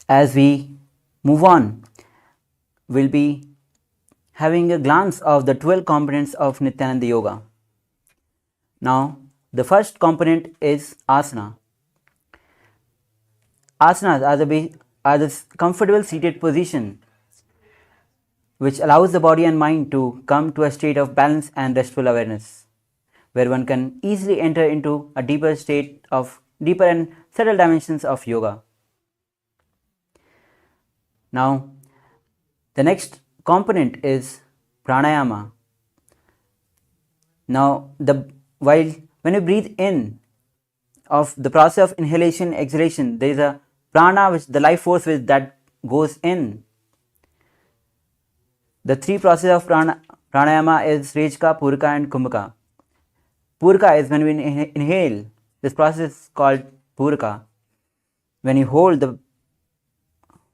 As we move on, we'll be having a glance of the 12 components of Nithyananda Yoga. Now, the first component is asana. Asanas are the comfortable seated position which allows the body and mind to come to a state of balance and restful awareness, where one can easily enter into a deeper and subtle dimensions of yoga. Now, the next component is pranayama. Now, when you breathe in of the process of inhalation, exhalation, there is a prana, which the life force that goes in. The three processes of pranayama is Rejka, Purka and Kumbhaka. Purka is when we inhale. This process is called Purka. When you hold the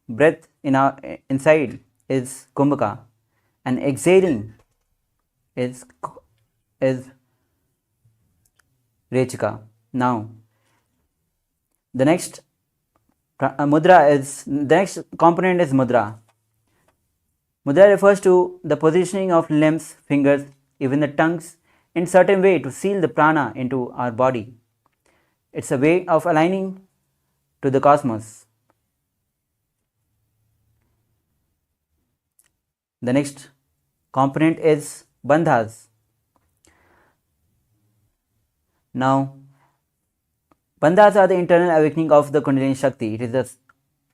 breath inside is Kumbhaka, and exhaling is Rejka. Now, the next component is mudra. Mudra refers to the positioning of limbs, fingers, even the tongues in certain way to seal the prana into our body. It's a way of aligning to the cosmos. The next component is bandhas. Now, bandhas are the internal awakening of the Kundalini Shakti. It is a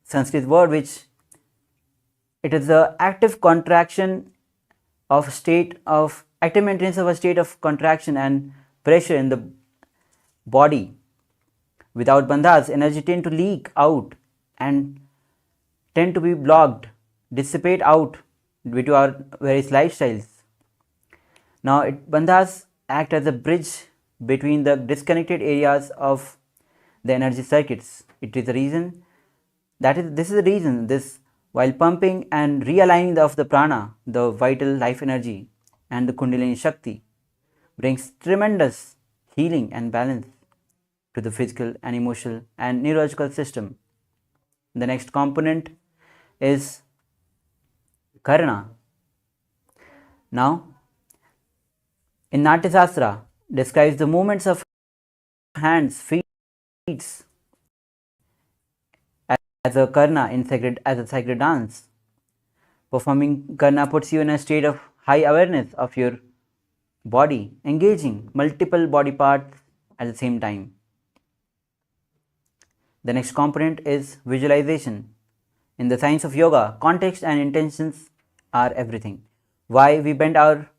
Sanskrit word which it is the active contraction of active maintenance of a state of contraction and pressure in the body. Without bandhas, energy tend to leak out and tend to be blocked, dissipate out due to our various lifestyles. Now, bandhas act as a bridge between the disconnected areas of the energy circuits. This is the reason while pumping and realigning of the prana, the vital life energy and the Kundalini Shakti brings tremendous healing and balance to the physical and emotional and neurological system. The next component is Karna. Now, in Natya Shastra describes the movements of hands, feet as a karna as a sacred dance. Performing karna puts you in a state of high awareness of your body, engaging multiple body parts at the same time. The next component is visualization. In the science of yoga, context and intentions are everything. Why we bend our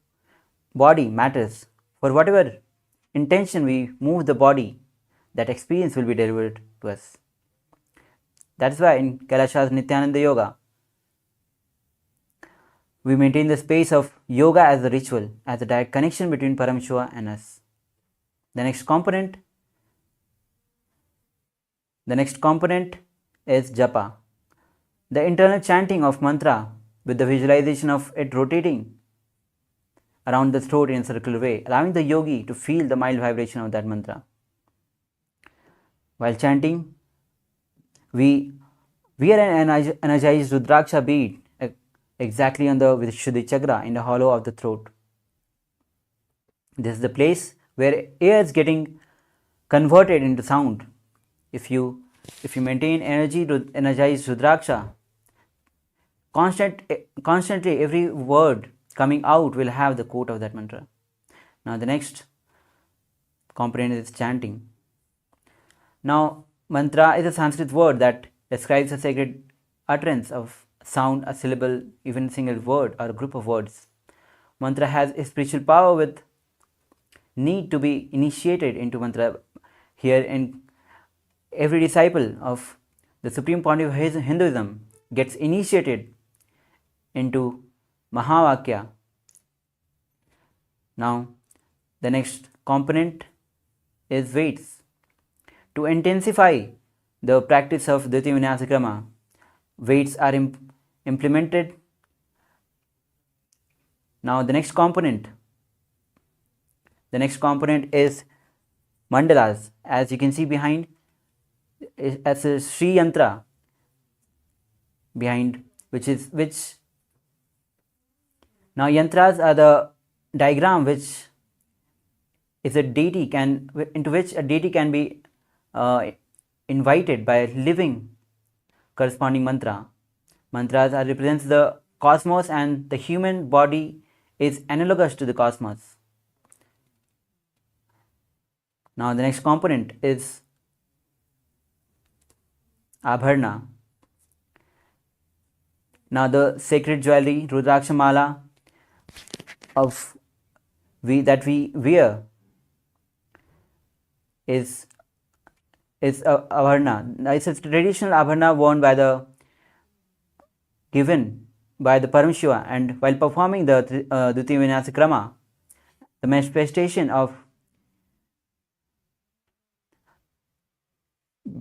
body matters. For whatever intention we move the body, that experience will be delivered to us. That's why in KAILASA's Nithyananda Yoga, we maintain the space of yoga as a ritual, as a direct connection between Paramashiva and us. The next component is japa, the internal chanting of mantra with the visualization of it rotating around the throat in a circular way, allowing the yogi to feel the mild vibration of that mantra. While chanting, we wear an energized Rudraksha bead exactly on the Vishuddhi Chakra in the hollow of the throat. This is the place where air is getting converted into sound. If you maintain energized Rudraksha, constantly every word coming out will have the quote of that mantra. Now the next component is chanting. Now, mantra is a Sanskrit word that describes a sacred utterance of sound, a syllable, even a single word or a group of words. Mantra has a spiritual power with need to be initiated into mantra. Here, in every disciple of the supreme point of Hinduism gets initiated into Mahavakya. Now, the next component is weights. To intensify the practice of Dviti Vinyasa Krama, weights are implemented. Now the next component is mandalas. As you can see behind, as a Sri Yantra, behind which now yantras are the diagram which is a deity into which a deity can be invited by living corresponding mantra. Mantras represents the cosmos, and the human body is analogous to the cosmos. Now the next component is abharna. Now the sacred jewelry Rudraksha mala that we wear is abharna. It's a traditional abharna worn given by the Paramashiva, and while performing the Dvitiya Vinyasa Krama, the manifestation of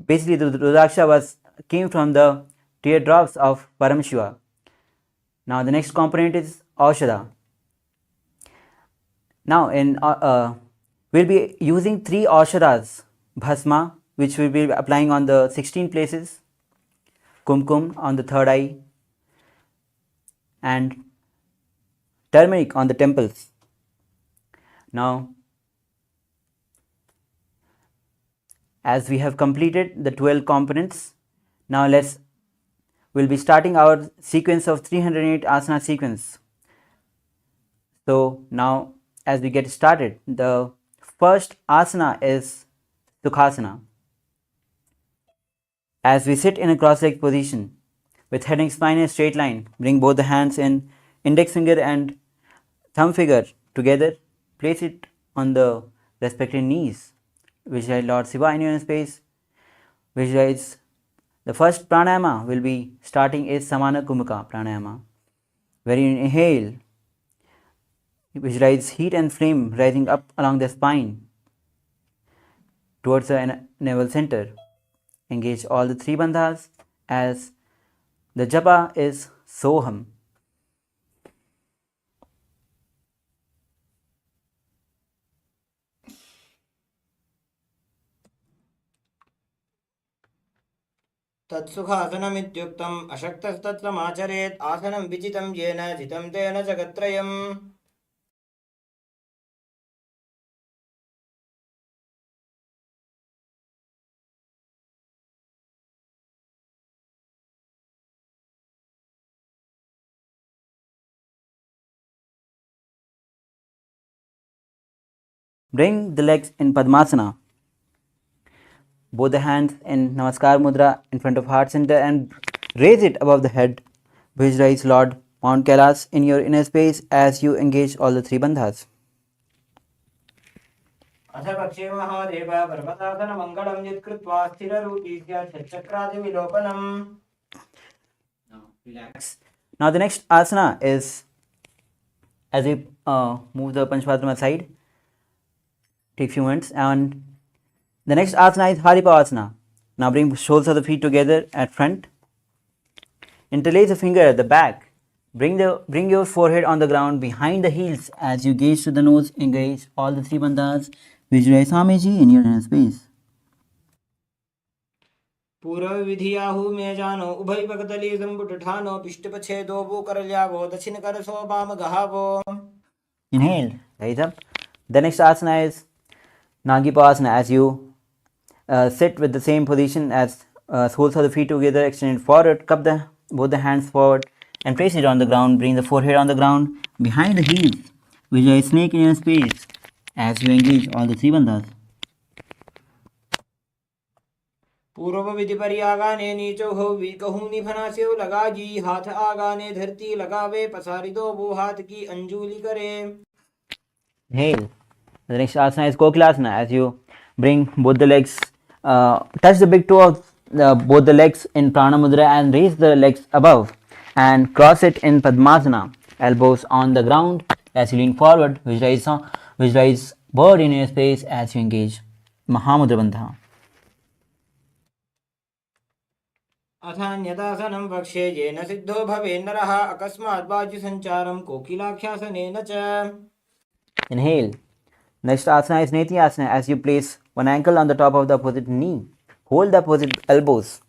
basically the Rudraksha came from the teardrops of Paramashiva. Now the next component is Aushadha. Now we'll be using 3 Aushadhas: Bhasma, which we'll be applying on the 16 places, Kumkum on the 3rd eye, and turmeric on the temples. Now, as we have completed the 12 components, now we'll be starting our sequence of 308 asana sequence. So now as we get started, the first asana is Sukhasana. As we sit in a cross-legged position with head and spine in a straight line, bring both the hands in index finger and thumb finger together, place it on the respective knees. Visualize Lord Shiva in your space. Visualize the first pranayama will be starting is Samana Kumaka pranayama, where you inhale. Visualize heat and flame rising up along the spine towards the navel center. Engage all the 3 bandhas as the japa is Soham. तत्सुखासनमित्युक्तम् अशक्तस्तत्समाचरेत् आसनं विजितं येन जितं तेन जगत्त्रयम्. Bring the legs in Padmasana. Both the hands in Namaskar Mudra in front of heart center and raise it above the head. Visualize Lord Mount Kailas in your inner space as you engage all the 3 bandhas. अथपक्षे Mahadev Parvatasana Mangalam यत्कृत्वा स्थिररूपी स्याच्चक्रादिविलोकनम्. Now relax. Now the next asana is, as we move the Panchpadma side, take few minutes, and the next asana is Haripavasana. Now bring soles of the feet together at front. Interlace the finger at the back. Bring your forehead on the ground behind the heels as you gaze to the nose. Engage all the 3 bandhas. Visualize Swamiji in your inner space. पूर्व विधियाहु में जानो उभय भगतली संपुटठानो पिष्टपछेदो भूकरल्यावो दक्षिण करसो वाम गहावो. Inhale, rise up. The next asana is Nagipasana, as you sit with the same position as soles of the feet together, extended forward, cup both the hands forward and place it on the ground. Bring the forehead on the ground behind the heels. Visualize snake in your space as you engage all the 3 bandhas. पूर्व विधि पर आगाने नीचो हो we कहूं निफना से लगाजी हाथ आगाने धरती लगावे पसारी दो वो हाथ की अंजुली करे. Inhale. The next asana is Kokilasana, as you bring both the legs, touch the big toe of both the legs in Prana Mudra and raise the legs above and cross it in Padmasana, elbows on the ground as you lean forward. Visualize bird in your space as you engage Mahamudra Bandha. अथान्यदासनं वक्ष्ये येन सिद्धो भवे नरः अकस्मात् वायुसञ्चारं कोकिलाख्यासनेन च. Inhale. Next asana is Nithyananda, as you place one ankle on the top of the opposite knee. Hold the opposite elbows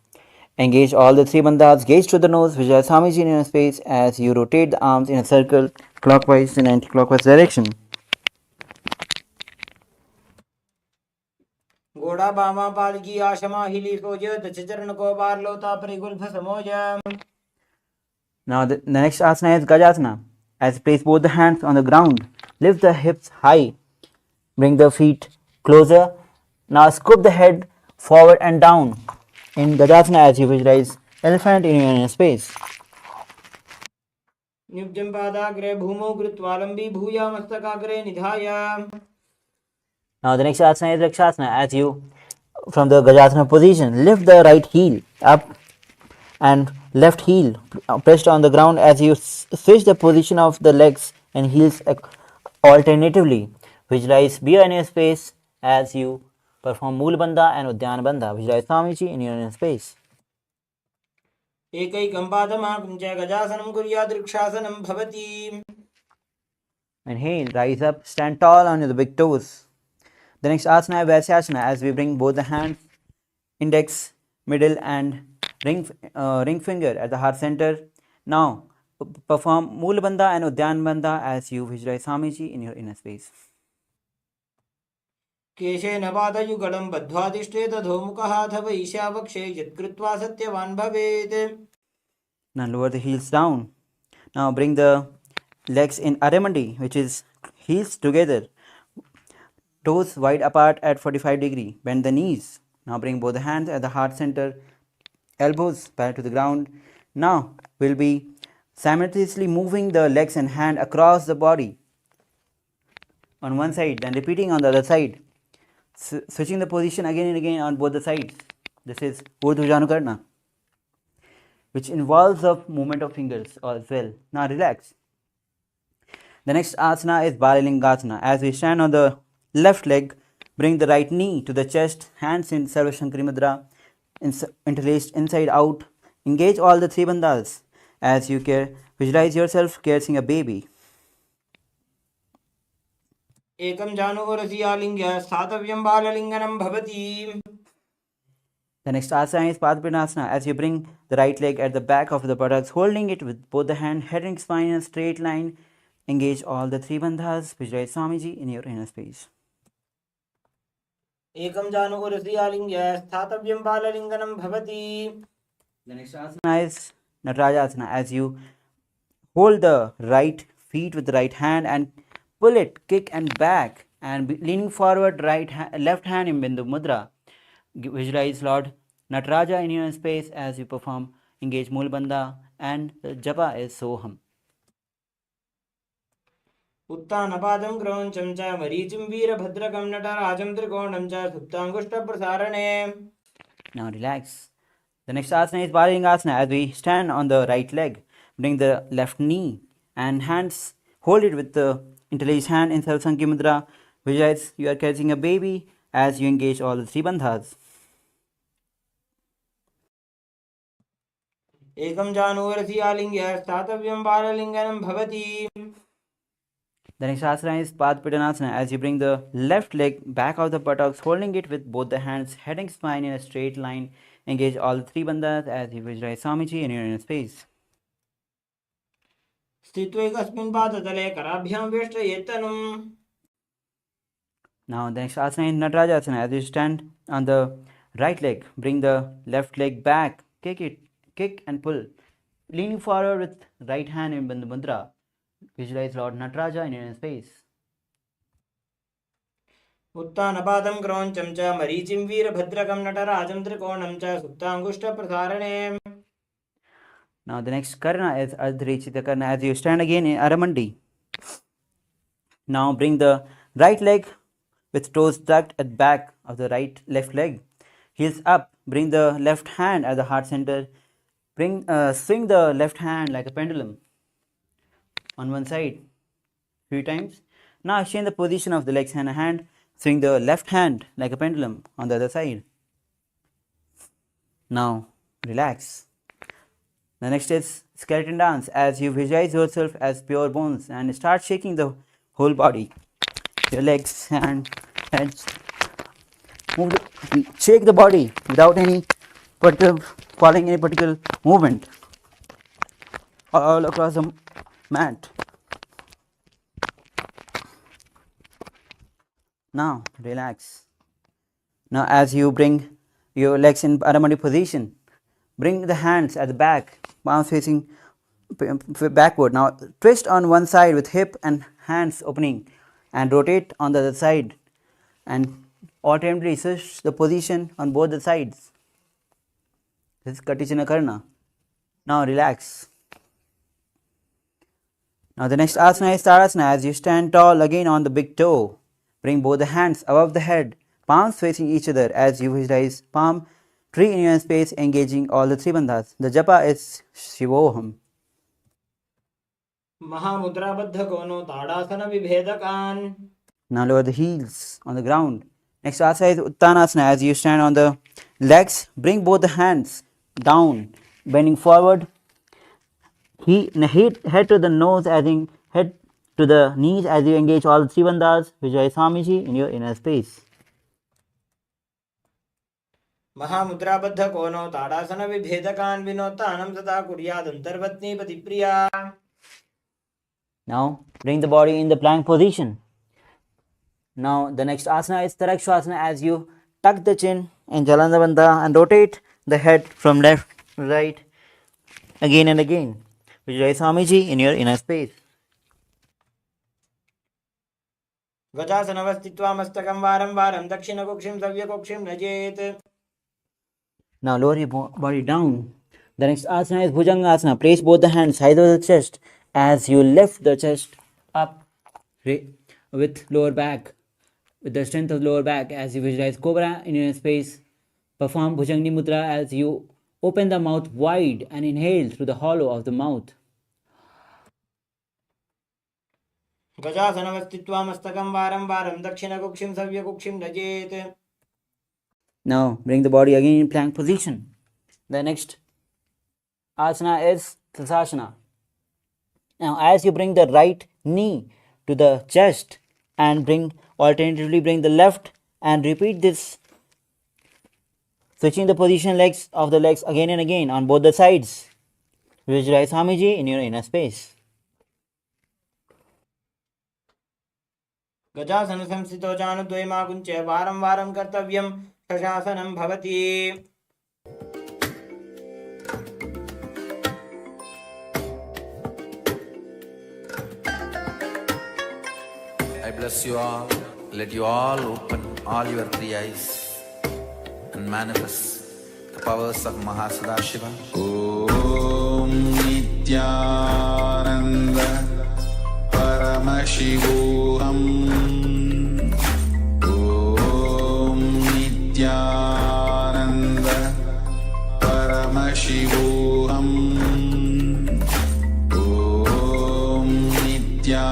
Engage all the three bandhas. Gaze to the nose. Visualize Swamiji in your space as you rotate the arms in a circle clockwise and anti-clockwise direction. घोड़ा बामा पाल की आशमा हिली सोज दच चरण को बार लोता परिगुल्फ समोज. Now the next asana is Gajasana. As you place both the hands on the ground, lift the hips high, bring the feet closer. Now scoop the head forward and down in Gajasana as you visualize elephant in your inner space. निब्जं पादाग्रे भूमौ कृत्वा लम्बी भूया मस्तकाग्रे निधाय. Now the next asana is Rakshasana. As you, from the Gajasana position, lift the right heel up and left heel pressed on the ground as you switch the position of the legs and heels alternatively. Visualize Bia in your space as you perform Mool Bandha and Udyan Bandha. Visualize Swamiji in your inner space. एकैकं पादमापञ्च गजासनं कुर्यात् वृक्षासनं भवति. Inhale, rise up, stand tall on the big toes. The next asana is Vaisyasana as we bring both the hands, index, middle and ring finger at the heart center. Now perform Mool Bandha and Udyan Bandha as you visualize Swamiji in your inner space. केशेन पादयुगलं बद्ध्वा तिष्ठेत अधोमुखः अथवा ईशावक्षे यत्कृत्वा सत्यवान् भवेत्. Now lower the heels down. Now bring the legs in Aramandi, which is heels together, toes wide apart at 45-degree. Bend the knees. Now bring both the hands at the heart center, elbows parallel to the ground. Now we'll be simultaneously moving the legs and hand across the body on one side, then repeating on the other side. Switching the position again and again on both the sides. This is Urdhva which involves the movement of fingers as well. Now relax. The next asana is Balalingasana. As we stand on the left leg, bring the right knee to the chest, hands in Sarva Shankari Mudra, interlaced inside out. Engage all the three bandhas as you visualize yourself caressing a baby. एकं जानुरसि आलिङ्ग्य स्थातव्यं बाललिङ्गनं भवति. The next asana is Padpinasana. As you bring the right leg at the back of the buttocks, holding it with both the hand, head and spine in a straight line. Engage all the three bandhas. Visualize Swamiji in your inner space. एकं जानुरसि आलिङ्ग्य स्थातव्यं बाललिङ्गनं भवति. The next asana is Natarajasana. As you hold the right feet with the right hand and pull it, kick and back, and leaning forward, left hand in Bindu Mudra. Visualize Lord Nataraja in your space as you perform engage Mool Bandha, and the japa is Soham. उत्तानपादं क्रौञ्चं च मरीचिं वीरभद्रकं नटराजं त्रिकोणं च सुप्ताङ्गुष्ठप्रसारणे. Now relax. The next asana is Balalingasana. As we stand on the right leg, bring the left knee and hands, hold it with the interlaced hand in Sarva Shankari Mudra. Visualize you are catching a baby as you engage all the three bandhas. एकं जानुरसि आलिङ्ग्य स्थातव्यं बाललिङ्गनं भवति. The next asana is Padpidhanasana. As you bring the left leg back of the buttocks, holding it with both the hands, head and spine in a straight line. Engage all the three bandhas as you visualize Swamiji in your inner space. स्थित्वैकस्मिन् पादतले कराभ्यां वेष्टयेत्तनुम्. Now the next asana is Natarajasana. As you stand on the right leg, bring the left leg back, kick and pull, leaning forward with right hand in Bandhu Mudra. Visualize Lord Nataraja in your inner space. उत्तानपादं क्रौञ्चं च मरीचिं वीरभद्रकं नटराजं त्रिकोणं च सुप्ताङ्गुष्ठप्रसारणे. Now the next karna is Ardharichita karna. As you stand again in Aramandi. Now bring the right leg with toes tucked at back of the left leg. Heels up. Bring the left hand at the heart center. Swing the left hand like a pendulum on one side 3 times. Now exchange the position of the legs and a hand. Swing the left hand like a pendulum on the other side. Now relax. The next is skeleton dance. As you visualize yourself as pure bones and start shaking the whole body. Your legs and heads. Shake the body without any following any particular movement all across the mat. Now relax. Now as you bring your legs in Paramashivoham position, bring the hands at the back, palms facing backward. Now twist on one side with hip and hands opening and rotate on the other side and alternately switch the position on both the sides. This is Katicana Karna. Now relax. Now the next asana is Tadasana. As you stand tall again on the big toe, bring both the hands above the head, palms facing each other as you visualize palm tree in your space engaging all the three bandhas. The japa is Shivoham. Mahamudra Kono Tadasana Vibhedakan. Now lower the heels on the ground. Next asana is Uttanasana. As you stand on the legs, bring both the hands down, bending forward. Head to the nose, as in head to the knees as you engage all the three bandhas. Visualize Swamiji in your inner space. Mahamudra Kono Tadasana Vibhedakan Vinotanam Sata Kuryad Antarvatni Patipriya. Now bring the body in the plank position. Now the next asana is Tarakshasana. As you tuck the chin in Jalanda Bandha and rotate the head from left to right again and again. Visualize Swamiji in your inner space. Gajasanavastitva Mastakam Varam Varam Dakshina Kokshim Savya Kokshim Najet. Now lower your body down. The next asana is Bhujangasana. Place both the hands high over the chest as you lift the chest up with lower back, with the strength of lower back as you visualize Cobra in your space. Perform Bhujangni Mudra as you open the mouth wide and inhale through the hollow of the mouth. Gajasanavastitva Mastakam Varam Varam Dakshina Kokshim Savya Kokshim Najet. Now bring the body again in plank position. The next asana is Tasasana. Now as you bring the right knee to the chest and alternatively bring the left and repeat this, switching the position of the legs again and again on both the sides. Visualize Swamiji in your inner space. Gajasana Samsito Janu Dvaima Kunche Varam Varam Kartavyam Shashasanam Bhavati. I bless you all. Let you all open all your three eyes and manifest the powers of Mahasadashiva. Om Nithyananda Paramashivoham. Om Nithyananda Paramashivoham. Om Nithyananda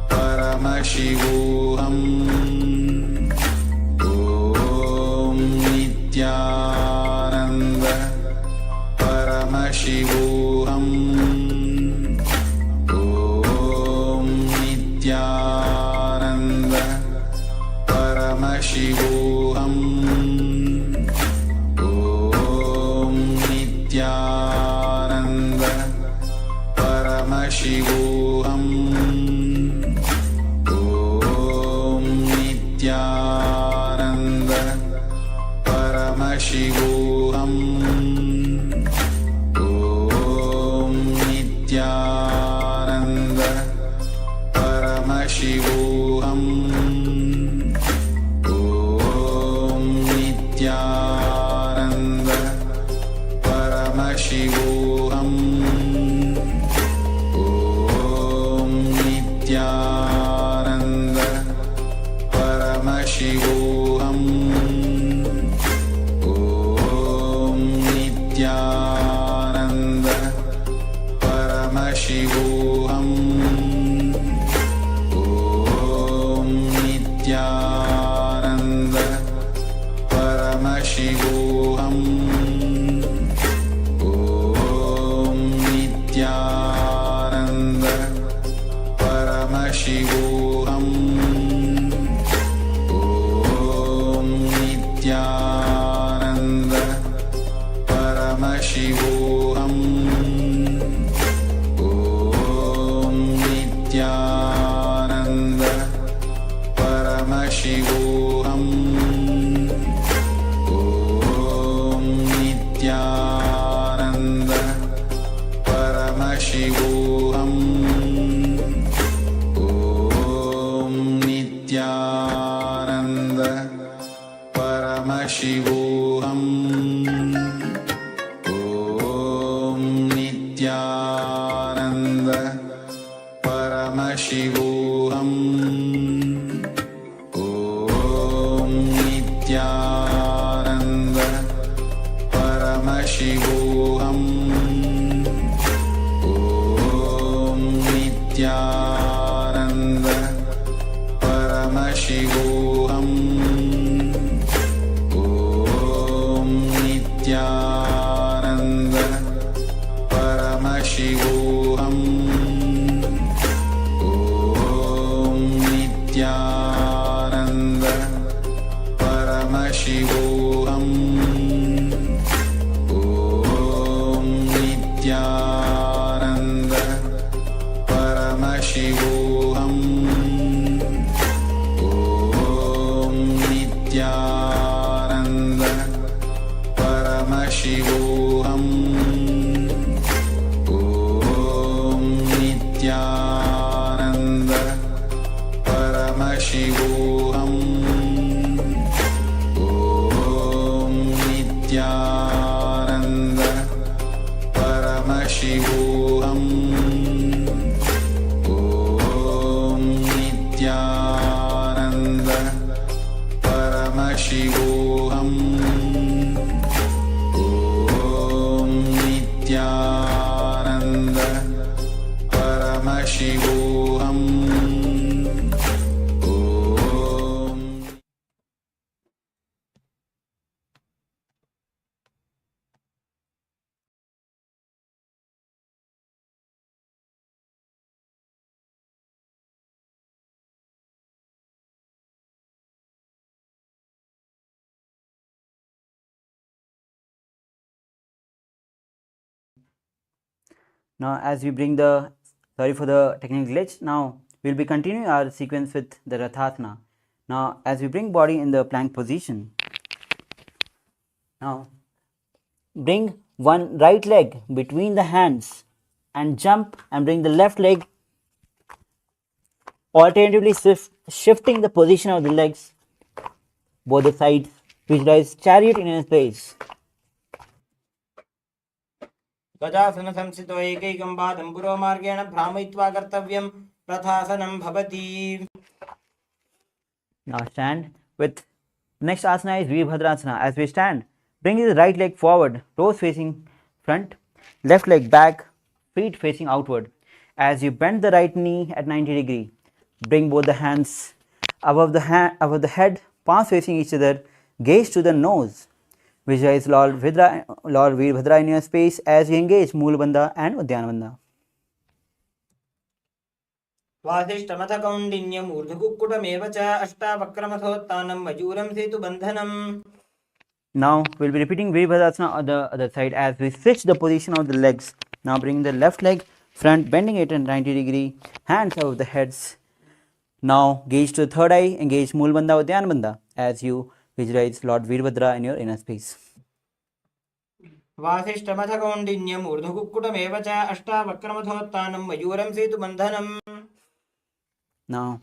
Paramashivoham. Om Nithyananda Paramashivoham. Om Nithyananda Paramashivoham. Om Nithyananda Paramashivoham. Om Nithyananda Paramashivoham. Om Nithyananda Paramashivoham. Om Nithyananda Paramashivoham. Om Nithyananda Paramashivoham. Om Nithyananda Paramashivoham. Om Nithyananda Paramashivoham. Om Nithyananda Paramashivoham. Om Nithyananda Paramashivoham. Om Nithyananda Paramashivoham. Om Nithyananda Paramashivoham. Om Nithyananda Paramashivoham. Om Nithyananda Paramashivoham. Om Nithyananda Paramashivoham. Om Nithyananda Paramashivoham. Om Nithyananda Paramashivoham. Om Nithyananda Paramashivoham. Om Nithyananda Paramashivoham. Om Nithyananda Paramashivoham. Om Nithyananda Paramashivoham. Om Nithyananda Paramashivoham. Om Now, as we bring the, sorry for the technical glitch, now we'll be continuing our sequence with the Rathasana. Now, as we bring body in the plank position, now bring one right leg between the hands and jump and bring the left leg, alternatively shifting the position of the legs, both the sides, visualize chariot in a space. गजासन संस्थितो एकैकं पादं पुरोमार्गेण भ्रामयित्वा कर्तव्यं रथासनं भवति. Now stand with next asana is Virabhadrasana. As we stand, bring the right leg forward, toes facing front, left leg back, feet facing outward. As you bend the right knee at 90 degree, bring both the hands above the head, palms facing each other, gaze to the nose. Visualize Lord Virabhadra in your space as you engage Mool Bandha and Udhyana Bandha. वासिष्ठमथ कौण्डिन्यम् ऊर्ध्वकुक्कुटमेव च अष्टावक्रमथोत्थानं मयूरं सेतुबन्धनम्. Now we will be repeating Virabhadrasana on the other side as we switch the position of the legs. Now bring the left leg front, bending it at 90 degree, hands above the heads. Now gaze to the third eye, engage Mool Bandha, Udhyana Bandha as you visualize Lord Virabhadra in your inner space. वासिष्ठमथ कौण्डिन्यम् ऊर्ध्वकुक्कुटमेव च अष्टावक्रमथोत्थानं मयूरं सेतुबन्धनम्. Now,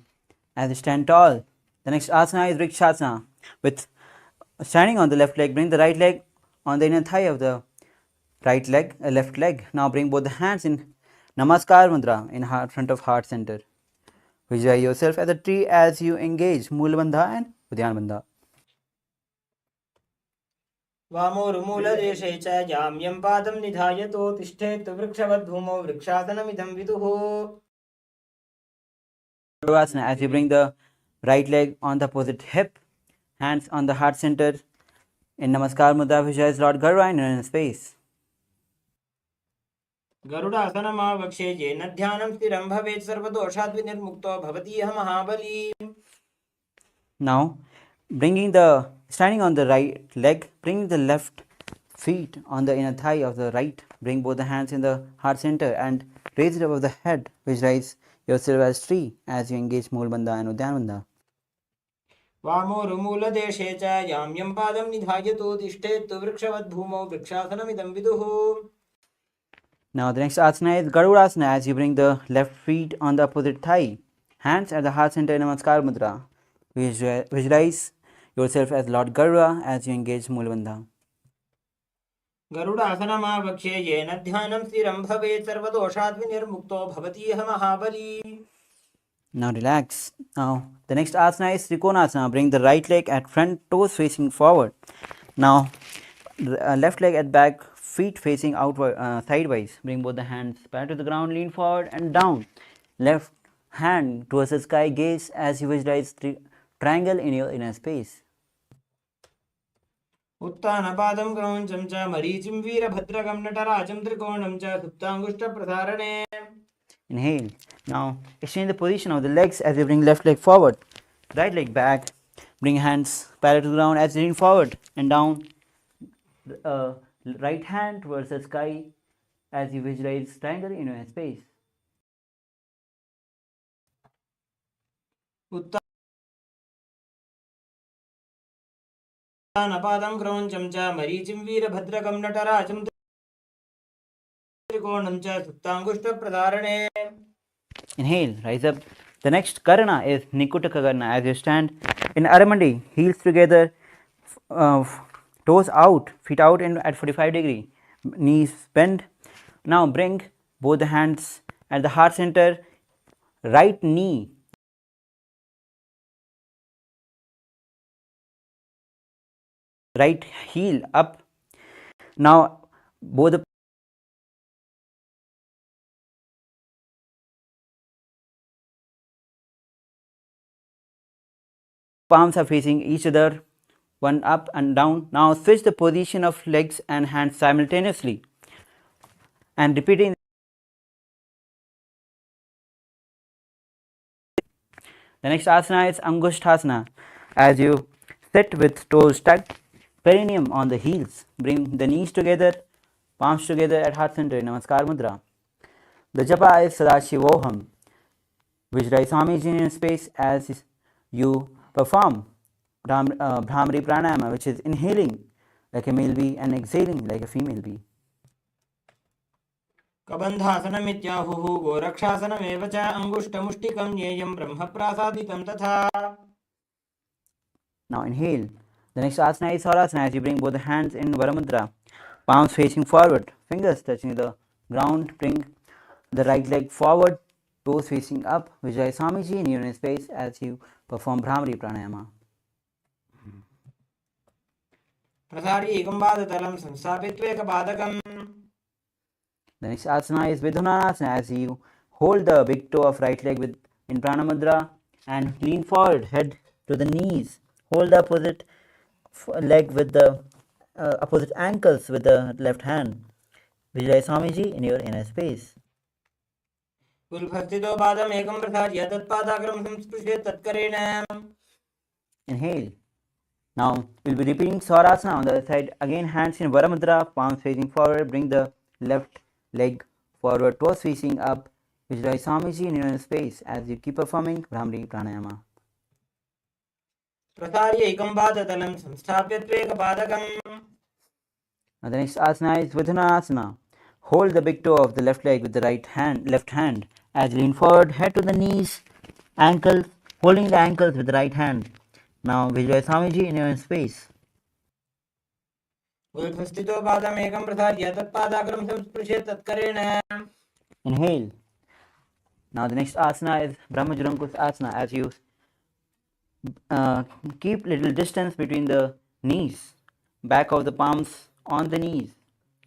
as you stand tall, the next asana is Vrikshasana. With standing on the left leg, bring the right leg on the inner thigh of the left leg. Now bring both the hands in Namaskar Mudra in front of heart center. Visualize yourself as a tree as you engage Mool Bandha and Udhyana Bandha. वामोरुमूलदेशे च जाम्यं पादं निधायतो तिष्ठेत् वृक्षवद्भूमौ वृक्षासनमिदं विदुः. Asana, as you bring the right leg on the opposite hip, hands on the heart center in Namaskar Mudra, visualize Lord Garva in your space. गरुडासनमावक्षे येन ध्यानं स्थिरं भवेत् सर्वदोषाद् विनिर्मुक्तो भवति यः महाबली. Now, standing on the right leg, bring the left feet on the inner thigh of the right. Bring both the hands in the heart center and raise it above the head. Visualize yourself as tree as you engage Mool Bandha and Udhyana Bandha. वामोरुमूलदेशे च जाम्यं पादं निधायतो तिष्ठेत् वृक्षवद्भूमौ वृक्षासनमिदं विदुः. Now the next asana is Garudasana, as you bring the left feet on the opposite thigh, hands at the heart center in Namaskar Mudra. Visualize yourself as Lord Garuda as you engage Mulabandha. गरुडासनमावक्ष्ये येन ध्यानं स्थिरं भवेत् सर्वदोषात् विनिर्मुक्तो भवति यः महाबली. Now relax. Now the next asana is Trikonasana. Bring the right leg at front, toes facing forward. Now left leg at back, feet facing outward, sideways. Bring both the hands parallel to the ground, lean forward and down. Left hand towards the sky, gaze as you visualize triangle in your inner space. उत्तानपादं क्रौञ्चं च मरीचिं वीरभद्रकं नटराजं त्रिकोणं च सुप्ताङ्गुष्ठप्रसारणे. Inhale. Now exchange the position of the legs as you bring left leg forward, right leg back. Bring hands parallel to the ground as you lean forward and down. Right hand towards the sky as you visualize triangle in your space. उत्तानपादं क्रौञ्चं च मरीचिं वीरभद्रकं नटराजं त्रिकोणं च सुप्ताङ्गुष्ठप्रसारणे. Inhale, rise up. The next Karana is Nikutaka Karana. As you stand in Aramandi, heels together, toes out, feet out at 45 degree, knees bend. Now bring both the hands at the heart center, right knee right heel up. Now both the palms are facing each other, one up and down. Now switch the position of legs and hands simultaneously and repeating. The next asana is Angushthasana. As you sit with toes tucked, perineum on the heels, bring the knees together, palms together at heart center in Namaskar Mudra. The japa is Sadashivoham. Visualize Swamiji in space as you perform Bhramari Pranayama, which is inhaling like a male bee and exhaling like a female bee. कबन्धासनमित्याहुः गोरक्षासनमेव च अङ्गुष्ठमुष्टिकं ज्ञेयं ब्रह्मप्रासादितं तथा. Now inhale. The next asana is Sarasana, as you bring both the hands in Varamudra, palms facing forward, fingers touching the ground. Bring the right leg forward, toes facing up. Vijay Swamiji in your space as you perform Bhramari Pranayama. प्रसार्य एकं पादतलं संस्थापित्वेकपादकम्. The next asana is Vidhunasana, as you hold the big toe of right leg in Pranamudra and lean forward, head to the knees. Hold the opposite leg with the opposite ankles with the left hand. Vijay Swamiji in your inner space. उल्फस्थितो पादम् एकं प्रसार्य तत्पादाग्रं संस्पृश्य तत्करेण. Inhale. Now we'll be repeating Swarasana on the other side. Again, hands in Varamudra, palms facing forward. Bring the left leg forward, toes facing up. Visualize Swamiji in your space as you keep performing Bhramari Pranayama. प्रसार्य एकं पादतलं संस्थाप्यत्वेकपादकम्. Now the next asana is Vidhunasana. Hold the big toe of the left leg with the left hand as you lean forward, head to the knees, ankles, holding the ankles with the right hand. Now visualize Swamiji in your space. उल्फस्थितो पादम् एकं प्रसार्य तत्पादाग्रं संस्पृश्य तत्करेण. Inhale. Now the next asana is Brahmajurankus asana, as you keep little distance between the knees, back of the palms on the knees.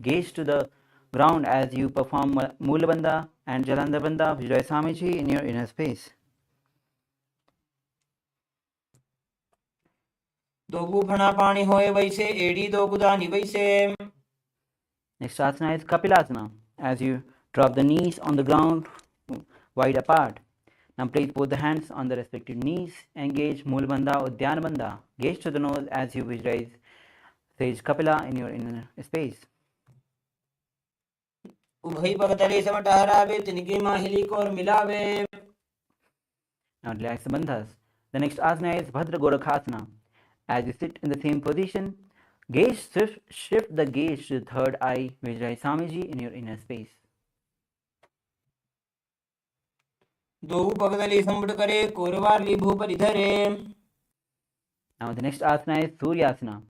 Gaze to the ground as you perform Mulabandha and Jalandhabandha. Visualize Swamiji in your inner space. दो भूफणा पाणी होए वैसे एड़ी दो गुदानी वैसे. Next asana is Kapilasana, as you drop the knees on the ground wide apart. Now place both the hands on the respective knees. Engage Mulabandha, Udyanabandha. Gaze to the nose as you visualize Sage Kapila in your inner space. उभय पगतले समटहरावे तिनके माहिली को और मिलावे. Now relax the bandhas. The next asana is Bhadra Gorakhasana. As you sit in the same position, shift the gaze to the third eye. Visualize Swamiji in your inner space. दो पगदली संबुट करे कोरवाली भूपरि धरे. Now the next asana is Surya Asana.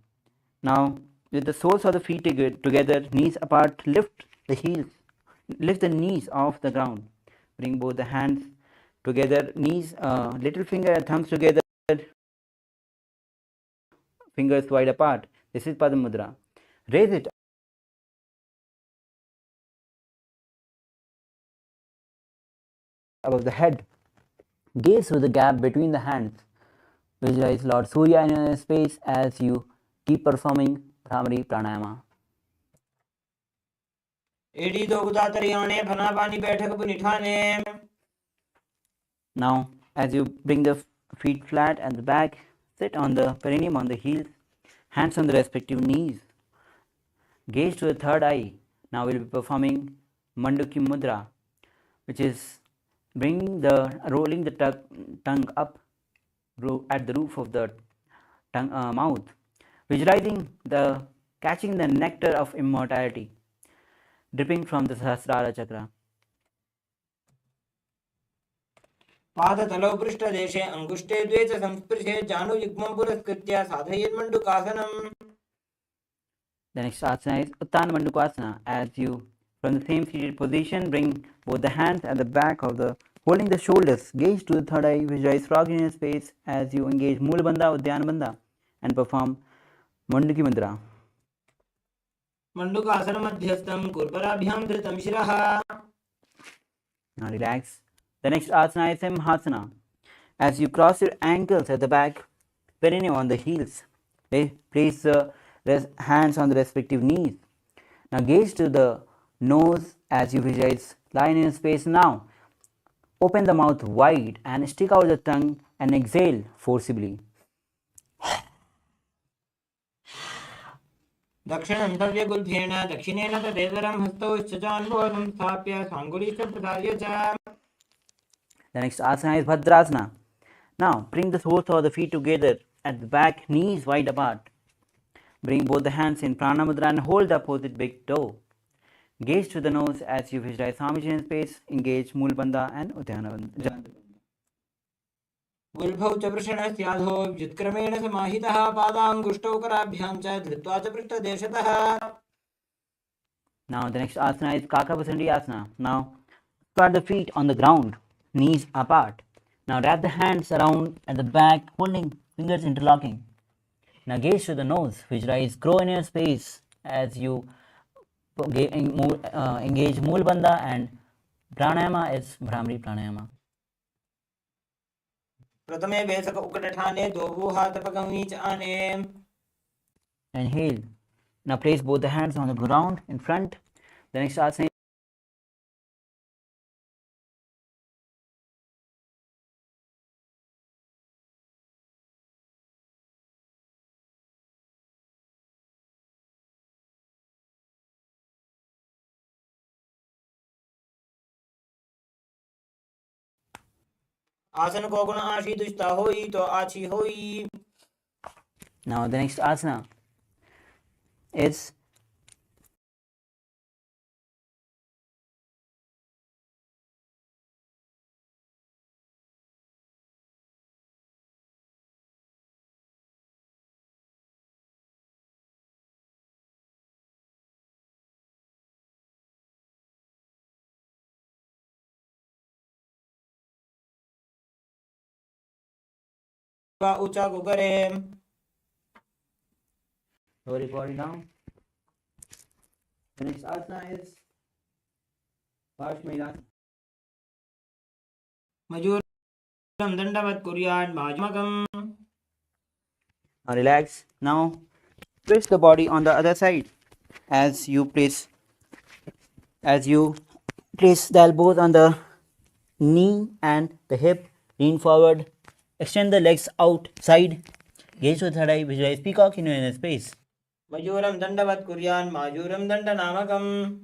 Now with the soles of the feet together, knees apart, lift the knees off the ground. Bring both the hands together, knees, little finger and thumbs together, fingers wide apart. This is Padamudra. Raise it above the head. Gaze through the gap between the hands. Visualize Lord Surya in your space as you keep performing Bhramari Pranayama. एडी दो गुदातरियाने फना पानी बैठक पुनिठाने. Now, as you bring the feet flat at the back, sit on the perineum on the heels, hands on the respective knees. Gaze to the third eye. Now we will be performing Manduki Mudra, which is rolling the tongue up at the roof of the mouth, visualizing catching the nectar of immortality dripping from the Sahasrara chakra. पादतलौ पृष्ठदेशे अंगुष्ठे द्वे च संस्पृशे जानुयुग्मं पुरस्कृत्य साधयेत् मण्डूकासनम्. The next asana is Uttana Mandukasana. As you, from the same seated position, bring both the hands at the back of holding the shoulders, gaze to the third eye, visualize frog in your space as you engage Mula Bandha, Uddiyana Bandha and perform Manduki Mudra. Mandukasana मध्यस्थं कुर्पराभ्यां धृतं शिरः. Now relax. The next asana is Simhasana. As you cross your ankles at the back, perineum on the heels, place the hands on the respective knees. Now gaze to the nose as you visualize lying in space. Now open the mouth wide and stick out the tongue and exhale forcibly. दक्षिणन्तव्यगुल्फेन दक्षिणेन तदेतरं हस्तौ श्चजान्वोदं स्थाप्य साङ्गुलीश्च प्रसार्य च. The next asana is Bhadrasana. Now bring the soles of the feet together at the back, knees wide apart. Bring both the hands in Prana Mudra and hold the opposite big toe. Gaze to the nose as you visualize Swamiji in space. Engage Mula Bandha and Uddiyana Bandha. गुल्फौ च वृषणस्याधो व्युत्क्रमेण समाहितः पादाङ्गुष्ठौ कराभ्यां च धृत्वा च पृष्ठदेशतः. Now the next asana is Kakabhusandi Asana. Now spread the feet on the ground, knees apart. Now wrap the hands around at the back, holding fingers interlocking. Now gaze to the nose, visualize grow in your space as you engage Mula Bandha and Pranayama is Bhramari Pranayama. प्रथमे वेसक उकटठाने दोभो हाथपकमी च आने. Inhale. Now place both the hands on the ground in front. The next asana आसन को गुण आशी दुष्टा होई तो आची होई. Now the next asana is ऊंचा को करे. lower your body down. The next asana is Parshvasana. मयूरं दण्डवत् कुर्यात् भाजमकम्. Now relax. Now twist the body on the other side as you place the elbows on the knee and the hip. Lean forward. Extend the legs outside. Gaze to the third eye. Visualize peacock in your inner space. मयूरं दण्डवत् कुर्यात् मायूरं दण्डनामकम्.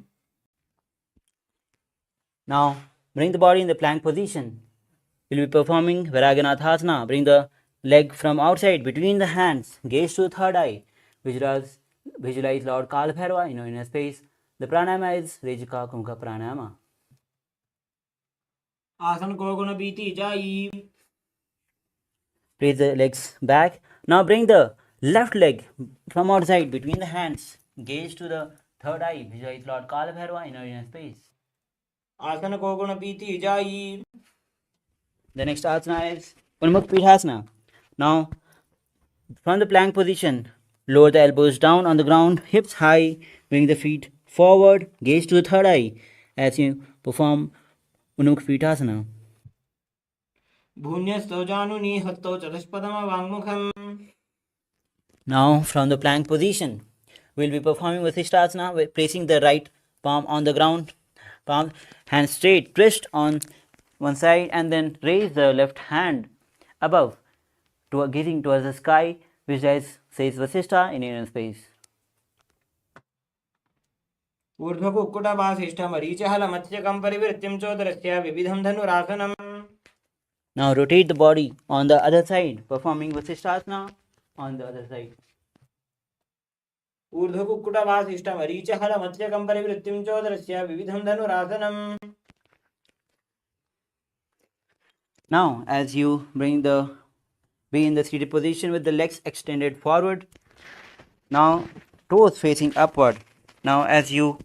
Now bring the body in the plank position. We'll be performing Viraganathasana. Bring the leg from outside between the hands. Gaze to the third eye. Visualize Lord Kalbhairava in your inner space. The pranayama is Rejika Kumka Pranayama. आसन को गुण बीती जाई। Place the legs back. Now bring the left leg from outside between the hands. Gaze to the third eye. Visualize Lord Kalabhairava in your inner space. आसन को गुण बीती जाई। The next asana is Unmukh Pithasana. Now, from the plank position, lower the elbows down on the ground, hips high, bring the feet forward, gaze to the third eye as you perform Unmukh Pithasana. भून्यस्थो जानुनि हस्तौ चतुष्पदम वाङ्मुखम्। Now, from the plank position, we'll be performing Vasishthasana, placing the right palm on the ground, palm hand straight, twist on one side, and then raise the left hand above, gazing towards the sky, which says Vasishtha in inner space. ऊर्ध्वकुक्कुटवासिष्ठमरीचहलमत्स्यकं परिवृत्तिं चोदरस्य विविधं धनुरासनम्। Now rotate the body on the other side, performing Vasishthasana on the other side. ऊर्ध्वकुक्कुटवासिष्ठमरीचहलमत्स्यकं परिवृत्तिं चोदरस्य विविधं धनुरासनम्। Now, as you be in the seated position with the legs extended forward, now toes facing upward. Now, as you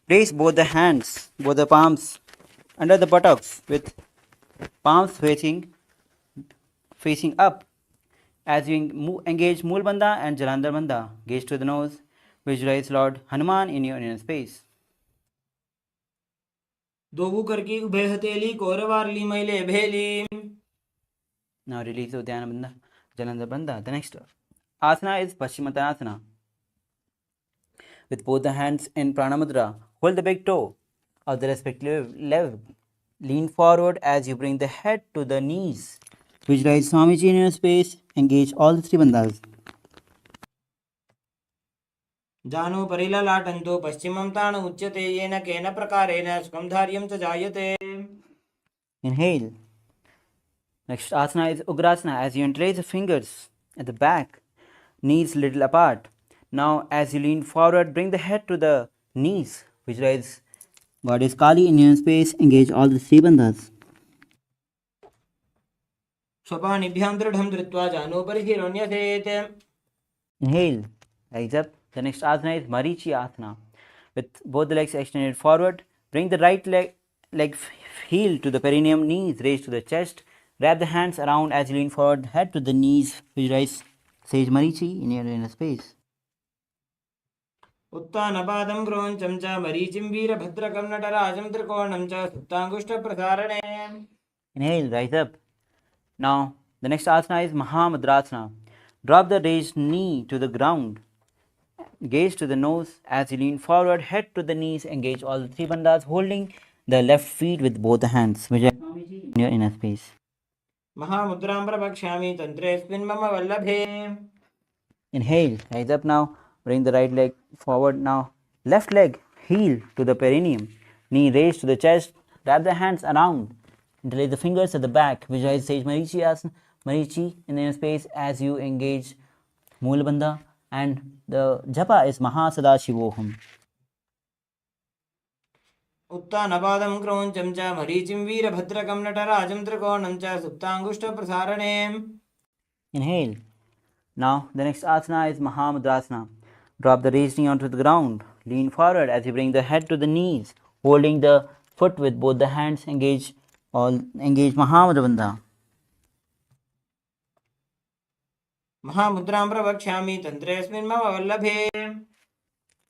place both the hands, both the palms under the buttocks with palms facing up, as you engage Mool Bandha and Jalandhar Bandha, gaze to the nose, visualize Lord Hanuman in your inner space. दोबू करके उभय हथेली कोरवारली मैले भेली। Now release Uddiyana Bandha, Jalandhar Bandha. The next asana is Paschimottanasana. With both the hands in Pranamudra, hold the big toe of the respective leg. Lean forward as you bring the head to the knees. Visualize Swamiji in your space. Engage all the three bandhas. जानो परिललाटन्तो पश्चिमं ताण उच्यते येन केन प्रकारेण सुखं धार्यं च जायते। Inhale. Next asana is Ugrasana. As you interlace the fingers at the back, knees little apart. Now, as you lean forward, bring the head to the knees. Visualize Goddess Kali in your space. Engage all the three bandhas. स्वपानिभ्यां दृढं धृत्वा जानो परिशिरोण्यसेत्। Inhale. Rise up. The next asana is Marichi Asana. With both the legs extended forward, bring the right leg heel to the perineum, knees raised to the chest. Wrap the hands around as you lean forward, head to the knees. Visualize Sage Marichi in your inner space. उत्तानपादं क्रोञ्चं च मरीचिं वीरभद्रकं नटराजं त्रिकोणं च सुप्ताङ्गुष्ठप्रसारणे। Inhale, rise up. Now, the next asana is Mahamudrasana. Drop the raised knee to the ground. Gaze to the nose as you lean forward, head to the knees, engage all the three bandhas, holding the left feet with both the hands. In your inner space. महामुद्रां प्रवक्ष्यामि तन्त्रेऽस्मिन् मम वल्लभे। Inhale, rise up now. Bring the right leg forward now. Left leg, heel to the perineum. Knee raised to the chest. Wrap the hands around. Interlace the fingers at the back. Visualize Sage Marichi Asana, Marichi in the inner space as you engage Moola Bandha. And the japa is Mahasadashivoham. उत्तानपादं क्रोञ्चं च मरीचिं वीरभद्रकं नटराजं त्रिकोणं च सुप्ताङ्गुष्ठप्रसारणे। Inhale. Now the next asana is Mahamudrasana. Drop the raised knee onto the ground. Lean forward as you bring the head to the knees, holding the foot with both the hands. Engage Mahamudra Bandha. महामुद्रां प्रवक्ष्यामि तन्त्रेऽस्मिन् मम वल्लभे।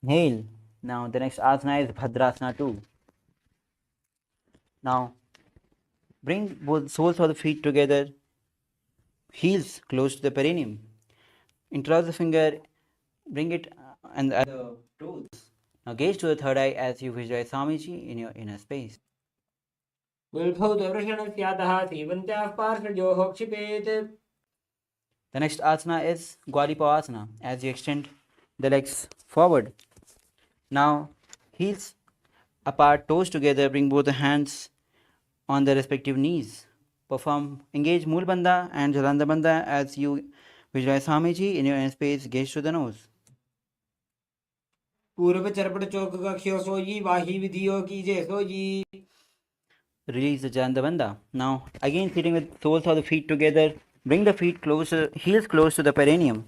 Inhale. Now the next asana is Bhadrasana 2. Now bring both soles of the feet together, heels close to the perineum. Interlock the finger, bring it and the toes. Now gaze to the third eye as you visualize Swamiji in your inner space. गुल्फौतवृषणस्यातः सीवन्त्याः पार्श्वयोः क्षिपेत्। The next asana is Gwalipavasana as you extend the legs forward. Now heels apart, toes together, bring both the hands on the respective knees. Engage Mool Bandha and Jalandhar Bandha as you visualize Swamiji in your inner space. Gaze to the nose. पूर्व चरपट चौक कक्षो सोई वाही विधियों कीजे सोई। release the Janda Bandha. Now again sitting with soles of the feet together, bring the feet closer, heels close to the perineum.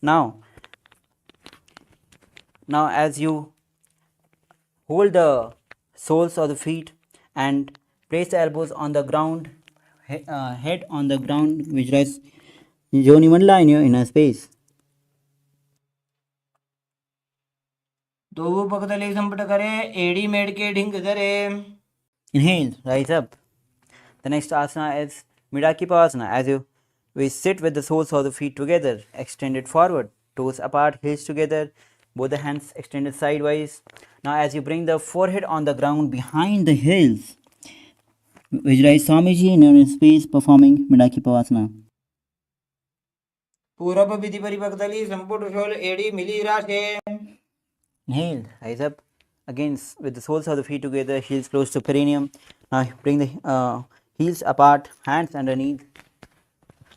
Now as you hold the soles of the feet and place the elbows on the ground, head on the ground, visualize Yoni Mandala in your inner space. दो पकतले संपट करे एड़ी मेड़ के ढिंग धरे. Inhale, rise up. The next asana is Midakipasana. As we sit with the soles of the feet together, extended forward, toes apart, heels together, both the hands extended sidewise. Now as you bring the forehead on the ground behind the heels, visualize Swamiji in your space performing Midakipasana. पूरब विधि परिपकतली संपुट शोल एड़ी मिली राशे. Inhale, rise up. Again with the soles of the feet together, heels close to perineum. Now bring the heels apart, hands underneath,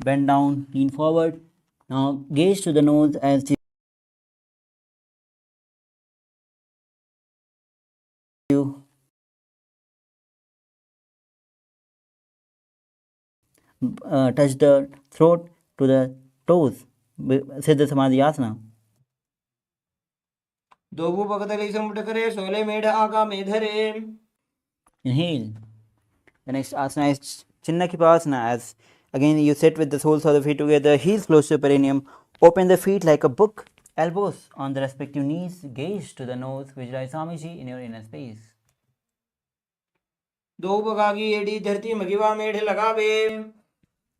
bend down, lean forward. Now gaze to the nose as you touch the throat to the toes. Siddha Samadhi Asana. दो पकतली संपट करे सोले मेढ़ आका में धरे. Inhale. The next asana is Chinnakipasana. As again you sit with the soles of the feet together, heels close to perineum. Open the feet like a book, elbows on the respective knees, gaze to the nose, visualize Swamiji in your inner space. दो पगागी एड़ी धरती मगिवा मेढ़ लगावे.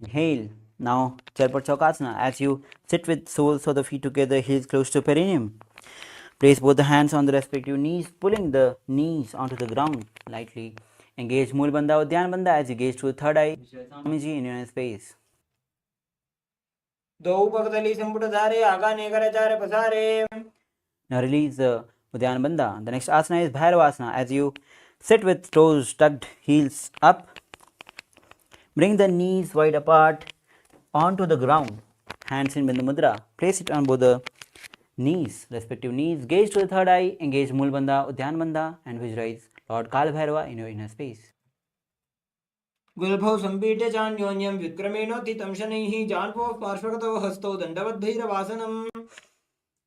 Inhale. Now Charpat Chaukasana. As you sit with soles of the feet together, heels close to perineum. Place both the hands on the respective knees, pulling the knees onto the ground lightly. Engage Mool Bandha or Dhyan Bandha as you gaze to the third eye, Swamiji in your inner space. दो पकतली संपुट धारे आगा नेकर चारे पसारे. Now release the Udyan Bandha. The next asana is Bhairavasana. As you sit with toes tucked, heels up, bring the knees wide apart onto the ground, hands in Bindu Mudra. Place it on both the knees, respective knees. Gaze to the third eye, engage Mool Bandha, Udyan Bandha, and visualize Lord Kala Bhairava in your inner space. गुल्भौ संपीठ्य चान्योन्यं विक्रमेणोत्थितं शनैः जान्वो पार्श्वगतौ हस्तौ दण्डवद्भैरवासनम्.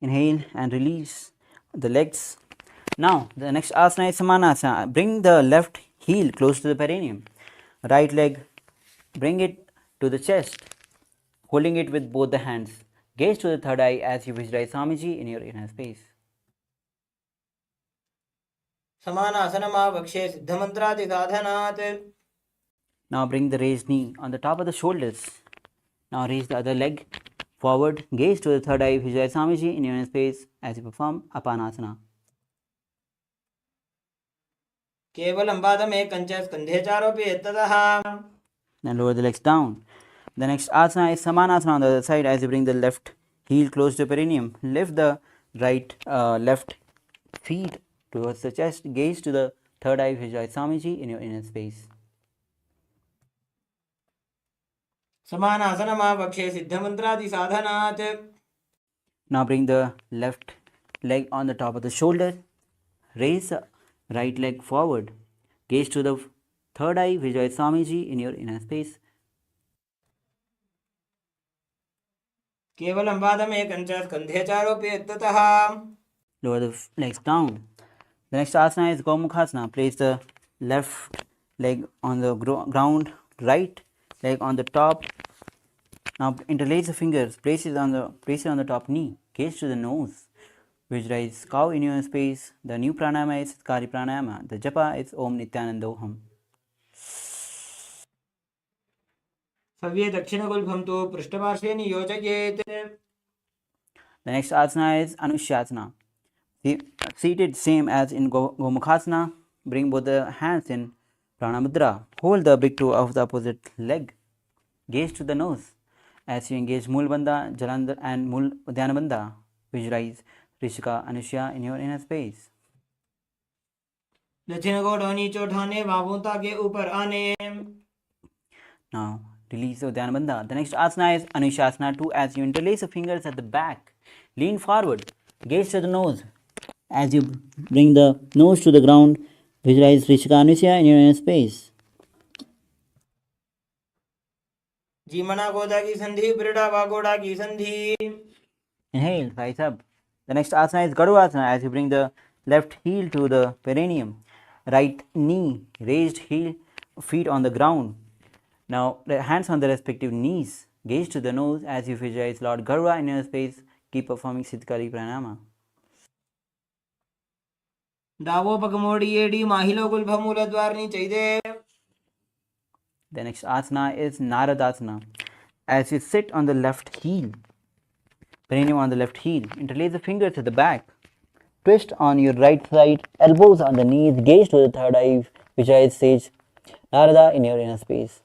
Inhale and release the legs. Now the next asana is Samanasana. Bring the left heel close to the perineum. Right leg, bring it to the chest, holding it with both the hands. Gaze to the third eye as you visualize Swamiji in your inner space. समानासनमावक्ष्ये सिद्धमन्त्रादिसाधनात्. Now bring the raised knee on the top of the shoulders. Now raise the other leg forward. Gaze to the third eye. Visualize Swamiji in your inner space as you perform Apanasana. केवलं पादमेकञ्च स्कन्धे चारोऽपि यत्ततः. Then lower the legs down. The next asana is Samanasana on the other side. As you bring the left heel close to the perineum, lift the left feet towards the chest. Gaze to the third eye. Visualize Swamiji in your inner space. समानासनमावक्ष्ये सिद्धमन्त्रादिसाधनात्. Now bring the left leg on the top of the shoulder. Raise the right leg forward. Gaze to the third eye. Visualize Swamiji in your inner space. केवलं पादमेकञ्च स्कन्धे चारोऽपि यत्ततः. Lower the legs down. The next asana is Gomukhasana. Place the left leg on the ground, right leg on the top. Now interlace the fingers. Place it on the top knee. Gaze to the nose. Visualize cow in your space. The new pranayama is Kari pranayama. The japa is Om Nithyanandoham. सव्ये दक्षिणगुल्भं तु पृष्ठपार्श्वे नियोजयेत्. The next asana is Anushasana. Seated same as in Gomukhasana. Bring both the hands in Pranamudra. Hold the big toe of the opposite leg. Gaze to the nose. As you engage Mool Bandha, Jalandhar and Mool Udyan Bandha, visualize Rishika Anushya in your inner space. दक्षिण गोड़ नीचे उठाने बाहों के ऊपर आने. Now release the Udyan Bandha. The next asana is Anushasana 2. As you interlace the fingers at the back, lean forward, gaze to the nose. As you bring the nose to the ground, Visualize Rishikanushya in your inner space. जीमना गोदा की संधि ब्रिडा वागोड़ा की संधि. Inhale, rise up. The next asana is Garudasana as you bring the left heel to the perineum. Right knee, raised heel, feet on the ground. Now, the hands on the respective knees. Gaze to the nose as you visualize Lord Garuda in your space. Keep performing Siddhkari Pranama. डावो पगमोड़ी एडी माहिलो गुलभमूल द्वारनी चाहिए. The next asana is Naradasana. As you sit on the left heel, perineum on the left heel, interlace the fingers at the back. Twist on your right side, elbows on the knees, gaze to the third eye, visualize sage Narada in your inner space.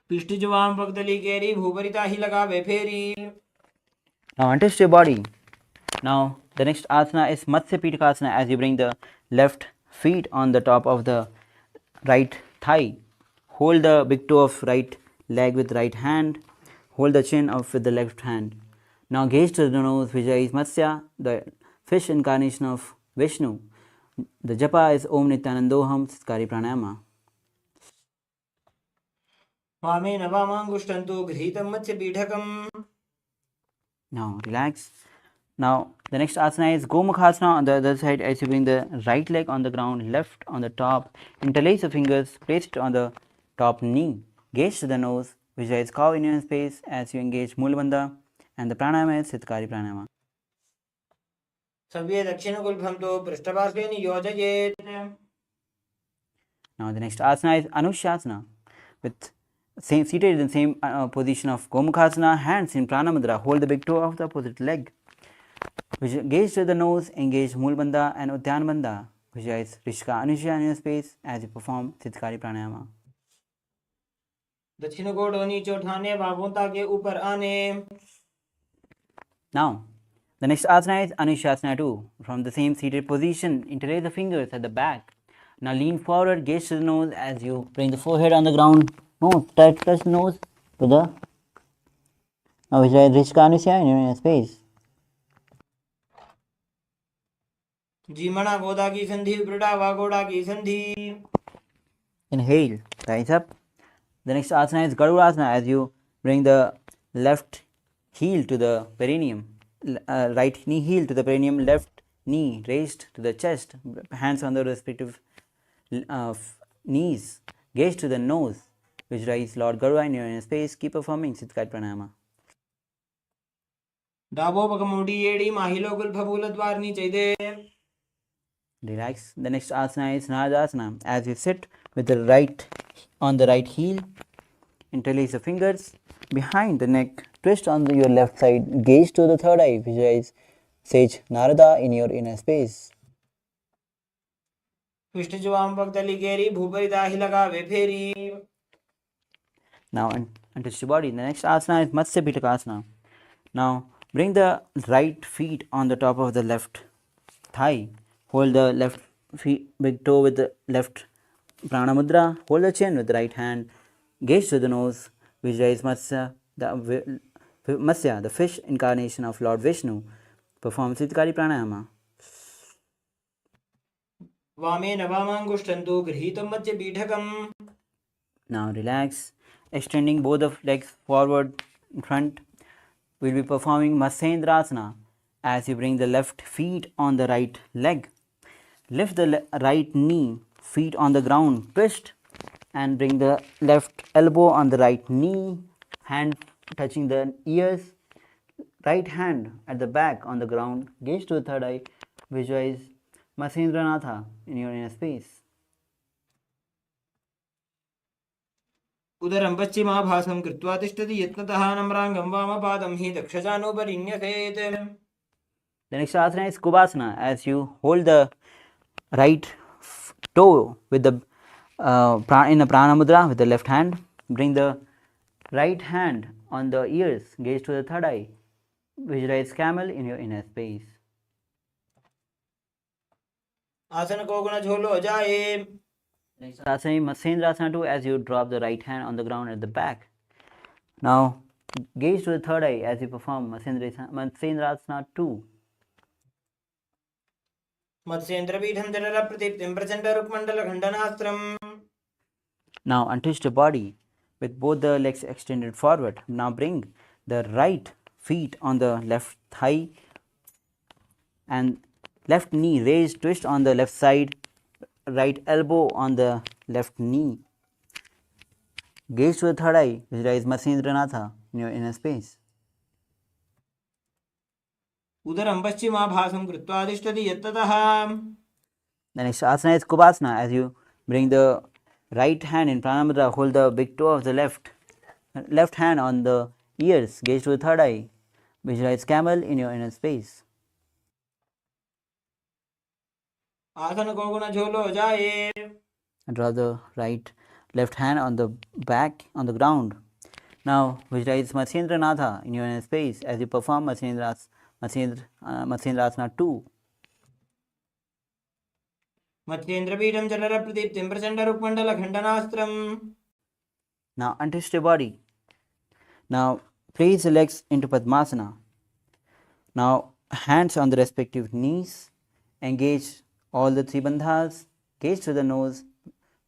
पिष्ट जवाम पगदली केरी भूपरिता ही लगावे फेरी. Now untwist your body. Now the next asana is Matsya Pitakasana as you bring the left feet on the top of the right thigh. Hold the big toe of right leg with right hand. Hold the chin up with the left hand. Now gaze to the nose, visualize Matsya, the fish incarnation of Vishnu. The japa is Om Nithyanandoham Siddhkari Pranayama. वामे नवामांगुष्टंतु गृहीतं मत्स्य पीठकम्. Now relax. Now the next asana is Gomukhasana on the other side as you bring the right leg on the ground, left on the top, interlace the fingers, place it on the top knee, gaze to the nose, visualize cow in your space as you engage Mulabandha, and the pranayama is Siddhkari Pranayama. सव्ये दक्षिण गुलभम तो पृष्ठपार्श्वे नियोजयेत्. Now the next asana is Anushasana with seated in the same position of Gomukhasana, hands in Pranamudra, hold the big toe of the opposite leg. Gaze to the nose, engage Mulbandha and Udyanbandha. Visualize Rishika Anusha in your space as you perform Siddhkari Pranayama. दक्षिण गोड़ नीचे उठाने बाबों के ऊपर आने. Now, the next asana is Anushasana 2. From the same seated position, interlace the fingers at the back. Now lean forward, gaze to the nose as you bring the forehead on the ground. Nose, touch the nose with the. Now visualize Rishika Anusha in your space. जीमना गोदा की संधि ब्रिडा वागोड़ा की संधि. Inhale, rise up. The next asana is Garudasana as you bring the left heel to the perineum, right knee heel to the perineum, left knee raised to the chest, hands on the respective knees, gaze to the nose, visualize Lord Garuda in your inner space, keep performing Siddhkari Pranayama. डाबो पगमोड़ी एडी माहिलो गुलभमूल द्वारनी चाहिए. Relax. The next asana is Naradasana as you sit with the right on the right heel, interlace the fingers behind the neck, twist on your left side, gaze to the third eye, visualize sage Narada in your inner space. पिष्ट जवाम पगदली केरी भूपरिता ही लगावे फेरी. Now untwist your body. The next asana is Matsya Pitakasana. Now bring the right feet on the top of the left thigh. Hold the left big toe with the left prana mudra. Hold the chin with the right hand. Gaze to the nose. Visualize Matsya, the fish incarnation of Lord Vishnu. Perform Siddhkari Pranayama. वामे नवामांगुष्टंतु गृहीतं मत्स्य पीठकम्. Now relax, extending both of legs forward in front. We'll be performing Matsyendrasana as you bring the left feet on the right leg. Lift the right knee, feet on the ground, twist and bring the left elbow on the right knee, hand touching the ears, right hand at the back on the ground, gaze to the third eye, visualize Matsyendranath in your inner space. उदरं पश्चिमाभासं कृत्वा तिष्ठति यत्नतः नम्राङ्गं वामपादं हि दक्षजानुपरिन्यसेत्. The next asana is Kubasana as you hold the right toe with the in a prana mudra with the left hand. Bring the right hand on the ears, gaze to the third eye. Visualize camel in your inner space. आसन को गुण झोलो जाए. Next asana is Matsyendrasana 2 as you drop the right hand on the ground at the back. Now gaze to the third eye as you perform Matsyendrasana 2. मत्स्येन्द्रपीठं जठरप्रदीप्तिं प्रचण्डरुक्मण्डलखण्डनास्त्रम्. Now untwist your body with both the legs extended forward. Now bring the right feet on the left thigh and left knee raised, twist on the left side, right elbow on the left knee. Gaze to the third eye, visualize Matsyendranath in your inner space. उदरं पश्चिमाभासं कृत्वा तिष्ठति यत्ततः. The next asana is Kubasana. As you bring the right hand in Pranamudra, hold the big toe of the left hand on the ears, gaze to the third eye, visualize camel in your inner space. आसन को गुण झोलो जाए. And draw the left hand on the back on the ground. Now visualize Matsyendranath in your inner space as you perform Matsyendrasana 2. मत्स्येन्द्रपीठं जठरप्रदीप्तिं प्रचण्डरुक्मण्डलखण्डनास्त्रम्. Now untwist your body. Now place the legs into Padmasana. Now hands on the respective knees. Engage all the three bandhas. Gaze to the nose.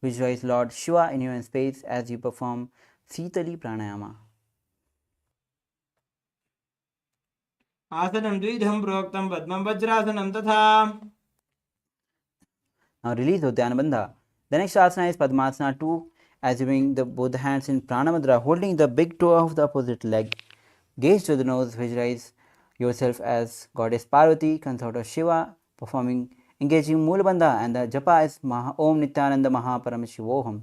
Visualize Lord Shiva in your inner space as you perform Sitali Pranayama. आसनं द्विधं प्रोक्तं पद्मं वज्रासनं तथा. Now release Uddiyana Bandha. The next asana is Padmasana 2 as you bring both the hands in Pranamudra, holding the big toe of the opposite leg. Gaze to the nose, visualize yourself as Goddess Parvati, consort of Shiva, engaging Moola Bandha, and the japa is Om Nithyananda Paramashivoham.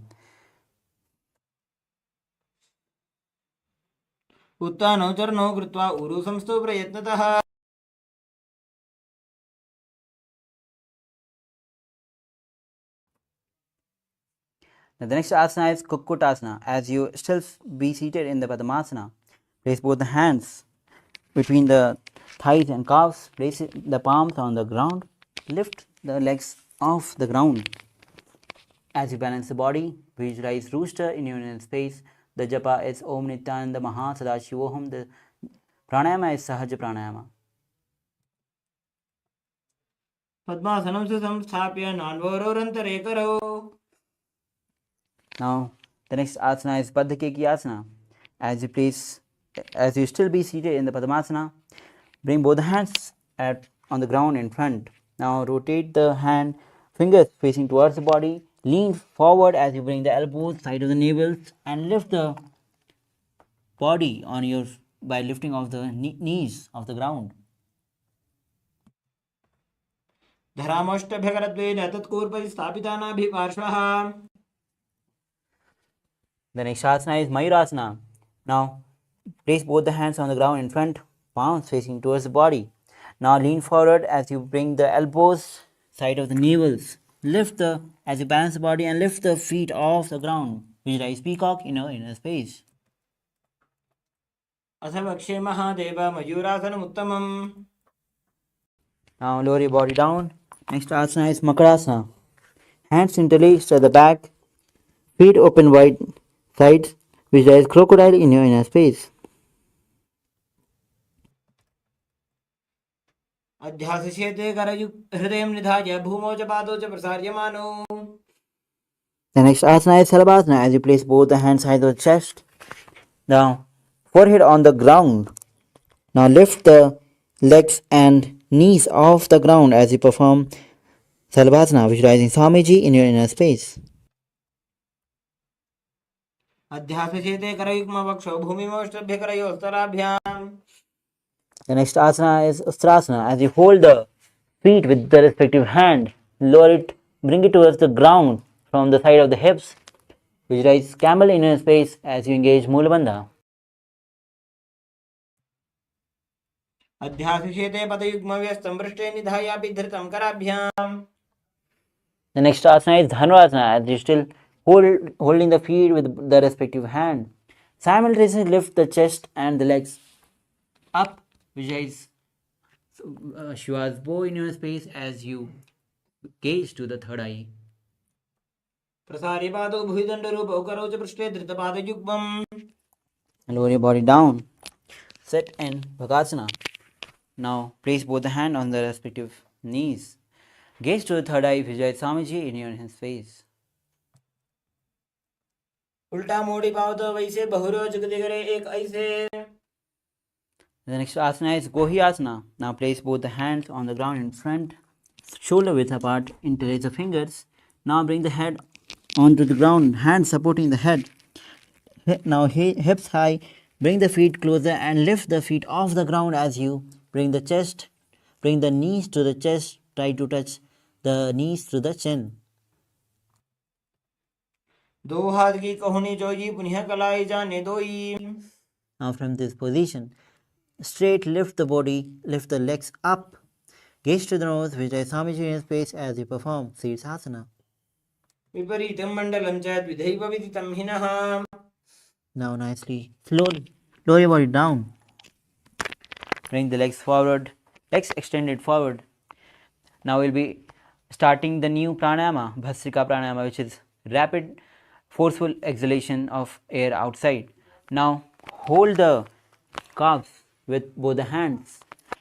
उत्तानौ चरणौ कृत्वा ऊरु संस्थौ प्रयत्नतः. Now the next asana is Kukkutasana. As you still be seated in the Padmasana, place both the hands between the thighs and calves, place the palms on the ground, lift the legs off the ground. As you balance the body, visualize rooster in your inner space. The japa is Om Nithyananda Sadashivoham. The pranayama is Sahaja Pranayama. पद्मासनं संस्थाप्य नान्वरोरन्तरे करौ. Now the next asana is Baddha Keki Asana. As you still be seated in the Padmasana, bring both the hands on the ground in front. Now rotate the fingers facing towards the body. Lean forward as you bring the elbows side of the navels and lift the body by lifting off the knees off the ground. धरामष्टभ्यकरद्वेन तत्कूर्पति स्थापितानाभिपार्श्वः. The next asana is Mayurasana. Now place both the hands on the ground in front, palms facing towards the body. Now lean forward as you bring the elbows side of the navels. As you balance the body and lift the feet off the ground. Visualize peacock in your inner space. अथ वक्षे Mahadev मयूरासनमुत्तमम्. Now lower your body down. Next asana is Makarasana. Hands interlaced at the back, feet open wide sides. Visualize crocodile in your inner space. अध्यासस्यते हृदयं निधाय भूमौ च पादौ च प्रसार्यमानौ. The next asana is Salabhasana. As you place both the hands side of the chest, now forehead on the ground. Now lift the legs and knees off the ground as you perform Salabhasana, visualizing Swamiji in your inner space. अध्यासस्यते करयुग्मवक्षौ भूमिमौष्टभ्यकरयोस्तराभ्याम्. The next asana is Ustrasana. As you hold the feet with the respective hand, lower it, bring it towards the ground from the side of the hips. Visualize camel in your space as you engage Moola Bandha. अध्यासस्यते पदयुग्मव्यस्तं पृष्ठे निधायापि धृतं कराभ्याम्. The next asana is Dhanurasana. As you still holding the feet with the respective hand, simultaneously lift the chest and the legs up. Visualize Shiva's bow in your space as you gaze to the third eye. प्रसार्य पादौ भुजदण्डरूपौ करौ च पृष्ठे धृतपादयुग्मम्. Lower your body down. Sit in Bhagasana. Now place both the hands on the respective knees. Gaze to the third eye, visualize Swamiji in your his face. उल्टा मोड़ी पाओ तो वैसे बहुरो जुग दिगरे एक ऐसे. The next asana is Gohi Asana. Now place both the hands on the ground in front, shoulder width apart, interlace the fingers. Now bring the head onto the ground, hands supporting the head. Now hips high, bring the feet closer and lift the feet off the ground as you bring the knees to the chest, try to touch the knees to the chin. दो हाथ की कहुनी जोगी पुनः कलाई जाने दोई. Now from this position, straight lift the body, lift the legs up, gaze to the nose, visualize Swamiji in space as you perform Sirsasana. विपरीतं मण्डलं च द्विधैव विदितं हिनः. Now nicely, slowly, lower your body down. Bring the legs forward, legs extended forward. Now we'll be starting the new pranayama, Bhasrika pranayama, which is rapid, forceful exhalation of air outside. Now hold the calves with both the hands.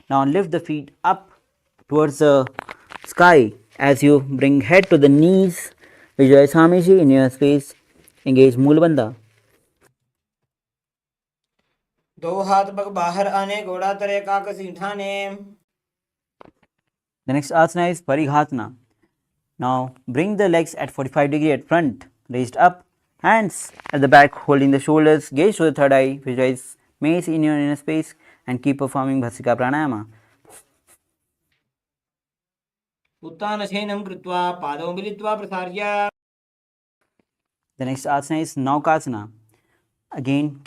Now lift the feet up towards the sky as you bring head to the knees. Visualize Swamiji in your space. Engage Moolabandha. दो हाथ पग बाहर आने घोड़ा तरे काक सीठाने. The next asana is Parighatana. Now bring the legs at 45 degree at front, raised up, hands at the back holding the shoulders, gaze to the third eye, visualize mace in your inner space and keep performing Bhasrika pranayama. उत्तानशयनं कृत्वा पादौ मिलित्वा प्रसार्य. The next asana is Naukasana. Again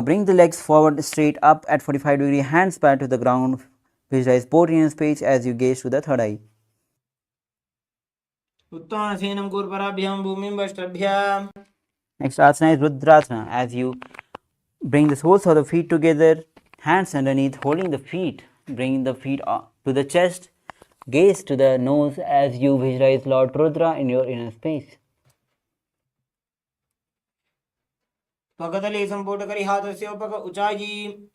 bring the legs forward straight up at 45 degree, hands back to the ground, visualize both inner space as you gaze to the third eye. उत्तानशयनं कुर्पराभ्यां भूमिं वष्ट्रभ्य. Next asana is Rudrasana. As you bring the soles of the feet together, hands underneath, holding the feet, bring the feet to the chest, gaze to the nose as you visualize Lord Rudra in your inner space. पगतले संपुट करी हाथस्य पग उचाई.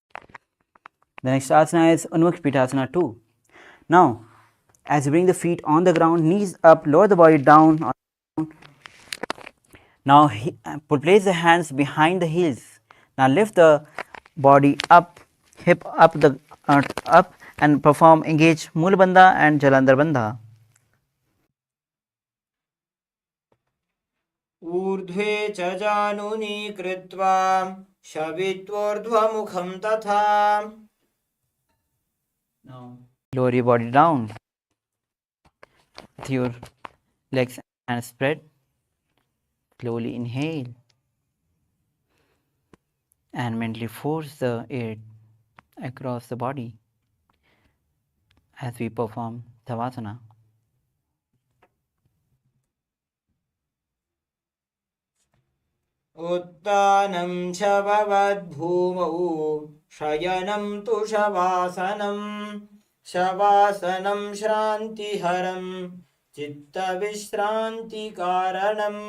The next asana is Anuvakshpitasana 2. Now, as you bring the feet on the ground, knees up, lower the body down. Now place the hands behind the heels. Now lift the body up, hip up up and perform engage Moolabandha and Jalandhar Bandha. ऊर्ध्वे च जानुनी कृत्वा शवित्वोर्ध्वमुखं तथा. Now lower your body down with your legs and spread. Slowly inhale and mentally force the air across the body as we perform Savasana. उत्तानं शववद्भूमौ शयनं तु शवासनं. शवासनं श्रान्तिहरं चित्तविश्रान्तिकारणम्.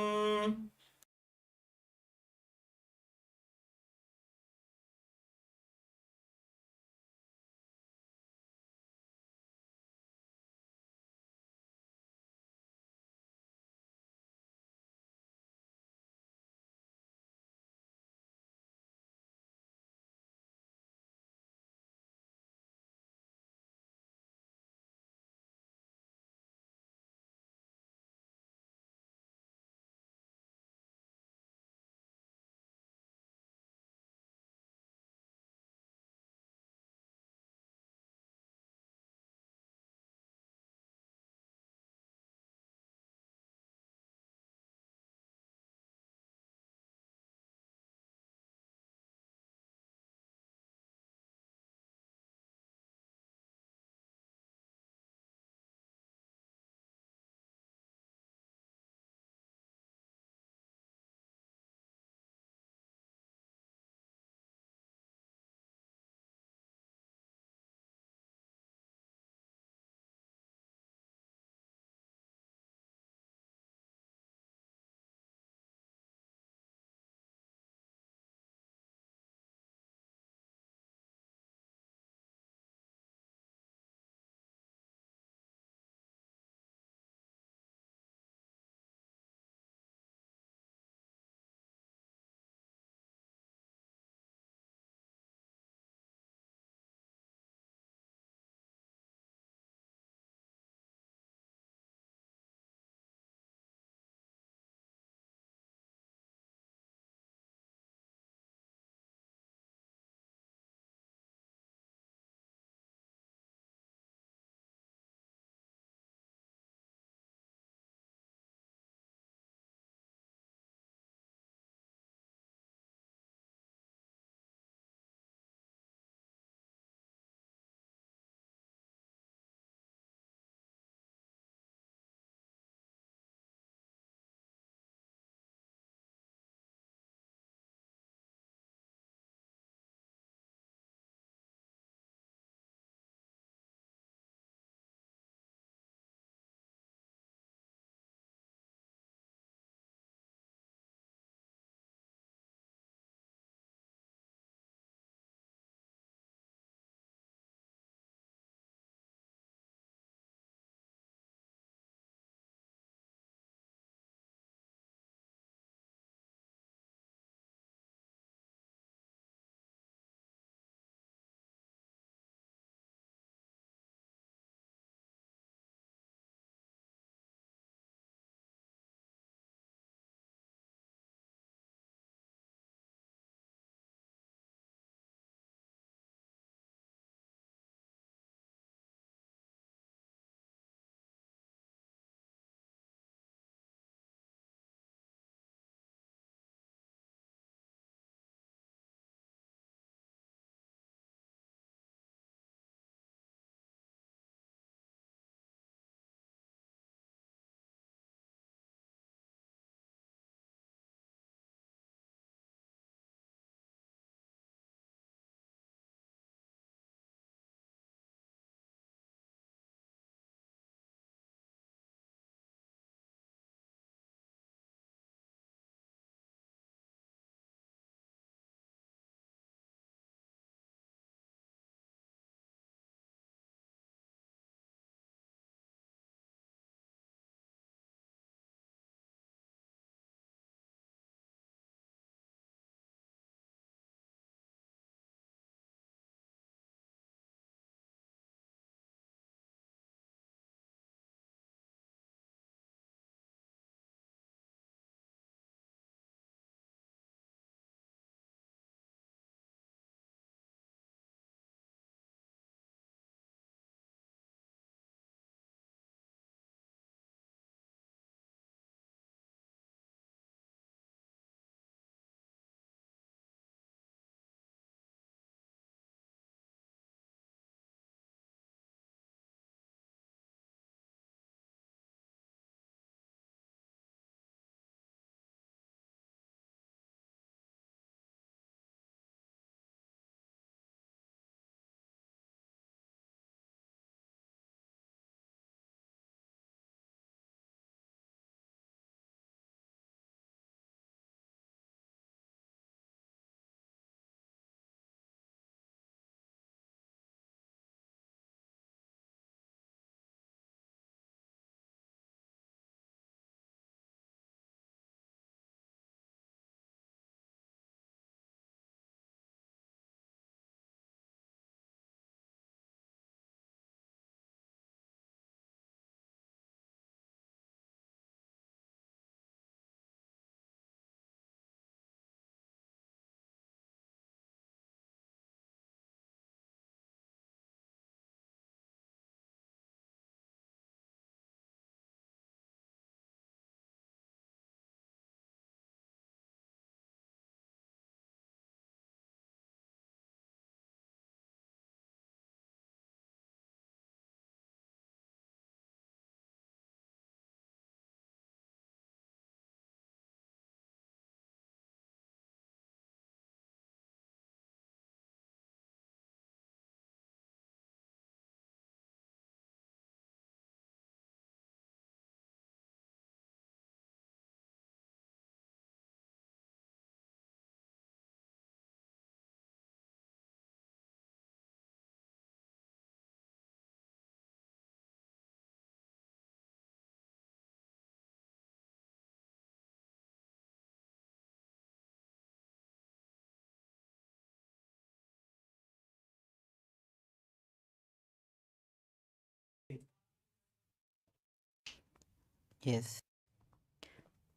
Yes.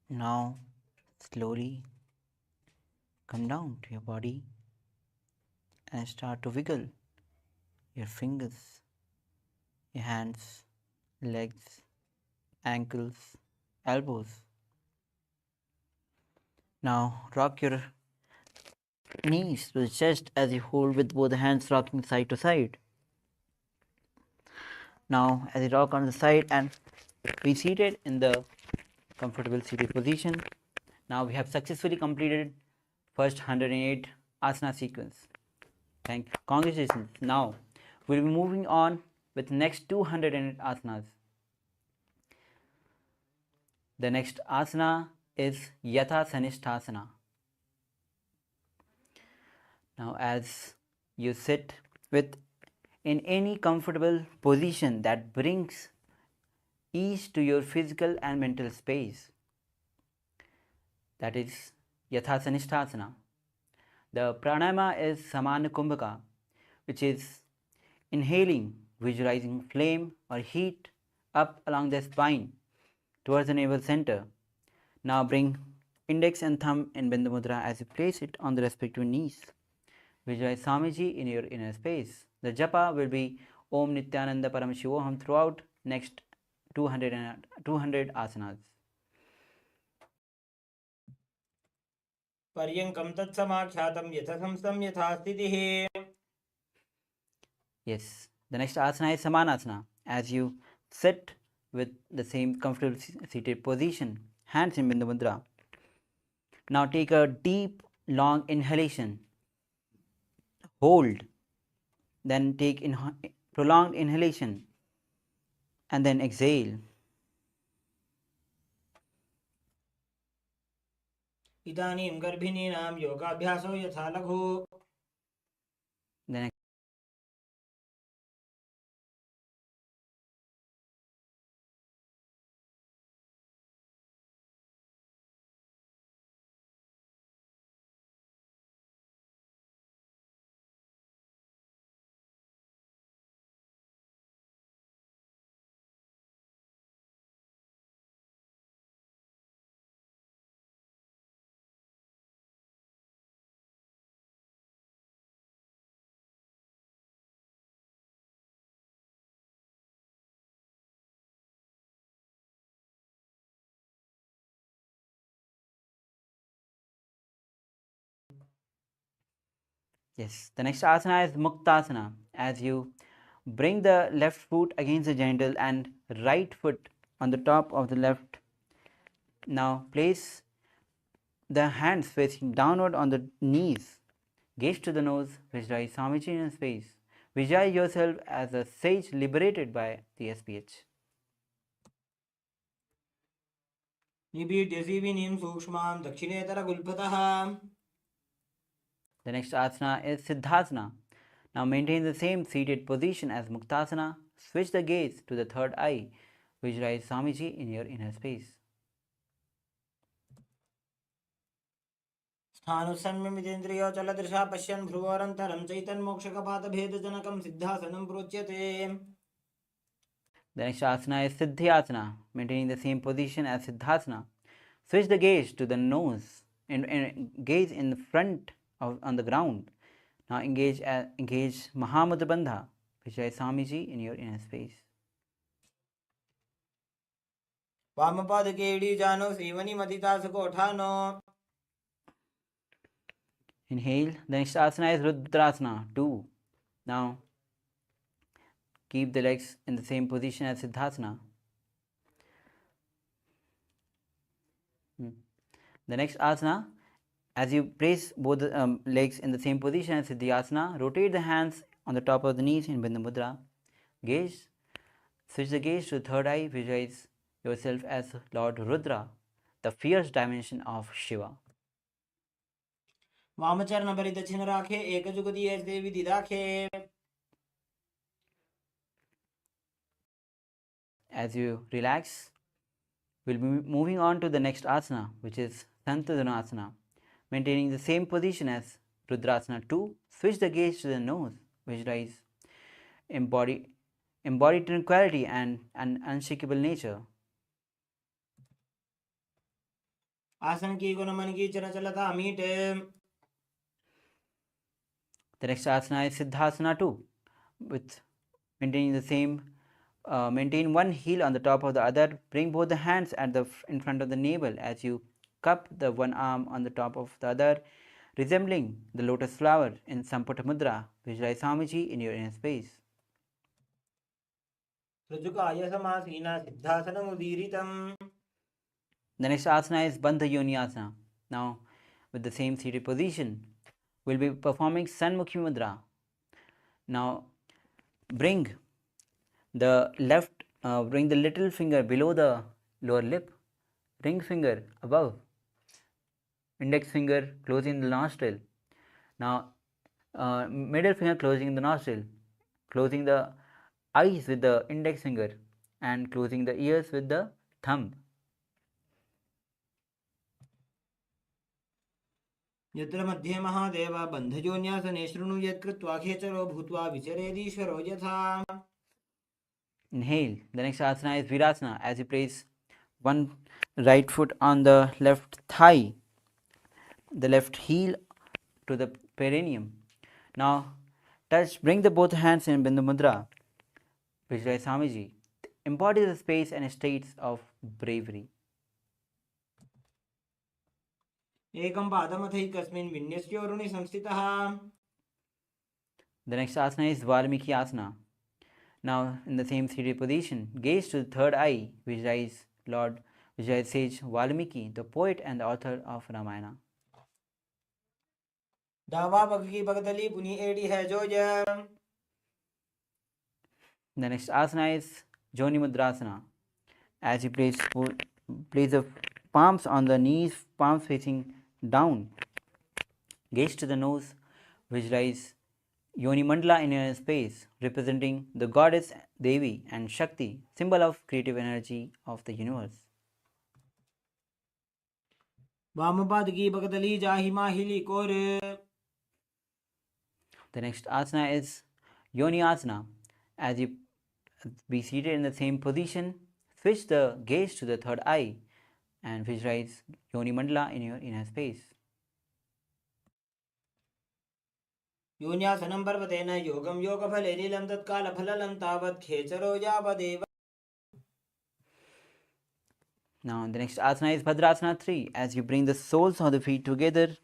Now slowly come down to your body and start to wiggle your fingers, your hands, legs, ankles, elbows. Now rock your knees to the chest as you hold with both hands rocking side to side. Now as you rock on the side and be seated in the comfortable seated position. Now we have successfully completed first 108 asana sequence. Congratulations. Now we'll be moving on with next 208 asanas. The next asana is Yatha Sanishthasana. Now as you sit with in any comfortable position that brings ease to your physical and mental space. That is Yatha Sanishthasana. The pranayama is Samana Kumbhaka, which is inhaling, visualizing flame or heat up along the spine towards the navel center. Now bring index and thumb in Bindu Mudra as you place it on the respective knees. Visualize Swamiji in your inner space. The japa will be Om Nithyananda Paramashivoham throughout next 200 asanas. पर्यङ्कं तत्समाख्यातं यथा संस्थं यथा स्थितिः. Yes, the next asana is Samanasana. As you sit with the same comfortable seated position, hands in Bindu Mudra. Now take a deep, long inhalation. Hold. Then take prolonged inhalation. And then exhale. इदानीं गर्भिणीनां योगाभ्यासो यथा लघु. Then yes, the next asana is Muktasana. As you bring the left foot against the genital and right foot on the top of the left. Now place the hands facing downward on the knees. Gaze to the nose, visualize Swamiji in space. Visualize yourself as a sage liberated by the SPH. निबीड्य सीविनीं सूक्ष्मां दक्षिणेतरगुल्फतः. The next asana is Siddhasana. Now maintain the same seated position as Muktasana. Switch the gaze to the third eye. Visualize Swamiji in your inner space. स्थानुसन्मिमितेन्द्रियो चलदृशा पश्यन् भ्रुवोरन्तरं चैतन्मोक्षकपातभेदजनकं सिद्धासनं प्रोच्यते. The next asana is Siddhyasana. Maintaining the same position as Siddhasana. Switch the gaze to the nose and gaze in the front on the ground. Now engage Mahamudra Bandha. Visualize Swamiji in your inner space. वामपादके इडीजानो सीवनिमतिता सुकोठानो. Inhale. The next asana is Rudrasana 2. Now keep the legs in the same position as Siddhasana. The next asana, as you place both the legs in the same position as Siddhyasana, rotate the hands on the top of the knees in Bindu Mudra. Gaze. Switch the gaze to the third eye. Visualize yourself as Lord Rudra, the fierce dimension of Shiva. वामचरण परिदक्षिण राखे एकजुगति ऐसे विधि राखे. As you relax, we'll be moving on to the next asana, which is Santadhanasana. Maintaining the same position as Rudrasana 2, switch the gaze to the nose. Visualize embody tranquility and an unshakable nature. आसन की गुण मन की चंचलता meet. The next asana is Siddhasana 2, with maintaining the same. Maintain one heel on the top of the other. Bring both the hands in front of the navel as you cup the one arm on the top of the other, resembling the lotus flower in Samputa Mudra. Visualize Swamiji in your inner space. ऋजुकाय समासीना सिद्धासनमुदीरितम्। The next asana is Bandha Yoni Asana. Now, with the same seated position, we'll be performing Sanmukhi Mudra. Now, bring the little finger below the lower lip, ring finger above, index finger closing the nostril. Now, middle finger closing the nostril, closing the eyes with the index finger, and closing the ears with the thumb. यत्र मध्ये महादेव बन्धयोन्यासने शृणु यत्कृत्वा खेचरो भूत्वा विचरेदीश्वरो यथा। Inhale. The next asana is Virasana, as you place one right foot on the left thigh, the left heel to the perineum. Now, bring the both hands in Bindu Mudra. Visualize Swamiji. Embody the space and states of bravery. एकं पादमथैकस्मिन् विन्यस्योरुणि संस्थितः। The next asana is Valmiki Asana. Now, in the same seated position, gaze to the third eye. Visualize sage Valmiki, the poet and the author of Ramayana. दावा पग की पगदली पुनी एड़ी है जोज। The next asana is Joni Mudrasana. As you place the palms on the knees, palms facing down. Gaze to the nose. Visualize Yoni Mandala in your space, representing the goddess Devi and Shakti, symbol of creative energy of the universe. वामपाद की पगदली जाहि माहिली core. The next asana is Yoni Asana. As you be seated in the same position, switch the gaze to the third eye and visualize Yoni Mandala in your inner space. योन्यासनं पर्वतेन योगं योगफले नीलं तत्कालफललं तावत् खेचरो यावदेव। Now the next asana is Bhadrasana 3. As you bring the soles of the feet together,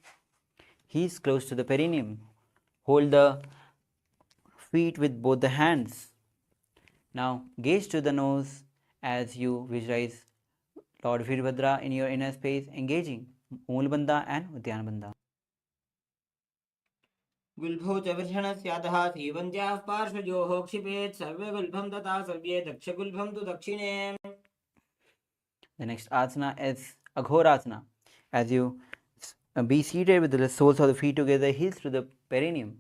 heels close to the perineum. Hold the feet with both the hands. Now gaze to the nose as you visualize Lord Veerbhadra in your inner space, engaging Moolbandha and Udyanabandha. गुल्भौ च वृषणस्याधः सीवन्त्याः पार्श्वयोः क्षिपेत् सर्वे गुल्भं तथा सर्वे दक्षगुल्भं तु दक्षिणे। The next asana is Aghorasana. As you be seated with the soles of the feet together, heels to the perineum.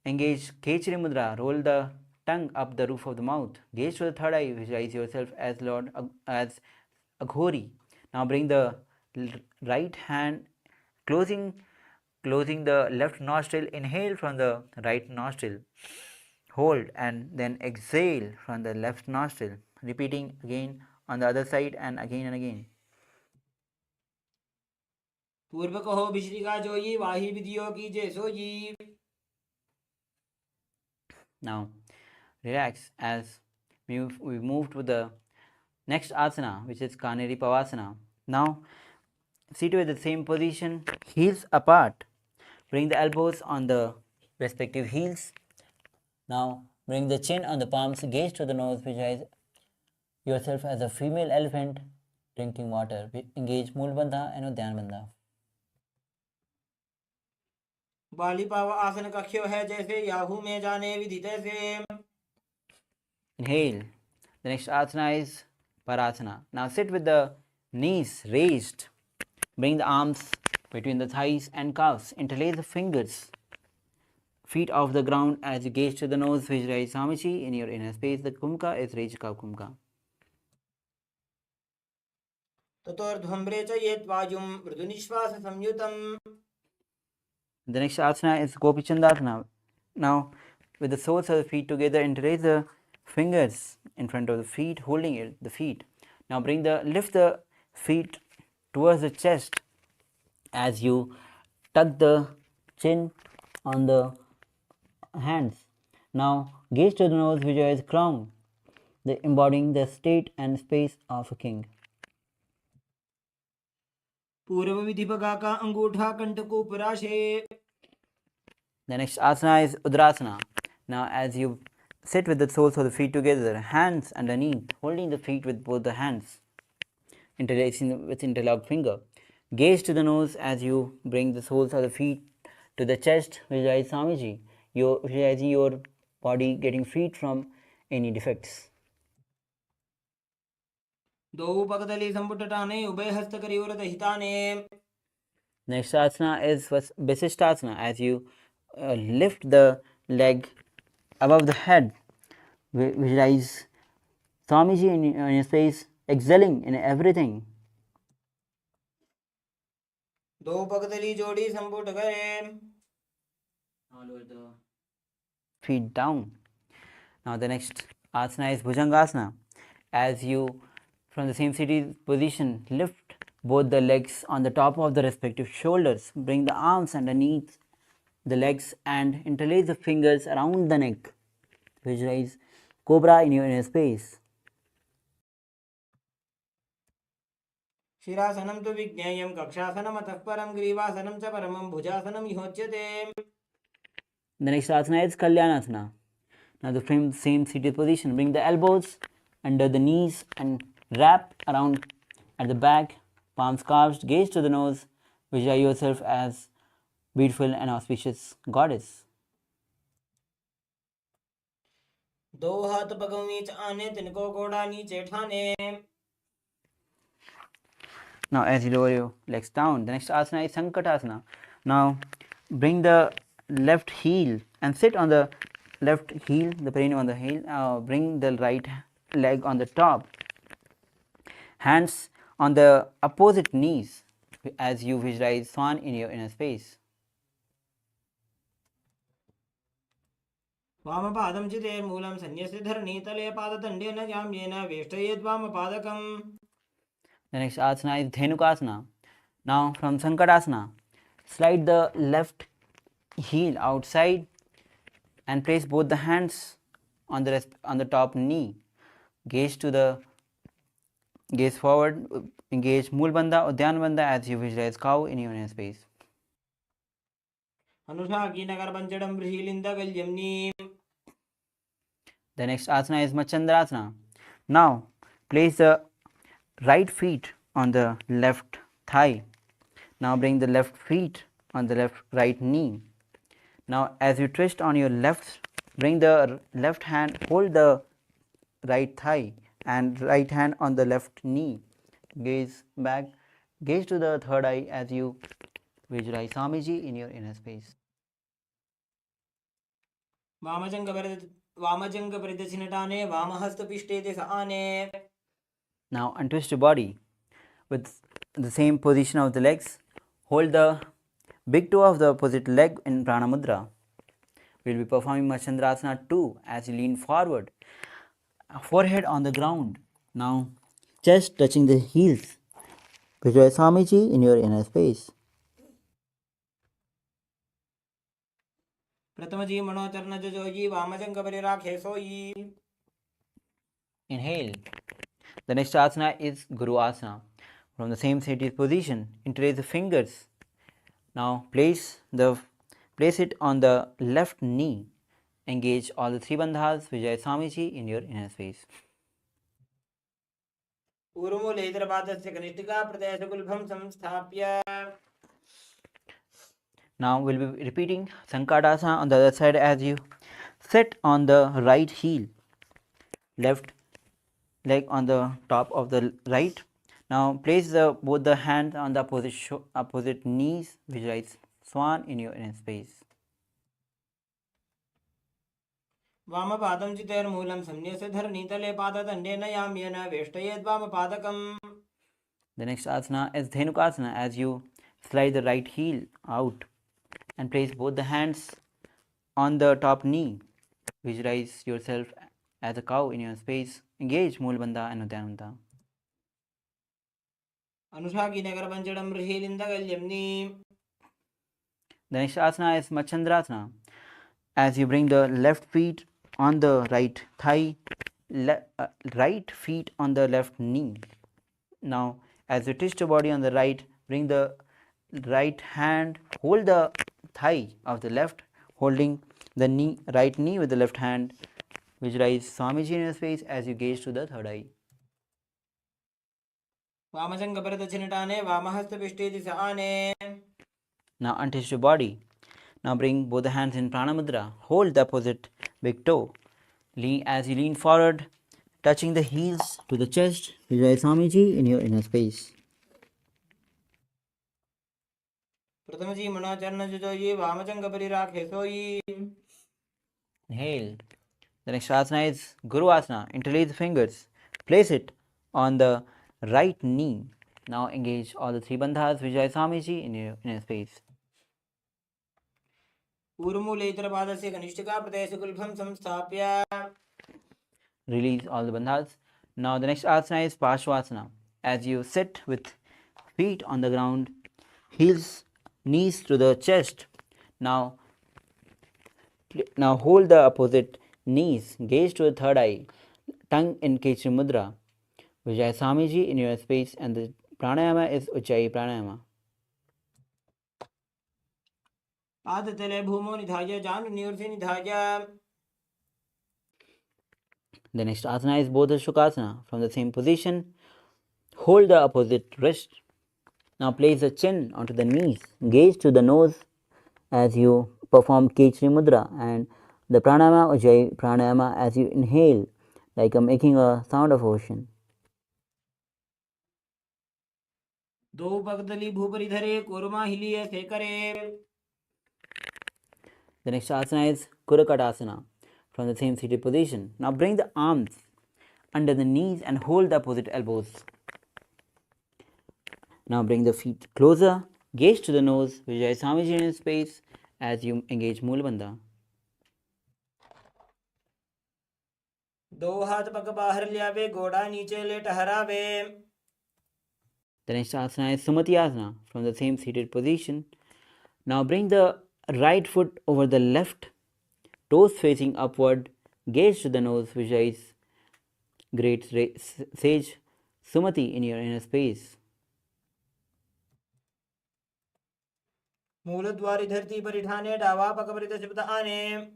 Engage Kechari Mudra. Roll the tongue up the roof of the mouth. Gaze to the third eye. Visualize yourself as Aghori. Now bring the right hand, closing the left nostril. Inhale from the right nostril. Hold and then exhale from the left nostril. Repeating again on the other side and again. पूर्व कहो बिश्रिका जोई वाही विधियो की जय सोई। Now relax as we move to the next asana, which is Kaneri Pavasana. Now sit with the same position, heels apart. Bring the elbows on the respective heels. Now bring the chin on the palms, gaze to the nose, visualize yourself as a female elephant drinking water. Engage Moolbandha and Udyanabandha. बाली पाव आसन कक्ष्यो है जैसे Yahoo में जाने विधि तैसे। Inhale. The next asana is Parasana. Now sit with the knees raised. Bring the arms between the thighs and calves. Interlace the fingers. Feet off the ground as you gaze to the nose. Visualize Swamiji in your inner space. The Kumka is Rejika Kumka. ततोर्ध्वम्रे च येत् वायुं मृदुनिश्वास संयुतम्। The next asana is Gopi Chandasana. Now, with the soles of the feet together, interlace the fingers in front of the feet, holding the feet. Now, lift the feet towards the chest as you tuck the chin on the hands. Now gaze to the nose, visualize crown, embodying the state and space of a king. पूर्व विधि बगा का अंगूठा कंठ को पराशे. The next asana is Udrasana. Now as you sit with the soles of the feet together, hands underneath, holding the feet with both the hands, interlacing with interlocked finger. Gaze to the nose as you bring the soles of the feet to the chest, visualize Swamiji. You're visualizing your body getting freed from any defects. दो पगदली संपुटटाने उभय हस्त करिवरत हिताने. Next asana is Vasishtasana. As you lift the leg above the head, visualize Swamiji in your space, excelling in everything. दो पगदली जोड़ी संपुट करे. All over the feet down. Now the next asana is Bhujangasana. As you from the same seated position lift both the legs on the top of the respective shoulders, bring the arms underneath the legs and interlace the fingers around the neck. Visualize cobra in your inner space. शिरासनं तु विज्ञेयं कक्षासनम् अतः परं ग्रीवासनं च परमं भुजासनं योच्यते. The next asana is Kalyanasana. Now the same seated position, bring the elbows under the knees and wrap around at the back, palms crossed, gaze to the nose, visualize yourself as beautiful and auspicious goddess. दो हाथ पगों नीच आने तिनको गोड़ा नीचे ठाने. Now as you lower your legs down, the next asana is Sankatasana. Now bring the left heel and sit on the left heel, the perineum on the heel. Bring the right leg on the top. Hands on the opposite knees as you visualize swan in your inner space. वामपादं चितेर्मूलं सन्न्यस्य धरणीतले पाददण्डेन जाम्येन वेष्टयेद् वामपादकम्. The next asana is Dhenukasana. Now from Sankatasana, slide the left heel outside and place both the hands on the top knee. Gaze forward, engage Mulbandha or Dhyanbandha as you visualize cow in your inner space. अनुषाकीनगरपञ्चडं बृहीलिन्दगल्यम्नीं. The next asana is Machandrasana. Now place the right feet on the left thigh. Now bring the left feet on the right knee. Now as you twist on your left, bring the left hand, hold the right thigh and right hand on the left knee. Gaze back, gaze to the third eye as you visualize Swamiji in your inner space. वामजङ्गपरिदक्षिणटाने वामहस्तपिष्टे दिश आने. Now untwist your body with the same position of the legs. Hold the big toe of the opposite leg in Prana Mudra. We will be performing Machandrasana 2 as you lean forward, forehead on the ground. Now chest touching the heels. Visualize Swamiji in your inner space. प्रथमजी मनोचरणजोजी वामजङ्गपरिराखे सोयी. Inhale. The next asana is Guru Asana. From the same seated position, interlace the fingers. Now place it on the left knee. Engage all the three bandhas. Vijay Swamiji in your inner space. ऊर्मूलेतरपादस्य कनिष्ठिका प्रदेशगुल्भं संस्थाप्य. Now we'll be repeating Sankadasana on the other side as you sit on the right heel, left leg on the top of the right. Now place both the hands on the opposite knees. Visualize swan in your inner space. वामपादं चितेर्मूलं सन्न्यस्य धरणीतले पाददण्डेन याम्येन वेष्टयेद् वामपादकम्. The next asana is Dhenukasana as you slide the right heel out and place both the hands on the top knee. Visualize yourself as a cow in your space. Engage Mulbandha and Nithyananda. Anushaki Nagar Panchadam Rihilindagalямni. The next asana is Machandrasana. As you bring the left feet on the right thigh, right feet on the left knee. Now, as you twist your body on the right, bring the right hand, hold the thigh of the left, holding the knee, right knee with the left hand. Visualize Swamiji in your face as you gaze to the third eye. Vamasanga Paradachinatane, Vamahasta Pishteti Saane. Now untwist your body. Now bring both the hands in Pranamudra. Hold the opposite big toe. As you lean forward, touching the heels to the chest, visualize Swamiji in your inner space. Pratamaji Manacharna Jujoyi, Vamachanga Parirakhe Soyi. Inhale. The next asana is Guru Asana. Interlace the fingers. Place it on the right knee. Now engage all the three bandhas. Vijay Swamiji in your inner space. Urmulaitra Padasya Kanishtika Pradesha Kulbham Samstapya. Release all the bandhas. Now the next asana is Parshvasana. As you sit with feet on the ground, heels, knees to the chest. Now hold the opposite knees, gaze to the third eye, tongue in Kechri Mudra. Vijay Swamiji in your space, and the pranayama is Ujjayi Pranayama. Adatele Bhumo Nidhaya Janu Nirthi Nidhaya. The next asana is Bodha Shukasana. From the same position, hold the opposite wrist. Now place the chin onto the knees, gaze to the nose as you perform Kechri Mudra, and the pranayama Ujjayi Pranayama as you inhale, like making a sound of ocean. दो पगदली भूपरि धरे korma हिलिए सेकरे. The next asana is Kurakatasana. From the same seated position. Now bring the arms under the knees and hold the opposite elbows. Now bring the feet closer, gaze to the nose, Vijay Swamiji in space as you engage Moolabandha. दो हाथ पग बाहर लियावे गोड़ा नीचे ले टहरावे. The next asana is Sumati Asana. From the same seated position. Now bring the right foot over the left, toes facing upward, gaze to the nose, visualize great sage Sumati in your inner space. मूलद्वारी धरती परिठाने डावा पग परित शब्द आने.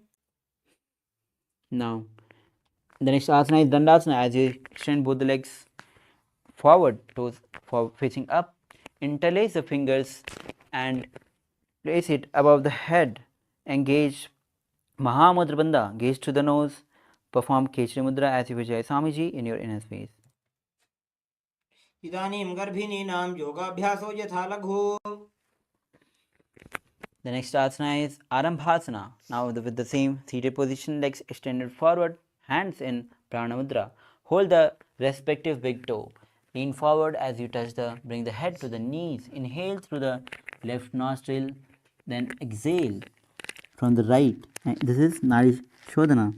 Now, the next asana is Dandasana. As you extend both the legs forward, toes facing up, interlace the fingers and place it above the head. Engage Mahamudra Bandha, gaze to the nose, perform Kechri Mudra as you Vijay Swamiji in your inner space. इदानीं गर्भिणीनां योगाभ्यासो यथा लघु. The next asana is Arambhasana. Now with the same seated position, legs extended forward, hands in Pranamudra. Hold the respective big toe. Lean forward as you bring the head to the knees. Inhale through the left nostril, then exhale from the right. And this is Nari Shodhana.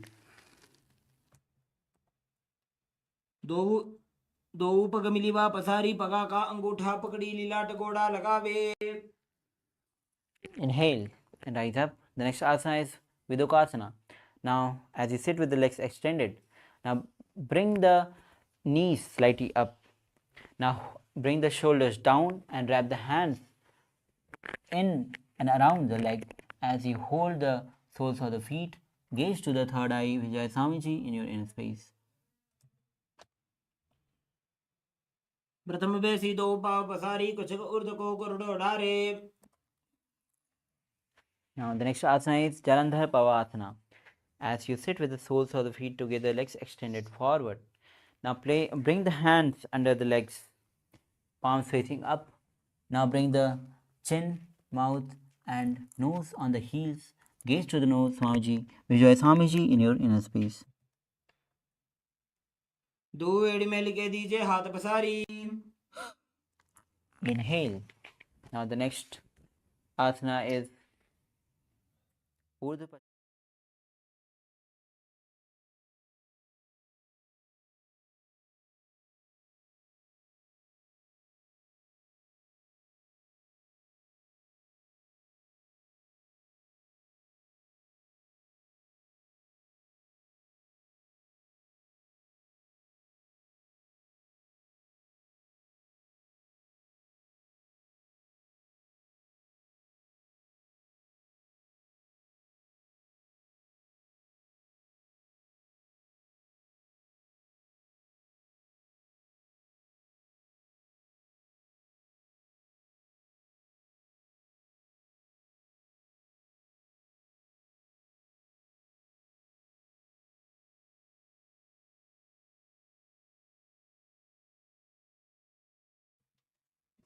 दो पग मिलीवा पसारी पगा का अंगूठा पकड़ी लीलाट गोड़ा लगावे. Inhale and rise up. The next asana is Vidokasana. Now, as you sit with the legs extended, now bring the knees slightly up. Now, bring the shoulders down and wrap the hands in and around the leg as you hold the soles of the feet. Gaze to the third eye, Vijay Swamiji in your inner space. प्रथम बेसी दो पाव पसारी कुछ उर्द को गुरुडो डारे. Now the next asana is Jalandhar Pavasana. As you sit with the soles of the feet together, legs extended forward. Now bring the hands under the legs, palms facing up. Now bring the chin, mouth and nose on the heels. Gaze to the nose, Swamiji. Vijay Swamiji in your inner space. दो एड़ी में लिखे दीजिए हाथ पसारी. Inhale. Now the next asana is Urdhva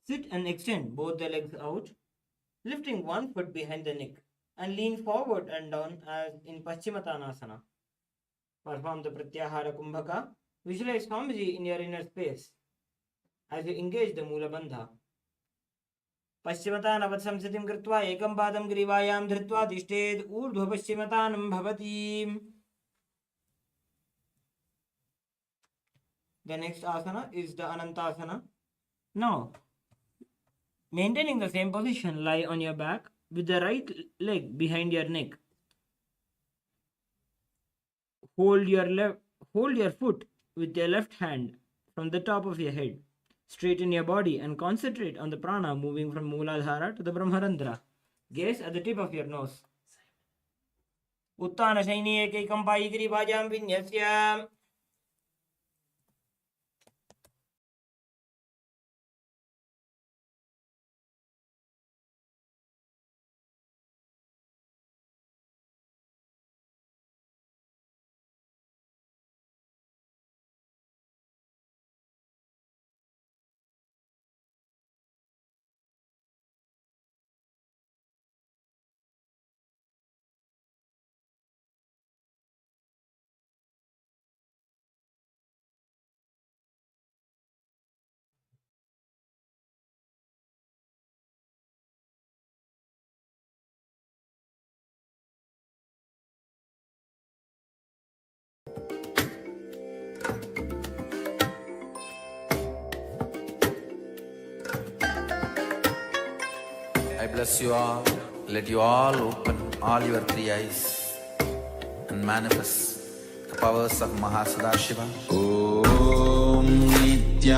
Sit and extend both the legs out, lifting one foot behind the neck, and lean forward and down as in Paschimottanasana. Perform the Pratyahara Kumbhaka. Visualize Swamiji in your inner space as you engage the Mula Bandha. पश्चिमतानवत् संस्थितिं कृत्वा एकं पादं ग्रीवायां धृत्वा तिष्ठेत् ऊर्ध्वपश्चिमतानं भवति. The next asana is the Anantasana. Now, maintaining the same position, lie on your back with the right leg behind your neck. Hold your foot with your left hand from the top of your head. Straighten your body and concentrate on the prana moving from Mooladhara to the Brahmarandra. Gaze at the tip of your nose. Uttana Shaini Ekekam Paigiri Bhajam Vinyasya. I bless you all. Let you all open all your three eyes and manifest the powers of Mahasadashiva. Om Nithyananda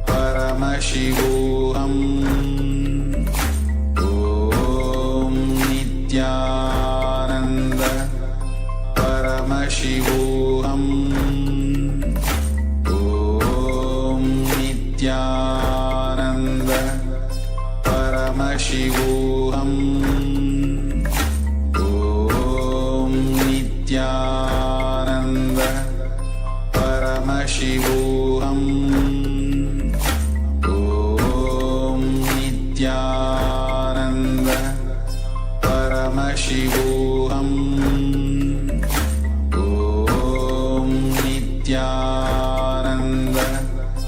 Paramashivoham. Om Nithyananda Paramashivoham. Om Nithyananda Paramashivoham. Om Nithyananda Paramashivoham. Om Nithyananda Paramashivoham. Om Nithyananda Paramashivoham. Om Nithyananda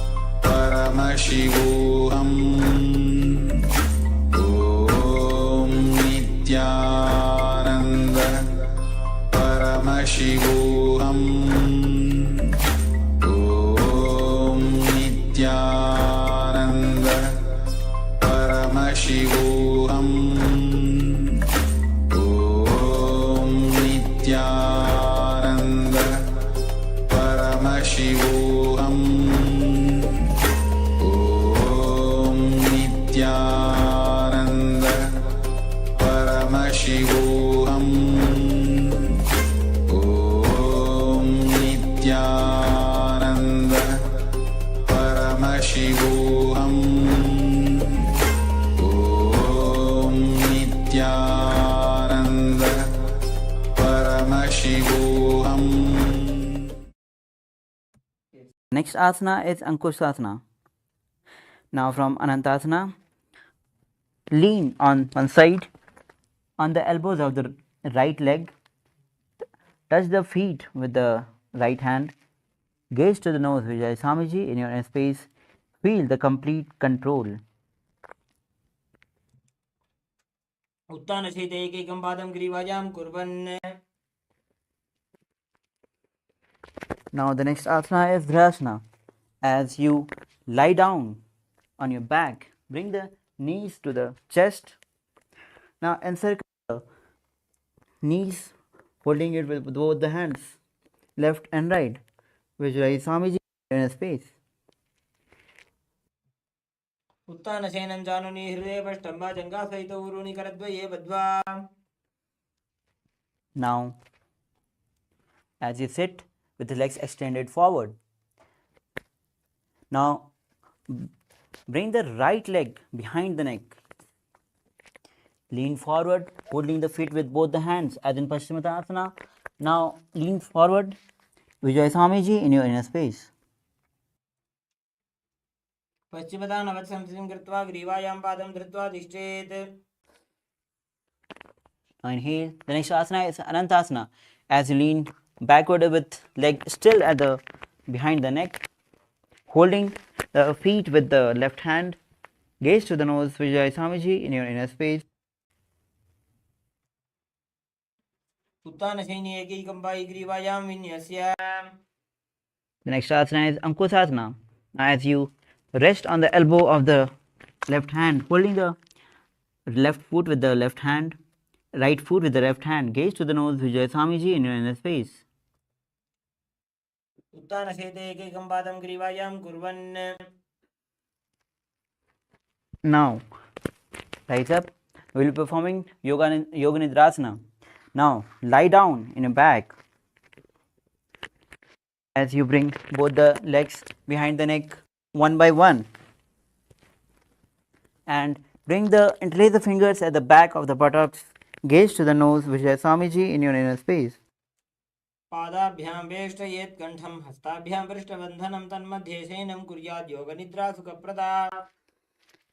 Paramashivoham. Om Nithyananda Paramashivoham. Om Nithyananda Paramashivoham. Om Nithyananda Paramashivoham. Om Nithyananda Paramashivoham. Om Nithyananda Paramashivoham. Next asana is Ankushasana. Now from Anantasana, lean on one side on the elbows of the right leg, touch the feet with the right hand, gaze to the nose, Vijay Swamiji in your inner space, feel the complete control. उत्तानशैते एकैकं पादं ग्रीवायां कुर्वन्. Now the next asana is Dhrasana. As you lie down on your back, bring the knees to the chest. Now encircle the knees, holding it with both the hands, left and right. Visualize Swamiji in a space. उत्तानशयनं जानुनि हृदये पष्टम्बा जङ्घासहितो उरुणि करद्वये बद्ध्वा. Now, as you sit with the legs extended forward, now bring the right leg behind the neck. Lean forward, holding the feet with both the hands as in Paschimottanasana. Now lean forward, Vijay Swamiji in your inner space. पश्चिमतानवत्संस्थितिं कृत्वा ग्रीवायां पादं धृत्वा तिष्ठेत्. Now inhale. The next asana is Anantasana. As you lean backward with leg still at the behind the neck, holding the feet with the left hand, gaze to the nose, visualize Swamiji in your inner space. उत्तानशयनी एकैकम्बायी ग्रीवायां विन्यस्य. The next asana is Ankusasana. As you rest on the elbow of the left hand, holding the left foot with the left hand, right foot with the left hand, gaze to the nose, visualize Swamiji in your inner space. उत्तानशयते एकैकं पादं ग्रीवायां कुर्वन्. Now, rise up. We will be performing Yoga Nidrasana. Now, lie down in your back. As you bring both the legs behind the neck one by one. And interlace the fingers at the back of the buttocks. Gaze to the nose, visualize Swamiji in your inner space. पादाभ्यां वेष्टयेत् कण्ठं हस्ताभ्यां पृष्ठबन्धनं तन्मध्ये शयनं कुर्यात् योगनिद्रा सुखप्रदा.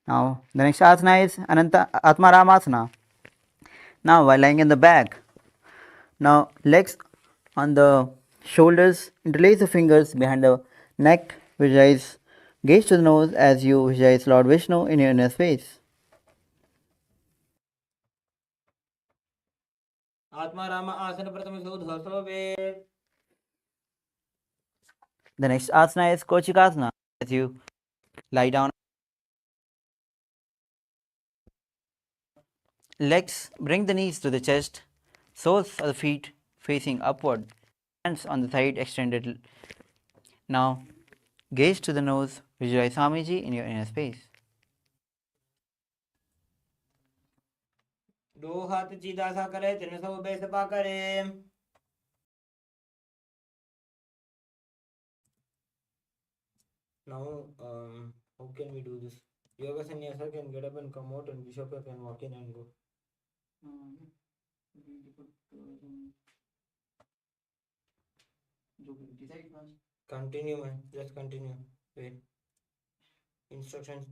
Now, the next asana is Atmaramasana. Now, while lying in the back, now legs on the shoulders, interlace the fingers behind the neck, visualize, gaze to the nose as you visualize Lord Vishnu in your inner space. Atmaram आसन प्रथम शोधोसोवे. The next asana is Kochikasana. As you lie down, legs bring the knees to the chest, soles of the feet facing upward, hands on the side extended. Now, gaze to the nose, visualize Swamiji in your inner space. दो हाथ सीधा सा करे, तीन सौ बेसपा करे. Now, how can we do this? Yoga sannyasa can get up and come out, and Vishwaka can walk in and go. Continue, man. Just continue. Wait. Instructions.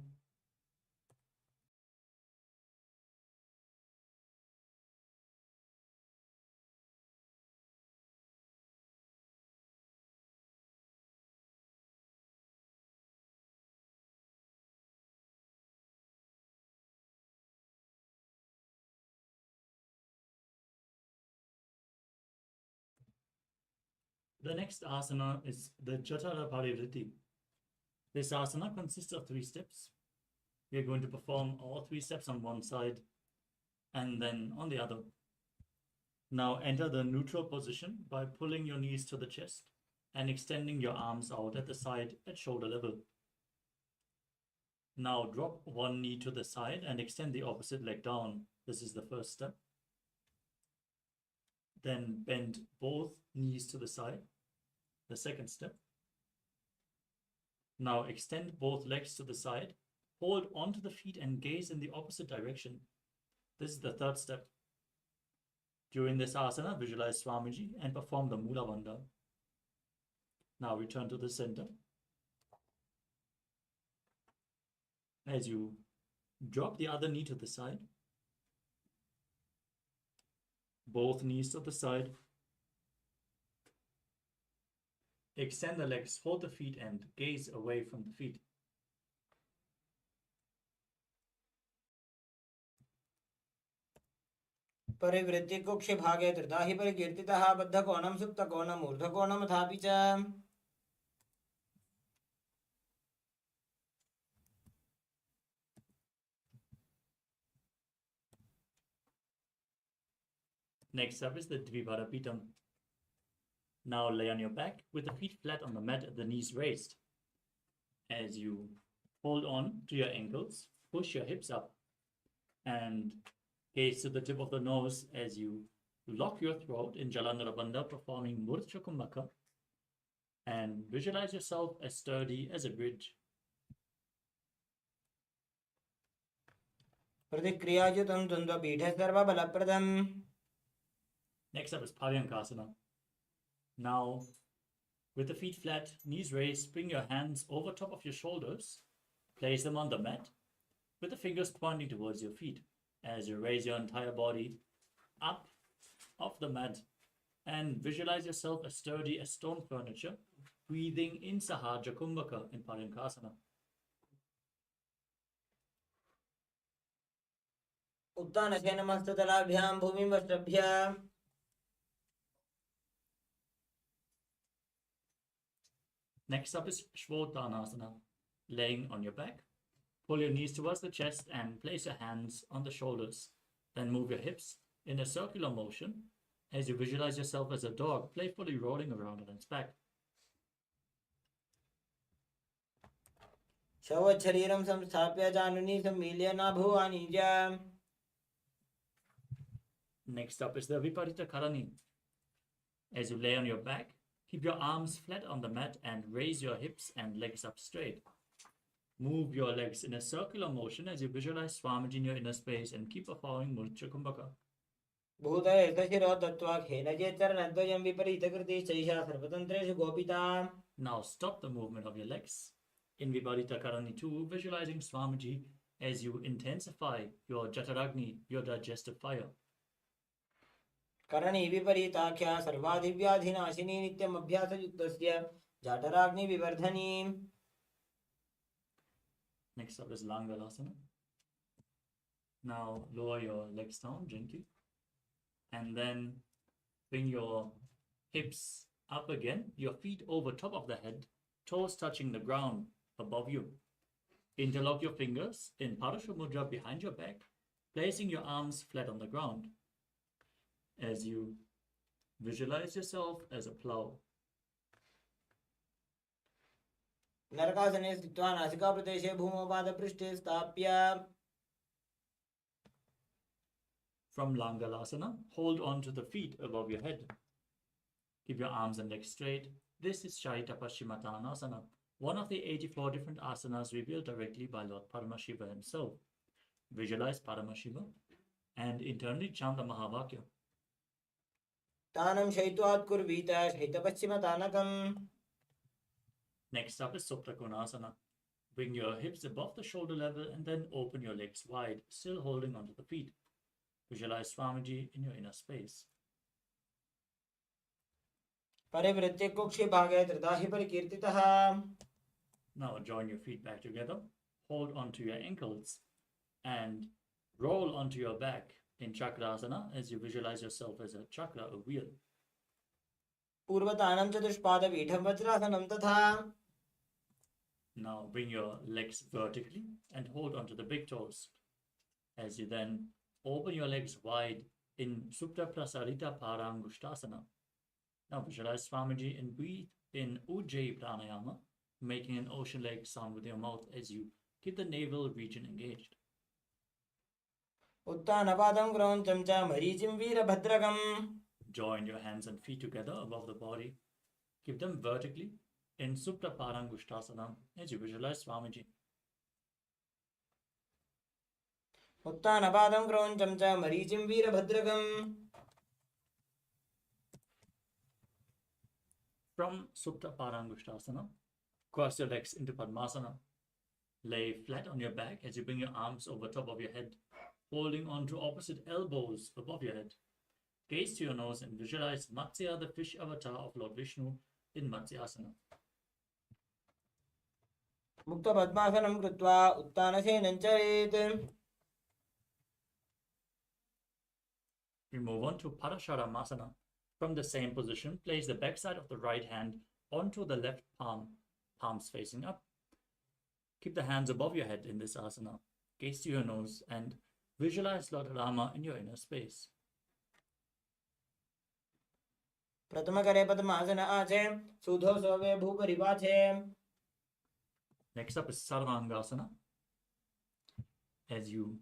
The next asana is the Jatara Parivriti. This asana consists of 3 steps. We are going to perform all 3 steps on one side and then on the other. Now enter the neutral position by pulling your knees to the chest and extending your arms out at the side at shoulder level. Now drop one knee to the side and extend the opposite leg down. This is the first step. Then bend both knees to the side. The second step. Now extend both legs to the side. Hold onto the feet and gaze in the opposite direction. This is the third step. During this asana, visualize Swamiji and perform the Mula Bandha. Now return to the center. As you drop the other knee to the side, both knees to the side, extend the legs, hold the feet and gaze away from the feet. परिवृत्ति कुक्ष भागे त्रिदाहि परिकीर्तितः बद्धकोणं सुप्तकोणम् ऊर्ध्वकोणम् अथापि च. Next up is the Dvipara Pitam. Now lay on your back with the feet flat on the mat and the knees raised. As you hold on to your ankles, push your hips up and gaze to the tip of the nose as you lock your throat in Jalandhara Bandha, performing Murcha Kumbhaka, and visualize yourself as sturdy as a bridge. प्रतिक्रियायुतं द्वन्द्वपीठे सर्वबलप्रदम्. Next up is Paryankasana. Now, with the feet flat, knees raised, bring your hands over top of your shoulders Place them on the mat with the fingers pointing towards your feet as you raise your entire body up off the mat and visualize yourself as sturdy as stone furniture, breathing in Sahaja Kumbhaka in Paryankasana. उत्तानस्य नमस्ततलाभ्यां भूमिं वष्ट्रभ्य Next up is Shvotanasana, laying on your back. Pull your knees towards the chest and place your hands on the shoulders. Then move your hips in a circular motion as you visualize yourself as a dog playfully rolling around on its back. शवच्छरीरं संस्थाप्य जानुनी सम्मील्य नाभुवानि च. Next up is the Viparita Karani. As you lay on your back, keep your arms flat on the mat and raise your hips and legs up straight. Move your legs in a circular motion as you visualize Swamiji in your inner space and keep performing Murcha Kumbhaka. भूतले शिरो दत्त्वा खेनचेच्चरणद्वयं विपरीतकृतिश्चैषा सर्वतन्त्रेषु गोपिता. Now stop the movement of your legs. In Viparita Karani 2, visualizing Swamiji as you intensify your Jataragni, your digestive fire. करणी विपरीताख्या सर्वाधिव्याधिनाशिनी नित्यम् अभ्यासयुक्तस्य जाठराग्निविवर्धनी. Next up is Langalasana. Now lower your legs down gently and then bring your hips up again, your feet over top of the head, toes touching the ground above you. Interlock your fingers in Parashva Mudra behind your back, placing your arms flat on the ground as you visualize yourself as a plow. नरकासने स्थित्वा नासिकाप्रदेशे भूमौ पादपृष्ठे स्थाप्य. From Langalasana, hold on to the feet above your head. Keep your arms and legs straight. This is Shaita Paschimottanasana, one of the 84 different asanas revealed directly by Lord Paramashiva himself. Visualize Paramashiva and internally chant the Mahavakya. तानं शयित्वात् कुर्वीत शयितपश्चिमतानकम्. Next up is Supta Konasana. Bring your hips above the shoulder level and then open your legs wide, still holding onto the feet. Visualize Swamiji in your inner space. परिवृत्य कुक्षि भागे त्रिदाहि परिकीर्तितः. Now join your feet back together, hold onto your ankles, and roll onto your back in Chakrasana as you visualize yourself as a chakra, a wheel. पूर्वतानं चतुष्पादपीठं वज्रासनं तथा. Now bring your legs vertically and hold onto the big toes as you then open your legs wide in Supta Prasarita Parangushtasana. Now visualize Swamiji and breathe in Ujjayi Pranayama, making an ocean like sound with your mouth as you keep the navel region engaged. उत्तानपादं क्रौञ्चं च मरीचिं वीरभद्रकम्. Join your hands and feet together above the body. Keep them vertically in Supta Parangushtasana as you visualize Swamiji. उत्तानपादं क्रौञ्चं च मरीचिं वीरभद्रकम्. From Supta Parangushtasana, cross your legs into Padmasana. Lay flat on your back as you bring your arms over top of your head, holding on to opposite elbows above your head. Gaze to your nose and visualize Matsya, the fish avatar of Lord Vishnu, in Matsyasana. मुक्तपद्मासनं कृत्वा उत्तानसेनं चरेत्. We move on to Parasharamasana. From the same position, place the backside of the right hand onto the left palm, palms facing up. Keep the hands above your head in this asana. Gaze to your nose and visualize Lord Rama in your inner space. प्रथमकरे पद्मासन आचे सुधो सोवे भूपरिपाचे. Next up is Sarvangasana. As you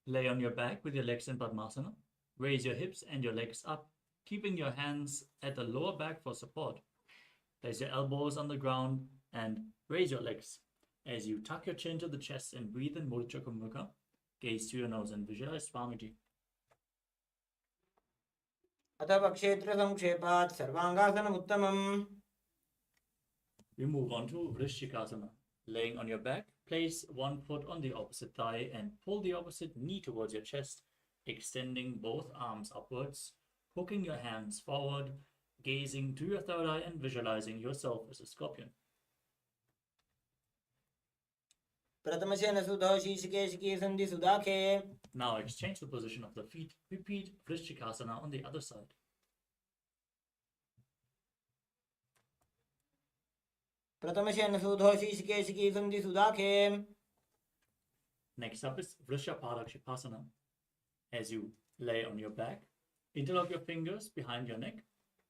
lay on your back with your legs in Padmasana, raise your hips and your legs up, keeping your hands at the lower back for support. Place your elbows on the ground and raise your legs. As you tuck your chin to the chest and breathe in Murcha Kumbhaka, gaze to your nose and visualize Swamiji. अथ क्षेत्र संक्षेपात् सर्वांगासनम् उत्तमम्. We move on to Vrishchikasana. Laying on your back, place one foot on the opposite thigh and pull the opposite knee towards your chest, extending both arms upwards, hooking your hands forward, gazing to your third eye and visualizing yourself as a scorpion. प्रथमशेन सुधौ शीर्षकेशिकी सन्धि सुदाखे. Now exchange the position of the feet. Repeat Vrishchikasana on the other side. प्रथमशेन सुधौ शीर्षकेशिकी सन्धि सुदाखे. Next up is Vrishaparakshitasana. As you lay on your back, interlock your fingers behind your neck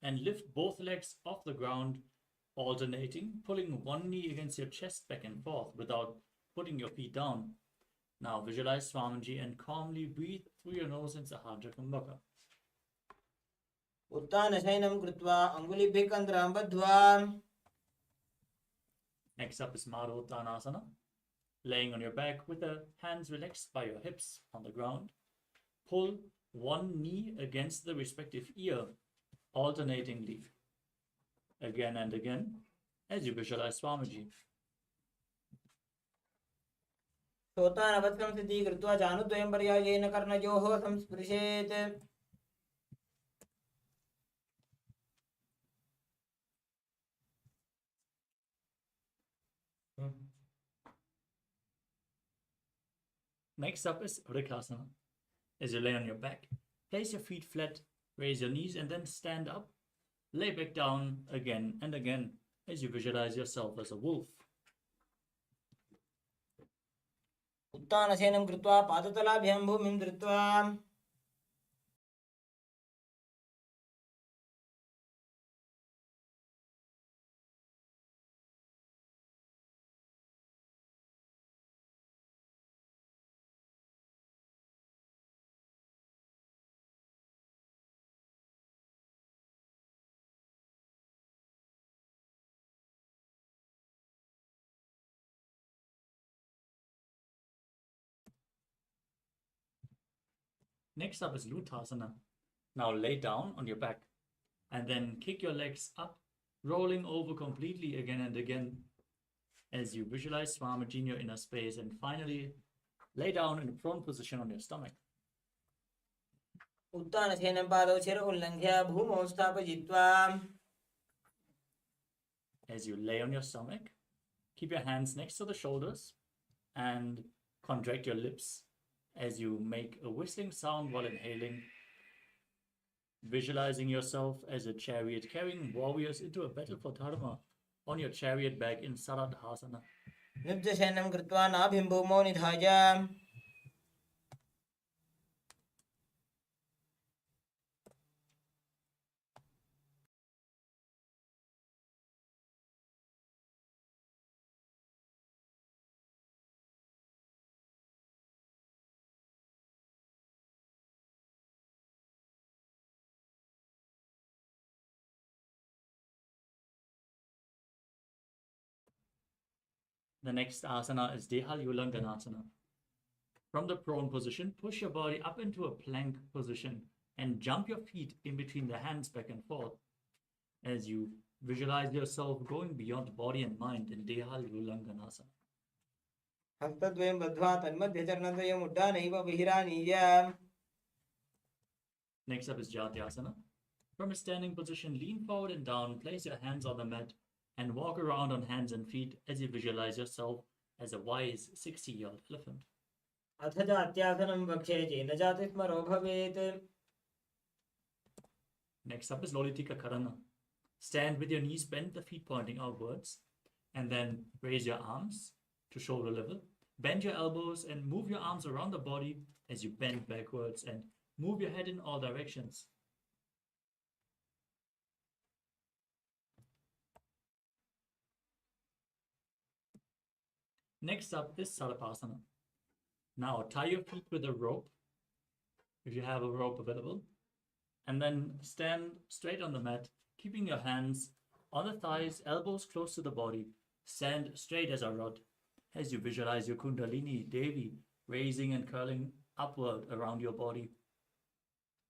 and lift both legs off the ground, alternating, pulling one knee against your chest back and forth without putting your feet down. Now visualize Swamiji and calmly breathe through your nose in Sahasrara Kumbhaka. उत्तानशयनं कृत्वा अङ्गुलिभिः कन्द्रां बद्ध्वा. Next up is Maruttanasana. Laying on your back with the hands relaxed by your hips on the ground. Pull one knee against the respective ear, alternatingly, again and again, as you visualize Swamiji. श्रोतानवत्सं स्थितिः कृत्वा जानुद्वयं पर्यायेन कर्णयोः संस्पृशेत्. Next up is Vrikasana. As you lay on your back, place your feet flat, raise your knees, and then stand up. Lay back down again and again as you visualize yourself as a wolf. उत्तानशयनं कृत्वा पादतलाभ्यां भूमिं धृत्वा. Next up is Lutasana. Now lay down on your back and then kick your legs up, rolling over completely again and again as you visualize Swamiji in your inner space, and finally lay down in a prone position on your stomach. उत्तानशयनं पादौ शिर उल्लङ्घ्य भूमौ स्थापयित्वा. As you lay on your stomach, keep your hands next to the shoulders and contract your lips as you make a whistling sound while inhaling, visualizing yourself as a chariot carrying warriors into a battle for Dharma on your chariot back in Saradhasana. निब्जशयनं कृत्वा नाभिं भूमौ निधाय. The next asana is Dehalyulanganasana. From the prone position, push your body up into a plank position and jump your feet in between the hands back and forth as you visualize yourself going beyond body and mind in Dehalyulanganasana. हस्तद्वयं बद्ध्वा तन्मध्यचरणद्वयम् उड्डानैव बहिरानीय. Next up is Jyotisha. From a standing position, lean forward and down, place your hands on the mat, and walk around on hands and feet as you visualize yourself as a wise 60-year-old elephant. अथ जात्यासनं वक्षे येन जातिस्मरो भवेत्. Next up is Lolitika Karana. Stand with your knees bent, the feet pointing outwards, and then raise your arms to shoulder level. Bend your elbows and move your arms around the body as you bend backwards and move your head in all directions. Next up is Sarapasana. Now tie your feet with a rope, if you have a rope available, and then stand straight on the mat, keeping your hands on the thighs, elbows close to the body. Stand straight as a rod as you visualize your Kundalini Devi raising and curling upward around your body.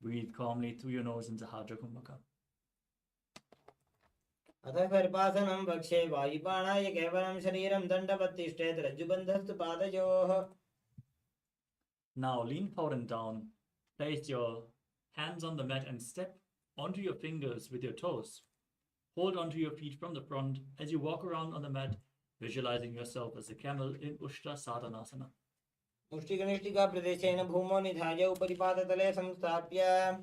Breathe calmly through your nose in Sahasrara Kumbhaka. अथ गर्भासनं वक्षे वायुपाणाय केवलं शरीरं दण्डवत्तिष्ठेत् रज्जुबन्धस्तु पादयोः. Now lean forward and down. Place your hands on the mat and step onto your fingers with your toes. Hold onto your feet from the front as you walk around on the mat, visualizing yourself as a camel in Ushta Sadhanasana. मुष्टिकनिष्ठिका प्रदेशेन भूमौ निधाय उपरि पादतले संस्थाप्य.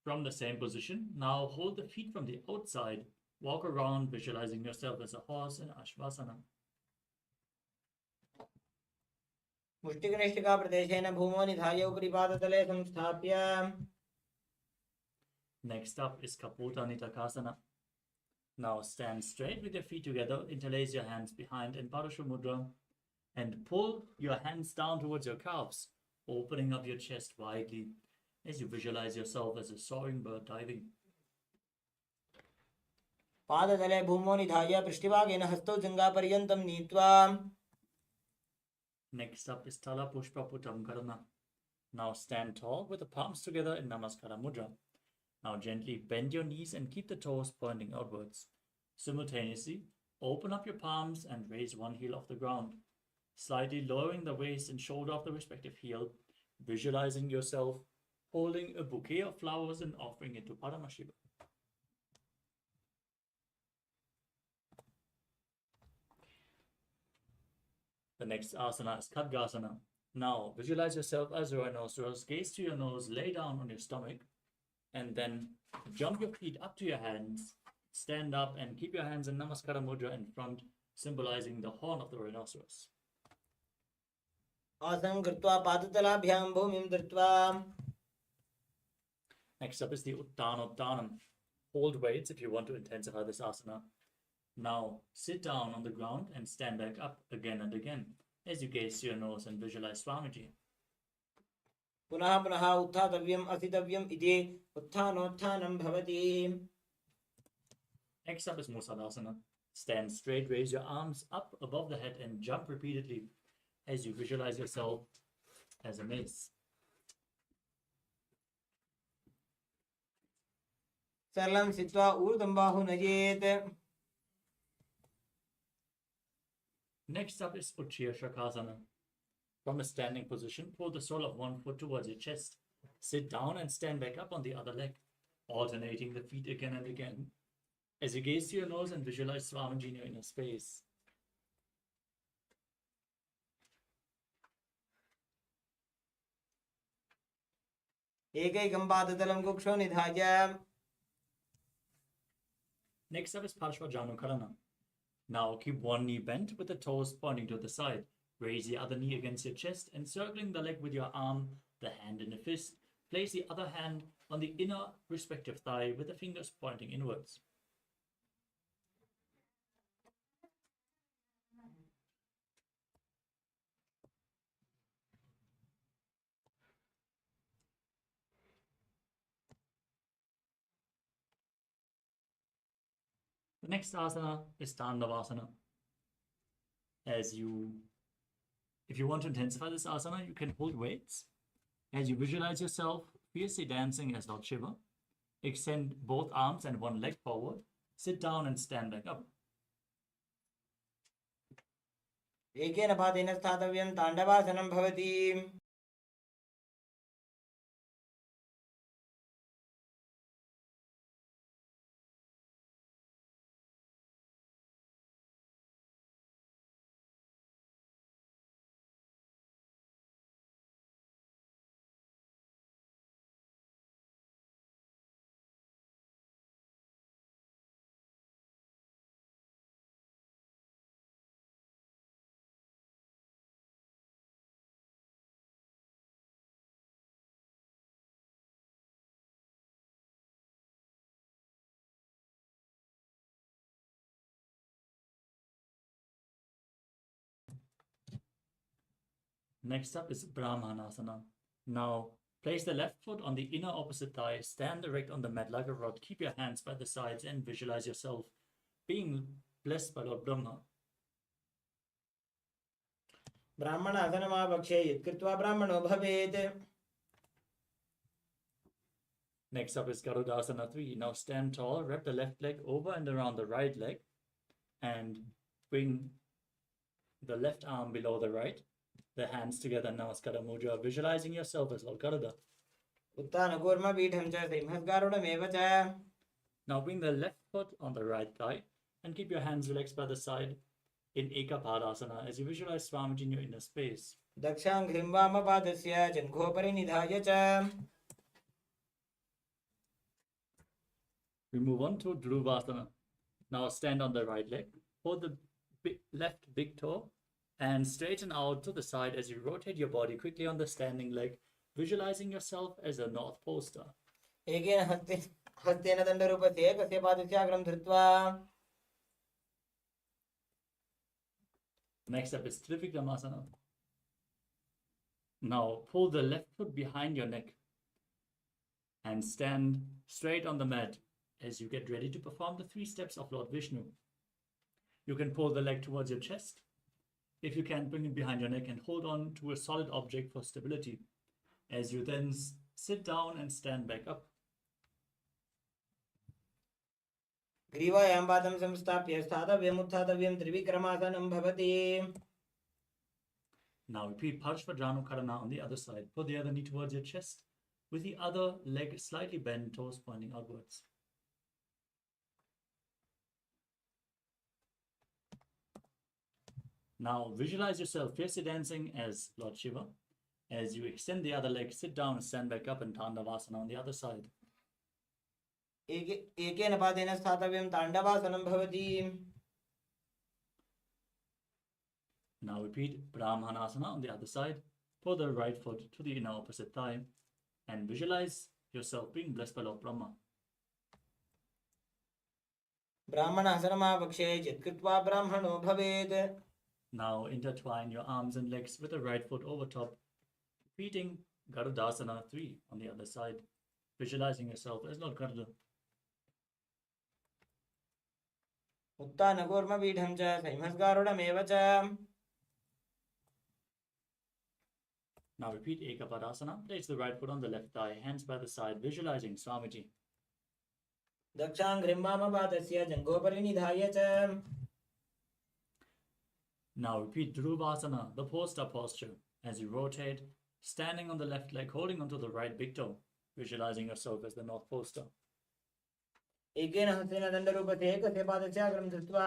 From the same position, now hold the feet from the outside. Walk around, visualizing yourself as a horse in Ashvasana. मुष्टिकनिष्ठिका प्रदेशेन भूमौ निधाय उपरि पादतले संस्थाप्य. Next up is Kapota Nitakasana. Now stand straight with your feet together, interlace your hands behind in Parashva Mudra, and pull your hands down towards your calves, opening up your chest widely as you visualize yourself as a soaring bird diving. पादतले भूमौ निधाय पृष्ठभागेन हस्तौ जङ्घापर्यन्तं नीत्वा. Next up is Tala Pushpa Putam Karana. Now stand tall with the palms together in Namaskara Mudra. Now gently bend your knees and keep the toes pointing outwards. Simultaneously, open up your palms and raise one heel off the ground, slightly lowering the waist and shoulder of the respective heel, visualizing yourself holding a bouquet of flowers and offering it to Paramashivam. The next asana is Khadgasana. Now visualize yourself as a rhinoceros, gaze to your nose, lay down on your stomach, and then jump your feet up to your hands, stand up and keep your hands in Namaskara Mudra in front, symbolizing the horn of the rhinoceros. आसनं कृत्वा पादतलाभ्यां भूमिं धृत्वा. Next up is the Uttanottanam. Hold weights if you want to intensify this asana. Now sit down on the ground and stand back up again and again as you gaze to your nose and visualize Swamiji. पुनः पुनः उत्थातव्यम् अस्थितव्यम् इति उत्थानोत्थानं भवति. Next up is Musadasana. Stand straight, raise your arms up above the head and jump repeatedly as you visualize yourself as a mace. सरलं स्थित्वा ऊर्ध्वं बाहु नयेत्. Next up is Uchchiya Shakasana. From a standing position, pull the sole of one foot towards your chest. Sit down and stand back up on the other leg, alternating the feet again and again as you gaze to your nose and visualize Swamiji in your inner space. एकैकं पादतलं कुक्षौ निधाय. Next up is Parashva Karana. Now keep one knee bent with the toes pointing to the side. Raise the other knee against your chest, encircling the leg with your arm, the hand in a fist. Place the other hand on the inner respective thigh with the fingers pointing inwards. The next asana is Tandavasana. If you want to intensify this asana, you can hold weights. As you visualize yourself fiercely dancing as Lord Shiva, extend both arms and one leg forward, sit down and stand back up. एकेन पादेन स्थातव्यं ताण्डवासनं भवति. Next up is Brahmanasana. Now, place the left foot on the inner opposite thigh, stand erect on the mat like a rod, keep your hands by the sides and visualize yourself being blessed by Lord Brahma. ब्राह्मणासनमावक्षे यत्कृत्वा ब्राह्मणो भवेत्. Next up is Garudasana 3. Now stand tall, wrap the left leg over and around the right leg, and bring the left arm below the right, the hands together, Namaskara Mudra, visualizing yourself as Lord Garuda. उत्तानकूर्मपीठं च सिंहस्गारुडमेव च. Now bring the left foot on the right thigh and keep your hands relaxed by the side in Ekapadasana as you visualize Swamiji in your inner space. दक्षाङ्घ्रिं वामपादस्य जङ्घोपरि निधाय च. We move on to Dhruvasana. Now stand on the right leg, hold the left big toe and straighten out to the side as you rotate your body quickly on the standing leg, visualizing yourself as a North Pole star. एकेन हस्तेन दण्डरूपस्य एकस्य पादस्याग्रं धृत्वा. Next up is Trivikramasana. Now pull the left foot behind your neck and stand straight on the mat as you get ready to perform the 3 steps of Lord Vishnu. You can pull the leg towards your chest. If you can, bring it behind your neck and hold on to a solid object for stability as you then sit down and stand back up. ग्रीवायां पादं संस्थाप्य स्थातव्यम् उत्थातव्यं त्रिविक्रमासनं भवति. Now repeat Parshvadranukarana on the other side. Put the other knee towards your chest with the other leg slightly bent, toes pointing outwards. Now visualize yourself fiercely dancing as Lord Shiva. As you extend the other leg, sit down and stand back up in Tandavasana on the other side. एकेन पादेन स्थातव्यं ताण्डवासनं भवति. Now repeat Brahmanasana on the other side. Pull the right foot to the inner opposite thigh and visualize yourself being blessed by Lord Brahma. ब्राह्मणासनमावक्षे चित्कृत्वा ब्राह्मणो भवेत्. Now intertwine your arms and legs with the right foot over top, repeating Garudasana 3 on the other side, visualizing yourself as Lord Garuda. उत्तानकूर्मपीठं च सिंहस्गारुडमेव च. Now repeat Ekapadasana. Place the right foot on the left thigh, hands by the side, visualizing Swamiji. दक्षाङ्घ्रिं वामपादस्य जङ्घोपरि निधाय च. Now repeat Dhruvasana, the pole star posture, as you rotate, standing on the left leg, holding onto the right big toe, visualizing yourself as the North Pole star. एकेन हस्तेन दण्डरूपस्य एकस्य पादस्याग्रं धृत्वा.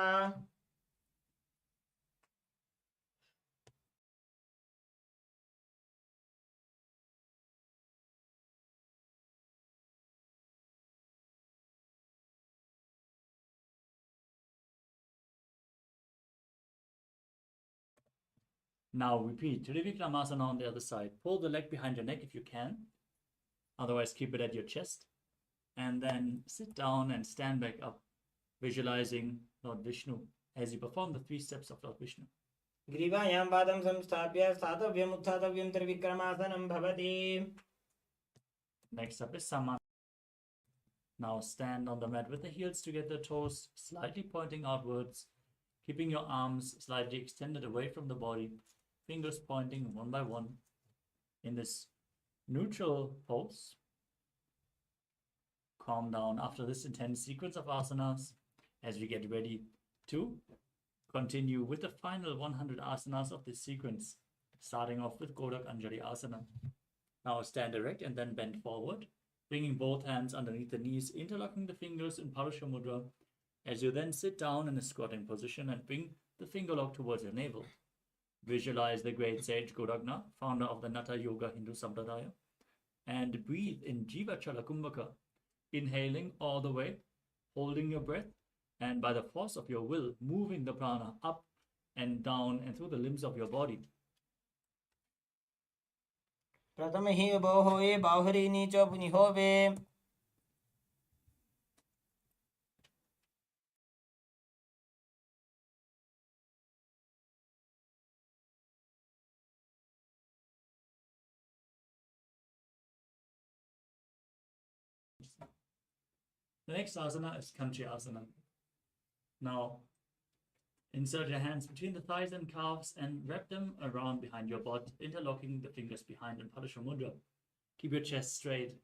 Now repeat Trivikramasana on the other side. Pull the leg behind your neck if you can. Otherwise, keep it at your chest. And then sit down and stand back up, visualizing Lord Vishnu as you perform the 3 steps of Lord Vishnu. ग्रीवायां पादं संस्थाप्य स्थातव्यम् उत्थातव्यं त्रिविक्रमासनं भवति. Next up is Saman. Now stand on the mat with the heels together, toes slightly pointing outwards, keeping your arms slightly extended away from the body, fingers pointing one by one in this neutral pose. Calm down after this intense sequence of asanas as we get ready to continue with the final 100 asanas of this sequence, starting off with Kodak Anjali Asana. Now stand erect and then bend forward, bringing both hands underneath the knees, interlocking the fingers in Parasha Mudra, as you then sit down in a squatting position and bring the finger lock towards your navel. Visualize the great sage Godagna, founder of the Natha Yoga Hindu Sampradaya, and breathe in Jiva Chala Kumbhaka, inhaling all the way, holding your breath, and by the force of your will, moving the prana up and down and through the limbs of your body. प्रथमहि बोहोये बाहुरीनी च पुनिहोवे. The next asana is Kanchi Asana. Now, insert your hands between the thighs and calves and wrap them around behind your butt, interlocking the fingers behind in Padasha Mudra. Keep your chest straight.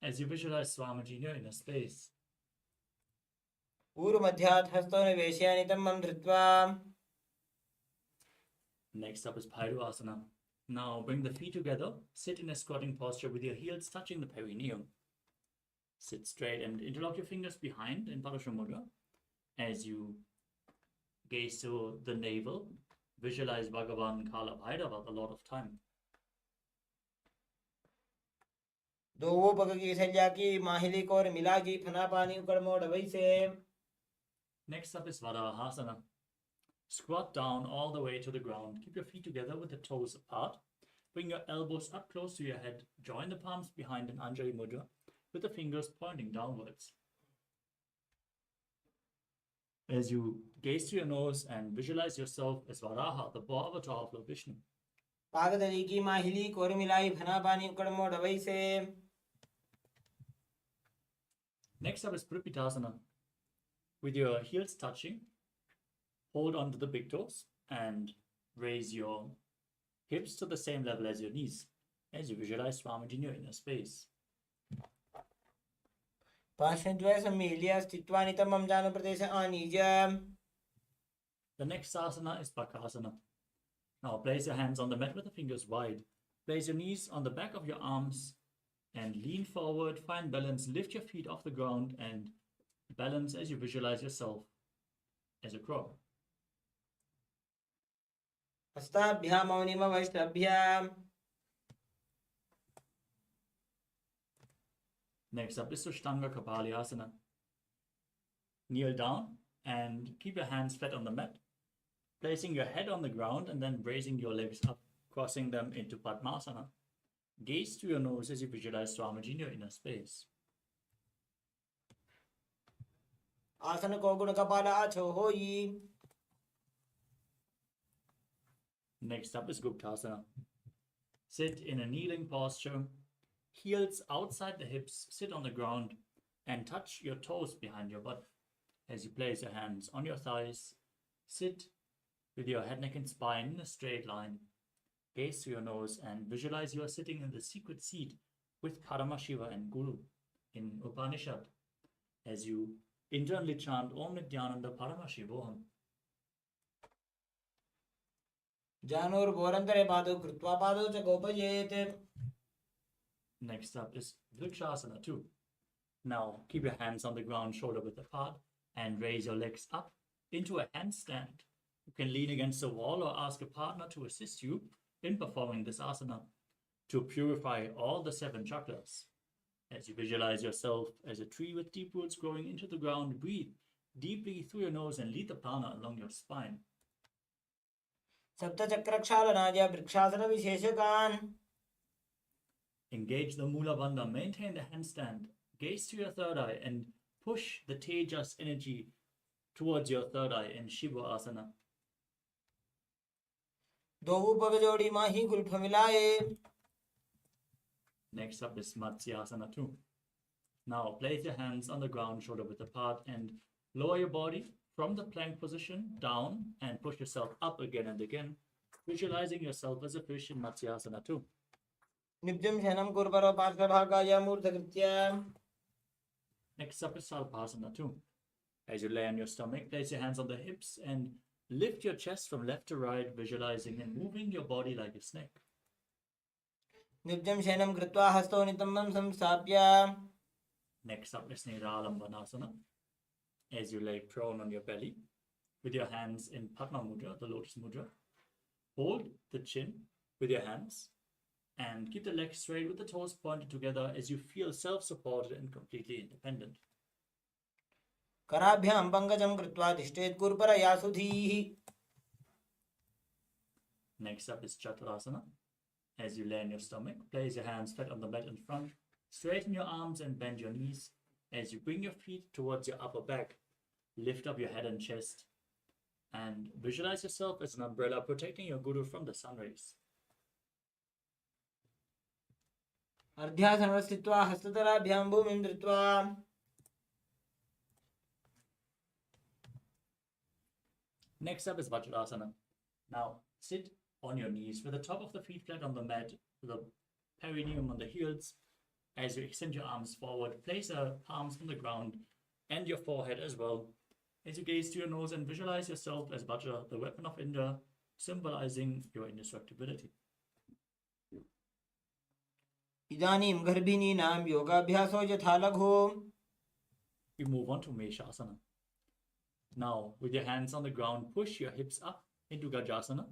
as you visualize Swamiji in your inner space. ऊरुमध्यात् हस्तो निवेशयानितं मम धृत्वा. Next up is Bhairuvasana. Now bring the feet together, sit in a squatting posture with your heels touching the perineum. Sit straight and interlock your fingers behind in Parashva Mudra. As you gaze to the navel, visualize Bhagavān Kala Bhairava the Lord of Time. दो वो पग की सज्जा की माहिली को और मिला की फना पानी उकड़ मोड़ वही से. Next up is Varahasana. Squat down all the way to the ground. Keep your feet together with the toes apart. Bring your elbows up close to your head. Join the palms behind in Anjali Mudra with the fingers pointing downwards. As you gaze to your nose and visualize yourself as Varaha, the boar avatar of Lord Vishnu. पागदली की माहिली को और मिलाई फना पानी उकड़ मोड़ वही से. Next up is Pripitasana. With your heels touching, hold on to the big toes and raise your hips to the same level as your knees as you visualize Swamiji in your inner space. पार्श्वद्वय सम्मील्य स्थित्वा नितं मम जानु प्रदेश आनीय. The next asana is Bakasana. Now place your hands on the mat with the fingers wide. Place your knees on the back of your arms and lean forward. Find balance. Lift your feet off the ground and balance as you visualize yourself as a crow. हस्ताभ्यां मौनिम वैष्णभ्यां. Next up is Sushtanga Kapalyasana. Kneel down and keep your hands flat on the mat, placing your head on the ground and then raising your legs up, crossing them into Padmasana. Gaze to your nose as you visualize Swamiji in your inner space. आसन को गुण कपाल आछो होई. Next up is Guptasana. Sit in a kneeling posture, heels outside the hips, sit on the ground and touch your toes behind your butt. As you place your hands on your thighs, sit with your head, neck and spine in a straight line. Gaze to your nose and visualize you are sitting in the secret seat with Paramashiva and Guru in Upanishad as you internally chant Om Nithyananda Paramashivoham. Janor बोरंतरे पादो कृत्वा पादो च गोपयेत. Next up is Vrikshasana 2. Now keep your hands on the ground, shoulder width apart, and raise your legs up into a handstand. You can lean against a wall or ask a partner to assist you in performing this asana to purify all the 7 chakras. As you visualize yourself as a tree with deep roots growing into the ground, breathe deeply through your nose and lead the prana along your spine. सप्त चक्रक्षालनाय vrikshasana विशेषकान्. Engage the Mula Bandha, maintain the handstand, gaze to your third eye and push the Tejas energy towards your third eye in Shiva Asana. दो पग जोड़ी माही Gulf मिलाए. Next up is Matsyasana 2. Now place your hands on the ground, shoulder width apart, and lower your body from the plank position down and push yourself up again and again, visualizing yourself as a fish in Matsyasana 2. निब्जं शयनं कुर्वरो पार्श्वभागाय मूर्धकृत्य. Next up is Sarvasana 2. As you lay on your stomach, place your hands on the hips and lift your chest from left to right, visualizing and moving your body like a snake. निब्जं शयनं कृत्वा हस्तो नितम्बं संस्थाप्य. Next up is Niralambanasana. As you lay prone on your belly, with your hands in Padma Mudra, the Lotus Mudra, hold the chin with your hands and keep the legs straight with the toes pointed together as you feel self-supported and completely independent. कराभ्यां पंकजं कृत्वा तिष्ठेत् कुर्परया सुधीः. Next up is Chaturasana. As you lay on your stomach, place your hands flat on the mat in front, straighten your arms and bend your knees. As you bring your feet towards your upper back, lift up your head and chest and visualize yourself as an umbrella protecting your guru from the sun rays. अर्ध्यासनं स्थित्वा हस्ततलाभ्यां भूमिं धृत्वा. Next up is Vajrasana. Now sit on your knees with the top of the feet flat on the mat, the perineum on the heels, As you extend your arms forward, place your palms on the ground and your forehead as well. As you gaze to your nose and visualize yourself as Vajra, the weapon of Indra, symbolizing your indestructibility. इदानीं गर्भिणीनां योगाभ्यासो यथा लघु. We move on to Meshasana. Now, with your hands on the ground, push your hips up into Gajasana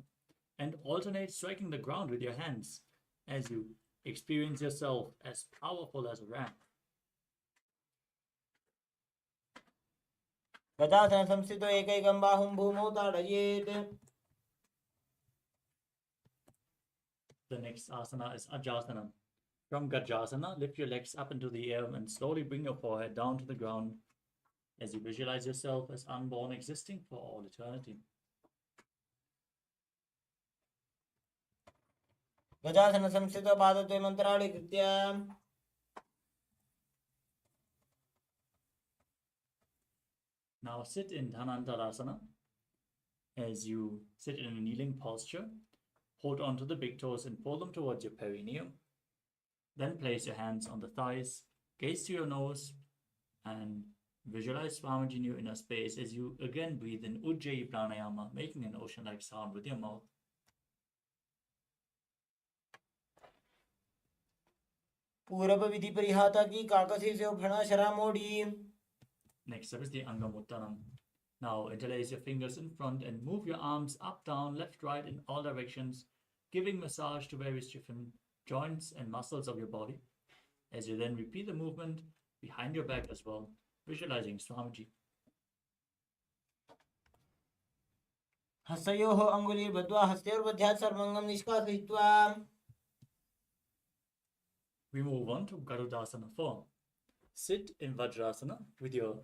and alternate striking the ground with your hands as you experience yourself as powerful as a ram. गजासन संस्थितो एकैकं बाहुं भूमौ ताडयेत्. The next asana is Ajasana. From Gajasana, lift your legs up into the air and slowly bring your forehead down to the ground as you visualize yourself as unborn, existing for all eternity. गजासन संस्थितो पादद्वयम् अन्तराळे कृत्य. Now sit in Dhanantarasana. As you sit in a kneeling posture, hold on to the big toes and pull them towards your perineum. Then place your hands on the thighs, gaze to your nose, and visualize Swamiji in your inner space as you again breathe in Ujjayi Pranayama, making an ocean-like sound with your mouth. पूरब विधि परिहाता की काकसी से उफणा शरा मोड़ी. Next up is the Angamuttanam. Now interlace your fingers in front and move your arms up, down, left, right in all directions, giving massage to various different joints and muscles of your body. As you then repeat the movement behind your back as well, visualizing Swamiji. हस्तयोः अङ्गुलीर्बद्ध्वा हस्तयोर्बध्यात् सर्वङ्गं निष्कासयित्वा. We move on to Garudasana form. Sit in Vajrasana with your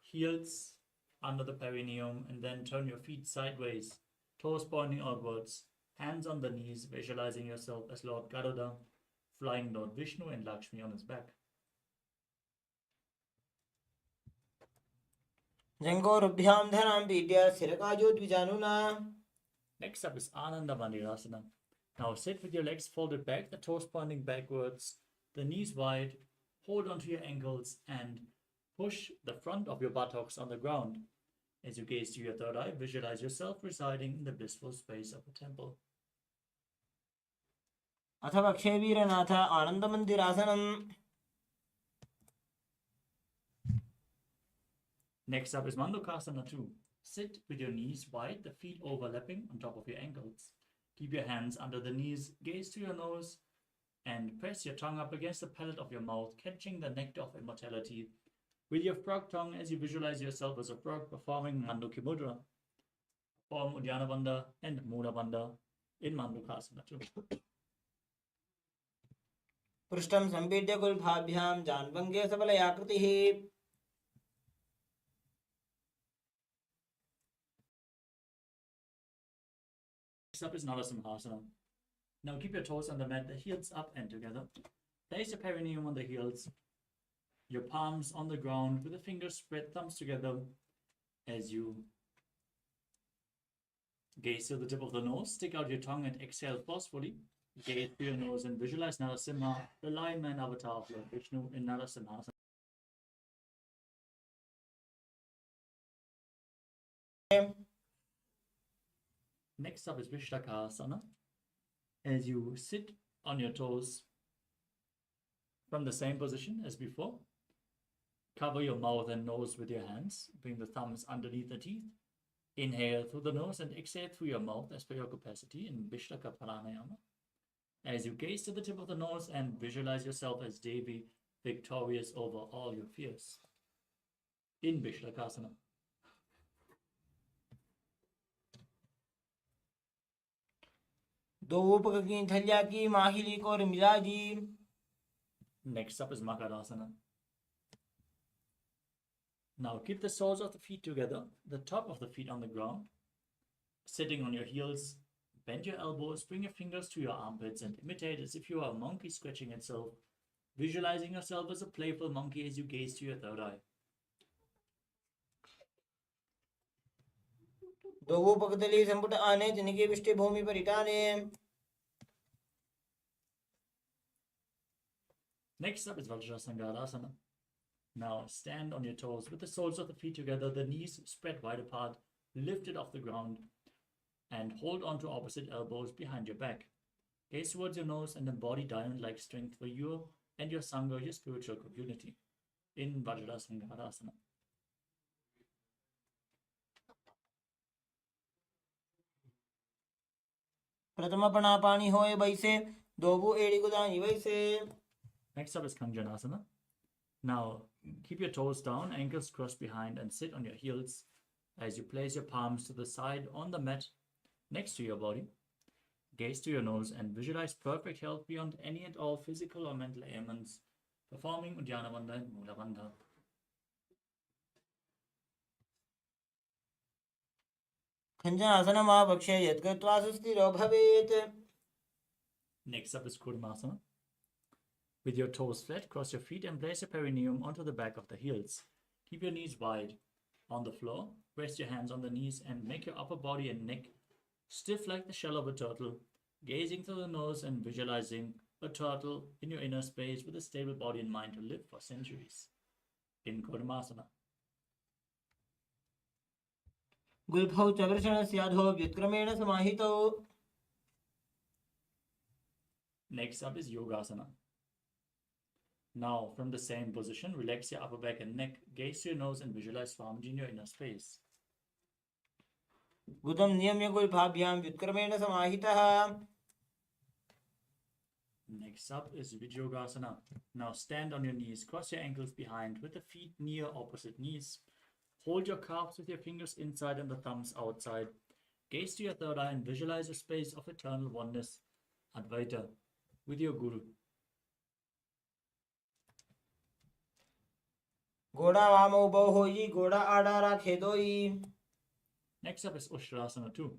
heels under the perineum and then turn your feet sideways, toes pointing outwards, hands on the knees, visualizing yourself as Lord Garuda, flying Lord Vishnu and Lakshmi on his back. जङ्घोरुभ्यां धरां पीड्य स्थिरकायो द्विजानुना. Next up is Ananda Mandirasana. Now sit with your legs folded back, the toes pointing backwards, the knees wide, hold onto your ankles and push the front of your buttocks on the ground. As you gaze to your third eye, visualize yourself residing in the blissful space of the temple. अथ वक्षे वीरनाथ आनन्दमन्दिरासनम्. Next up is Mandukasana 2. Sit with your knees wide, the feet overlapping on top of your ankles. Keep your hands under the knees, gaze to your nose, and press your tongue up against the palate of your mouth, catching the nectar of immortality with your frog tongue as you visualize yourself as a frog performing Manduki Mudra. Perform Uddiyana Bandha and Mula Bandha in Mandukasana 2. पृष्ठं सम्पीड्य गुल्फाभ्यां जान्वङ्गे सबलयाकृतिः. Next up is Narasimhasana. Now keep your toes on the mat, the heels up and together. Place your perineum on the heels, your palms on the ground with the fingers spread, thumbs together as you gaze to the tip of the nose, stick out your tongue and exhale forcefully. Gaze through your nose and visualize Narasimha, the lion man avatar of Lord Vishnu in Narasimhasana. Next up is Vishlakasana. As you sit on your toes from the same position as before, cover your mouth and nose with your hands. Bring the thumbs underneath the teeth. Inhale through the nose and exhale through your mouth as per your capacity in Vishlaka Pranayama. As you gaze to the tip of the nose and visualize yourself as Devi, victorious over all your fears in Vishlakasana. दो ऊपक की थलिया की माहिली को मिजाजी. Next up is Makarasana. Now keep the soles of the feet together, the top of the feet on the ground. Sitting on your heels, bend your elbows, bring your fingers to your armpits and imitate as if you are a monkey scratching itself, visualizing yourself as a playful monkey as you gaze to your third eye. दो ऊपक दली संपुट आने जिनके विष्टि भूमि पर इटाने. Next up is Vajrasangarasana. Now stand on your toes with the soles of the feet together, the knees spread wide apart, lifted off the ground, and hold on to opposite elbows behind your back. Gaze towards your nose and embody diamond-like strength for you and your Sangha, your spiritual community, in Vajrasangarasana. प्रथम पणापानी होए बैसे दोबू एड़ी गुदानी वैसे. Next up is Kanjanasana. Now keep your toes down, ankles crossed behind, and sit on your heels as you place your palms to the side on the mat next to your body. Gaze to your nose and visualize perfect health beyond any and all physical or mental ailments, performing Uddiyana Bandha and Mula Bandha. खञ्जनासनमावक्ष्य यद्गत्वा सुस्थिरो भवेत्. Next up is Kurmasana. With your toes flat, cross your feet and place your perineum onto the back of the heels. Keep your knees wide. On the floor, rest your hands on the knees and make your upper body and neck stiff like the shell of a turtle, gazing through the nose and visualizing a turtle in your inner space with a stable body and mind to live for centuries. In Kurmasana. गुल्फौ चकृषणस्याधो व्युत्क्रमेण समाहितौ. Next up is Yogasana. Now, from the same position, relax your upper back and neck, gaze to your nose and visualize Swamiji in your inner space. गुदं नियम्य गुल्फाभ्यां व्युत्क्रमेण समाहितः. Next up is Vijyogasana. Now stand on your knees, cross your ankles behind with the feet near opposite knees. Hold your calves with your fingers inside and the thumbs outside. Gaze to your third eye and visualize a space of eternal oneness, Advaita, with your Guru. घोड़ा वामो बौ होई घोड़ा आड़ा राखे दोई. Next up is Ushtrasana 2.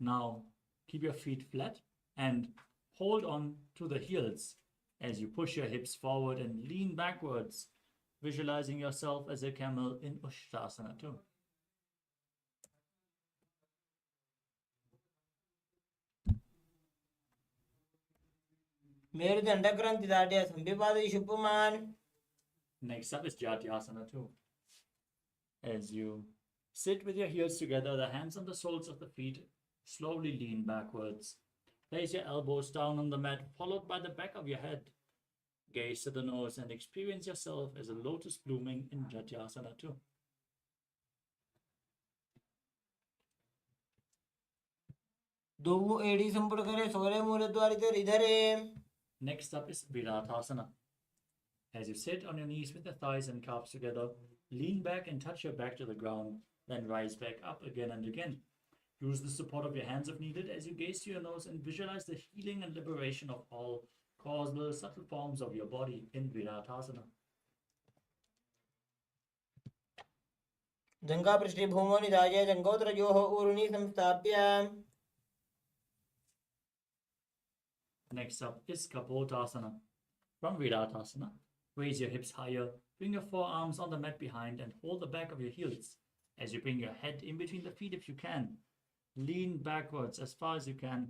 Now keep your feet flat and hold on to the heels as you push your hips forward and lean backwards, visualizing yourself as a camel in Ushtrasana 2. मेरुदण्डग्रन्थिदाढ्य संविपादयिषु पुमान्. Next up is Jyotisha 2. As you sit with your heels together, the hands on the soles of the feet, slowly lean backwards. Place your elbows down on the mat, followed by the back of your head. Gaze to the nose and experience yourself as a lotus blooming in Jyotisha 2. दोबू एड़ी संपुट करे सोरे मूलद्वारिते रिधरे. Next up is Viratasana. As you sit on your knees with the thighs and calves together, lean back and touch your back to the ground, then rise back up again and again. Use the support of your hands if needed as you gaze to your nose and visualize the healing and liberation of all causal, subtle forms of your body in Viratasana. जङ्घापृष्ठे भूमौ निधाय जङ्घोत्तरयोः ऊरुणि संस्थाप्य. Next up is Kapotasana. From Viratasana, raise your hips higher, bring your forearms on the mat behind and hold the back of your heels. As you bring your head in between the feet if you can, lean backwards as far as you can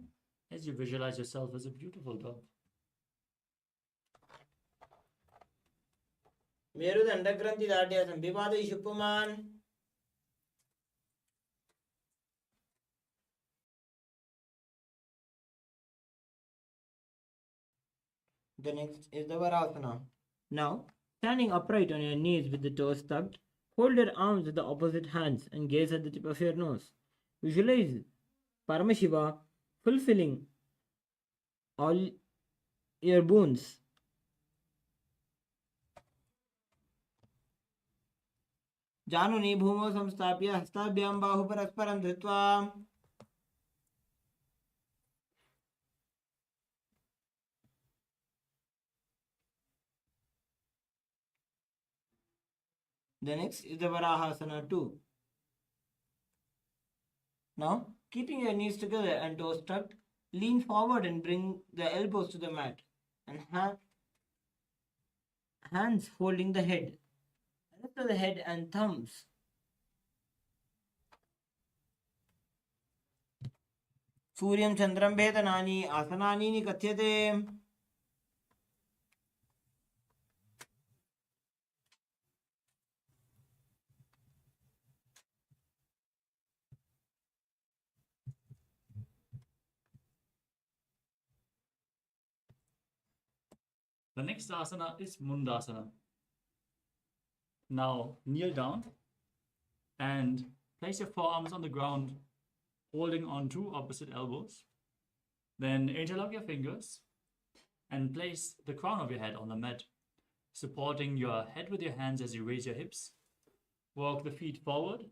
as you visualize yourself as a beautiful dove. मेरुदण्डग्रन्थिदाढ्य संविपादयिषु पुमान्. The next is the Varasana. Now, standing upright on your knees with the toes tucked, hold your arms with the opposite hands and gaze at the tip of your nose. Visualize Paramashiva fulfilling all your boons. जानुनी भूमौ संस्थाप्य हस्ताभ्यां बाहु परस्परं धृत्वा. The next is the Varahasana 2. Now, keeping your knees together and toes tucked, lean forward and bring the elbows to the mat and hands holding the head. Lift the head and thumbs. Suryam Chandram Bhedanani Asanani Nikathyate. The next asana is Mundasana. Now kneel down and place your forearms on the ground, holding on to opposite elbows. Then interlock your fingers and place the crown of your head on the mat, supporting your head with your hands as you raise your hips. Walk the feet forward,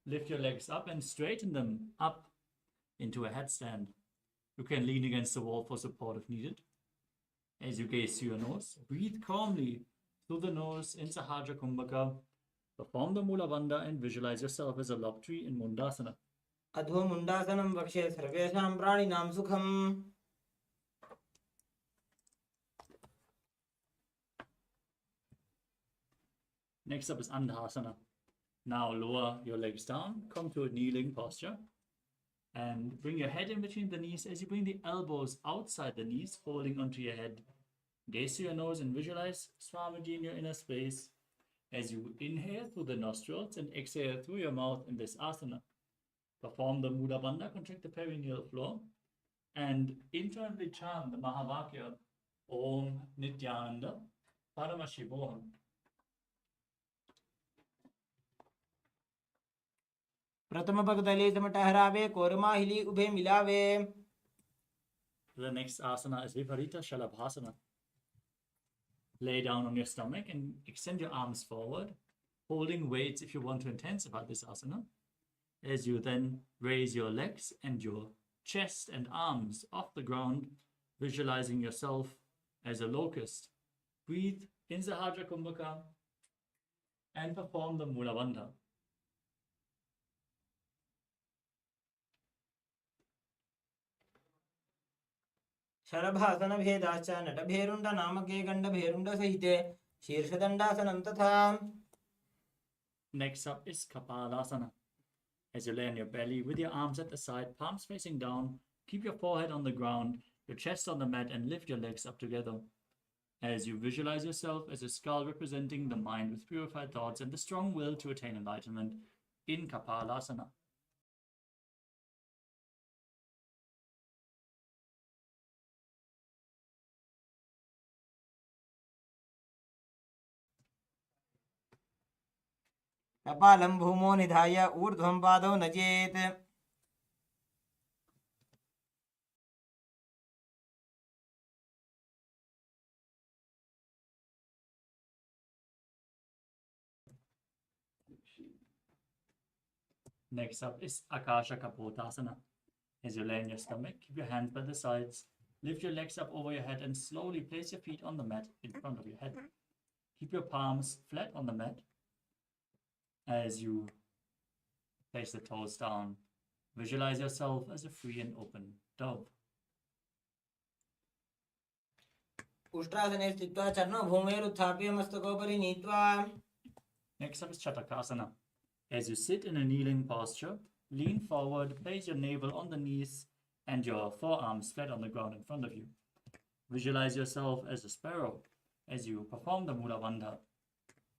lift your legs up and straighten them up into a headstand. You can lean against the wall for support if needed. As you gaze through your nose, breathe calmly through the nose in Sahasrara Kumbhaka. Perform the Mula Bandha and visualize yourself as a log tree in Mundasana. अधो मुंडासनं वक्षे सर्वेषां प्राणिनां सुखम्. Next up is Andhasana. Now lower your legs down, come to a kneeling posture, and bring your head in between the knees as you bring the elbows outside the knees, holding onto your head. Gaze to your nose and visualize Swamiji in your inner space as you inhale through the nostrils and exhale through your mouth in this asana. Perform the Mula Bandha, contract the perineal floor, and internally chant the Mahavakya, Om Nithyananda, Paramashivoham. प्रथम पगदले तम टहरावे कोरमाहिली उभे मिलावे. The next asana is Viparita Shalabhasana. Lay down on your stomach and extend your arms forward, holding weights if you want to intensify this asana. As you then raise your legs and your chest and arms off the ground, visualizing yourself as a locust. Breathe in Sahasrara Kumbhaka and perform the Mula Bandha. शरभासन भेदाश्च नटभेरुण्ड नामके गण्डभेरुण्ड सहिते शीर्षदण्डासनं तथा. Next up is Kapalasana. As you lay on your belly with your arms at the side, palms facing down, keep your forehead on the ground, your chest on the mat, and lift your legs up together. As you visualize yourself as a skull representing the mind with purified thoughts and the strong will to attain enlightenment in Kapalasana. कपालं भूमो निधाय ऊर्ध्वं पादौ नजेत्. Next up is Akasha Kapotasana. As you lay on your stomach, keep your hands by the sides, lift your legs up over your head and slowly place your feet on the mat in front of your head. Keep your palms flat on the mat as you place the toes down. Visualize yourself as a free and open dove. उष्ट्रासने स्थित्वा चरणौ भूमेरुत्थाप्य मस्तकोपरि नीत्वा. Next up is Chatakasana. As you sit in a kneeling posture, lean forward, place your navel on the knees and your forearms flat on the ground in front of you. Visualize yourself as a sparrow as you perform the Mula Bandha.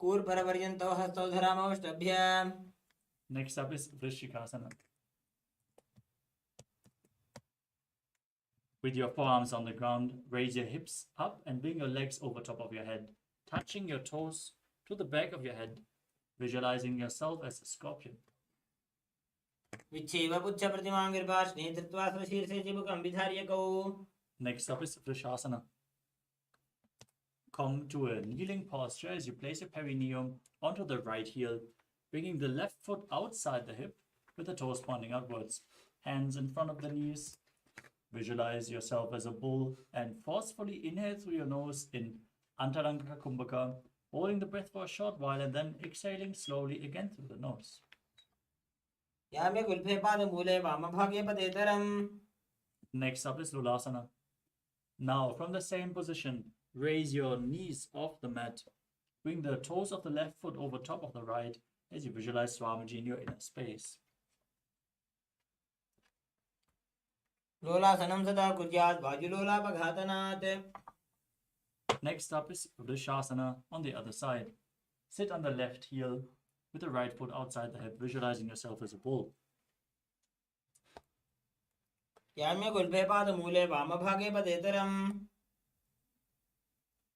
कूर्परपर्यन्तौ हस्तौ धरामौष्टभ्य. Next up is Vrishikasana. With your forearms on the ground, raise your hips up and bring your legs over top of your head, touching your toes to the back of your head, visualizing yourself as a scorpion. विच्छेव पुच्छ प्रतिमां विर्भाषणे धृत्वा स्वशीर्षे चिबुकं विधार्यकौ. Next up is Vrishasana. Come to a kneeling posture as you place your perineum onto the right heel, bringing the left foot outside the hip with the toes pointing outwards. Hands in front of the knees. Visualize yourself as a bull and forcefully inhale through your nose in Antaranga Kumbhaka, holding the breath for a short while and then exhaling slowly again through the nose. याम्य गुल्फे पादमूले वामभागे पदेतरम्. Next up is Lulasana. Now, from the same position, raise your knees off the mat. Bring the toes of the left foot over top of the right as you visualize Swamiji in your inner space. लोलासनं सदा कुर्यात् वायुलोलापघातनात्. Next up is Vrishasana on the other side. Sit on the left heel with the right foot outside the hip, visualizing yourself as a bull. याम्य गुल्फे पादमूले वामभागे पदेतरम्.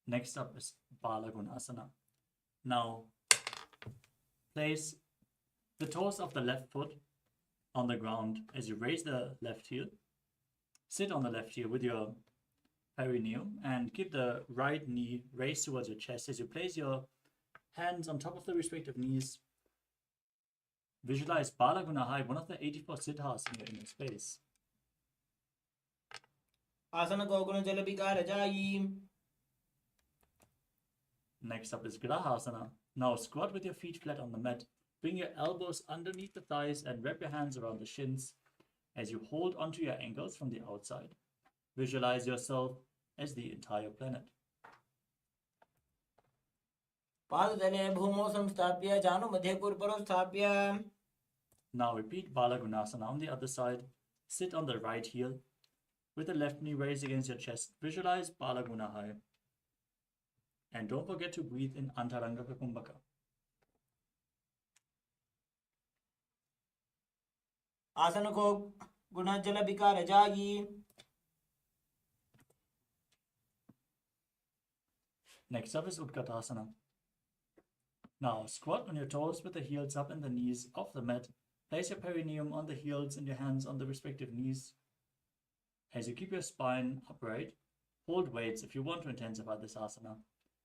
Next up is Balagunasana. Now, place the toes of the left foot on the ground as you raise the left heel. Sit on the left heel with your perineum and keep the right knee raised towards your chest as you place your hands on top of the respective knees. Visualize Balagunahai, one of the 84 siddhas in your inner space. आसन को गुण जल विकार जाई. Next up is Grahasana. Now squat with your feet flat on the mat. Bring your elbows underneath the thighs and wrap your hands around the shins as you hold onto your ankles from the outside. Visualize yourself as the entire planet. पादतले भूमौ संस्थाप्य जानु मध्ये कुर्परो स्थाप्य. Now repeat Balagunasana on the other side. Sit on the right heel with the left knee raised against your chest. Visualize Balagunahai. And don't forget to breathe in Antaranga Kumbhaka. आसन को गुण जल विकार जाई. Next up is Utkatasana. Now squat on your toes with the heels up and the knees off the mat. Place your perineum on the heels and your hands on the respective knees. As you keep your spine upright, hold weights if you want to intensify this asana.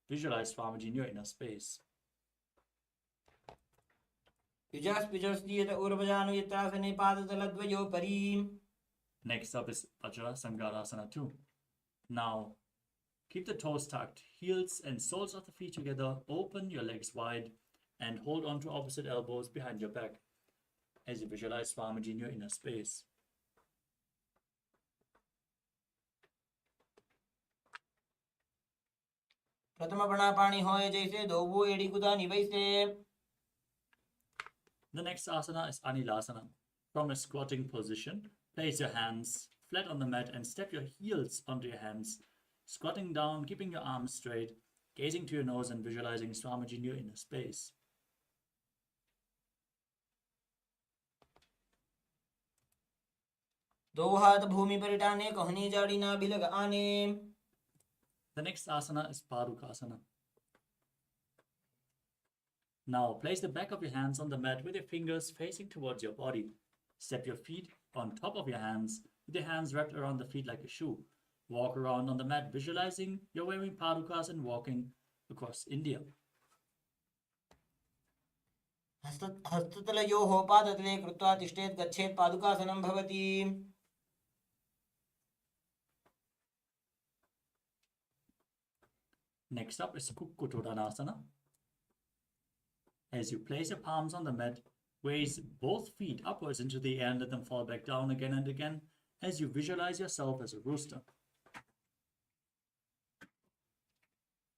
Visualize Swamiji in your inner space. युजस् पिजस् दीयत उर्वजानु यत्रासने पादतलद्वयो परि. Next up is Vajra Sangarasana 2. Now, keep the toes tucked, heels and soles of the feet together, open your legs wide, and hold on to opposite elbows behind your back as you visualize Swamiji in your inner space. प्रथम बना पानी होए जैसे धोबू एड़ी कुदानी वैसे. The next asana is Anilasana. From a squatting position, place your hands flat on the mat and step your heels onto your hands. Squatting down, keeping your arms straight, gazing to your nose and visualizing Swamiji in your inner space. दो हाथ भूमि पर टाने कहनी जाड़ी ना बिलग आने. The next asana is Parukasana. Now place the back of your hands on the mat with your fingers facing towards your body. Step your feet on top of your hands with your hands wrapped around the feet like a shoe. Walk around on the mat visualizing you're wearing padukas and walking across India. हस्ततलयोः पादतले कृत्वा तिष्ठेत् गच्छेत् पादुकासनं भवति. Next up is Kukkutodanasana. As you place your palms on the mat, raise both feet upwards into the air and let them fall back down again and again as you visualize yourself as a rooster.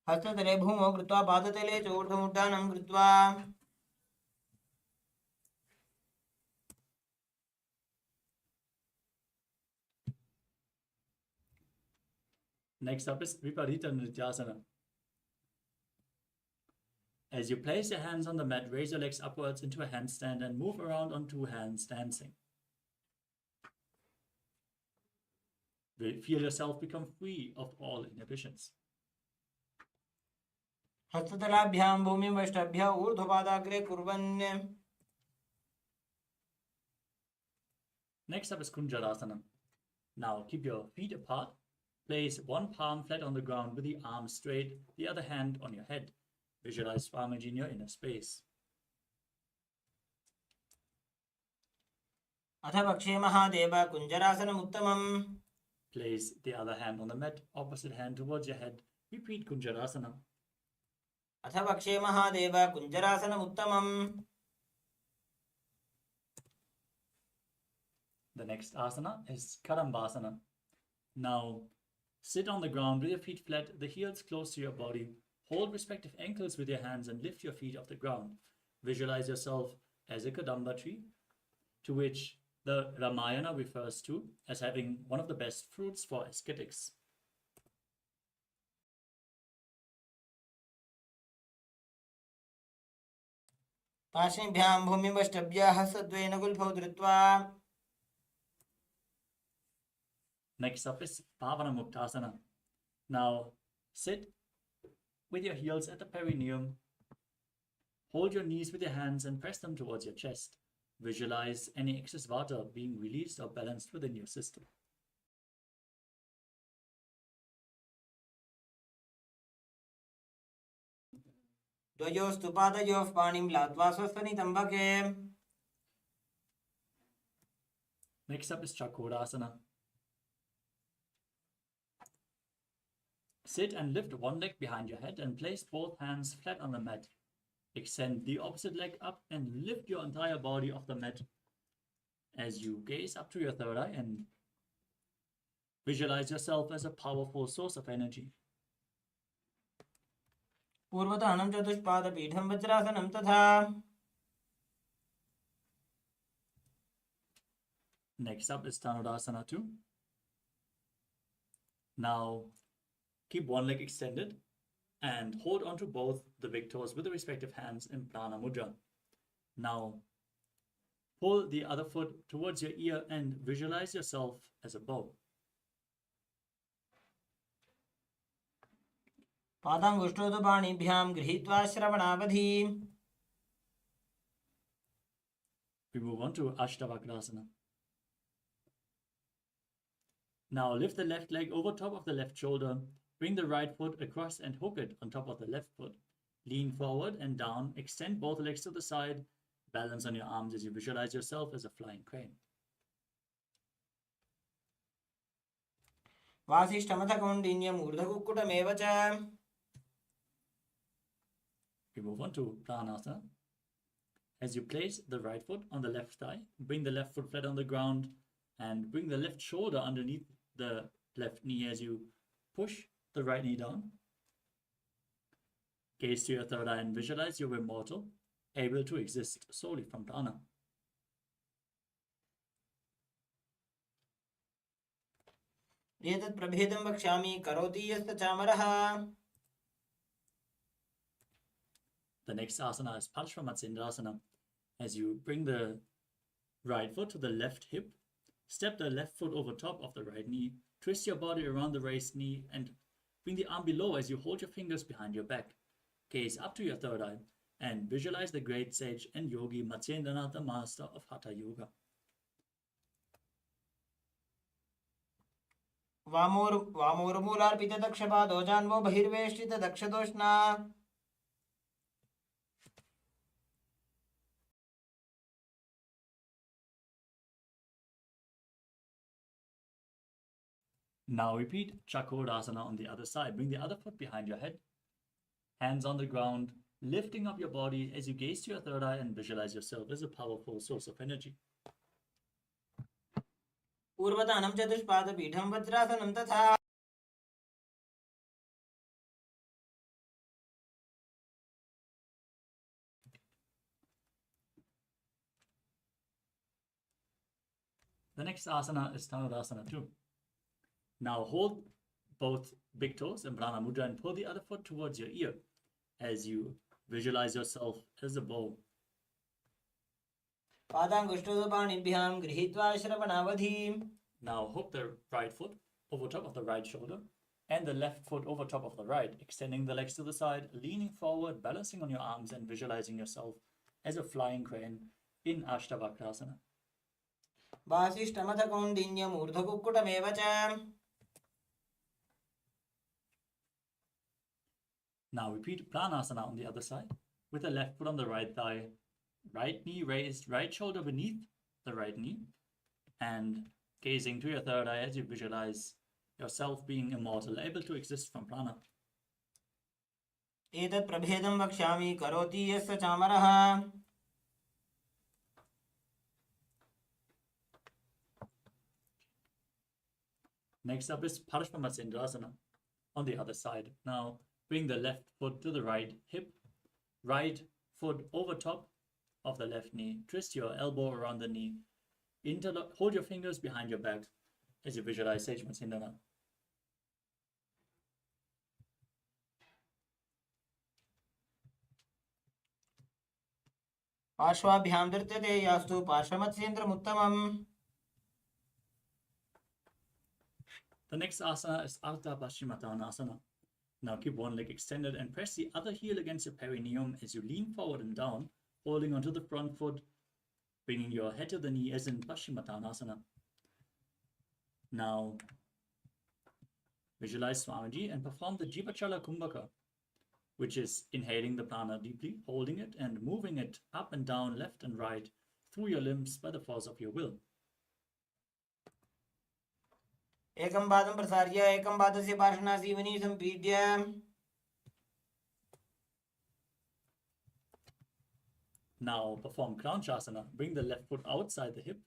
हस्ततले भूमौ कृत्वा पादतले च ऊर्ध्वमुड्डानं कृत्वा. Next up is Viparita Nrityasana. As you place your hands on the mat, raise your legs upwards into a handstand and move around on two hands dancing. Feel yourself become free of all inhibitions. हस्ततलाभ्यां भूमिं वष्टभ्य ऊर्ध्वपादाग्रे कुर्वन्. Next up is Kunjarasana. Now keep your feet apart. Place one palm flat on the ground with the arm straight, the other hand on your head. Visualize Swamiji in your inner space. अथ पक्षे महादेव कुञ्जरासनम् उत्तमम्. Place the other hand on the mat, opposite hand towards your head. Repeat Kunjarasana. अथ पक्षे महादेव कुञ्जरासनम् उत्तमम्. The next asana is Kadambasana. Now, sit on the ground with your feet flat, the heels close to your body. Hold respective ankles with your hands and lift your feet off the ground. Visualize yourself as a Kadamba tree, to which the Ramayana refers to as having one of the best fruits for ascetics. पार्श्वभ्यां भूमिं वष्टभ्य हस्तद्वयेन गुल्फौ धृत्वा. Next up is Pavana Muktasana. Now sit with your heels at the perineum. Hold your knees with your hands and press them towards your chest. Visualize any excess vata being released or balanced within your system. द्वयोस्तु पादयोः पाणिं लात्वा स्वस्वनितम्बके. Next up is Chakodasana. Sit and lift one leg behind your head and place both hands flat on the mat. Extend the opposite leg up and lift your entire body off the mat as you gaze up to your third eye and visualize yourself as a powerful source of energy. पूर्वतनं चतुष्पादपीठं वज्रासनं तथा. Next up is Dhanurasana 2. Now keep one leg extended and hold onto both the big toes with the respective hands in Prana Mudra. Now pull the other foot towards your ear and visualize yourself as a bow. पादाङ्गुष्ठौ पाणिभ्यां गृहीत्वा श्रवणावधि. We move on to Ashtavakrasana. Now lift the left leg over top of the left shoulder. Bring the right foot across and hook it on top of the left foot. Lean forward and down. Extend both legs to the side. Balance on your arms as you visualize yourself as a flying crane. वासिष्ठमथकौण्डिन्यम् ऊर्ध्वकुक्कुटमेव च. We move on to Pranasana. As you place the right foot on the left thigh, bring the left foot flat on the ground and bring the left shoulder underneath the left knee as you push the right knee down. Gaze to your third eye and visualize you're immortal, able to exist solely from prana. एतत् प्रभेदं वक्ष्यामि करोति यस्य चामरः. The next asana is Parshvamatsendrasana. As you bring the right foot to the left hip, step the left foot over top of the right knee, twist your body around the raised knee and bring the arm below as you hold your fingers behind your back. Gaze up to your third eye and visualize the great sage and yogi Matsyendra, the master of Hatha Yoga. वामोर्मूलार्पितदक्षपादो जान्वो बहिर्वेष्टितदक्षदोष्णा. Now repeat Chakodasana on the other side. Bring the other foot behind your head, hands on the ground, lifting up your body as you gaze to your third eye and visualize yourself as a powerful source of energy. पूर्वतनं चतुष्पादपीठं वज्रासनं तथा. The next asana is Dhanurasana 2. Now hold both big toes in Prana Mudra and pull the other foot towards your ear as you visualize yourself as a bow. पादाङ्गुष्ठौ पाणिभ्यां गृहीत्वा श्रवणावधि. Now hook the right foot over top of the right shoulder and the left foot over top of the right, extending the legs to the side, leaning forward, balancing on your arms and visualizing yourself as a flying crane in Ashtavakrasana. वासिष्ठमथकौण्डिन्यम् ऊर्ध्वकुक्कुटमेव च. Now repeat Pranasana on the other side with the left foot on the right thigh, right knee raised, right shoulder beneath the right knee, and gazing to your third eye as you visualize yourself being immortal, able to exist from prana. एतत् प्रभेदं वक्ष्यामि करोति यस्य चामरः. Next up is Parshvamatsendrasana on the other side. Now bring the left foot to the right hip, right foot over top of the left knee. Twist your elbow around the knee. Hold your fingers behind your back as you visualize Sage Matsindana. पार्श्वाभ्यां धृत्यते यास्तु पार्श्वमत्स्येन्द्रमुत्तमम्. The next asana is Ardha Paschimottanasana. Now keep one leg extended and press the other heel against your perineum as you lean forward and down, holding onto the front foot, bringing your head to the knee as in Paschimottanasana. Now visualize Swamiji and perform the Jivachala Kumbhaka, which is inhaling the prana deeply, holding it and moving it up and down, left and right through your limbs by the force of your will. एकं पादं प्रसार्य एकं पादस्य पार्श्वनासीवनी सम्पीड्य Now perform Kranchasana. Bring the left foot outside the hip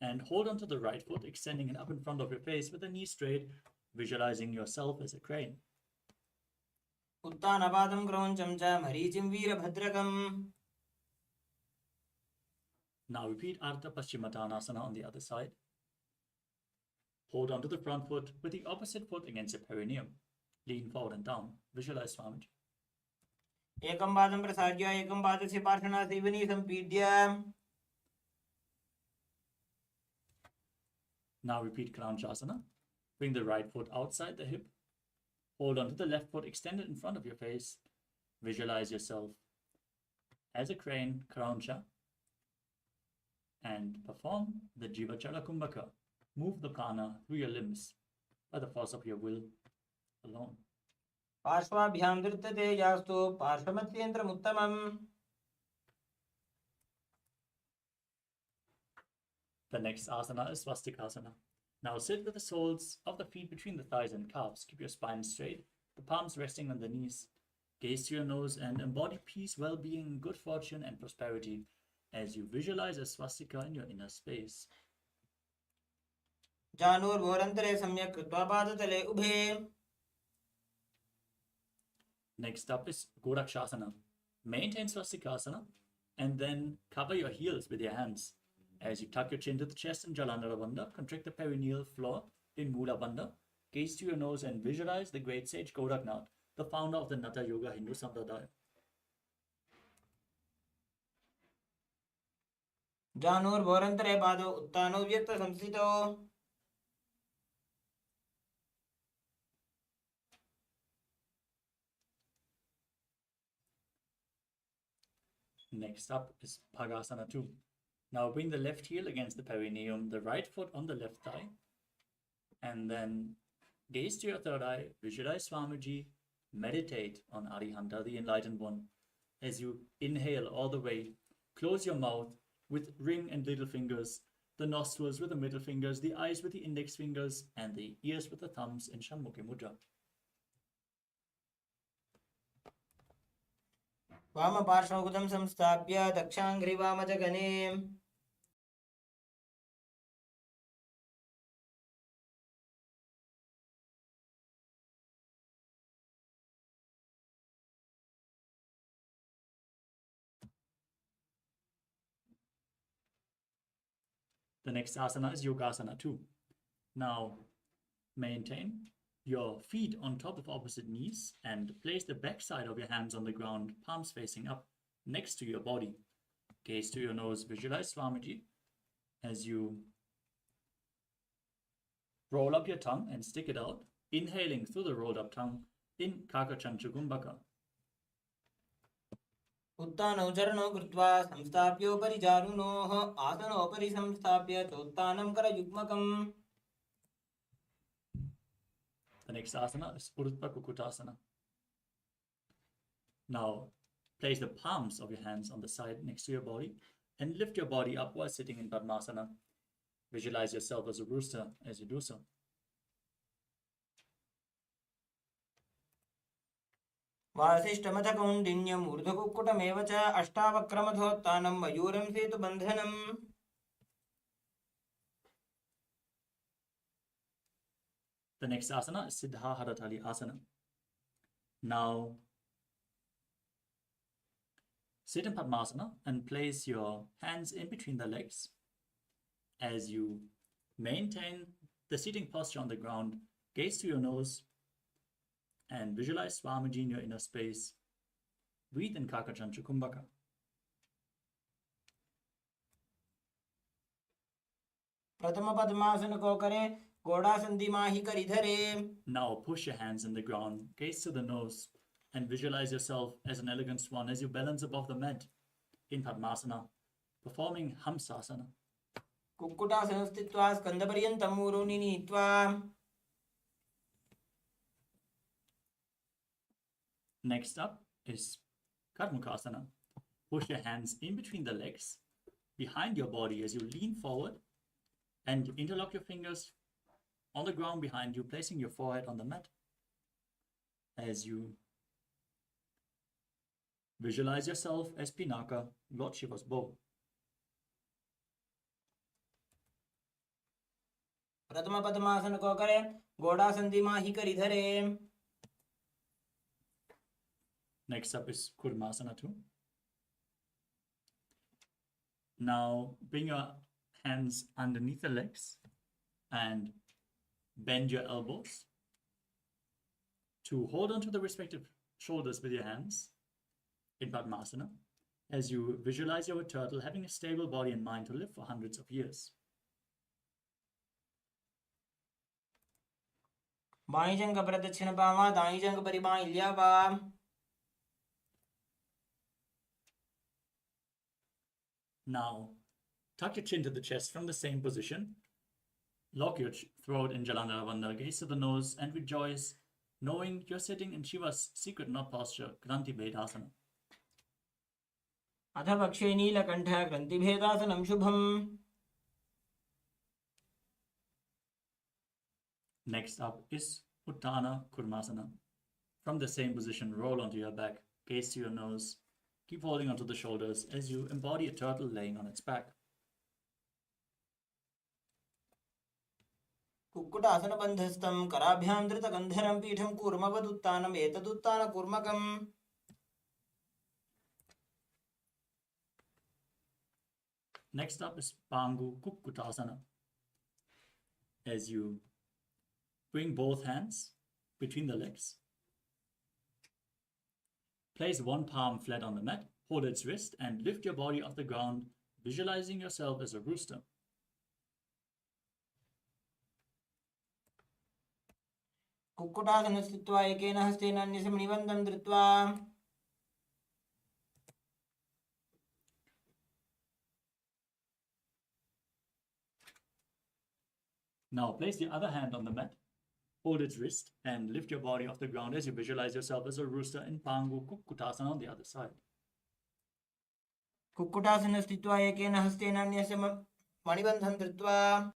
and hold onto the right foot, extending it up in front of your face with the knee straight, visualizing yourself as a crane. उत्तानपादं क्रौञ्चं च मरीचिं वीरभद्रकम्. Now repeat Ardha Paschimottanasana on the other side. Hold onto the front foot with the opposite foot against your perineum. Lean forward and down. Visualize Swamiji. एकं पादं प्रसार्य एकं पादस्य पार्श्वनासीवनी सम्पीड्य Now repeat Kranchasana. Bring the right foot outside the hip. Hold onto the left foot extended in front of your face. Visualize yourself as a crane, Krancha, and perform the Jivachala Kumbhaka. Move the prana through your limbs by the force of your will alone. पार्श्वाभ्यां धृत्यते यास्तु पार्श्वमत्यन्त्रमुत्तमम्. The next asana is Svastikasana. Now sit with the soles of the feet between the thighs and calves. Keep your spine straight, the palms resting on the knees. Gaze to your nose and embody peace, well-being, good fortune, and prosperity as you visualize a swastika in your inner space. जानुर्भोरन्तरे सम्यक् कृत्वा पादतले उभे. Next up is Gorakshasana. Maintain Swastikasana and then cover your heels with your hands. As you tuck your chin to the chest in Jalandhara Bandha, contract the perineal floor in Mula Bandha, gaze to your nose and visualize the great sage Goraknath, the founder of the Natha Yoga Hindu Sampradaya. जानुर्भोरन्तरे पादौ उत्तानौ व्यक्तसंस्थितौ. Next up is Bhagasana 2. Now bring the left heel against the perineum, the right foot on the left thigh, and then gaze to your third eye, visualize Swamiji, meditate on Arihanta, the enlightened one. As you inhale all the way, close your mouth with ring and little fingers, the nostrils with the middle fingers, the eyes with the index fingers, and the ears with the thumbs in Shanmukhi Mudra. वामपार्श्वमुखं संस्थाप्य दक्षाङ्घ्रिवामजगने. The next asana is Yogasana 2. Now maintain your feet on top of opposite knees and place the back side of your hands on the ground, palms facing up next to your body. Gaze to your nose, visualize Swamiji as you roll up your tongue and stick it out, inhaling through the rolled up tongue in Kakachancha Kumbhaka. उत्तानौ चरणौ कृत्वा संस्थाप्योपरि जानुनोः आसनोपरि संस्थाप्य चोत्तानं करयुग्मकम्. The next asana is Urutpa Kukutasana. Now place the palms of your hands on the side next to your body and lift your body up while sitting in Padmasana. Visualize yourself as a rooster as you do so. वासिष्ठमथ कौण्डिन्यम् ऊर्ध्वकुक्कुटमेव च अष्टावक्रमधोत्तानं मयूरं सेतुबन्धनम्. The next asana is Siddha Haratali Asana. Now sit in Padmasana and place your hands in between the legs. As you maintain the sitting posture on the ground, gaze to your nose and visualize Swamiji in your inner space. Breathe in Kakachancha Kumbhaka. प्रथम पद्मासन को करे घोड़ासंधि माही करि धरे. Now push your hands in the ground, gaze to the nose, and visualize yourself as an elegant swan as you balance above the mat in Padmasana, performing Hamsasana. कुक्कुटासनं स्थित्वा स्कन्धपर्यन्तं ऊरोनि नीत्वा. Next up is Karmukasana. Push your hands in between the legs, behind your body as you lean forward, and interlock your fingers on the ground behind you, placing your forehead on the mat. As you visualize yourself as Pinaka, Lord Shiva's bow. प्रथम पद्मासन को करें. घोड़ासंधि माही करि धरे. Next up is Kurmasana 2. Now bring your hands underneath the legs and bend your elbows to hold onto the respective shoulders with your hands in Padmasana as you visualize your turtle having a stable body and mind to live for hundreds of years. By जंग प्रदक्षिण पावा. दाई जंग परिबाई ल्यावा. Now, tuck your chin to the chest from the same position. Lock your throat in Jalandhara, gaze to the nose, and rejoice, knowing you're sitting in Shiva's secret knot posture, Kranti Bhedasana. अथ पक्षे नीलकण्ठ ग्रन्थिभेदासनं शुभम्. Next up is Uttana Kurmasana. From the same position, roll onto your back, gaze to your nose, keep holding onto the shoulders as you embody a turtle laying on its back. कुक्कुटासनबन्धस्थं कराभ्यां धृतगन्धरं पीठं कूर्मवदुत्तानम् एतदुत्तानकूर्मकम्. Next up is Pangu Kukkutasana. As you bring both hands between the legs, place one palm flat on the mat, hold its wrist, and lift your body off the ground, visualizing yourself as a rooster. कुक्कुटासनं स्थित्वा एकेन हस्तेन अन्यस्य मणिबन्धं धृत्वा. Now place the other hand on the mat, hold its wrist, and lift your body off the ground as you visualize yourself as a rooster in Pangu Kukkutasana on the other side. कुक्कुटासनं स्थित्वा एकेन हस्तेन अन्यस्य मणिबन्धं धृत्वा.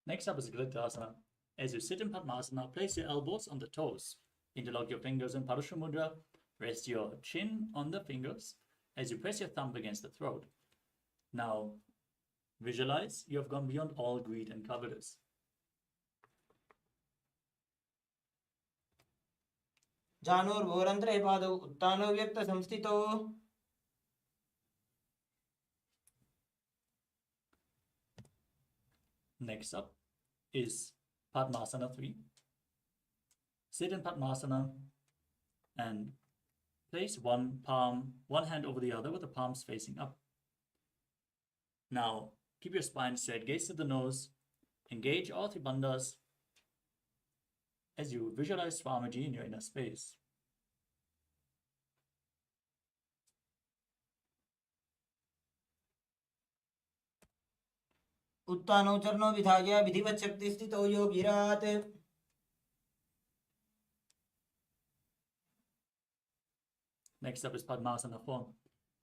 Next up is Grittasana. As you sit in Padmasana, place your elbows on the toes, interlock your fingers in Parusha Mudra, rest your chin on the fingers as you press your thumb against the throat. Now, visualize you have gone beyond all greed and covetous. जानोर्भोरन्त्रे पादौ उत्तानो व्यक्तसंस्थितौ. Next up is Padmasana 3. Sit in Padmasana and place one hand over the other with the palms facing up. Now, keep your spine straight, gaze to the nose, engage all three bandhas as you visualize Swamiji in your inner space. उत्तानो चरणो विधाय विधिवत् शक्ति स्थितौ योगिरात्. Next up is Padmasana form.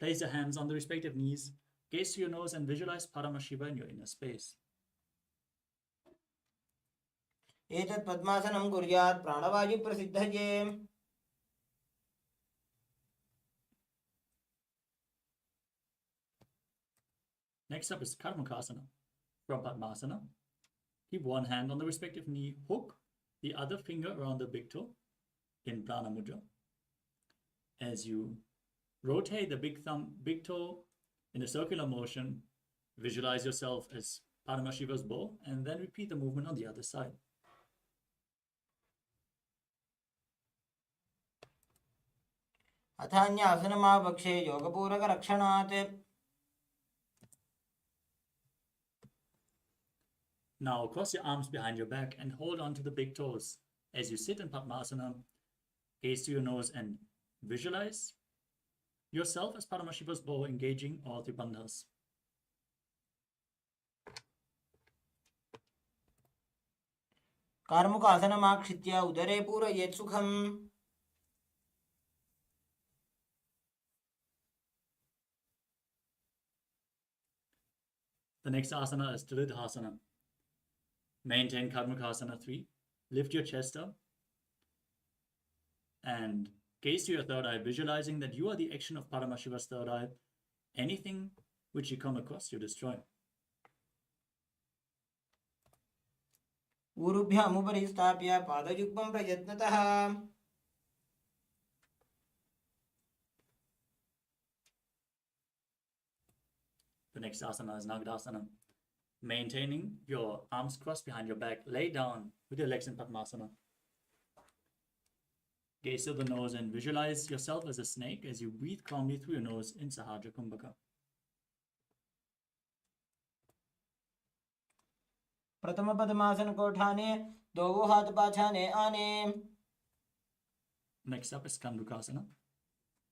Place your hands on the respective knees, gaze to your nose, and visualize Paramashiva in your inner space. एतत् पद्मासनं कुर्यात् प्राणवायु प्रसिद्धये. Next up is Karmakasana. From Padmasana, keep one hand on the respective knee, hook the other finger around the big toe in Prana Mudra. As you rotate the big toe in a circular motion, visualize yourself as Paramashiva's bow and then repeat the movement on the other side. अथान्यासनमापक्षे योगपूरकरक्षणात्. Now cross your arms behind your back and hold on to the big toes. As you sit in Padmasana, gaze to your nose and visualize yourself as Paramashiva's bow engaging all three bandhas. कार्मुकासनमाक्षित्य उदरे पूरयेत् सुखम्. The next asana is Tridhasana. Maintain Karmakasana 3. Lift your chest up and gaze to your third eye, visualizing that you are the action of Paramashiva's third eye. Anything which you come across, you destroy. ऊरुभ्यामुपरि स्थाप्य पादयुग्मं प्रयत्नतः. The next asana is Nagdasana. Maintaining your arms crossed behind your back, lay down with your legs in Padmasana. Gaze to the nose and visualize yourself as a snake as you breathe calmly through your nose in Sahaja Kumbhaka. प्रथम पद्मासन को उठाने, दो हाथ पाछाने आने. Next up is Kandukasana.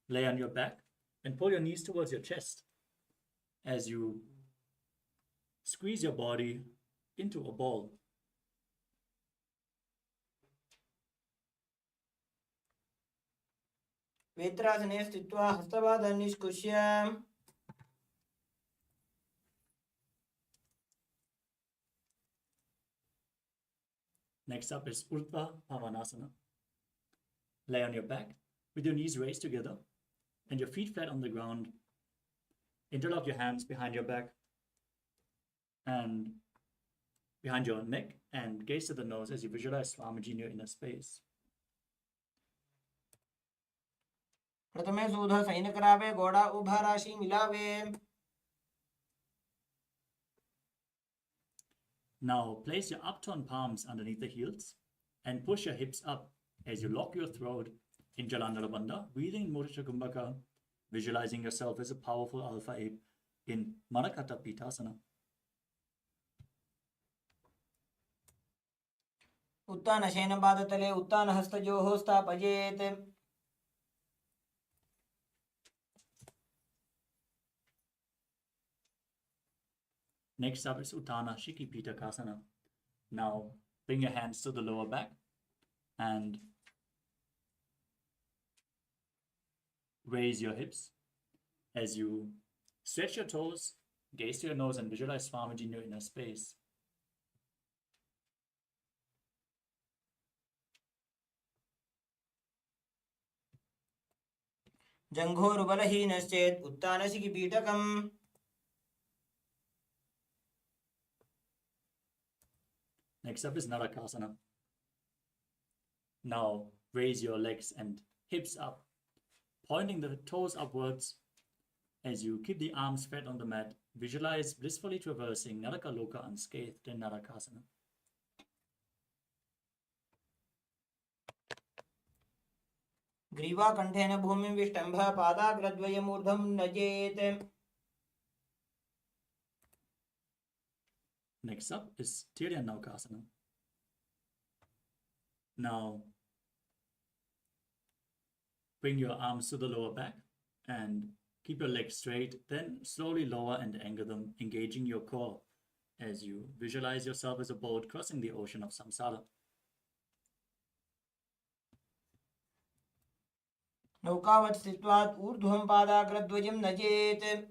Lay on your back and pull your knees towards your chest as you squeeze your body into a ball. वेत्रासने स्थित्वा हस्तपादान् निष्कुष्य. Next up is Urdhva Pavanasana. Lay on your back with your knees raised together and your feet flat on the ground. Interlock your hands behind your back and behind your neck and gaze to the nose as you visualize Swamiji in your inner space. प्रथमे सूध San करावे, घोड़ा उभा राशि मिलावे. Now place your upturned palms underneath the heels and push your hips up as you lock your throat in Jalandhara Bandha, breathing in Mudra Kumbhaka, visualizing yourself as a powerful alpha ape in Manakata Pitasana. उत्तान शयन पादतले उत्तान हस्तयोः स्थापयेत्. Next up is Uttana Shiki Pitakasana. Now bring your hands to the lower back and raise your hips as you stretch your toes, gaze to your nose and visualize Swamiji in your inner space. जङ्घोरुबलहीनश्चेत् उत्तानशिखिपीठकम्. Next up is Narakasana. Now raise your legs and hips up, pointing the toes upwards as you keep the arms flat on the mat. Visualize blissfully traversing Naraka Loka unscathed in Narakasana. ग्रीवाकण्ठेन भूमिं विष्टम्भ पादाग्रद्वयमूर्ध्वं नजेत्. Next up is Tiryannaukasana. Now bring your arms to the lower back and keep your legs straight, then slowly lower and angle them, engaging your core as you visualize yourself as a boat crossing the ocean of samsara. नौकावत् स्थित्वात् ऊर्ध्वं पादाग्रद्वयं नजेत्.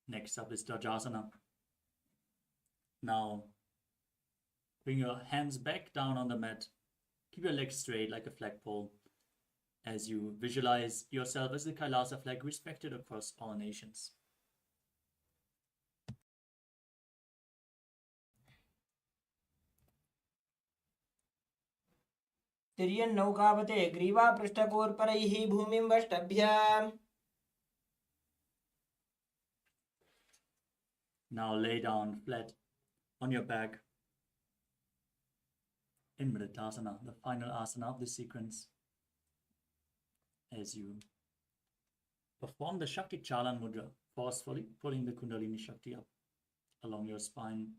Next up is Dvajasana. Now bring your hands back down on the mat. Keep your legs straight like a flagpole as you visualize yourself as the KAILASA flag respected across all nations. तिर्यन्नौकावते ग्रीवापृष्ठकोर्परैः भूमिं वष्टभ्य. Now lay down flat on your back in Mritasana, the final asana of this sequence. As you perform the Shakti Chalan Mudra, forcefully pulling the Kundalini Shakti up along your spine.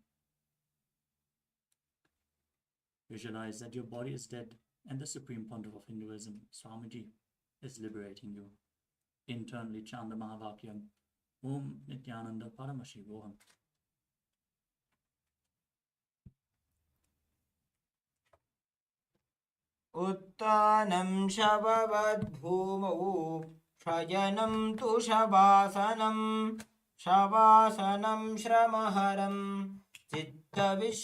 Visualize that your body is dead and the Supreme Pontiff of Hinduism, Swamiji, is liberating you. Internally chant the Mahavakyam, Om Nithyananda Paramashivoham. उत्तानं शववद्भूमौ शयनं तु शवासनं शवासनं श्रमहरं चित्तविश्रान्तिकारणम्.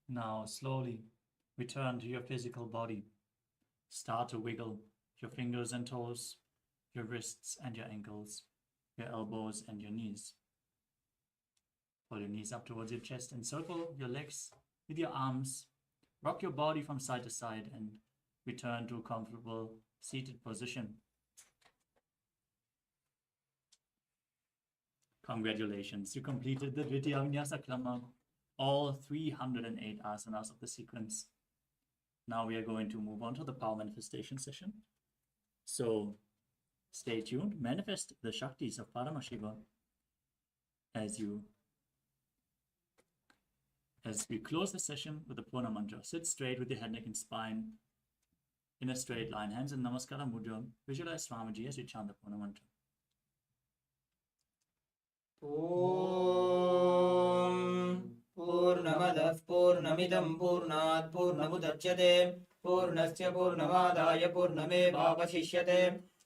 Now slowly return to your physical body. Start to wiggle your fingers and toes, your wrists and your ankles, your elbows and your knees. Pull your knees up towards your chest and circle your legs with your arms. Rock your body from side to side and return to a comfortable seated position. Congratulations, you completed the Dvitiya Vinyasa Krama, all 308 asanas of the sequence. Now we are going to move on to the power manifestation session. So stay tuned, manifest the Shaktis of Paramashiva as we close the session with the Purna Mantra. Sit straight with your head, neck and spine in a straight line, hands in Namaskara Mudra. Visualize Swamiji as we chant the Purna Mantra. Om Purnamadah Purnamidam Purnat Purnamudachyate Purnasya Purnamadaya Purnamevavasishyate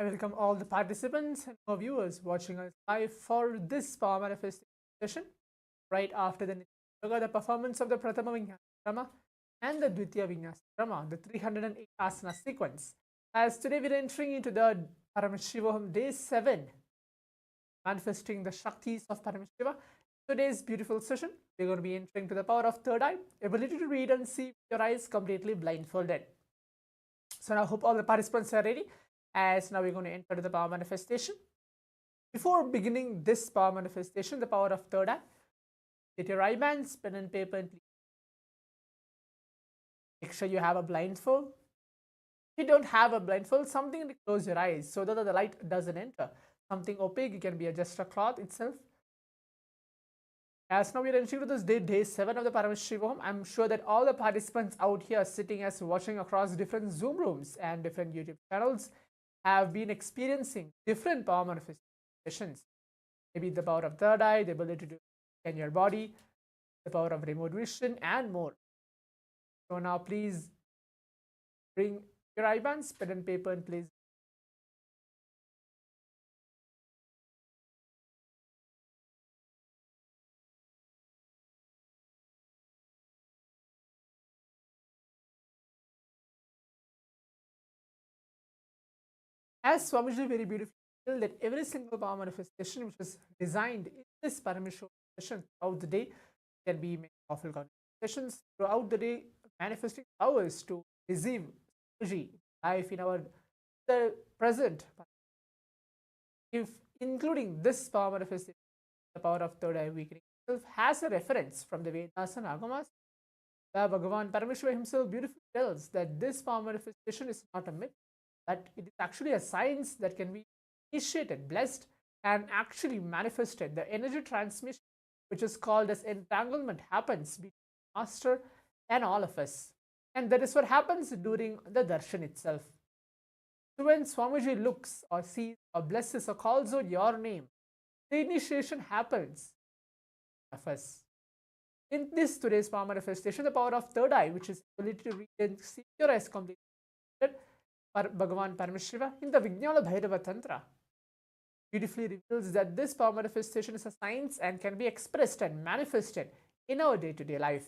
I welcome all the participants and our viewers watching us live for this power manifestation session right after the Yoga, the performance of the Prathama Vinyasa and the Dvitiya Vinyasa, the 308 asana sequence. As today we're entering into the Paramashivoham day 7, manifesting the Shaktis of Paramashiva. Today's beautiful session, we're going to be entering to the power of third eye, ability to read and see with your eyes completely blindfolded. So now I hope all the participants are ready, as now we're going to enter to the power manifestation. Before beginning this power manifestation, the power of third eye, get your eye bands, pen and paper, and please make sure you have a blindfold. If you don't have a blindfold, something to close your eyes so that the light doesn't enter. Something opaque, it can be just a cloth itself. As now we are entering to this day 7 of the Paramashivoham. I'm sure that all the participants out here sitting as watching across different Zoom rooms and different YouTube channels have been experiencing different power manifestations. Maybe the power of third eye, the ability to scan your body, the power of remote vision, and more. So now please bring your eye bands, pen and paper, and please. As Swamiji very beautifully said, that every single power manifestation which is designed in this Paramashivoham session throughout the day can be made powerful conversations throughout the day, manifesting powers to receive life in our the present. If including this power manifestation, the power of third eye awakening itself has a reference from the Vedas and Agamas, where Bhagavān Paramashivam himself beautifully tells that this power manifestation is not a myth, but it is actually a science that can be initiated, blessed, and actually manifested. The energy transmission, which is called as entanglement, happens between the master and all of us. And that is what happens during the darshan itself. So when Swamiji looks or sees or blesses or calls out your name, the initiation happens of us. In this today's power manifestation, the power of third eye, which is ability to read and see your eyes completely, Bhagavān Paramashiva in the Vijnana Bhairava Tantra beautifully reveals that this power manifestation is a science and can be expressed and manifested in our day-to-day life.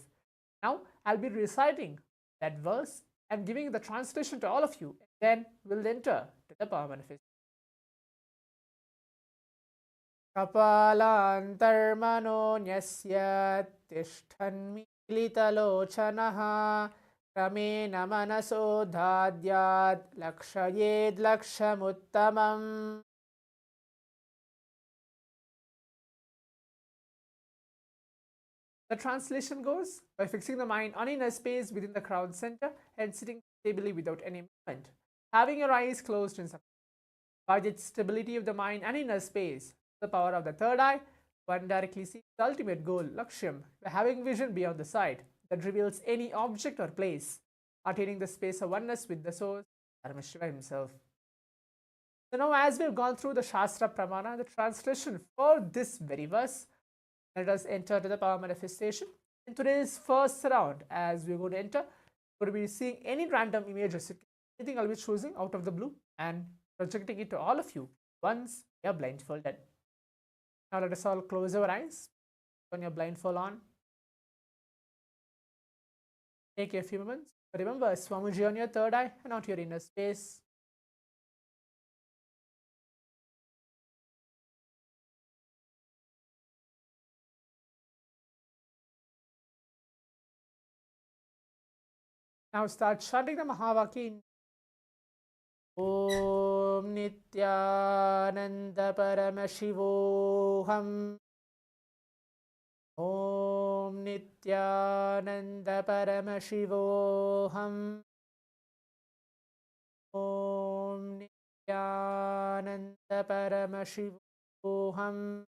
Now, I'll be reciting that verse and giving the translation to all of you, and then we'll enter to the power manifestation. Kapalantarmano nyasya क्रमेण मनसो धाद्यात् लक्षयेद् लक्ष्यमुत्तमम्. The translation goes, by fixing the mind on inner space within the crown center and sitting stably without any movement, having your eyes closed in submission. By the stability of the mind and inner space, the power of the third eye, one directly sees the ultimate goal, Lakshyam, by having vision beyond the sight that reveals any object or place, attaining the space of oneness with the source, Paramashiva himself. So now, as we've gone through the Shastra Pramana, the translation for this very verse, let us enter to the power manifestation. In today's first round, as we're going to enter, we're going to be seeing any random images. Anything I'll be choosing out of the blue and projecting it to all of you once we are blindfolded. Now let us all close our eyes, turn your blindfold on. Take a few moments. Remember, Swamiji on your third eye and not your inner space. Now start chanting the Mahavakya. Om Nithyananda Paramashivoham. Om Nithyananda Paramashivoham. Om Nithyananda Paramashivoham.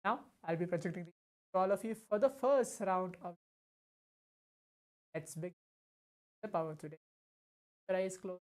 Now I'll be projecting to all of you for the first round of. Let's begin the power today. Your eyes closed.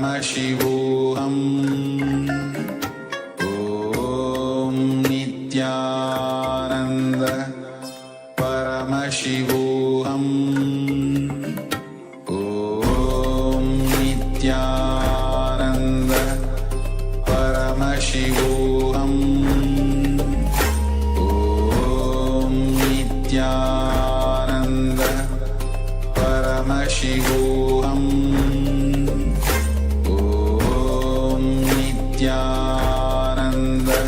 Paramashivoham. Om Nithyananda Paramashivoham. Om Nithyananda Paramashivoham. Om Nithyananda Paramashivoham. Om Nithyananda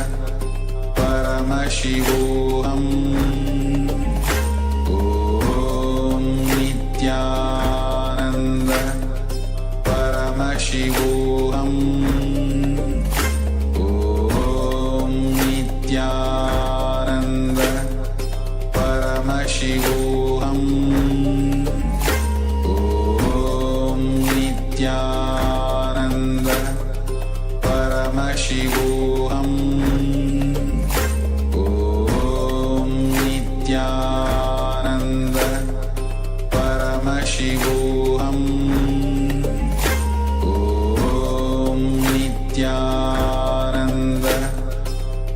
Paramashivoham. Om Nithyananda Paramashivoham. Om Nithyananda Paramashivoham. Om Nithyananda Paramashivoham. Om Nithyananda Paramashivoham. Om Nithyananda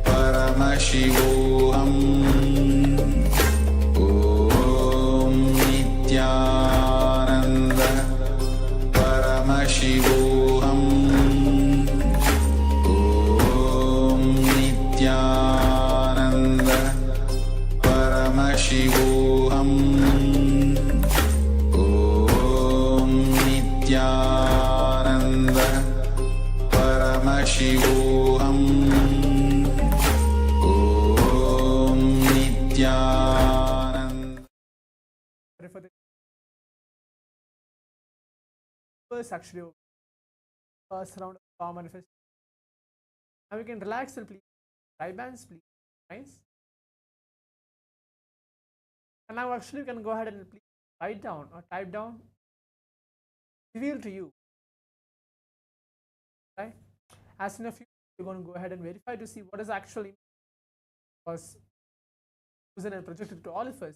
Paramashivoham. Om Nithyananda Paramashivoham. Om Nithyananda Paramashivoham. Om Nithyananda Paramashivoham. Om Nithyananda. For the first actually first round of power manifest. Now we can relax and please right bands, please. Nice. And now actually you can go ahead and please write down or type down reveal to you. Right? As in a few, you're going to go ahead and verify to see what is actually was chosen and projected to all of us.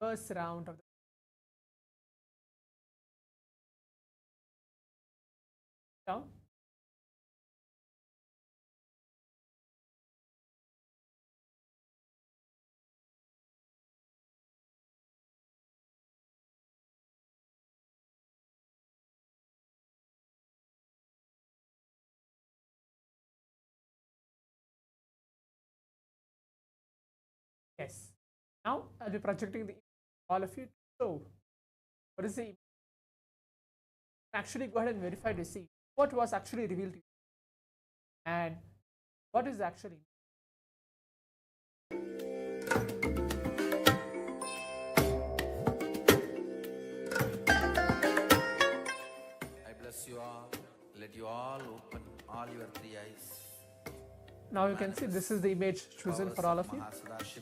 First round of the down. Yes. Now I'll be projecting the all of you. So what is the image? Actually go ahead and verify to see what was actually revealed to you and what is actually. I bless you all. Let you all open all your three eyes. Now you can see this is the image chosen for all of you.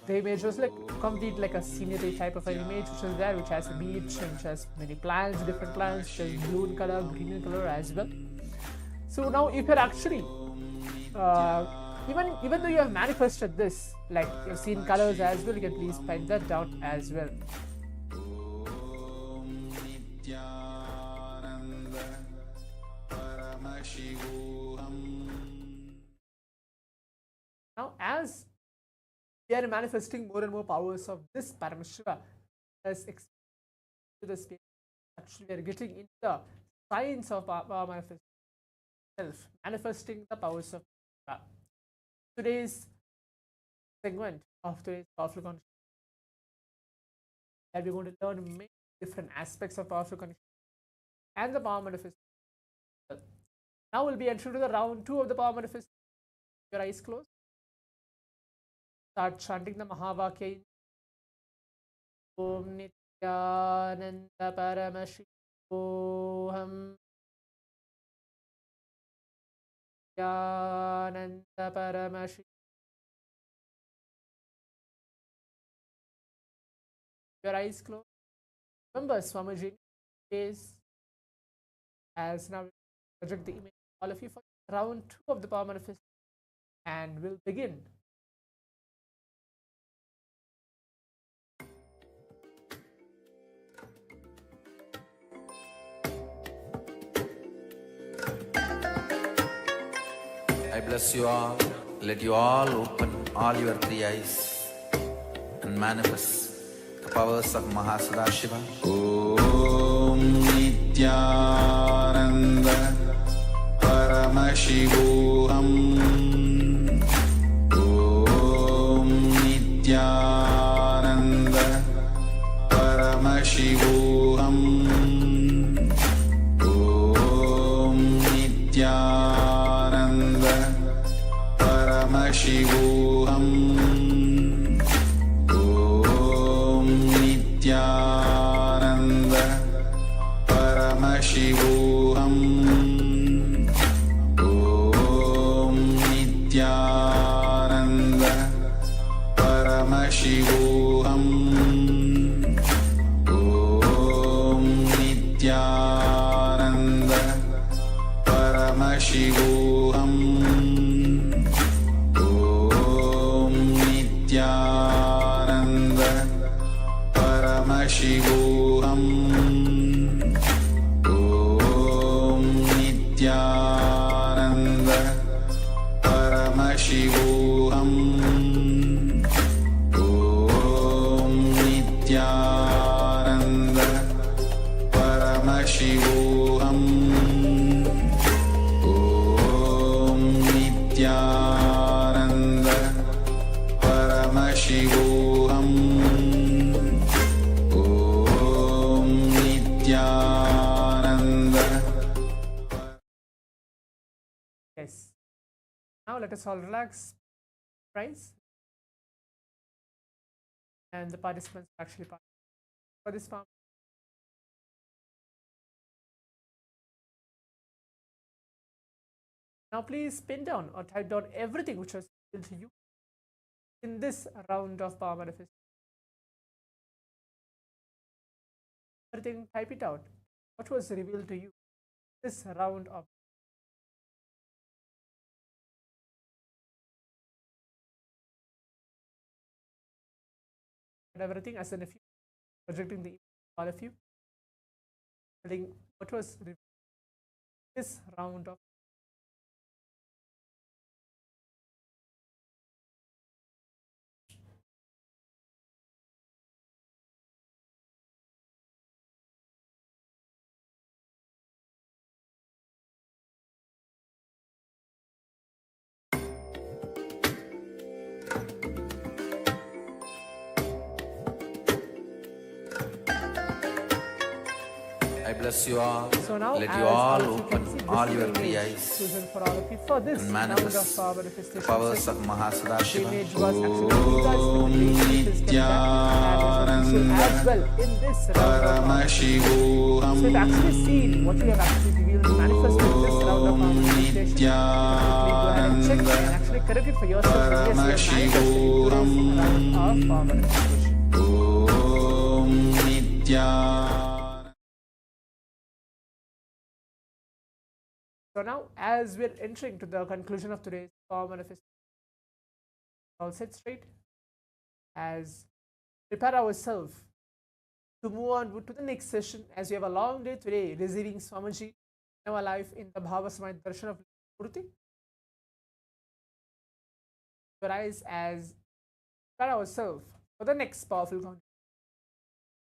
The image was like complete like a scenery type of an image which is there, which has a beach and which has many plants, different plants, which is blue in color, green in color as well. So now if you're actually even though you have manifested this, like you've seen colors as well, you can please find that down as well. Om Nithyananda Paramashivoham. Now as we are manifesting more and more powers of this Paramashiva as to the space, actually we are getting into the science of power manifestation itself, manifesting the powers of Shiva. Today's segment of today's powerful consciousness, that we're going to learn many different aspects of powerful consciousness and the power manifestation. Now we'll be entering to the round 2 of the power manifestation. Your eyes closed. Start chanting the Mahavakya. Om Nithyananda Paramashivoham. Nithyananda Paramashivoham. Your eyes closed. Remember Swamiji is as now project the image all of you for round 2 of the power manifestation, and we'll begin. I bless you all. Let you all open all your three eyes and manifest the powers of Mahasadashiva. Om Nithyananda Paramashivoham. Om Nithyananda Paramashivoham. Om Nithyananda Paramashivoham. Om Nithyananda Paramashivoham. Om Nithyananda Paramashivoham. Om Nithyananda Paramashivoham. Om Nithyananda Paramashivoham. Om Nithyananda Paramashivoham. Om Nithyananda Paramashivoham. Om Nithyananda Paramashivoham. Om Nithyananda. Yes. Now let us all relax, rise, and the participants actually participate for this form. Now please pin down or type down everything which was revealed to you in this round of power manifestation. Everything, type it out. What was revealed to you this round of and everything as in if you projecting the all of you, telling what was revealed this round of I bless you all. So now, Let as you all you can open see, this all is your the three image eyes chosen for all of you for this and round of manifest power the manifestation powers session. of The Mahasadashiva. image was actually as well in this round of power. Paramashivoham. So you've actually seen what we have actually revealed and manifested in this round of power manifestation. Please go ahead and check and actually correct it for yourself. And yes, you have manifested in today's round of power manifestation. Om Nithyananda. So now, as we're entering to the conclusion of today's power manifestation, all sit straight as prepare ourselves to move on to the next session, as we have a long day today receiving Swamiji in our life in the Bhava Samadhi Darshan of Murti. Rise as prepare ourselves for the next powerful content.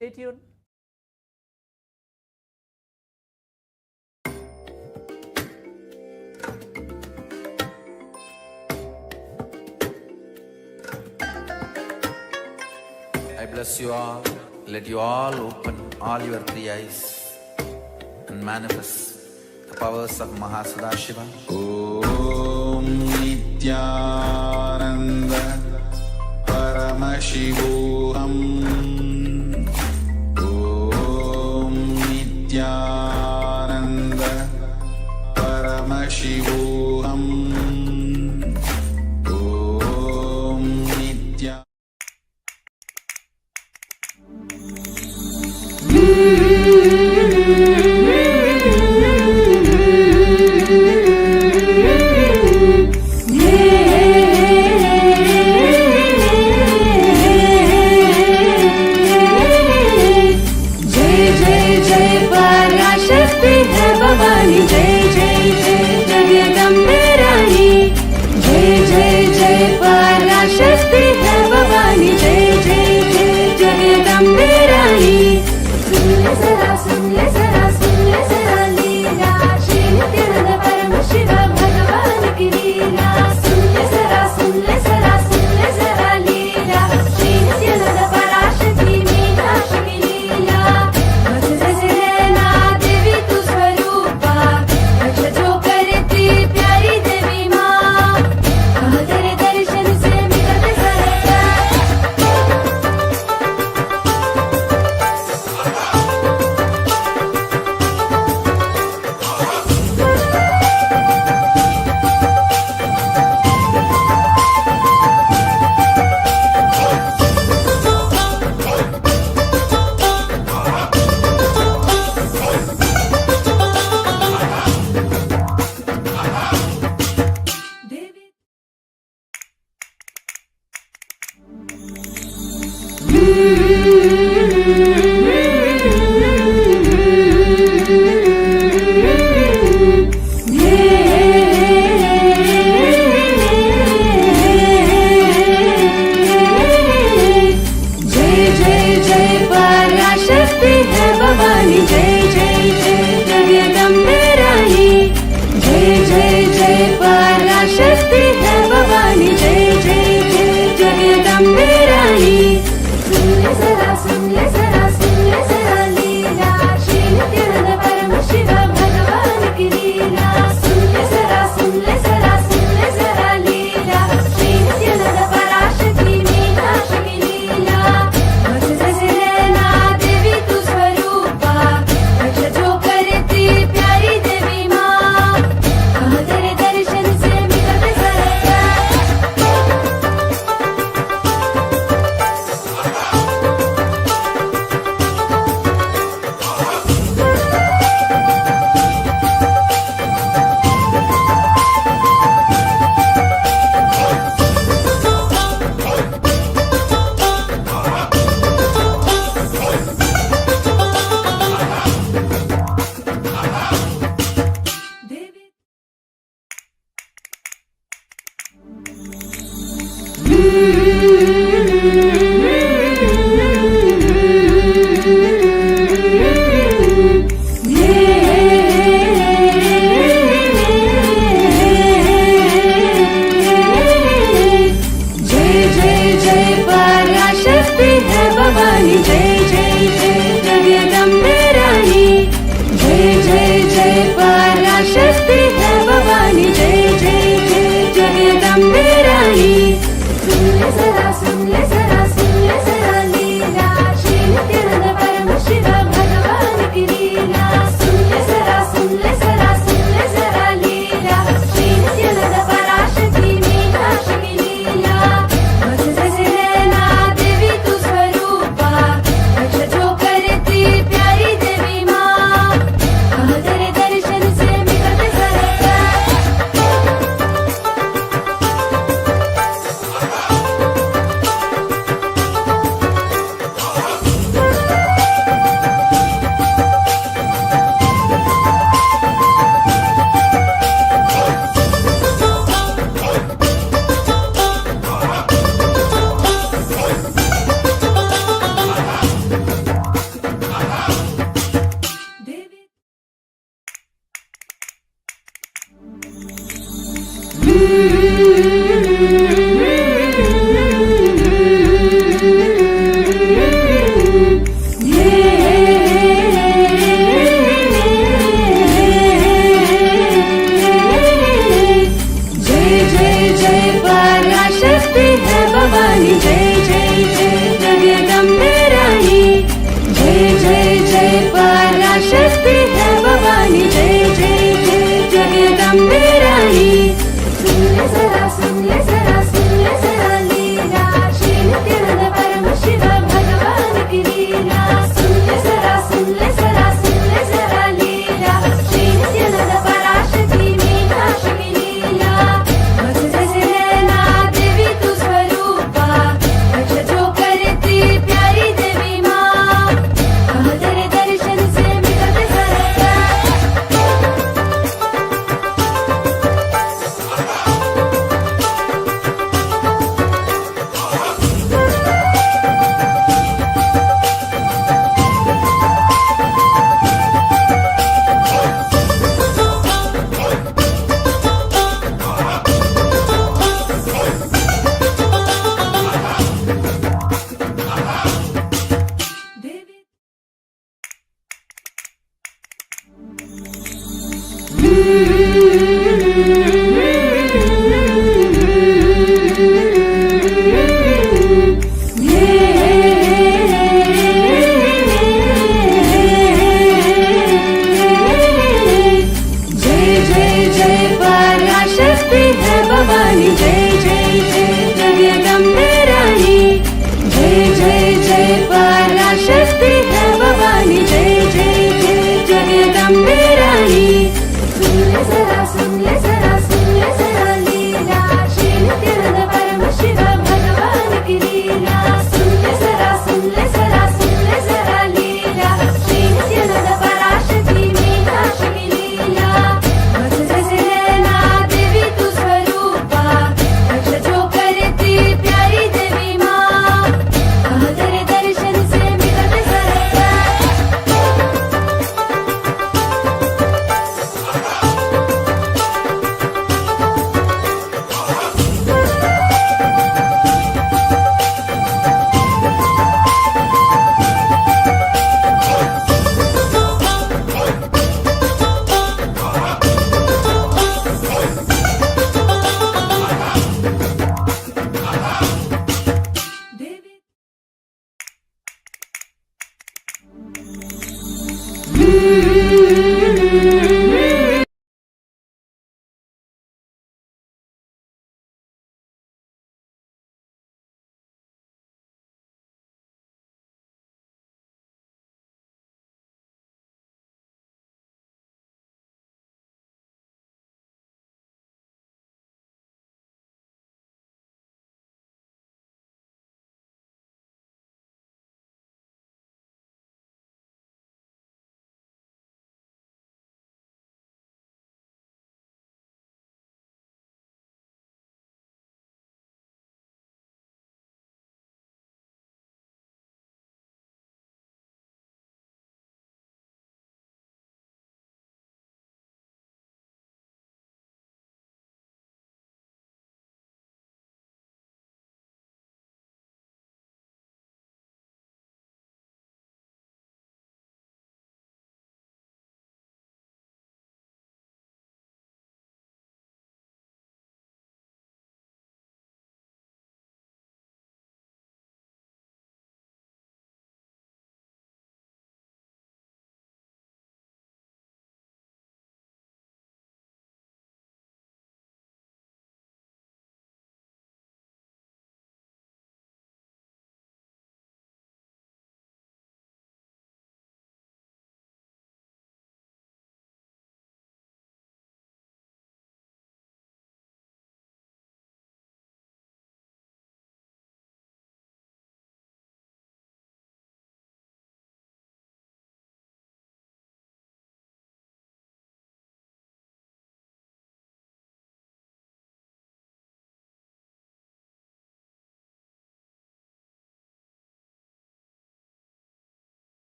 Stay tuned. I bless you all. Let you all open all your three eyes and manifest the powers of Mahasadashiva. Om Nithyananda Paramashivoham. Om Nithyananda Paramashivoham. Om Nithyananda. पराशक्ति है भवानी जय जय जय जगदम्बे रानी जय जय पराशक्ति है भवानी, जय जय जय जगदम्बे रानी। सुन ले जरा, सुन ले जरा, सुन ले जरा लीला, श्री नित्यानंद परमशिव भगवान की लीला। सुन ले जरा, सुन ले जरा, सुन ले जरा लीला, श्री नित्यानंद पराशक्ति मीनाक्षी की लीला। मज जैसे नैना देवी तू स्वरूपा, रक्षा जो करती प्यारी देवी माँ। तेरे दर्शन से मिलते सारे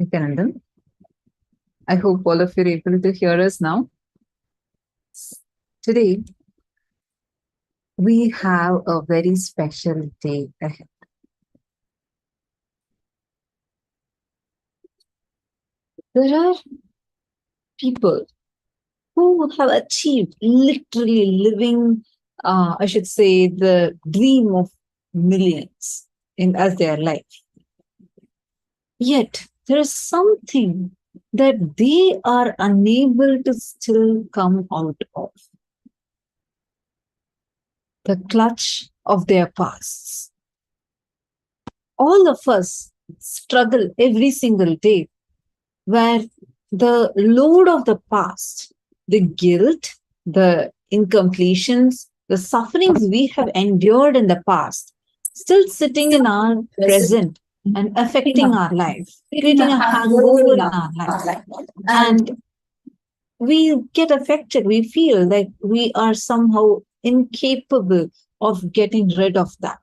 Nithyananda. I hope all of you are able to hear us now. Today, we have a very special day ahead. There are people who have achieved literally living, I should say, the dream of millions as their life. Yet, there is something that they are unable to still come out of. The clutch of their pasts. All of us struggle every single day where the load of the past, the guilt, the incompletions, the sufferings we have endured in the past, still sitting in our present and affecting our life, creating a hangover in our life. And we get affected. We feel like we are somehow incapable of getting rid of that.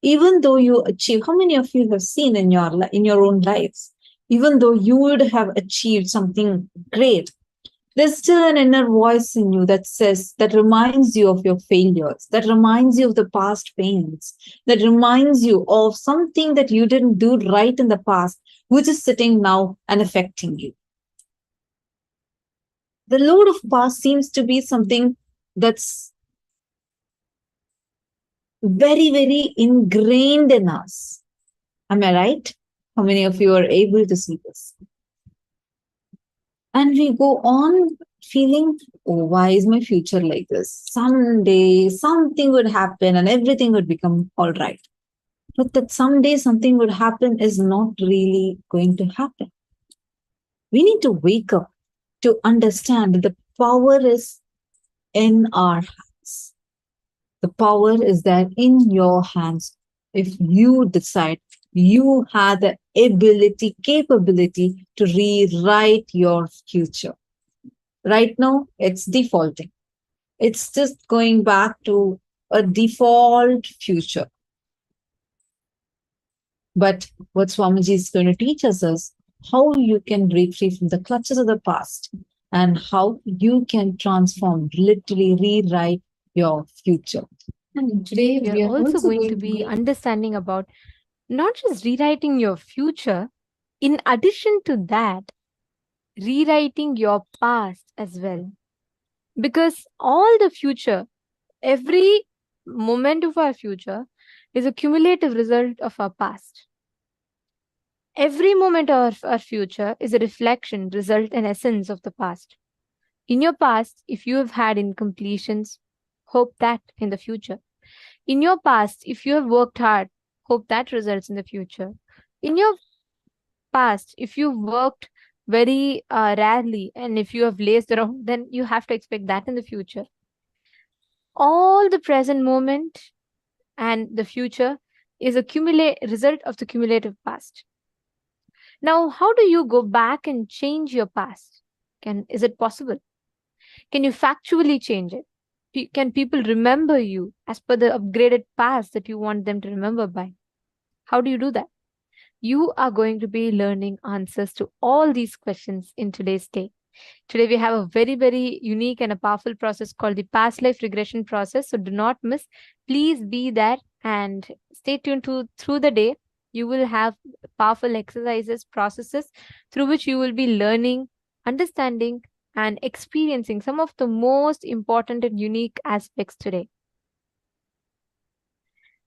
Even though you achieve, how many of you have seen in your own lives, even though you would have achieved something great, there's still an inner voice in you that reminds you of your failures, that reminds you of the past pains, that reminds you of something that you didn't do right in the past, which is sitting now and affecting you. The load of past seems to be something that's very, very ingrained in us. Am I right? How many of you are able to see this? And we go on feeling, oh, why is my future like this? Someday something would happen and everything would become all right. But that someday something would happen is not really going to happen. We need to wake up to understand that the power is in our hands. The power is there in your hands. If you decide, you have the capability to rewrite your future. Right now, it's defaulting. It's just going back to a default future. But what Swamiji is going to teach us is how you can break free from the clutches of the past and how you can transform, literally rewrite your future. And today We are also going to be understanding about not just rewriting your future, in addition to that, rewriting your past as well. Because all the future, every moment of our future is a cumulative result of our past. Every moment of our future is a reflection, result, and essence of the past. In your past, if you have had incompletions, hope that in the future. In your past, if you have worked hard, hope that results in the future. In your past, if you worked very rarely and if you have lazed around, then you have to expect that in the future. All the present moment and the future is a result of the cumulative past. Now, how do you go back and change your past? Is it possible? Can you factually change it? Can people remember you as per the upgraded past that you want them to remember by? How do you do that? You are going to be learning answers to all these questions in today's day. Today, we have a very, very unique and a powerful process called the past life regression process. So do not miss. Please be there and stay tuned through the day. You will have powerful exercises, processes through which you will be learning, understanding, and experiencing some of the most important and unique aspects today.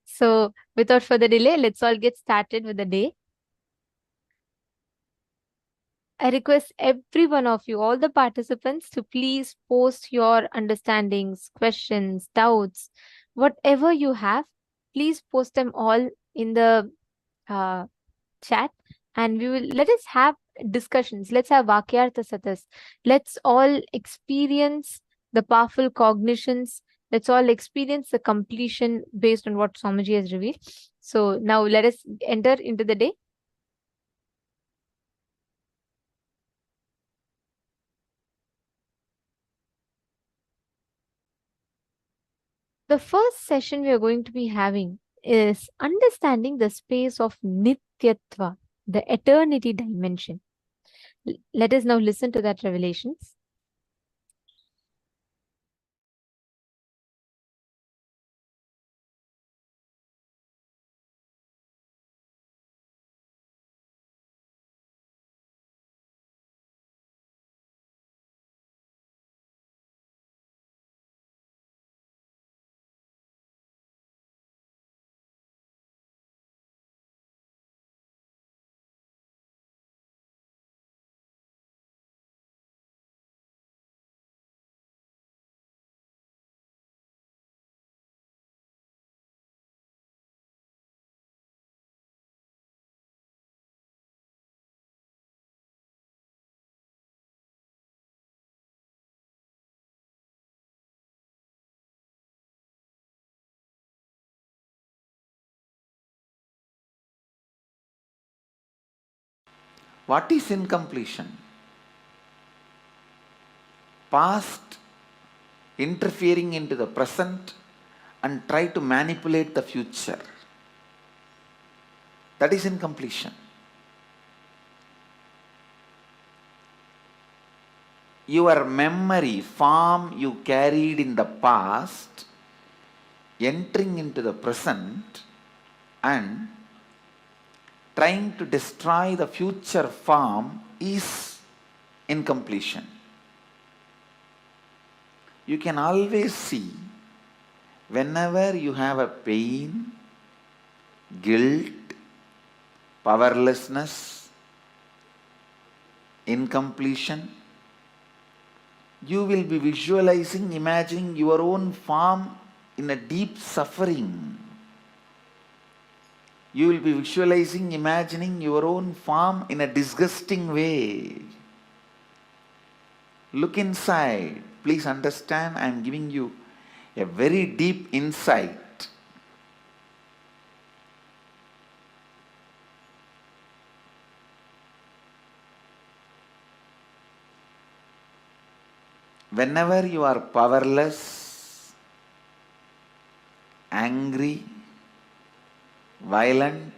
So without further delay, let's all get started with the day. I request every one of you, all the participants, to please post your understandings, questions, doubts, whatever you have. Please post them all in the chat, and let us have discussions. Let's have Vakyartha Satas. Let's all experience the powerful cognitions. Let's all experience the completion based on what Swamiji has revealed. So now let us enter into the day. The first session we are going to be having is understanding the space of Nityatva. the eternity dimension. Let us now listen to that revelations. What is incompletion? Past interfering into the present and try to manipulate the future. That is incompletion. Your memory, form you carried in the past, entering into the present and trying to destroy the future form is incompletion. You can always see whenever you have a pain, guilt, powerlessness, incompletion, you will be visualizing, imagining your own form in a deep suffering. You will be visualizing, imagining your own form in a disgusting way. Look inside. Please understand, I am giving you a very deep insight. Whenever you are powerless, angry, violent,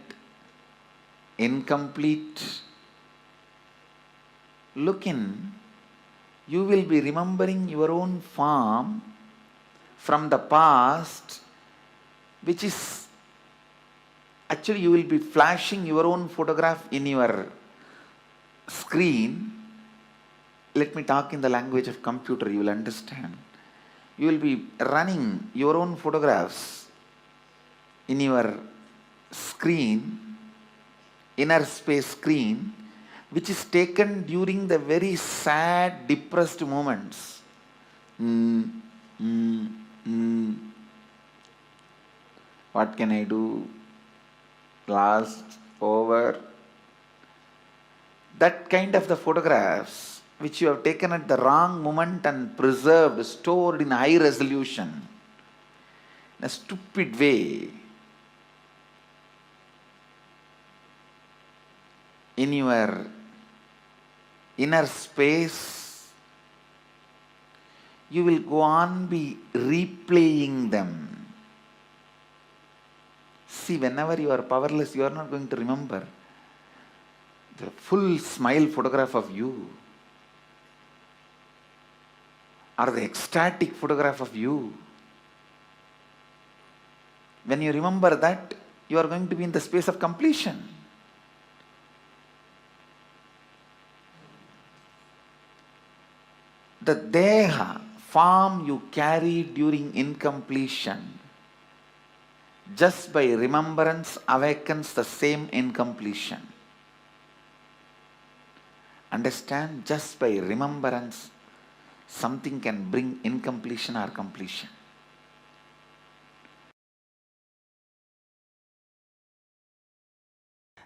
incomplete, look in, you will be remembering your own form from the past, which is actually you will be flashing your own photograph in your screen. Let me talk in the language of computer, you will understand. You will be running your own photographs in your screen, inner space screen, which is taken during the very sad, depressed moments. What can I do? Lost, over. That kind of the photographs which you have taken at the wrong moment and preserved, stored in high resolution, in a stupid way, in your inner space, you will go on be replaying them. See, whenever you are powerless, you are not going to remember the full smile photograph of you or the ecstatic photograph of you. When you remember that, you are going to be in the space of completion. The deha, form you carry during incompletion, just by remembrance awakens the same incompletion. Understand? Just by remembrance, something can bring incompletion or completion.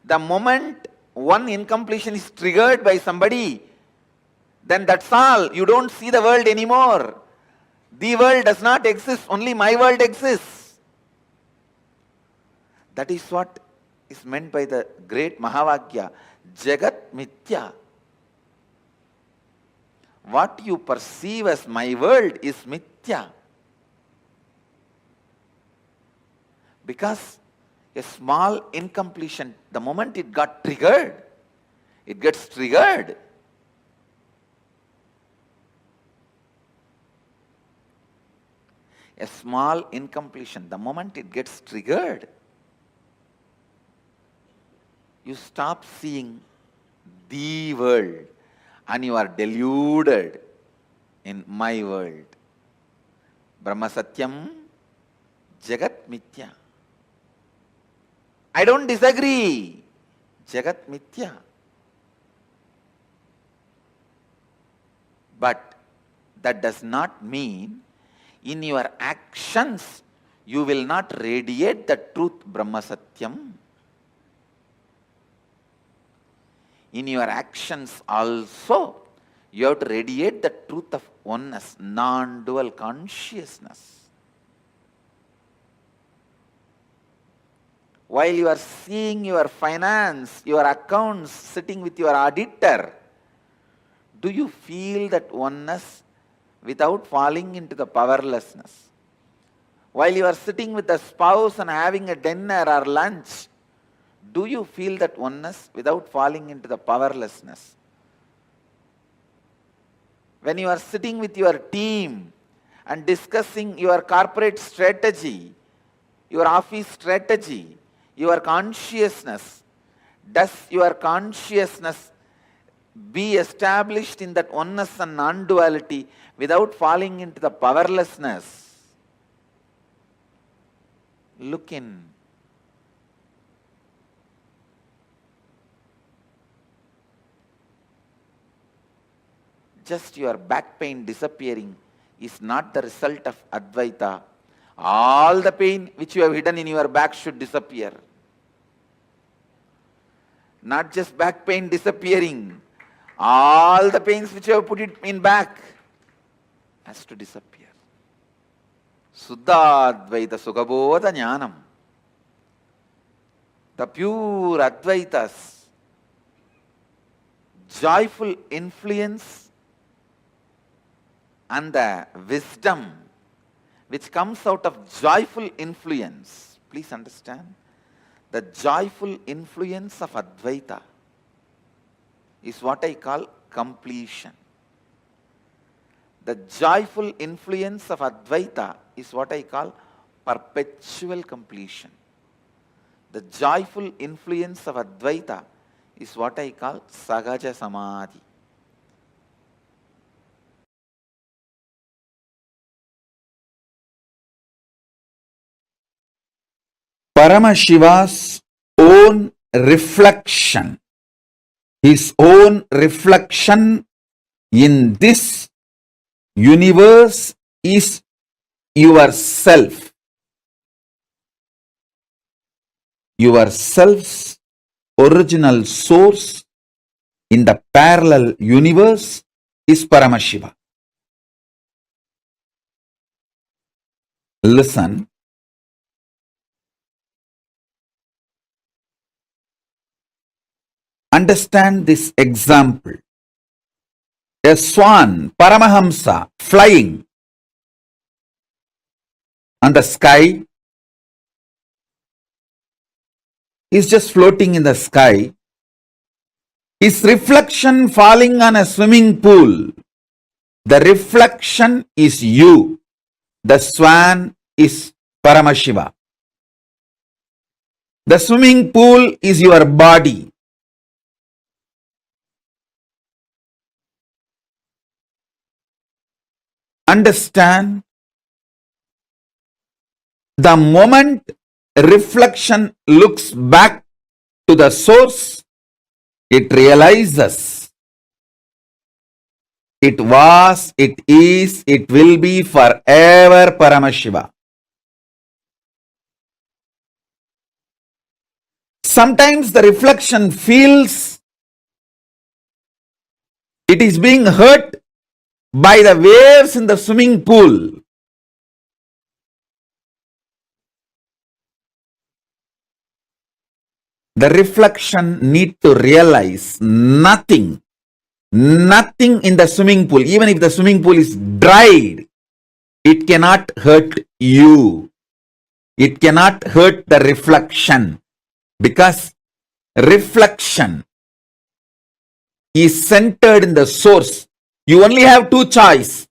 The moment one incompletion is triggered by somebody, then that's all. You don't see the world anymore. The world does not exist, only my world exists. That is what is meant by the great Mahavakya, Jagat Mithya. What you perceive as my world is Mithya. Because A small incompletion, the moment it got triggered, it gets triggered. A small incompletion, the moment it gets triggered, you stop seeing the world and you are deluded in my world. Brahma Satyam, Jagat Mithya. I don't disagree. Jagat Mithya. But that does not mean in your actions you will not radiate the truth Brahma Satyam. In your actions also you have to radiate the truth of oneness, non-dual consciousness. While you are seeing your finance, your accounts, sitting with your auditor, do you feel that oneness without falling into the powerlessness? While you are sitting with a spouse and having a dinner or lunch, do you feel that oneness without falling into the powerlessness? When you are sitting with your team and discussing your corporate strategy, your office strategy, your consciousness, does your consciousness be established in that oneness and non-duality without falling into the powerlessness? Look in. Just your back pain disappearing is not the result of Advaita. All the pain which you have hidden in your back should disappear. Not just back pain disappearing. All the pains which you have put it in back has to disappear. Suddha Advaita Sugabodha Jnanam. The pure Advaitas, joyful influence and the wisdom which comes out of joyful influence. Please understand, the joyful influence of Advaita is what I call completion. The joyful influence of Advaita is what I call perpetual completion. The joyful influence of Advaita is what I call Sahaja Samadhi. Paramashiva's own reflection, his own reflection in this universe is yourself. Yourself's original source in the parallel universe is Paramashiva. Listen. Understand this example. A swan, Paramahamsa, flying on the sky, is just floating in the sky. His reflection falling on a swimming pool. The reflection is you. The swan is Paramashiva. The swimming pool is your body. Understand, the moment reflection looks back to the source, it realizes it was, it is, it will be forever Paramashiva. Sometimes the reflection feels it is being hurt by the waves in the swimming pool. The reflection need to realize nothing in the swimming pool, even if the swimming pool is dried, it cannot hurt you. It cannot hurt the reflection, because reflection is centered in the source. You only have two choices.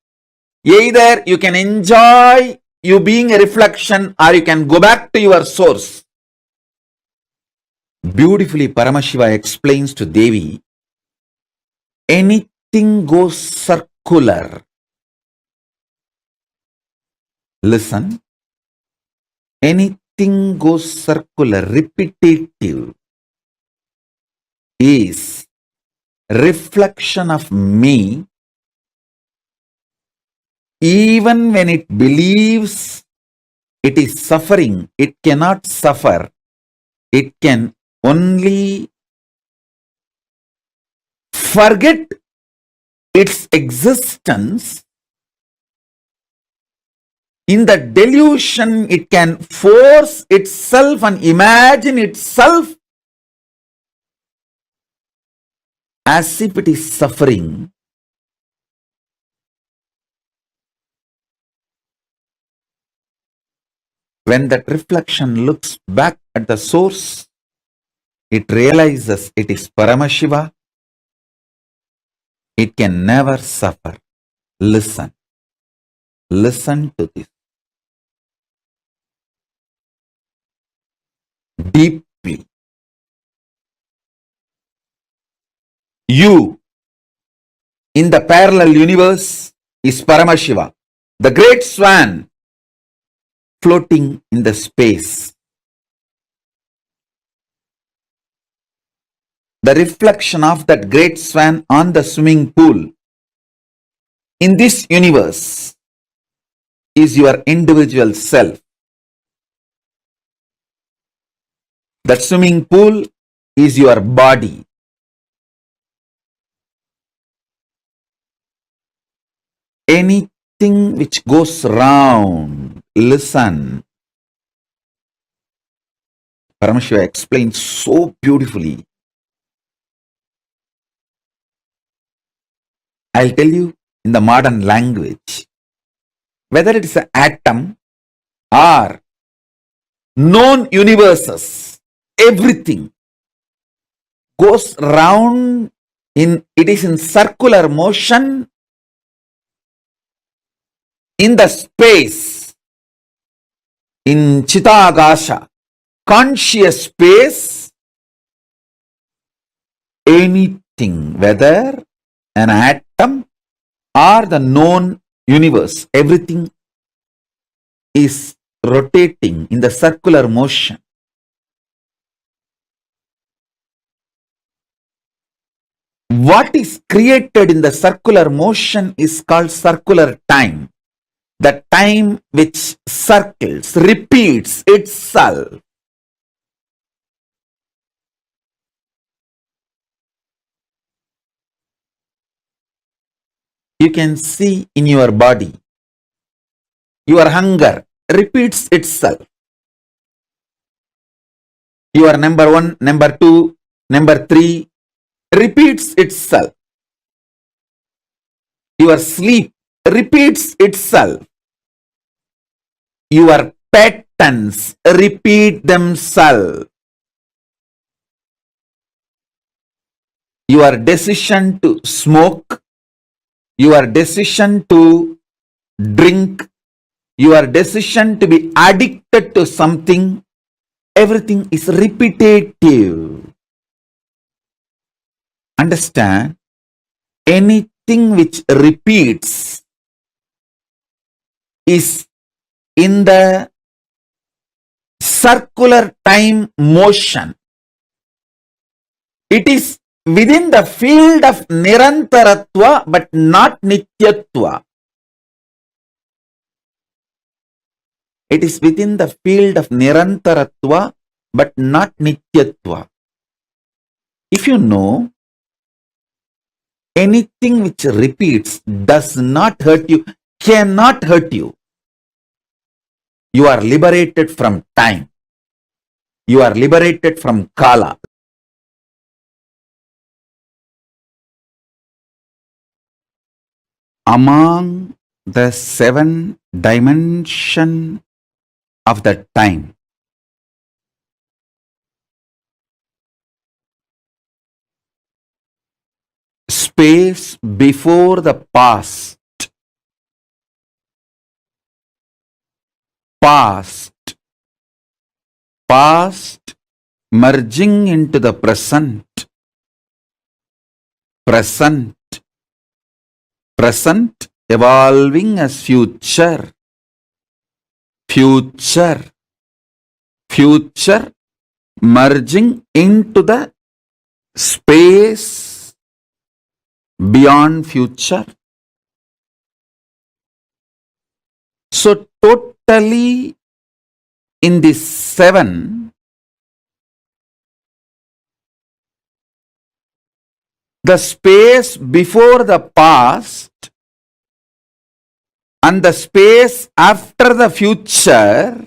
Either you can enjoy you being a reflection, or you can go back to your source. Beautifully, Paramashiva explains to Devi, anything goes circular. Listen. Anything goes circular, repetitive, is reflection of me. Even when it believes it is suffering, it cannot suffer. It can only forget its existence. In the delusion, it can force itself and imagine itself as if it is suffering. When that reflection looks back at the source, it realizes it is Paramashiva. It can never suffer. Listen. Listen to this deeply. You in the parallel universe is Paramashiva, the great swan floating in the space. The reflection of that great swan on the swimming pool in this universe is your individual self. That swimming pool is your body. Anything which goes round, listen. Paramashiva explains so beautifully. I'll tell you in the modern language, whether it is an atom or known universes, everything goes round it is in circular motion in the space, in Chitagasha, conscious space. Anything, whether an atom or the known universe, everything is rotating in the circular motion. What is created in the circular motion is called circular time. The time which circles, repeats itself. You can see in your body, your hunger repeats itself. Your number 1, number 2, number 3 repeats itself. Your sleep repeats itself. Your patterns repeat themselves. Your decision to smoke, your decision to drink, your decision to be addicted to something, everything is repetitive. Understand? Anything which repeats is in the circular time motion. It is within the field of Nirantaratva but not Nityatva. It is within the field of Nirantaratva but not Nityatva. If you know, anything which repeats does not hurt you, cannot hurt you. You are liberated from time. You are liberated from Kala. Among the 7 dimension of that time. Space before the past. Past. Past merging into the present. Present. Present evolving as future. Future. Future merging into the space beyond future. So totally in this 7, the space before the past and the space after the future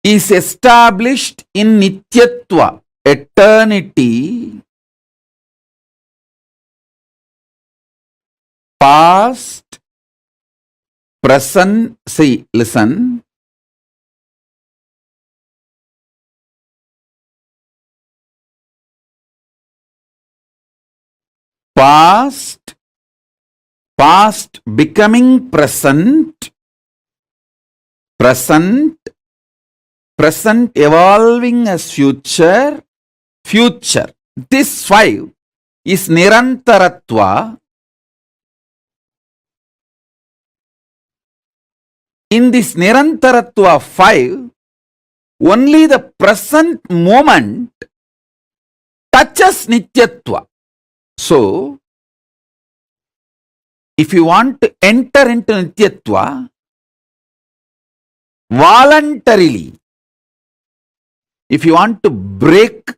is established in Nityatva, eternity. Past, present, see, listen. Past, past becoming present, present, present evolving as future, future. This 5 is Nirantaratva. In this Nirantaratva 5, only the present moment touches Nityatva. So, if you want to enter into Nityatva, voluntarily, if you want to break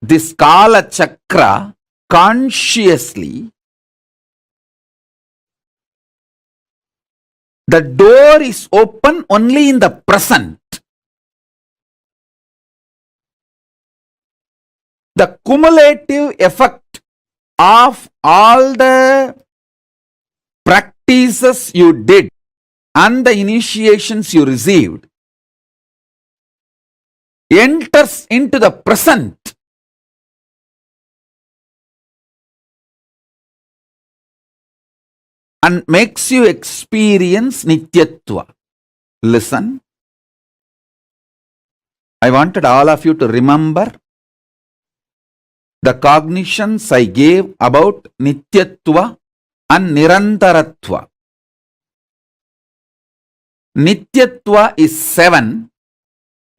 this Kala Chakra consciously, the door is open only in the present. The cumulative effect of all the practices you did and the initiations you received enters into the present. And makes you experience Nityatva. Listen. I wanted all of you to remember the cognitions I gave about Nityatva and Nirantaratva. Nityatva is 7,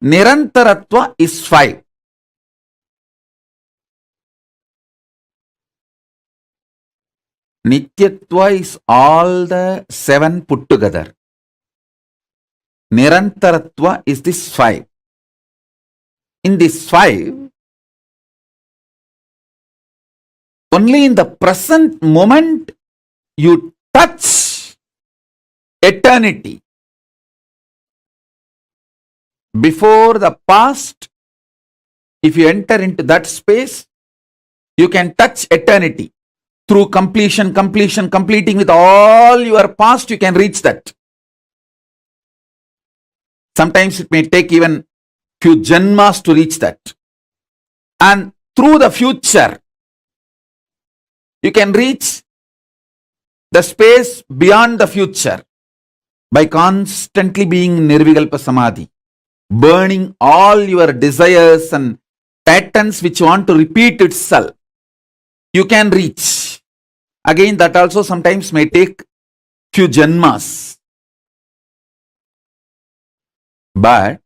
Nirantaratva is 5. Nityatva is all the 7 put together. Nirantaratva is this 5. In this 5, only in the present moment you touch eternity. Before the past, if you enter into that space, you can touch eternity. Through completing with all your past, you can reach that. Sometimes it may take even few janmas to reach that. And through the future, you can reach the space beyond the future by constantly being Nirvikalpa Samadhi, burning all your desires and patterns which want to repeat itself. You can reach. Again, that also sometimes may take few janmas. But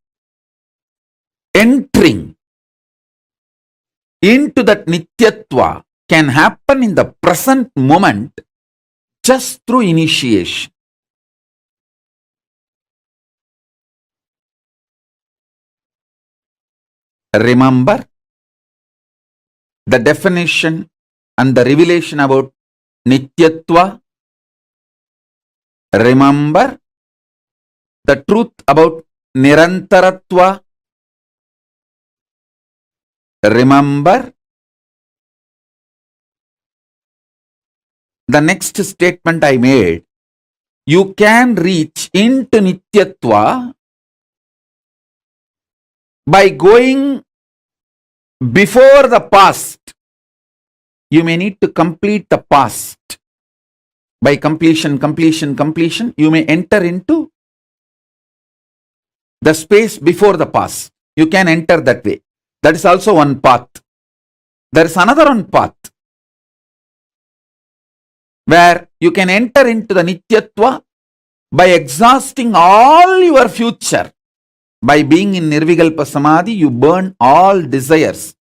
entering into that Nityatva can happen in the present moment just through initiation. Remember the definition and the revelation about Nityatva. Remember the truth about Nirantaratva. Remember the next statement I made. You can reach reach into Nityatva by going before the past. You may need to complete the past. By completion, you may enter into the space before the past. You can enter that way. That is also one path. There is another one path where you can enter into the Nityatva by exhausting all your future. By being in Nirvikalpa Samadhi, you burn all desires,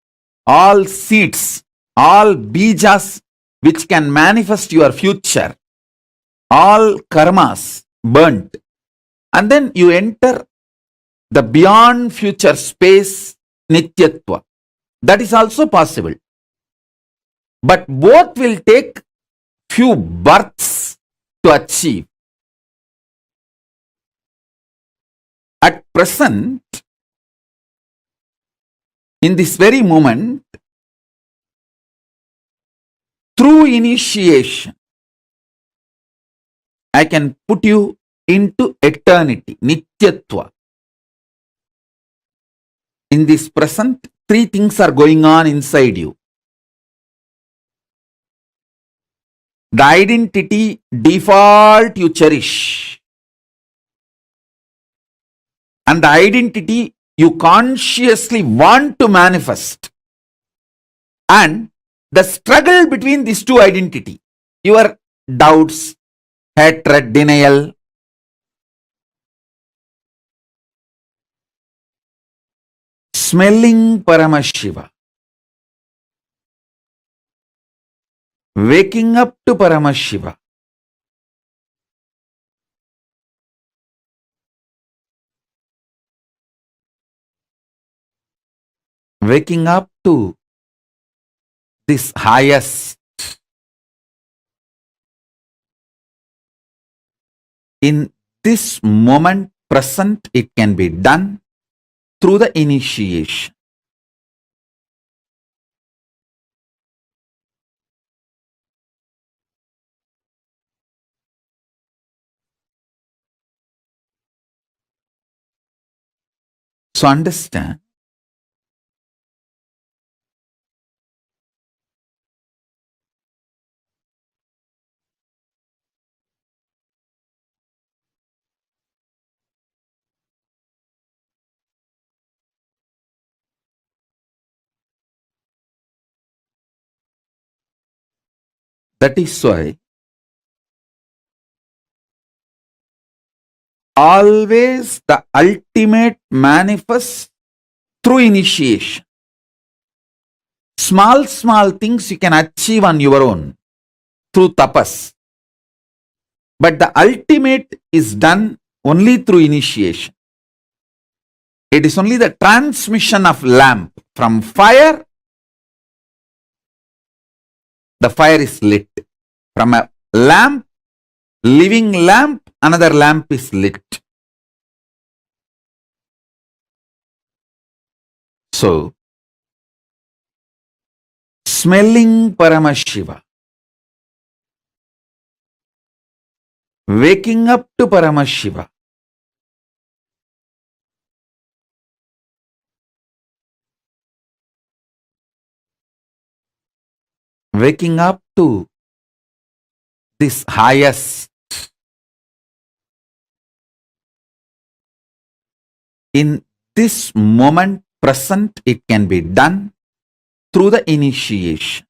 all seeds, all bijas which can manifest your future, all karmas burnt. And then you enter the beyond future space, Nityatva. That is also possible. But both will take few births to achieve. At present, in this very moment, through initiation, I can put you into eternity, Nityatva. In this present, three things are going on inside you. The identity default you cherish, and the identity you consciously want to manifest, and the struggle between these two identities, your doubts, hatred, denial. Smelling Paramashiva, waking up to Paramashiva, waking up to this highest. In this moment present, it can be done through the initiation. So understand, that is why always the ultimate manifests through initiation. Small things you can achieve on your own through tapas. But the ultimate is done only through initiation. It is only the transmission of lamp from fire. The fire is lit. From a lamp, living lamp, another lamp is lit. So, smelling Paramashiva, waking up to Paramashiva, waking up to this highest. In this moment present, it can be done through the initiation.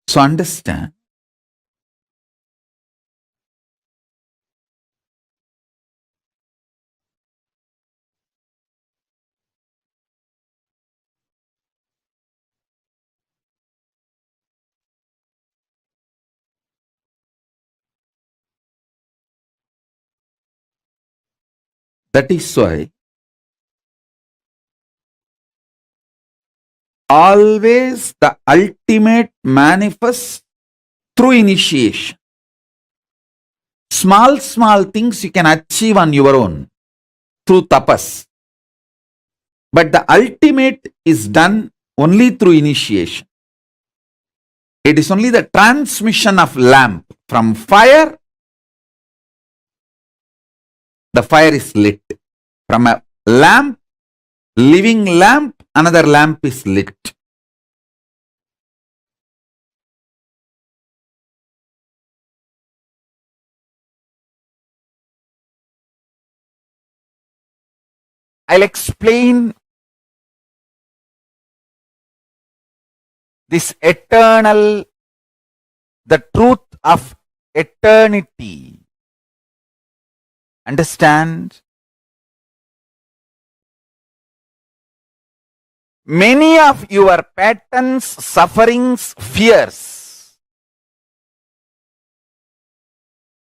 So understand, that is why always the ultimate manifests through initiation. Small things you can achieve on your own through tapas. But the ultimate is done only through initiation. It is only the transmission of lamp from fire. The fire is lit. From a lamp, living lamp, another lamp is lit. I'll explain this eternal, the truth of eternity. Understand? Many of your patterns, sufferings, fears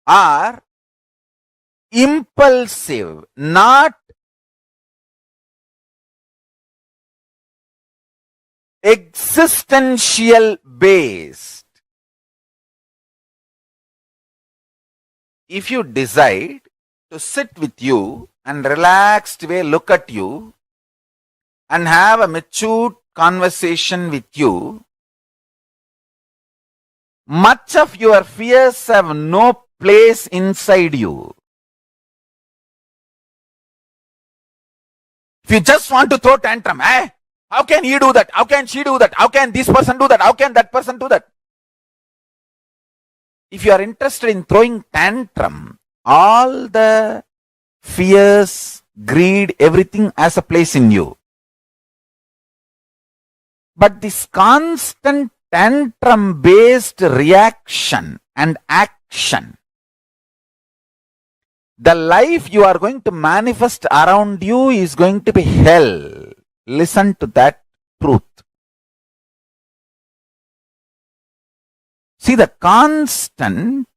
are impulsive, not existential based. If you decide to sit with you and relaxed way look at you and have a matured conversation with you, much of your fears have no place inside you. If you just want to throw tantrum, how can he do that? How can she do that? How can this person do that? How can that person do that? If you are interested in throwing tantrum, all the fears, greed, everything has a place in you. But this constant tantrum-based reaction and action, the life you are going to manifest around you is going to be hell. Listen to that truth. See, the constant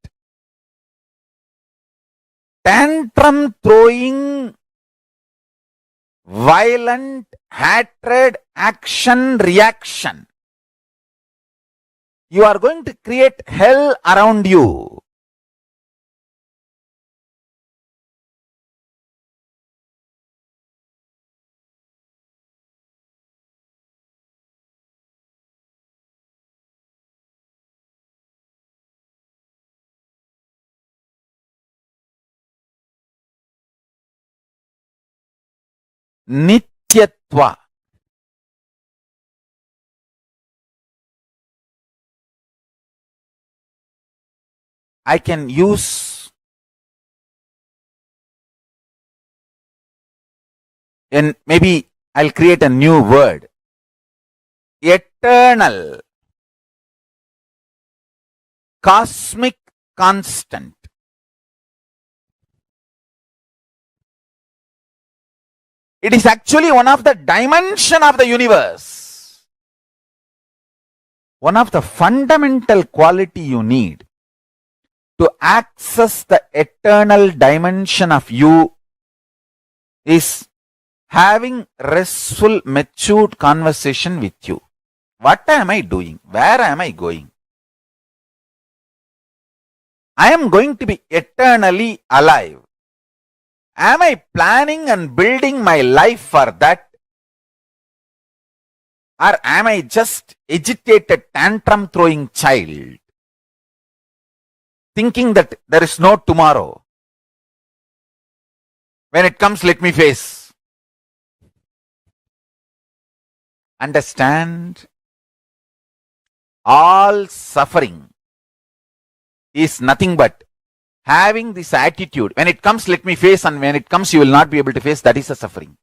tantrum throwing, violent hatred, action, reaction, you are going to create hell around you. Nityatva. I can use and maybe I'll create a new word. Eternal, cosmic constant. It is actually one of the dimension of the universe. One of the fundamental quality you need to access the eternal dimension of you is having restful, matured conversation with you. What am I doing? Where am I going? I am going to be eternally alive. Am I planning and building my life for that? Or am I just agitated, tantrum throwing child, thinking that there is no tomorrow? When it comes, let me face. Understand? All suffering is nothing but having this attitude. When it comes, let me face, and when it comes, you will not be able to face. That is a suffering.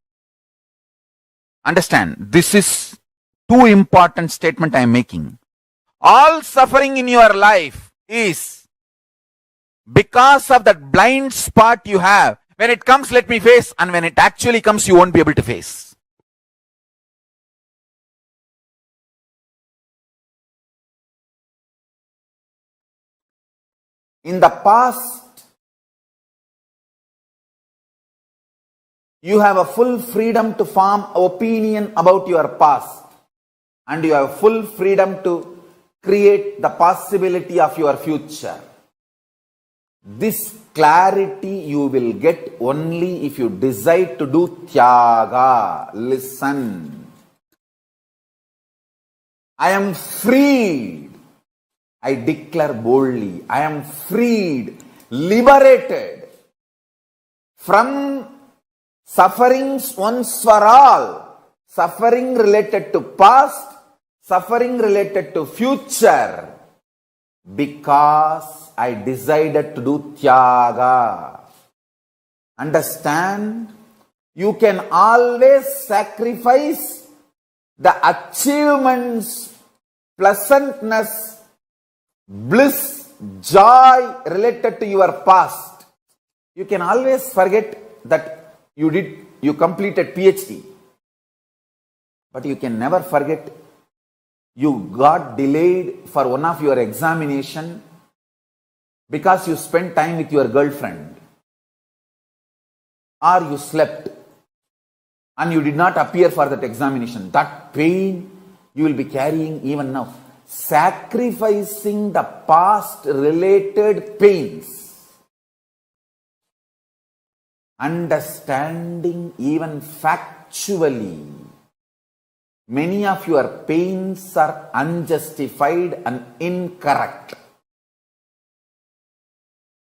Understand? This is two important statement I am making. All suffering in your life is because of that blind spot you have. When it comes, let me face, and when it actually comes, you won't be able to face. In the past, you have a full freedom to form opinion about your past, and you have full freedom to create the possibility of your future. This clarity you will get only if you decide to do tyaga. Listen. I am freed. I declare boldly, I am freed, liberated from sufferings once for all. Suffering related to past, suffering related to future. Because I decided to do tyaga. Understand? You can always sacrifice the achievements, pleasantness, bliss, joy related to your past. You can always forget that you completed PhD. But you can never forget you got delayed for one of your examination because you spent time with your girlfriend, or you slept and you did not appear for that examination. That pain you will be carrying even now. Sacrificing the past related pains, understanding even factually, many of your pains are unjustified and incorrect.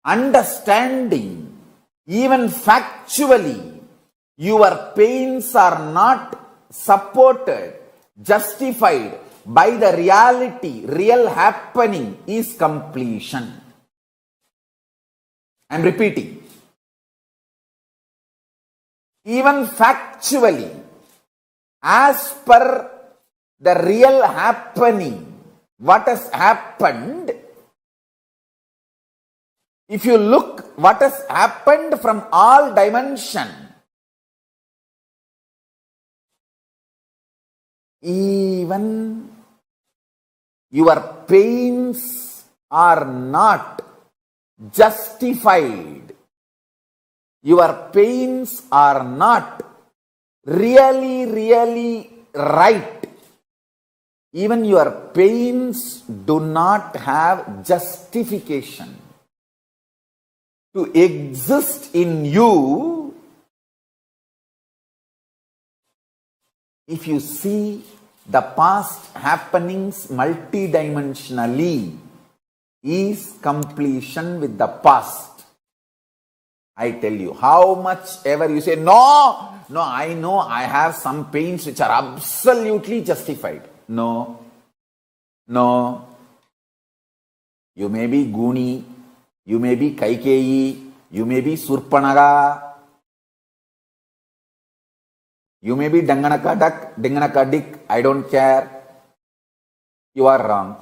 Understanding even factually, your pains are not supported, justified by the reality, real happening is completion. I am repeating. Even factually, as per the real happening, what has happened, if you look what has happened from all dimension, even your pains are not justified. Your pains are not really right. Even your pains do not have justification to exist in you. If you see the past happenings multidimensionally, is completion with the past. I tell you, how much ever you say, no, I know I have some pains which are absolutely justified. No. You may be Guni, you may be Kaikeyi, you may be Surpanaga, you may be Danganaka Duck, Danganaka Dick, I don't care. You are wrong.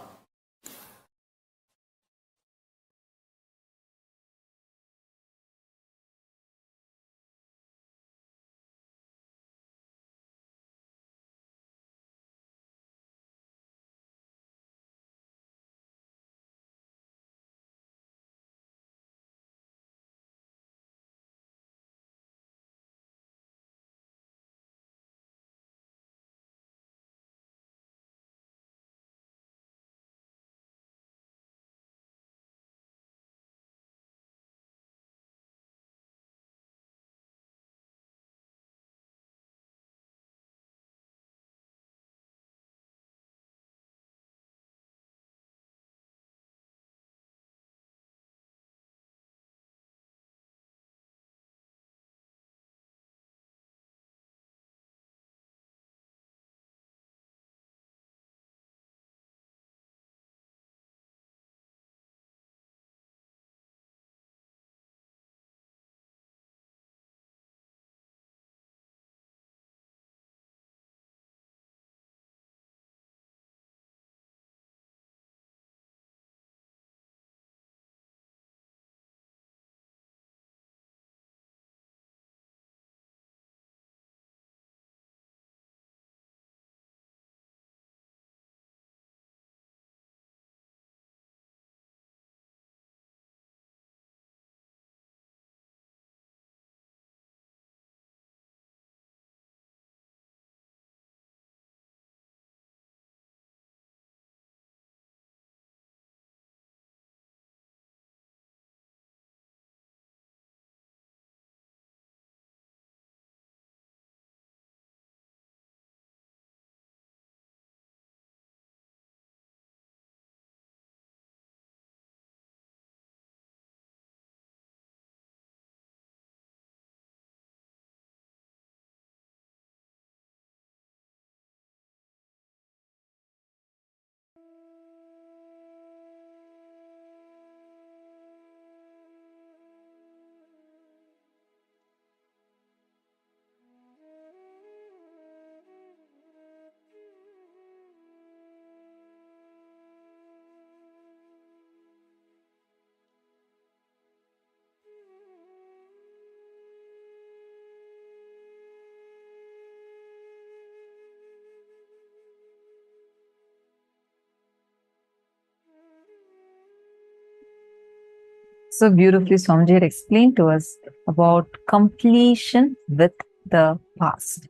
So beautifully, Swamiji had explained to us about completion with the past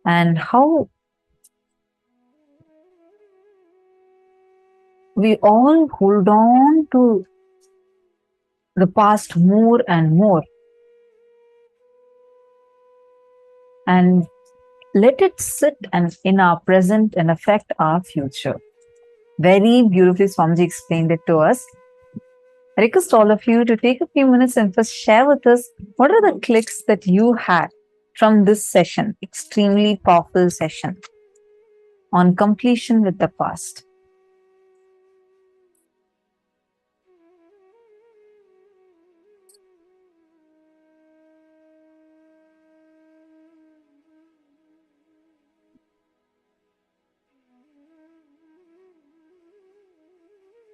and how we all hold on to the past more and more and let it sit and in our present and affect our future. Very beautifully, Swamiji explained it to us. I request all of you to take a few minutes and first share with us what are the clicks that you had from this session, extremely powerful session on completion with the past.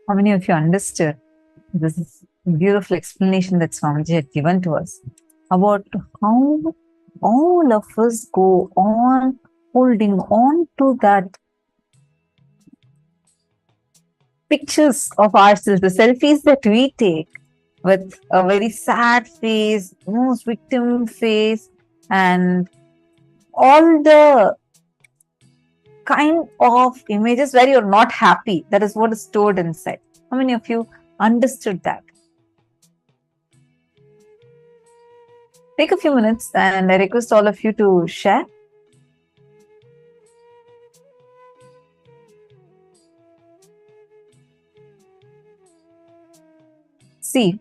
How many of you understood this beautiful explanation that Swamiji had given to us about how all of us go on holding on to that pictures of ourselves, the selfies that we take with a very sad face, most victim face, and all the kind of images where you're not happy. That is what is stored inside. How many of you understood that? Take a few minutes and I request all of you to share. See,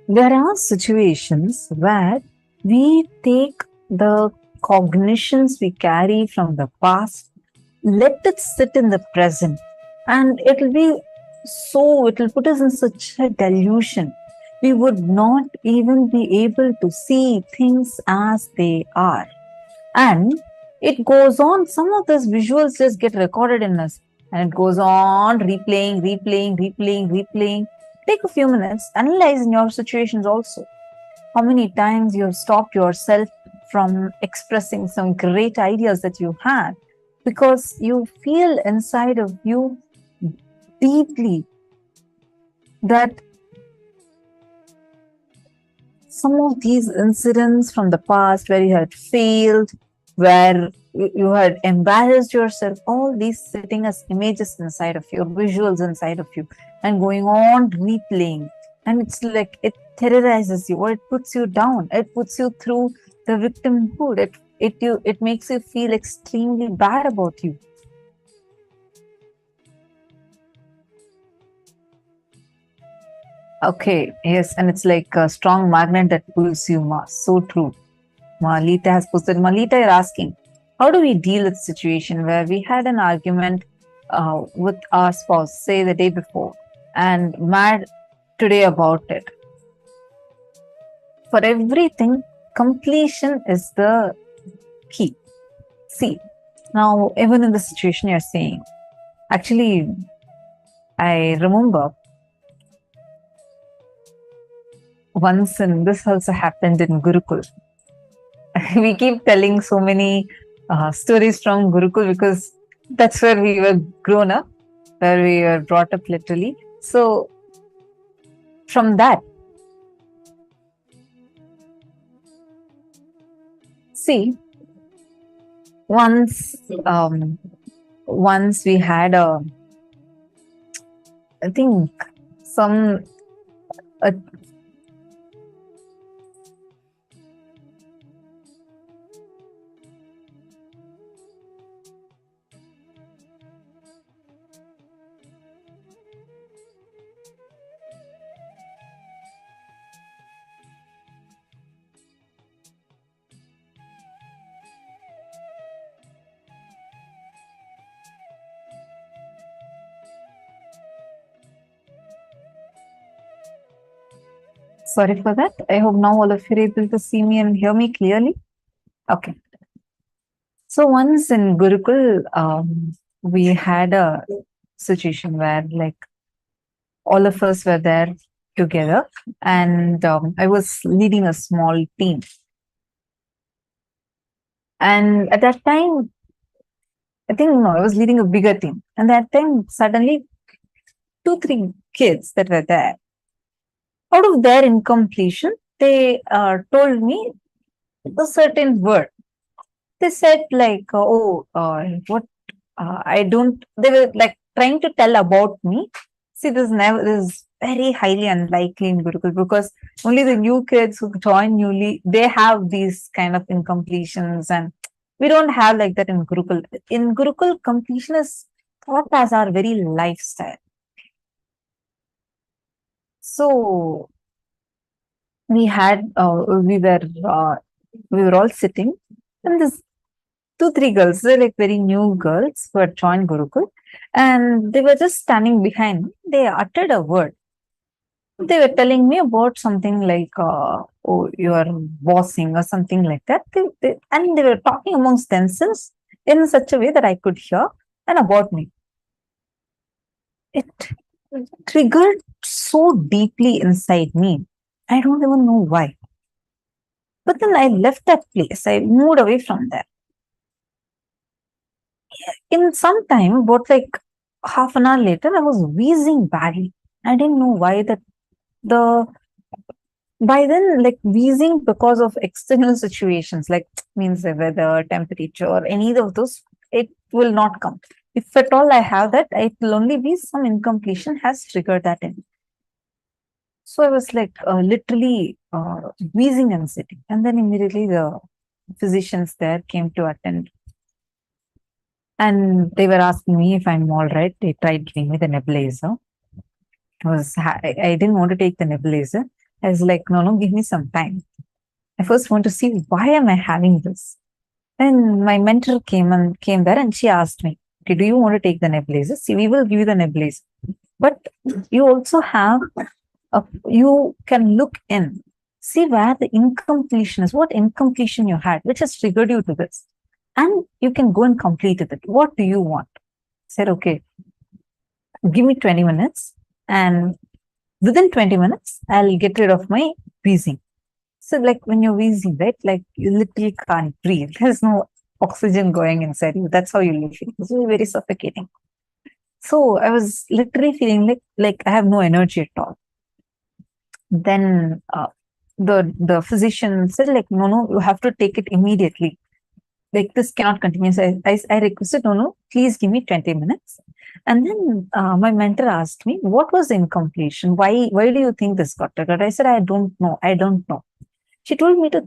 there are situations where we take the cognitions we carry from the past, let it sit in the present, and it will put us in such a delusion. We would not even be able to see things as they are. And it goes on, some of those visuals just get recorded in us, and it goes on replaying. Take a few minutes, analyze in your situations also. How many times you have stopped yourself from expressing some great ideas that you had because you feel inside of you deeply that some of these incidents from the past where you had failed, where you had embarrassed yourself, all these sitting as images inside of you, visuals inside of you, and going on replaying. And it's like it terrorizes you, or it puts you down. It puts you through the victimhood. It makes you feel extremely bad about you. Okay, yes, and it's like a strong magnet that pulls you more. So true. Malita has posted. Malita, you're asking, how do we deal with a situation where we had an argument with our spouse, say the day before, and mad today about it? For everything, completion is the key. See, now even in the situation you're saying, actually, I remember once, and this also happened in Gurukul. We keep telling so many stories from Gurukul because that's where we were grown up, where we were brought up literally. So from that, see, once we had I think a sorry for that. I hope now all of you are able to see me and hear me clearly. Okay. So once in Gurukul, we had a situation where like all of us were there together, and I was leading a small team. And at that time, I was leading a bigger team. And that time, suddenly, 2-3 kids that were there, out of their incompletion, they told me a certain word. They said like, what, I don't, they were like trying to tell about me. See, this is very highly unlikely in Gurukul, because only the new kids who join newly, they have these kind of incompletions, and we don't have like that in Gurukul. In Gurukul, completion is thought as our very lifestyle. So we had, we were all sitting, and this 2-3 girls, they're like very new girls who had joined Gurukul, and they were just standing behind me. They uttered a word. They were telling me about something like, oh, you are bossing or something like that. And they were talking amongst themselves in such a way that I could hear, and about me. It triggered so deeply inside me. I don't even know why. But then I left that place. I moved away from there. In some time, about like half an hour later, I was wheezing badly. I didn't know why by then, like wheezing because of external situations, like means the weather, temperature, or any of those, it will not come. If at all I have that, it will only be some incompletion has triggered that in. So I was like literally wheezing and sitting. And then immediately the physicians there came to attend. And they were asking me if I'm all right. They tried giving me the nebulizer. I didn't want to take the nebulizer. I was like, no, give me some time. I first want to see why am I having this. And my mentor came there, and she asked me, okay, do you want to take the nebulizer? See, we will give you the nebulizer. But you also have, you can look in, see where the incompletion is, what incompletion you had, which has triggered you to this. And you can go and complete it. What do you want? I said, okay, give me 20 minutes. And within 20 minutes, I'll get rid of my wheezing. So like when you're wheezing, right? Like you literally can't breathe. There's no oxygen going inside you. That's how you live. It's very suffocating. So I was literally feeling like I have no energy at all. Then the physician said like, no, you have to take it immediately. Like this cannot continue. So I requested, no, please give me 20 minutes. And then my mentor asked me, what was the incompletion? Why do you think this got triggered? I said, I don't know. She told me to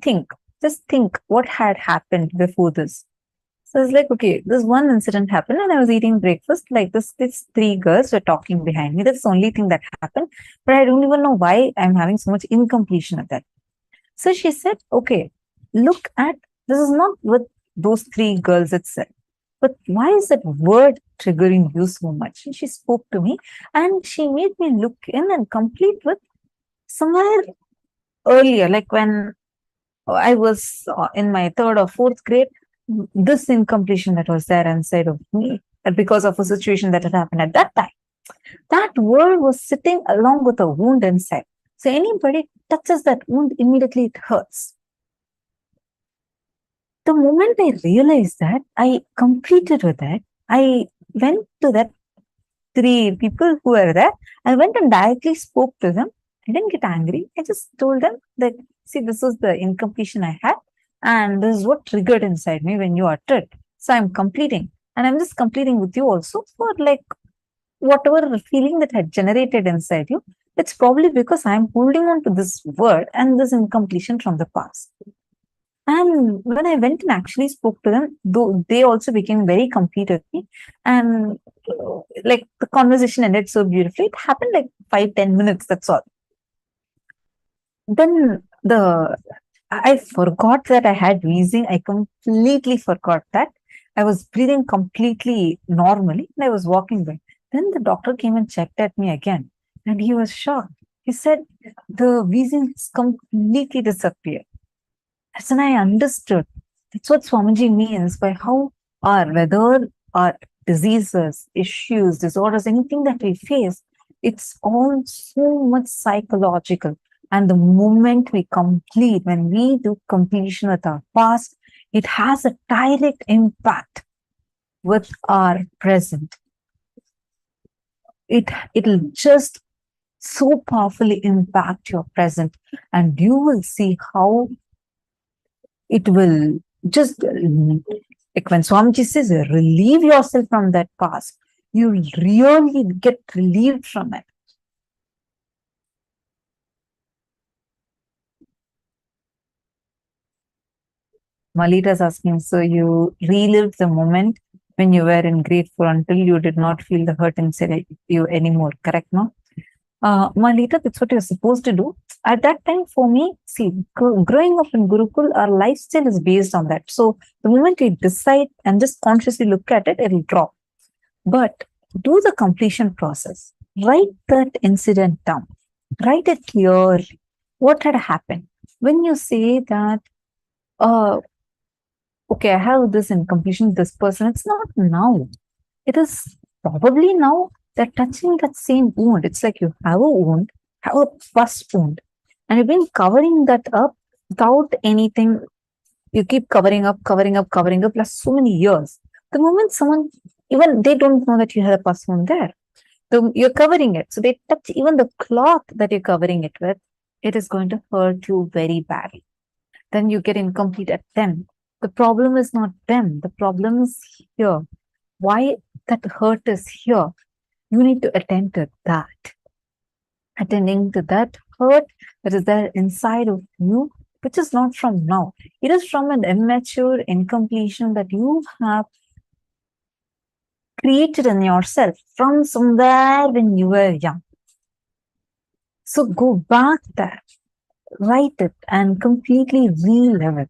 just think what had happened before this. So I was like, okay, this one incident happened and I was eating breakfast. Like these 3 girls were talking behind me. That's the only thing that happened. But I don't even know why I'm having so much incompletion of that. So she said, okay, look at, this is not with those 3 girls itself. But why is that word triggering you so much? And she spoke to me and she made me look in and complete with somewhere earlier, like when I was in my 3rd or 4th grade, this incompletion that was there inside of me because of a situation that had happened at that time. That word was sitting along with a wound inside. So anybody touches that wound, immediately it hurts. The moment I realized that, I completed with that. I went to that 3 people who were there. I went and directly spoke to them. I didn't get angry. I just told them that, see, this was the incompletion I had. And this is what triggered inside me when you uttered. So I'm completing. And I'm just completing with you also for like whatever feeling that had generated inside you. It's probably because I'm holding on to this word and this incompletion from the past. And when I went and actually spoke to them, though they also became very complete with me. And like the conversation ended so beautifully. It happened like 5-10 minutes, that's all. Then I forgot that I had wheezing. I completely forgot that. I was breathing completely normally and I was walking by. Then the doctor came and checked at me again and he was shocked. He said, the wheezing has completely disappeared. That's when I understood. That's what Swamiji means by how whether our diseases, issues, disorders, anything that we face, it's all so much psychological. And the moment we complete, when we do completion with our past, it has a direct impact with our present. It'll just so powerfully impact your present, and you will see how it will just, like when Swamiji says, relieve yourself from that past, you will really get relieved from it. Malita is asking, so you relived the moment when you were in grade 4 until you did not feel the hurt inside you anymore, correct, no? Malita, that's what you're supposed to do. At that time, for me, see, growing up in Gurukul, our lifestyle is based on that. So the moment you decide and just consciously look at it, it'll drop. But do the completion process. Write that incident down. Write it clearly. What had happened? When you say that, okay, I have this in completion with this person, it's not now. It is probably now they're touching that same wound. It's like you have a wound, have a pus wound, and you've been covering that up without anything. You keep covering up last so many years. The moment someone, even they don't know that you had a pus wound there. So you're covering it. So they touch even the cloth that you're covering it with, it is going to hurt you very badly. Then you get incomplete at them. The problem is not them. The problem is here. Why that hurt is here. You need to attend to that. Attending to that hurt that is there inside of you, which is not from now. It is from an immature incompletion that you have created in yourself from somewhere when you were young. So go back there, write it and completely relive it.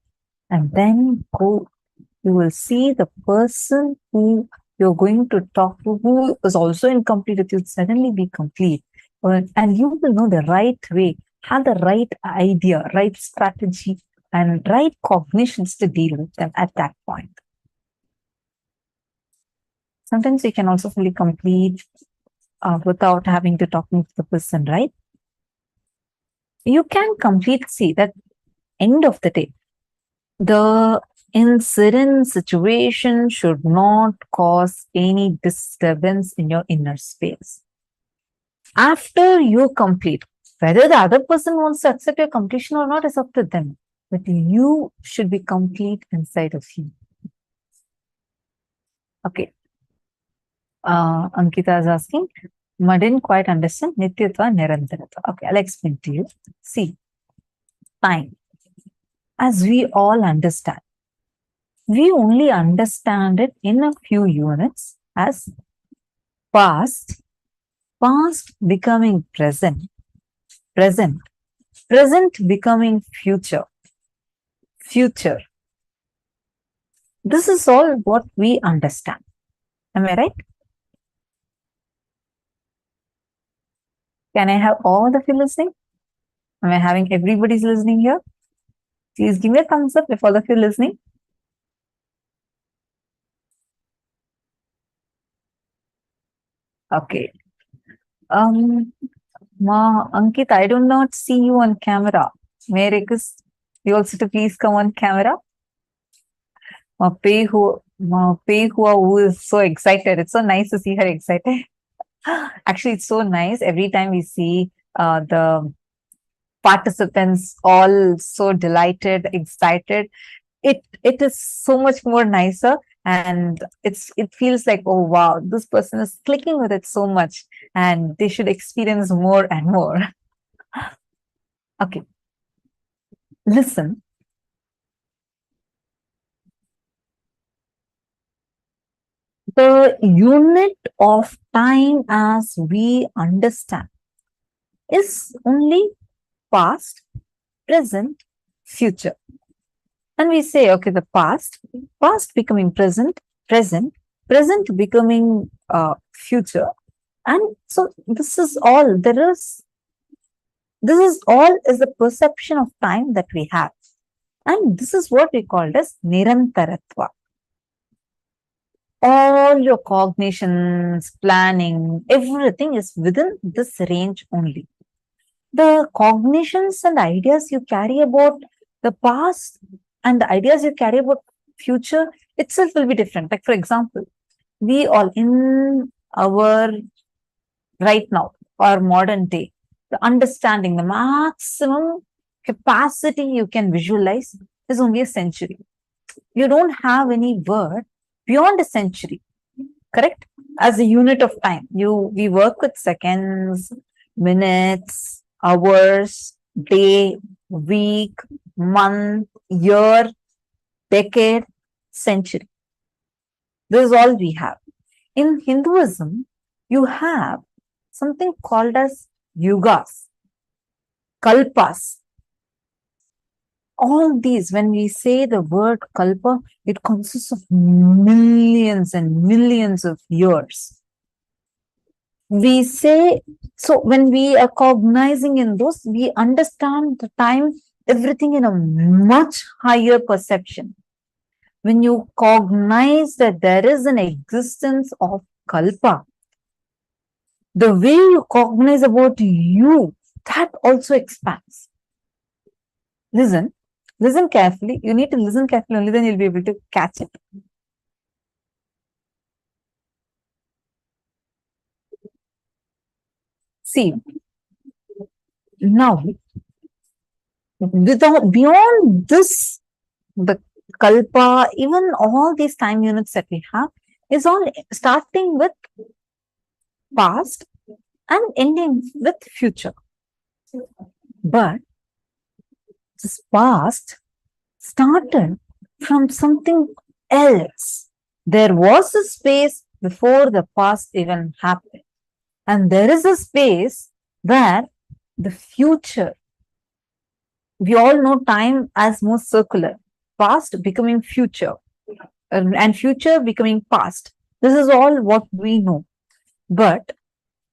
And then go, you will see the person who you're going to talk to, who is also incomplete, it will suddenly be complete. And you will know the right way, have the right idea, right strategy, and right cognitions to deal with them at that point. Sometimes you can also fully complete without having to talk to the person, right? You can complete, see, that end of the day, the incident situation should not cause any disturbance in your inner space. After you complete, whether the other person wants to accept your completion or not is up to them. But you should be complete inside of you. Okay. Ankita is asking, I didn't quite understand Nityatva Nirantaratva. Okay, I'll explain to you. See, time. As we all understand, we only understand it in a few units as past, past becoming present, present, present becoming future, future. This is all what we understand. Am I right? Can I have all of you listening? Am I having everybody's listening here? Please give me a thumbs up if all of you are listening. Okay. Ankit, I do not see you on camera. May I request you also to please come on camera? Who is so excited. It's so nice to see her excited. Actually, it's so nice. Every time we see the participants all so delighted, excited, it is so much more nicer, and it feels like, oh wow, this person is clicking with it so much, and they should experience more and more. Okay, listen. The unit of time as we understand is only past, present, future. And we say, okay, the past becoming present, present becoming future. And so this is all there is. This is all is the perception of time that we have. And this is what we call as Nirantaratva. All your cognitions, planning, everything is within this range only. The cognitions and ideas you carry about the past and the ideas you carry about future itself will be different. Like, for example, we all in our right now, our modern day, the understanding, the maximum capacity you can visualize is only a century. You don't have any word beyond a century, correct? As a unit of time, we work with seconds, minutes, hours, day, week, month, year, decade, century. This is all we have. In Hinduism, you have something called as yugas, kalpas. All these, when we say the word kalpa, it consists of millions and millions of years. We say, so when we are cognizing in those, we understand the time, everything in a much higher perception. When you cognize that there is an existence of kalpa, the way you cognize about you, that also expands. Listen carefully. You need to listen carefully, only then you'll be able to catch it. See, now, beyond this, the kalpa, even all these time units that we have, is all starting with past and ending with future. But this past started from something else. There was a space before the past even happened. And there is a space where the future, we all know time as more circular, past becoming future, and future becoming past. This is all what we know. But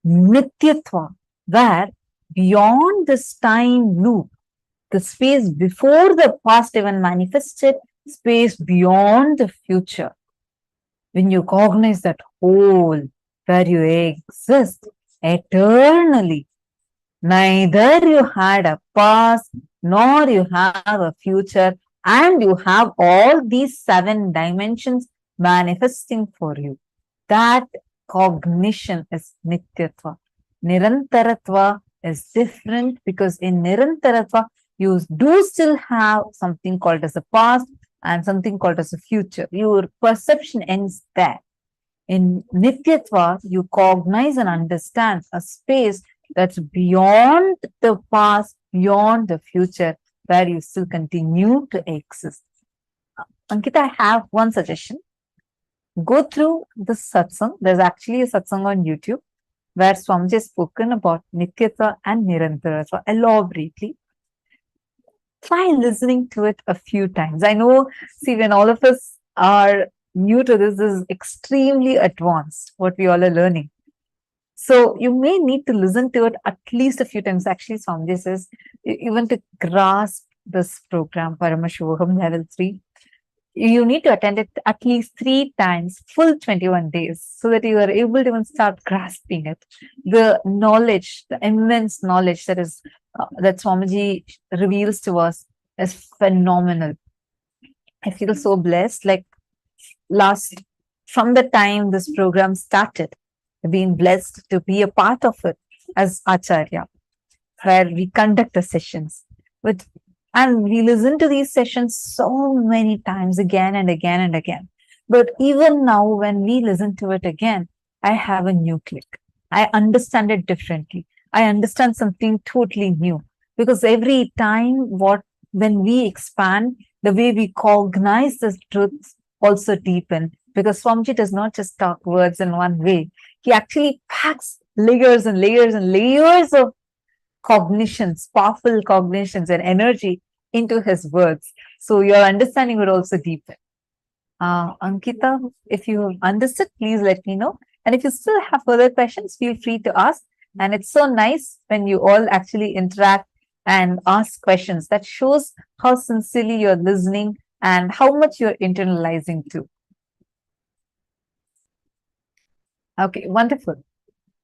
Nityatva, where beyond this time loop, the space before the past even manifested, space beyond the future. When you cognize that whole, where you exist eternally, neither you had a past, nor you have a future, and you have all these 7 dimensions manifesting for you. That cognition is Nityatva. Nirantaratva is different, because in Nirantaratva, you do still have something called as a past and something called as a future. Your perception ends there. In Nityatva, you cognize and understand a space that's beyond the past, beyond the future, where you still continue to exist. Ankita, I have one suggestion. Go through the satsang. There's actually a satsang on YouTube where Swamiji has spoken about Nityatva and Nirantaratva elaborately. Try listening to it a few times. I know, see, when all of us are new to this is extremely advanced, what we all are learning. So you may need to listen to it at least a few times. Actually, Swamiji says, even to grasp this program, Paramashivoham level 3, you need to attend it at least 3 times, full 21 days, so that you are able to even start grasping it. The knowledge, the immense knowledge that is that Swamiji reveals to us is phenomenal. I feel so blessed. Like from the time this program started, I've been blessed to be a part of it as Acharya, where we conduct the sessions and we listen to these sessions so many times, again and again and again. But even now, when we listen to it again, I have a new click. I understand it differently. I understand something totally new, because every time when we expand, the way we cognize the truths also deepen, because Swamiji does not just talk words in one way. He actually packs layers and layers and layers of cognitions, powerful cognitions and energy into his words. So your understanding would also deepen. Ankita, if you understood, please let me know. And if you still have further questions, feel free to ask. And it's so nice when you all actually interact and ask questions. That shows how sincerely you're listening and how much you're internalizing too. Okay, wonderful.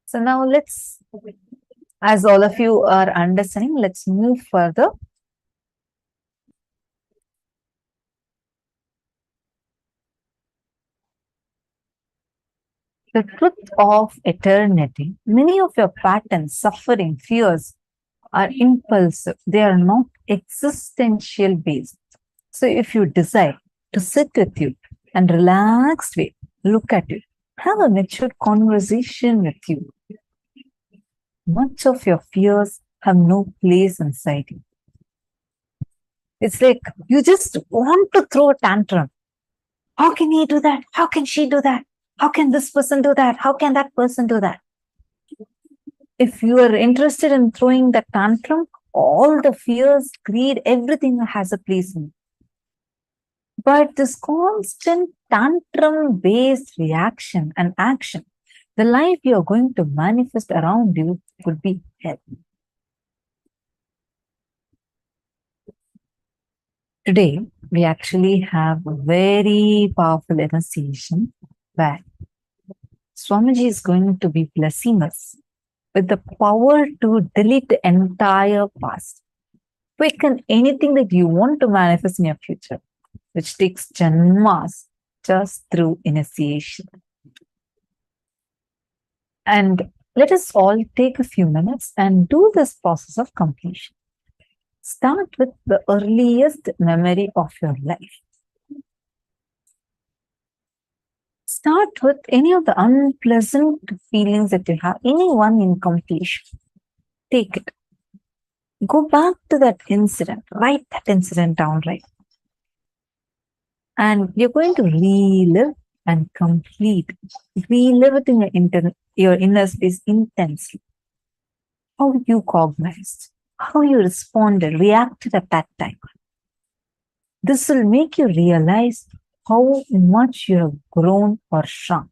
So now let's, as all of you are understanding, let's move further. The truth of eternity. Many of your patterns, suffering, fears are impulsive, they are not existential based. So if you decide to sit with you and relaxed way, look at you, have a mature conversation with you, much of your fears have no place inside you. It's like you just want to throw a tantrum. How can he do that? How can she do that? How can this person do that? How can that person do that? If you are interested in throwing the tantrum, all the fears, greed, everything has a place in it. But this constant tantrum-based reaction and action, the life you are going to manifest around you could be hell. Today, we actually have a very powerful initiation where Swamiji is going to be blessing us with the power to delete the entire past. Quicken anything that you want to manifest in your future, which takes janmas just through initiation. And let us all take a few minutes and do this process of completion. Start with the earliest memory of your life. Start with any of the unpleasant feelings that you have, any one in completion. Take it. Go back to that incident. Write that incident down, right? And you're going to relive and complete. Relive it in your inner space intensely. How you cognized, how you responded, reacted at that time. This will make you realize how much you have grown or shrunk.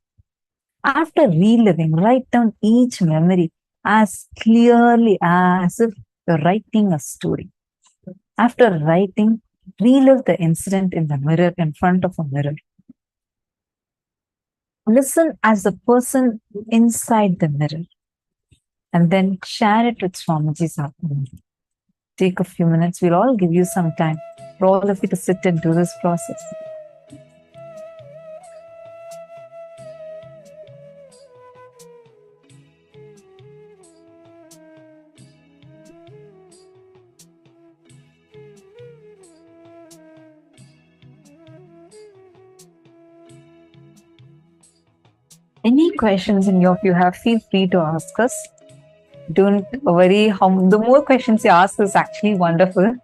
After reliving, write down each memory as clearly as if you're writing a story. After writing, relive the incident in the mirror, in front of a mirror. Listen as the person inside the mirror. And then share it with Swamiji's Atman. Take a few minutes. We'll all give you some time for all of you to sit and do this process. Any questions in your you have, feel free to ask us. Don't worry, the more questions you ask is actually wonderful.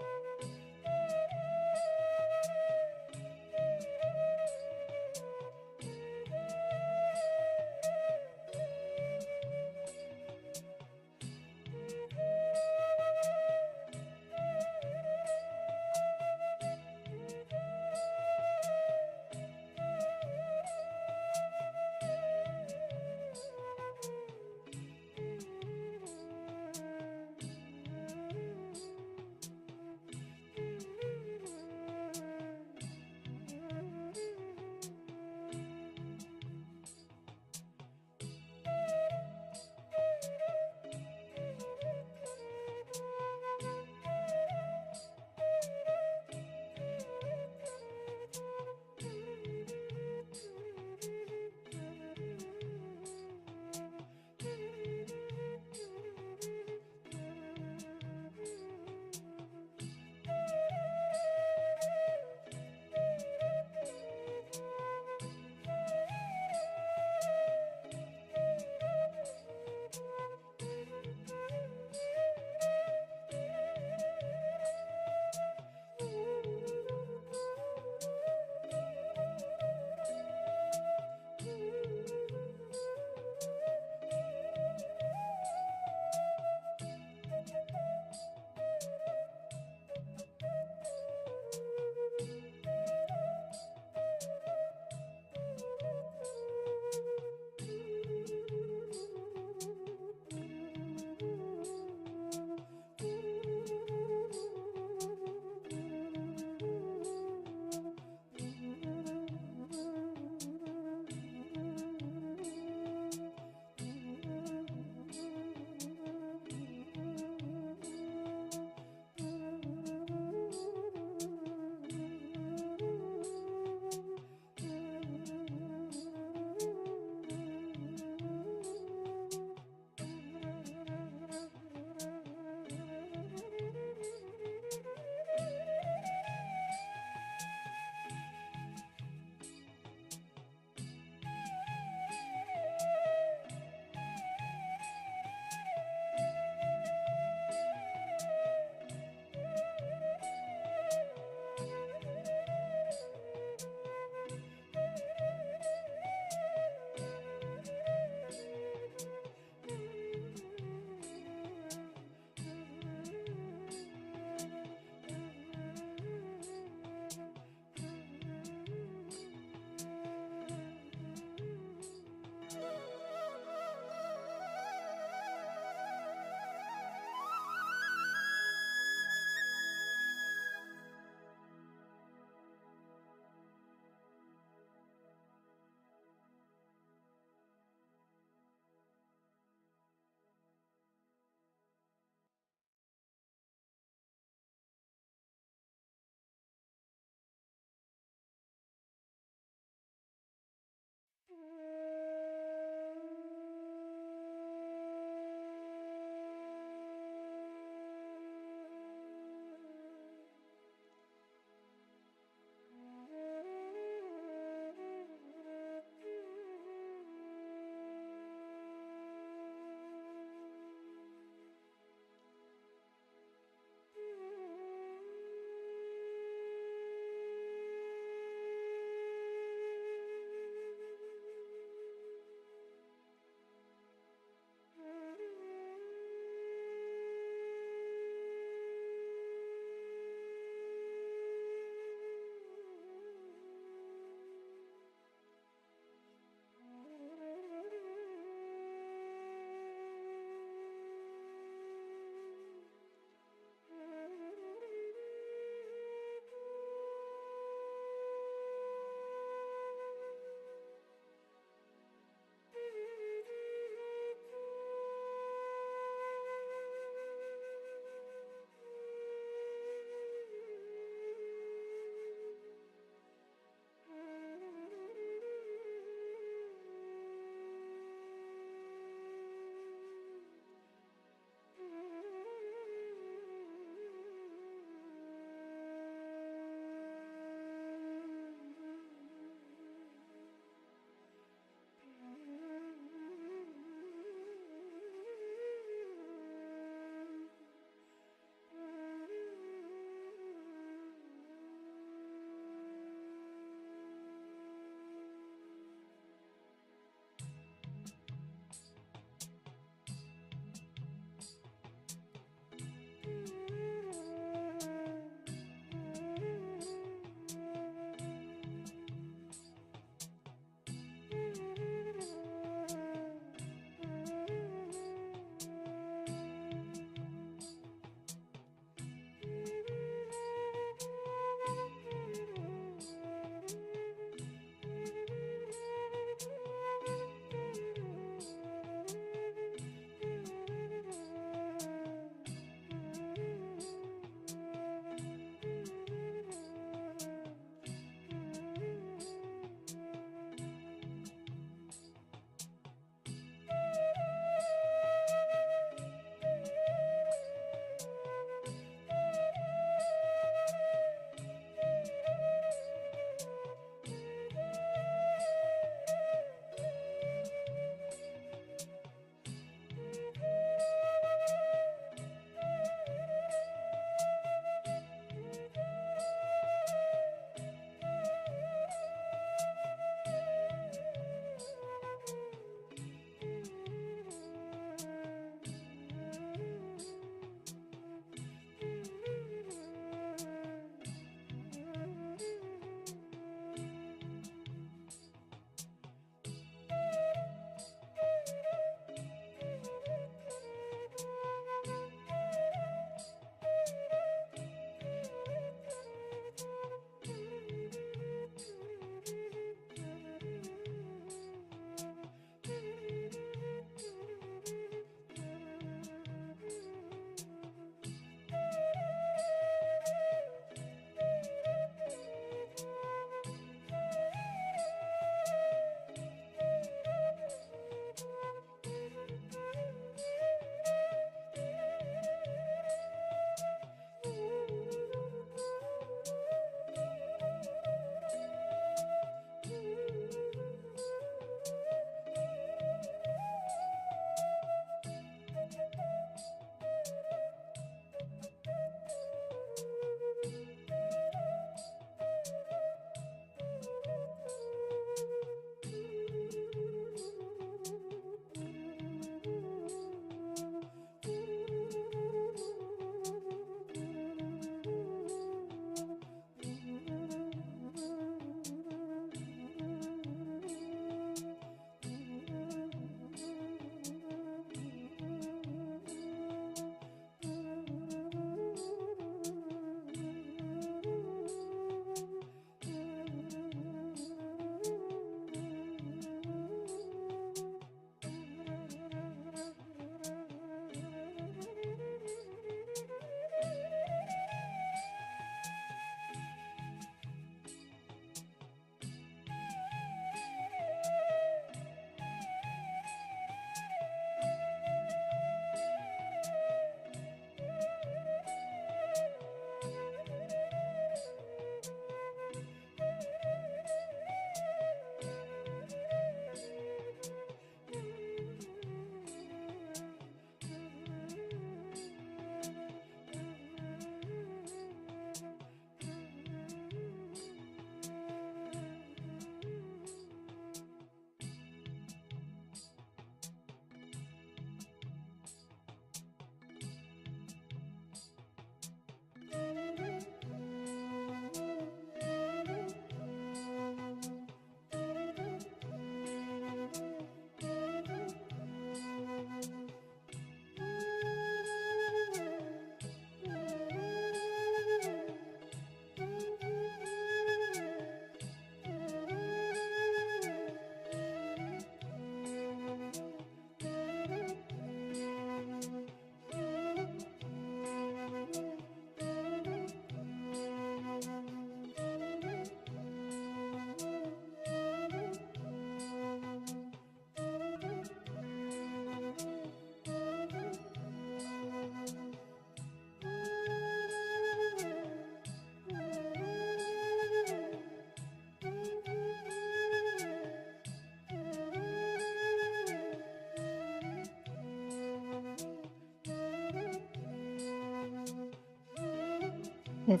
Yes.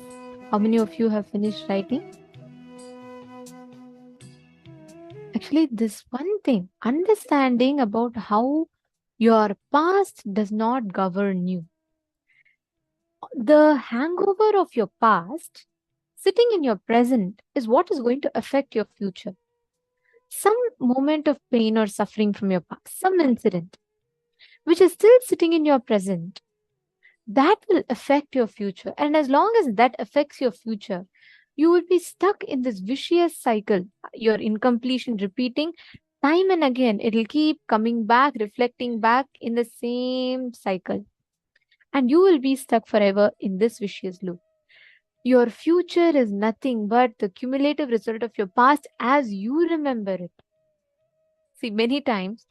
How many of you have finished writing? Actually, this one thing, understanding about how your past does not govern you. The hangover of your past sitting in your present is what is going to affect your future. Some moment of pain or suffering from your past, some incident, which is still sitting in your present, that will affect your future. And as long as that affects your future, you will be stuck in this vicious cycle, your incompletion repeating time and again. It'll keep coming back, reflecting back in the same cycle. And you will be stuck forever in this vicious loop. Your future is nothing but the cumulative result of your past as you remember it. See, many times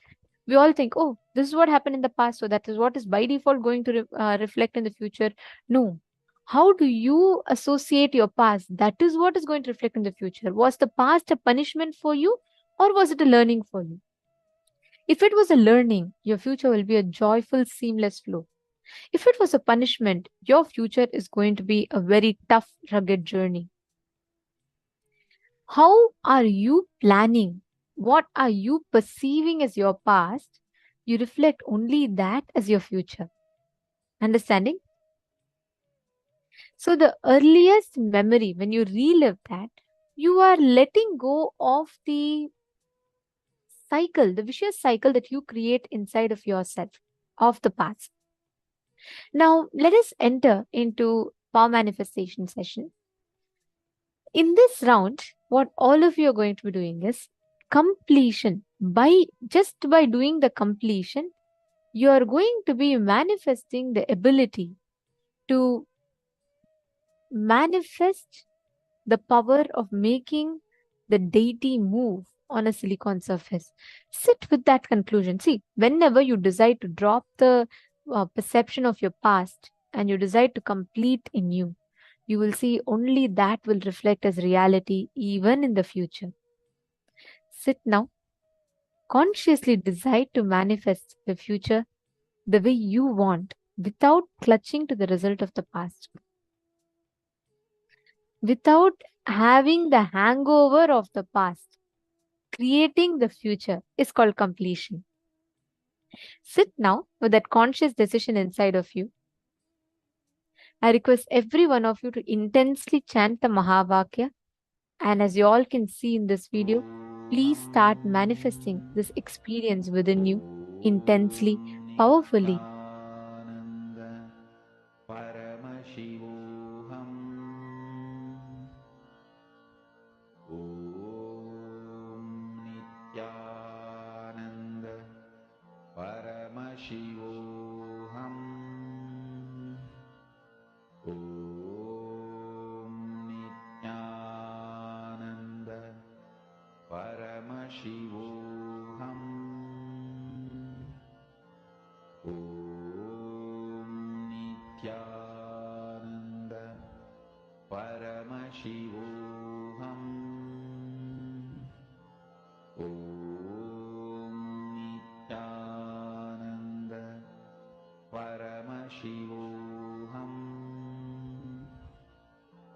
we all think, oh, this is what happened in the past, so that is what is by default going to reflect in the future. No. How do you associate your past? That is what is going to reflect in the future. Was the past a punishment for you, or was it a learning for you? If it was a learning, your future will be a joyful, seamless flow. If it was a punishment, your future is going to be a very tough, rugged journey. How are you planning? What are you perceiving as your past? You reflect only that as your future. Understanding? So, the earliest memory, when you relive that, you are letting go of the cycle, the vicious cycle that you create inside of yourself, of the past. Now, let us enter into power manifestation session. In this round, what all of you are going to be doing is completion. By doing the completion, you are going to be manifesting the ability to manifest the power of making the deity move on a silicon surface. Sit with that conclusion. See, whenever you decide to drop the perception of your past and you decide to complete in you, you will see only that will reflect as reality even in the future. Sit now. Consciously decide to manifest the future the way you want without clutching to the result of the past. Without having the hangover of the past. Creating the future is called completion. Sit now with that conscious decision inside of you. I request every one of you to intensely chant the Mahavakya. And as you all can see in this video, please start manifesting this experience within you intensely, powerfully. Nithyananda, Paramashivoham. Om Nithyananda, Paramashivoham. Om Nithyananda, Paramashivoham. Om Nithyananda, Paramashivoham. Om Nithyananda, Paramashivoham.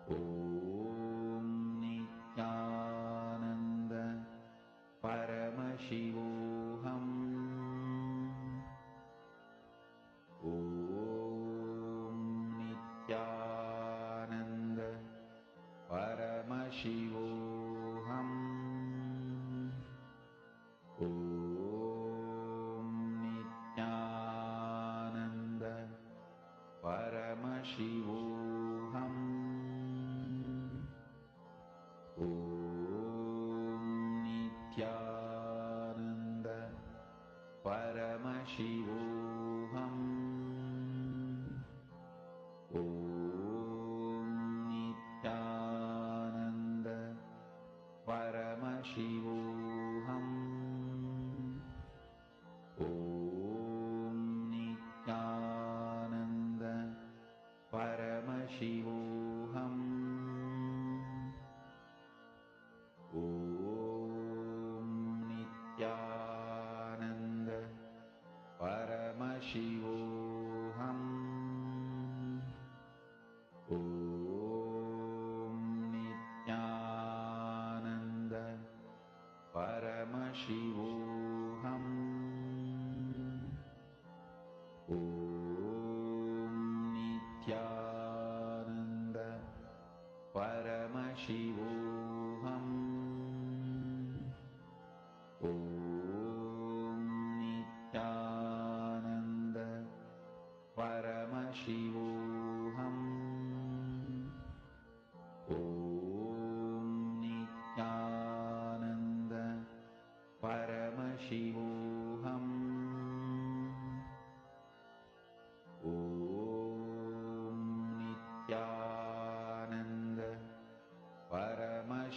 Om Nithyananda, Paramashivoham. Om Nithyananda, Paramashivoham. Om Nithyananda,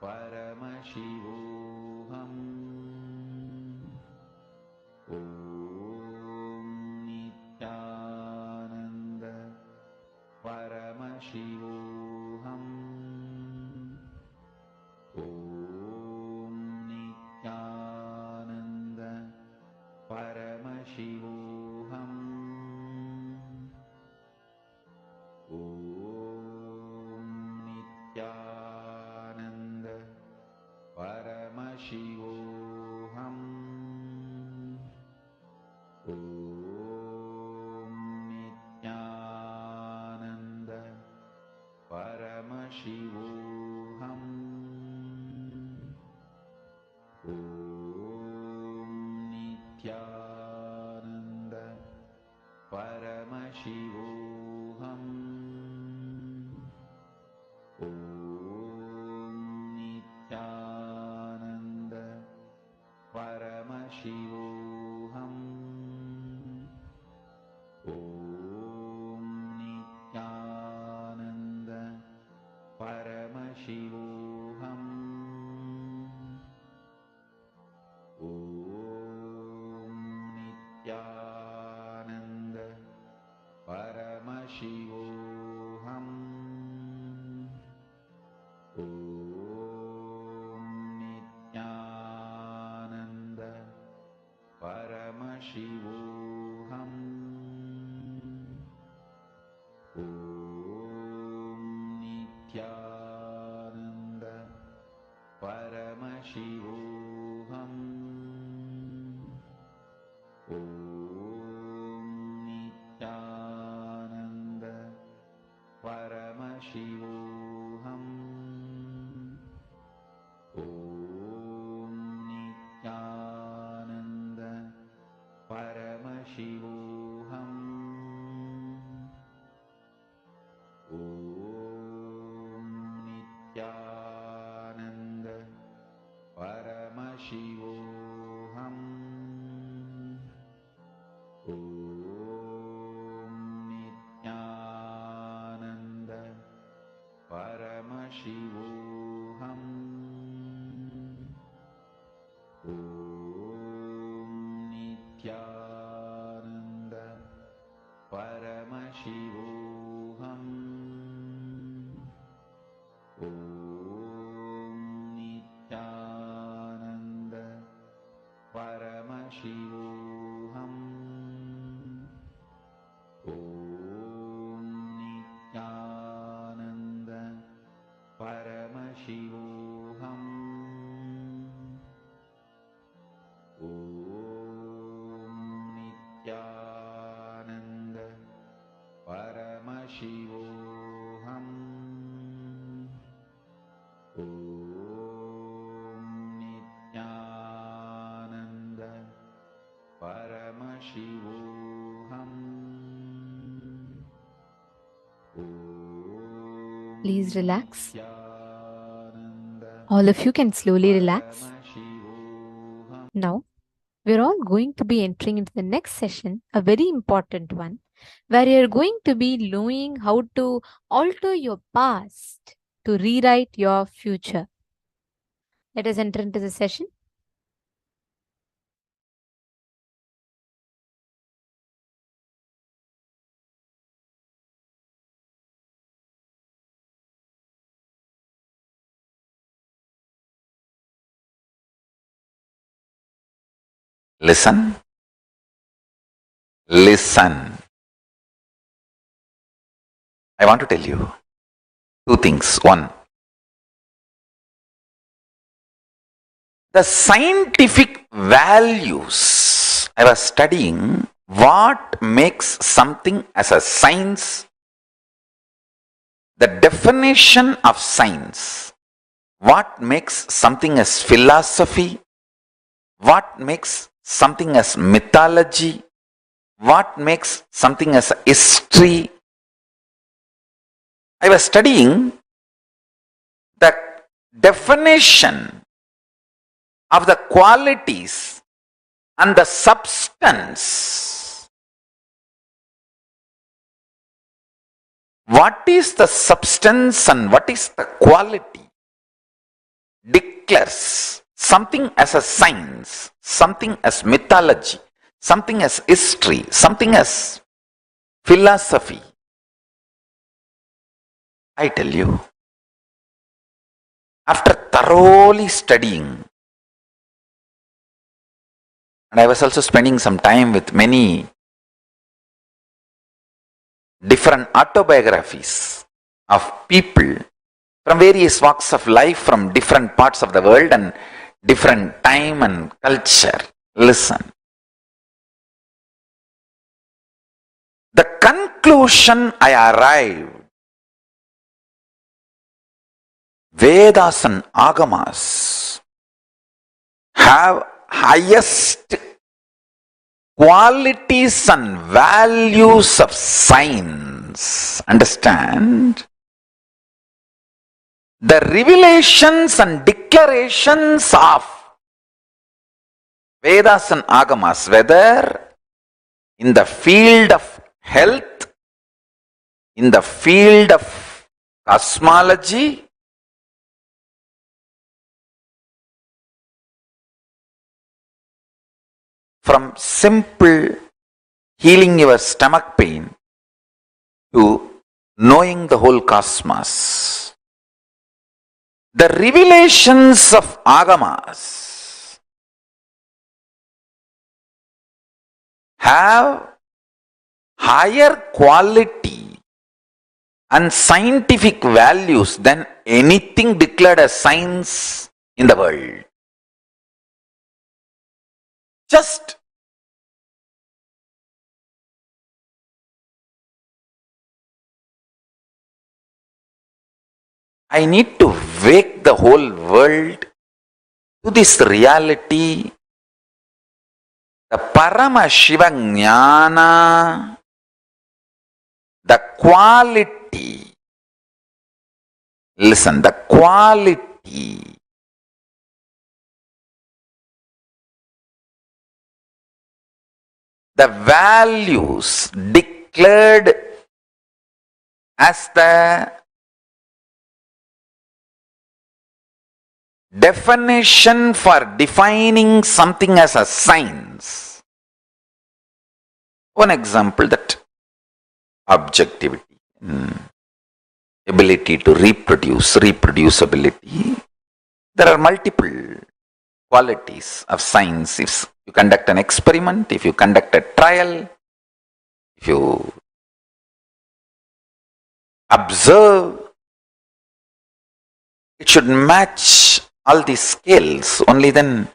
Paramashivoham. Om Nithyananda Paramashivoham. Om Nithyananda Paramashivoham. Om Nithyananda Paramashivoham. Om Nithyananda Paramashivoham. Om Nithyananda Paramashivoham. Om Nithyananda Paramashivoham. Om Nithyananda Paramashivoham. Om Nithyananda Paramashivoham. Om Nithyananda Paramashivoham. Om Nithyananda Paramashivoham. Om Nithyananda Paramashivoham. Om Nithyananda Paramashivoham. Om Nithyananda Paramashivoham. Om Nithyananda Paramashivoham. Om Nithyananda Paramashivoham. Om Nithyananda Paramashivoham. Om Nithyananda Paramashivoham. Om Nithyananda Paramashivoham. Om Nithyananda Paramashivoham. Please relax. Nithyananda All of you can slowly relax. Paramashivoham. Now, we're all going to be entering into the next session, a very important one, where you're going to be knowing how to alter your past to rewrite your future. Let us enter into the session. Listen. Listen. I want to tell you two things. One, the scientific values. I was studying what makes something as a science, the definition of science, what makes something as philosophy, what makes something as mythology, what makes something as history. I was studying the definition of the qualities and the substance. What is the substance and what is the quality? declares something as a science, something as mythology, something as history, something as philosophy, I tell you, after thoroughly studying, and I was also spending some time with many different autobiographies of people from various walks of life, from different parts of the world and different time and culture. Listen. The conclusion I arrived, Vedas and Agamas have highest qualities and values of science. Understand? The revelations and declarations of Vedas and Agamas, whether in the field of health, in the field of cosmology, from simple healing your stomach pain to knowing the whole cosmos. The revelations of Agamas have higher quality and scientific values than anything declared as science in the world. Just I need to wake the whole world to this reality. The Paramashiva Jnana, the quality, listen, the quality the values declared as the definition for defining something as a science. One example, that objectivity, ability to reproduce, reproducibility. There are multiple qualities of science. If you conduct an experiment, if you conduct a trial, if you observe, it should match all these scales. Only then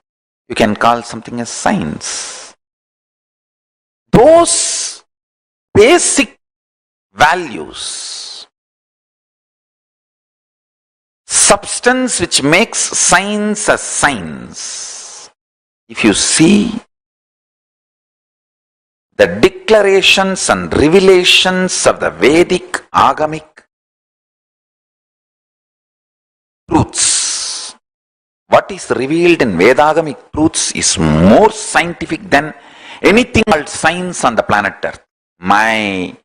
you can call something as science. Those basic values, substance which makes science a science. If you see the declarations and revelations of the Vedic Agamic truths, what is revealed in Vedagamic truths is more scientific than anything called science on the planet Earth. My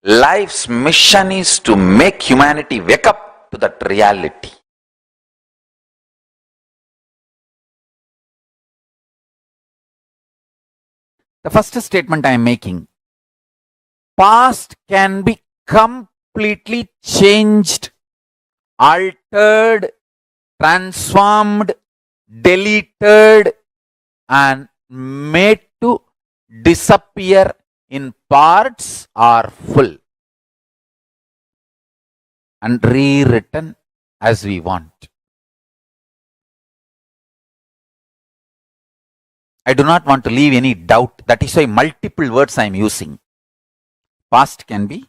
life's mission is to make humanity wake up to that reality. The first statement I am making, past can be completely changed, altered, transformed, deleted, and made to disappear in parts or full, and rewritten as we want. I do not want to leave any doubt. That is why multiple words I am using. Past can be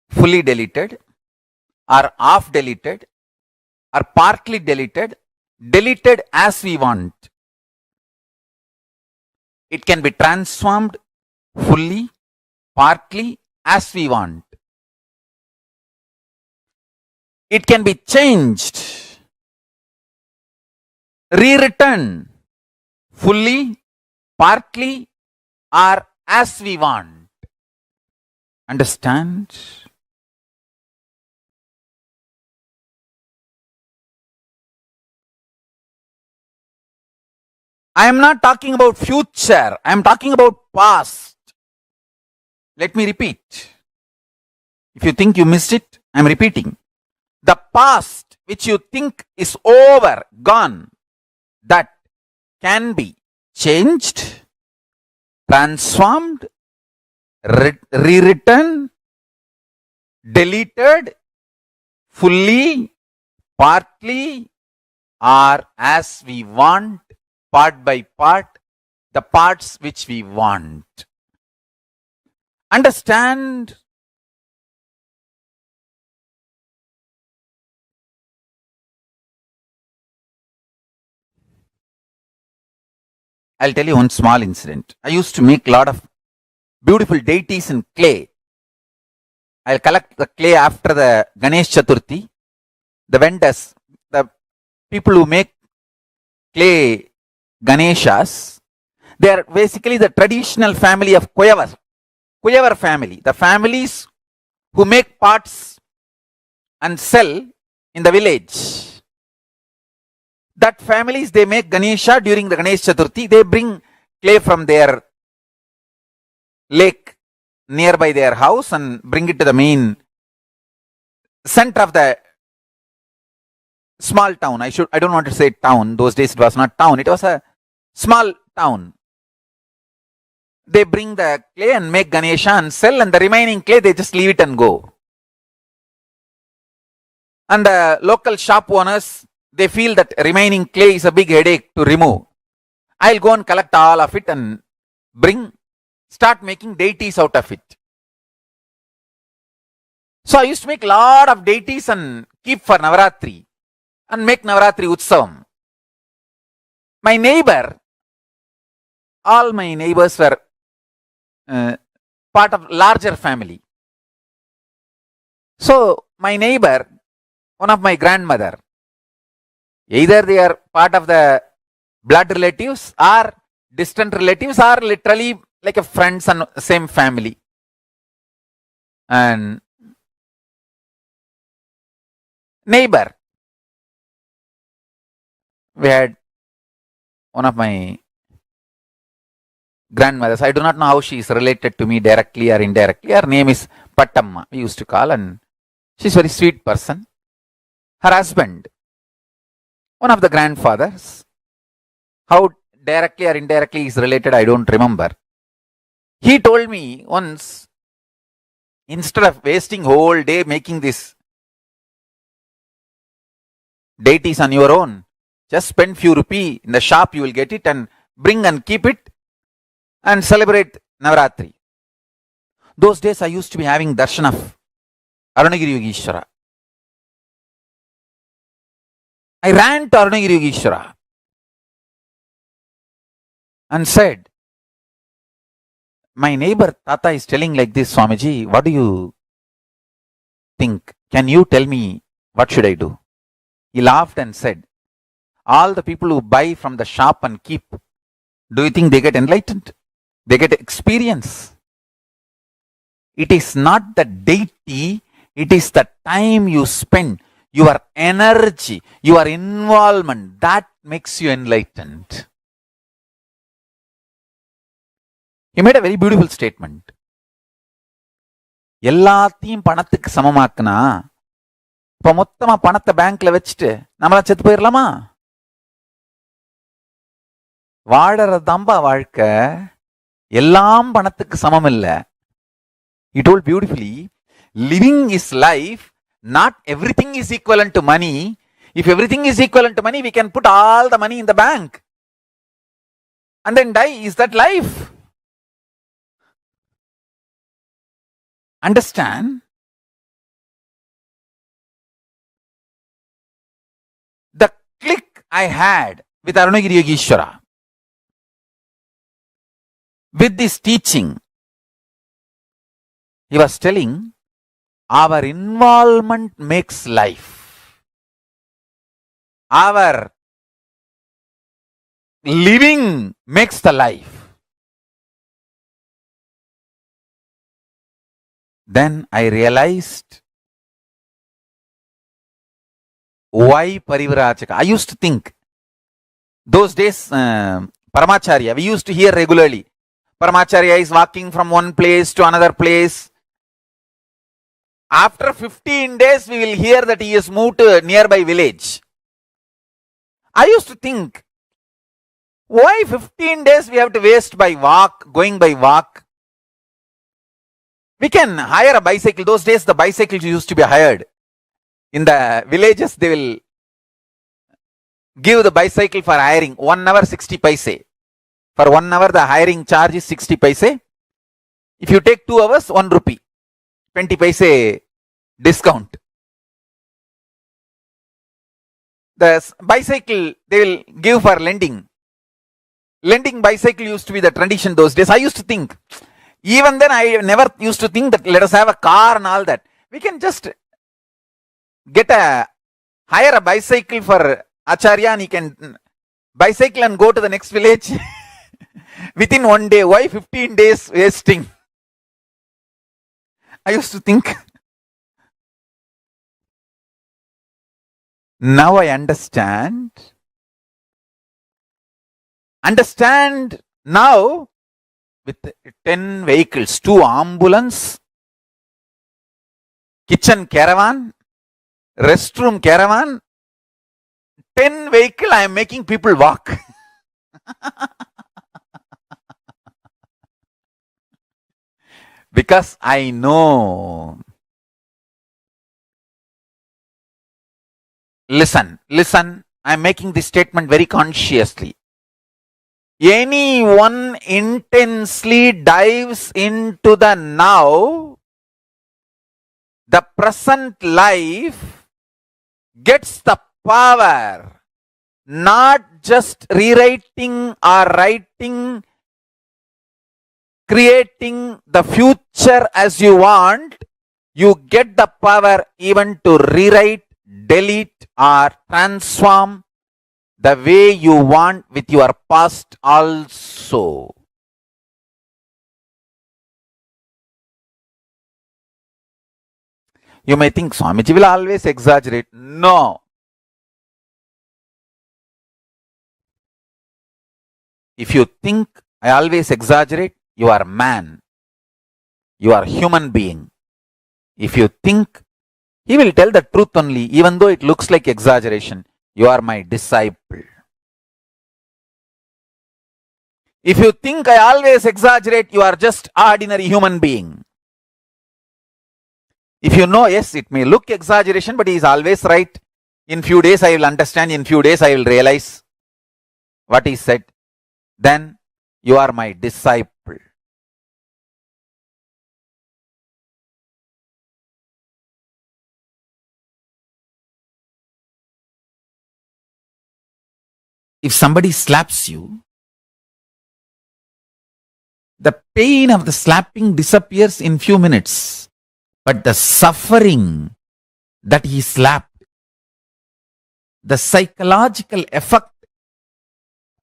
fully deleted, or half deleted, or partly deleted, deleted as we want. It can be transformed fully, partly, as we want. It can be changed, rewritten fully, partly, or as we want. Understand? I am not talking about future. I am talking about past. Let me repeat. If you think you missed it, I am repeating. The past which you think is over, gone, that can be changed, transformed, rewritten, deleted, fully, partly, or as we want, part by part, the parts which we want. Understand? I'll tell you one small incident. I used to make a lot of beautiful deities in clay. I'll collect the clay after the Ganesh Chaturthi. The vendors, the people who make clay Ganeshas, they are basically the traditional family of Kuyavar family. The families who make parts and sell in the village. That families, they make Ganesha during the Ganesh Chaturthi. They bring clay from their lake nearby their house and bring it to the main center of the small town. I don't want to say town. Those days it was not town. It was a small town. They bring the clay and make Ganesha and sell, and the remaining clay they just leave it and go. And the local shop owners, they feel that remaining clay is a big headache to remove. I'll go and collect all of it and start making deities out of it. So I used to make a lot of deities and keep for Navaratri and make Navaratri Utsavam. My neighbor, all my neighbors were part of larger family. So my neighbor, one of my grandmother, either they are part of the blood relatives or distant relatives or literally like a friends and same family. And neighbor, we had one of my grandmothers. I do not know how she is related to me directly or indirectly. Her name is Pattamma, we used to call, and she's a very sweet person. Her husband, one of the grandfathers, how directly or indirectly is related, I don't remember. He told me once, instead of wasting whole day making this deities on your own, just spend few rupee in the shop, you will get it and bring and keep it and celebrate Navaratri. Those days I used to be having darshan of Arunagiri Yogeshwara. I ran to Arunagiri Yogeshwara and said, my neighbor Tata is telling like this, Swamiji, what do you think? Can you tell me what should I do? He laughed and said, all the people who buy from the shop and keep, do you think they get enlightened? They get experience. It is not the deity, it is the time you spend, your energy, your involvement, that makes you enlightened. He made a very beautiful statement. எல்லாத்தையும் பணத்துக்கு சமமாக்குனா இப்ப மொத்தமா பணத்தை பேங்க்ல வச்சுட்டு நம்மளா செத்து போயிடலாமா? வாழறதாம்பா வாழ்க்கை, எல்லாம் பணத்துக்கு சமம் இல்ல. He told beautifully, living is life, not everything is equivalent to money. If everything is equivalent to money, we can put all the money in the bank and then die. Is that life? Understand? The click I had with Arunagiri Yogeshwara, with this teaching, he was telling, our involvement makes life. Our living makes the life. Then I realized why Parivrajaka. I used to think, those days Paramacharya. We used to hear regularly. Paramacharya is walking from one place to another place. After 15 days, we will hear that he has moved to a nearby village. I used to think, why 15 days we have to waste by going by walk? We can hire a bicycle. Those days the bicycles used to be hired. In the villages they will give the bicycle for hiring. 1 hour 60 paise. For 1 hour the hiring charge is 60 paise. If you take 2 hours, 1 rupee. 20 paise discount. The bicycle they will give for lending. Lending bicycle used to be the tradition those days. I used to think, even then I never used to think that let us have a car and all that. We can just hire a bicycle for Acharya and he can bicycle and go to the next village within 1 day. Why 15 days wasting? I used to think. Now I understand. Understand now with 10 vehicles, 2 ambulance, kitchen caravan, restroom caravan, 10 vehicle, I am making people walk. Because I know. Listen, I am making this statement very consciously. Anyone intensely dives into the now, the present life, gets the power, not just rewriting or writing, creating the future as you want. You get the power even to rewrite, delete or transform the way you want with your past also. You may think Swamiji will always exaggerate. No. If you think I always exaggerate, you are man. You are human being. If you think, he will tell the truth only, even though it looks like exaggeration. You are my disciple. If you think I always exaggerate, you are just ordinary human being. If you know, yes, it may look exaggeration, but he is always right. In few days I will understand, in few days I will realize what he said. Then you are my disciple. If somebody slaps you, the pain of the slapping disappears in few minutes, but the suffering that he slapped, the psychological effect,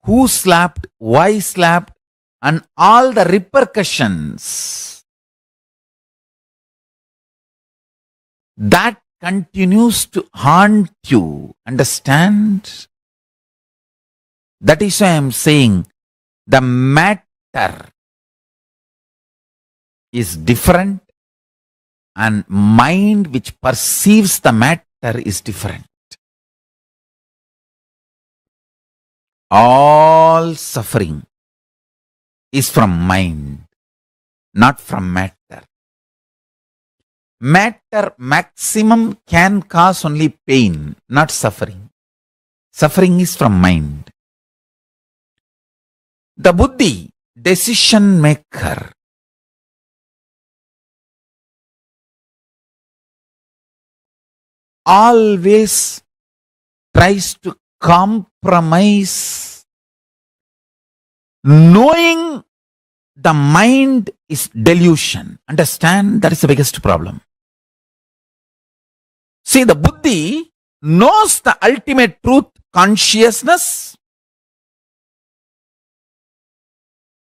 who slapped, why slapped, and all the repercussions, that continues to haunt you. Understand? That is why I am saying the matter is different and mind which perceives the matter is different. All suffering is from mind, not from matter. Matter maximum can cause only pain, not suffering. Suffering is from mind. The buddhi, decision maker, always tries to compromise, knowing the mind is delusion. Understand? That is the biggest problem. See, the buddhi knows the ultimate truth, consciousness,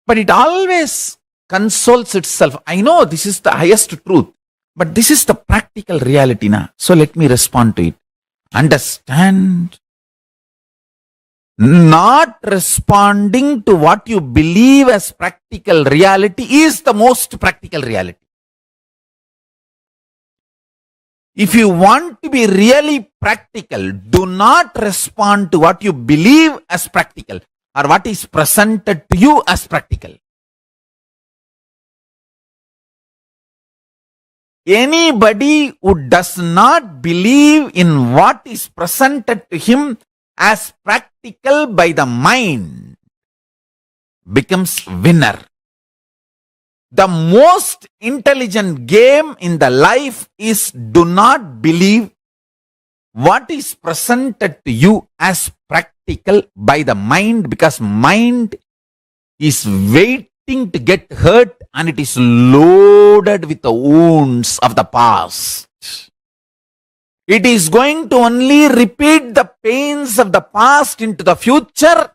but it always consoles itself. I know this is the highest truth, but this is the practical reality now. So let me respond to it. Understand? not responding to what you believe as practical reality is the most practical reality. If you want to be really practical, do not respond to what you believe as practical or what is presented to you as practical. Anybody who does not believe in what is presented to him as practical by the mind becomes winner. The most intelligent game in the life is do not believe what is presented to you as practical by the mind, because mind is waiting to get hurt and it is loaded with the wounds of the past. It is going to only repeat the pains of the past into the future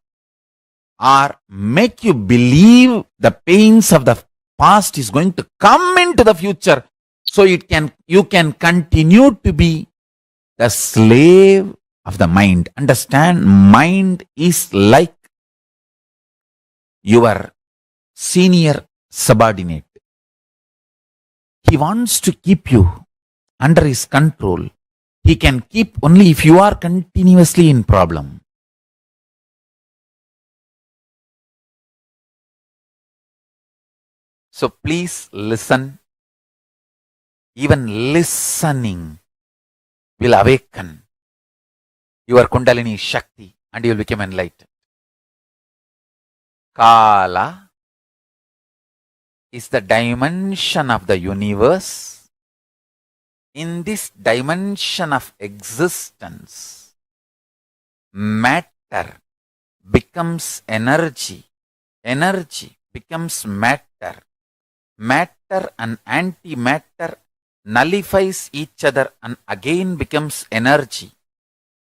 or make you believe the pains of the past is going to come into the future, so you can continue to be the slave of the mind. Understand, mind is like your senior subordinate. He wants to keep you under his control. He can keep only if you are continuously in problem. So please listen. Even listening will awaken your Kundalini Shakti and you will become enlightened. Kala is the dimension of the universe. In this dimension of existence, matter becomes energy. Energy becomes matter. Matter and antimatter nullifies each other and again becomes energy.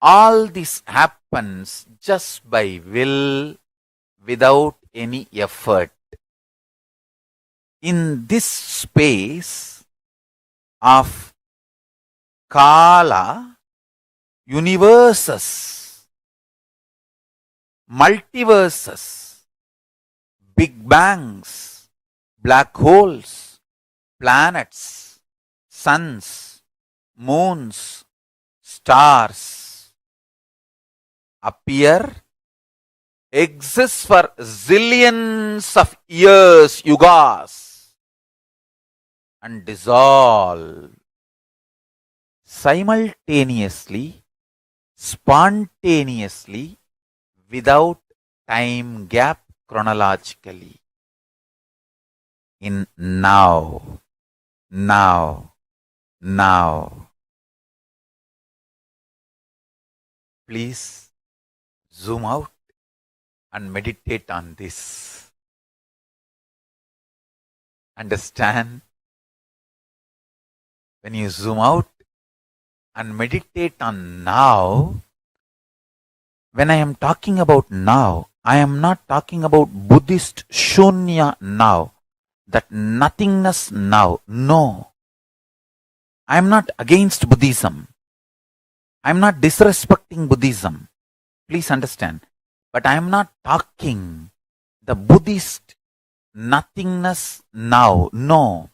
All this happens just by will, without any effort. In this space of Kala, universes, multiverses, big bangs, black holes, planets, suns, moons, stars appear, exist for zillions of years, yugas, and dissolve simultaneously, spontaneously, without time gap chronologically. In now. Please zoom out and meditate on this. Understand? When you zoom out and meditate on now, when I am talking about now, I am not talking about Buddhist Shunya now, that nothingness now. No. I am not against Buddhism. I am not disrespecting Buddhism. Please understand. But I am not talking the Buddhist nothingness now. No.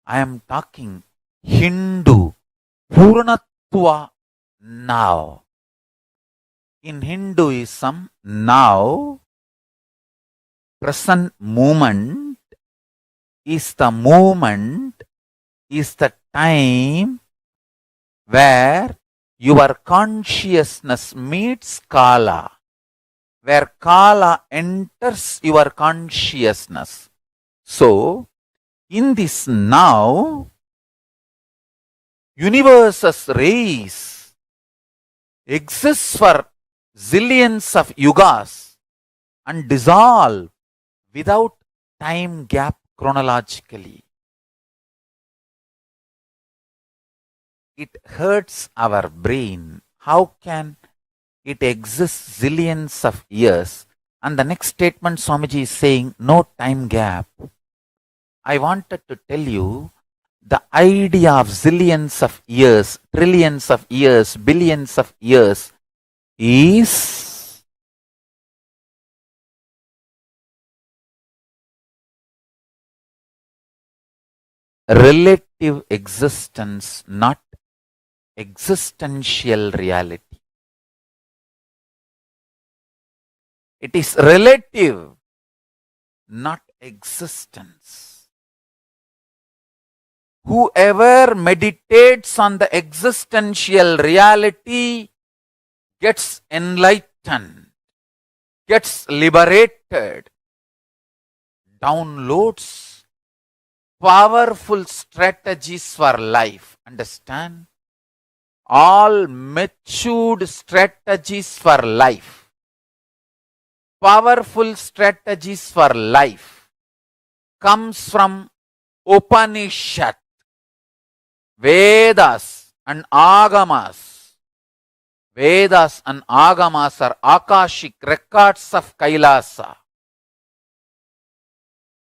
I am talking Hindu Purnatva now. In Hinduism, now, present moment is the moment, is the time where your consciousness meets Kala, where Kala enters your consciousness. So, in this now, universe's rays exists for zillions of yugas and dissolve without time gap chronologically. It hurts our brain. How can it exist zillions of years? And the next statement Swamiji is saying, no time gap. I wanted to tell you, the idea of zillions of years, trillions of years, billions of years is relative existence, not existential reality. It is relative, not existence. Whoever meditates on the existential reality gets enlightened, gets liberated, downloads powerful strategies for life. Understand? All matured strategies for life, powerful strategies for life comes from Upanishad, Vedas and Agamas. Vedas and Agamas are Akashic records of KAILASA.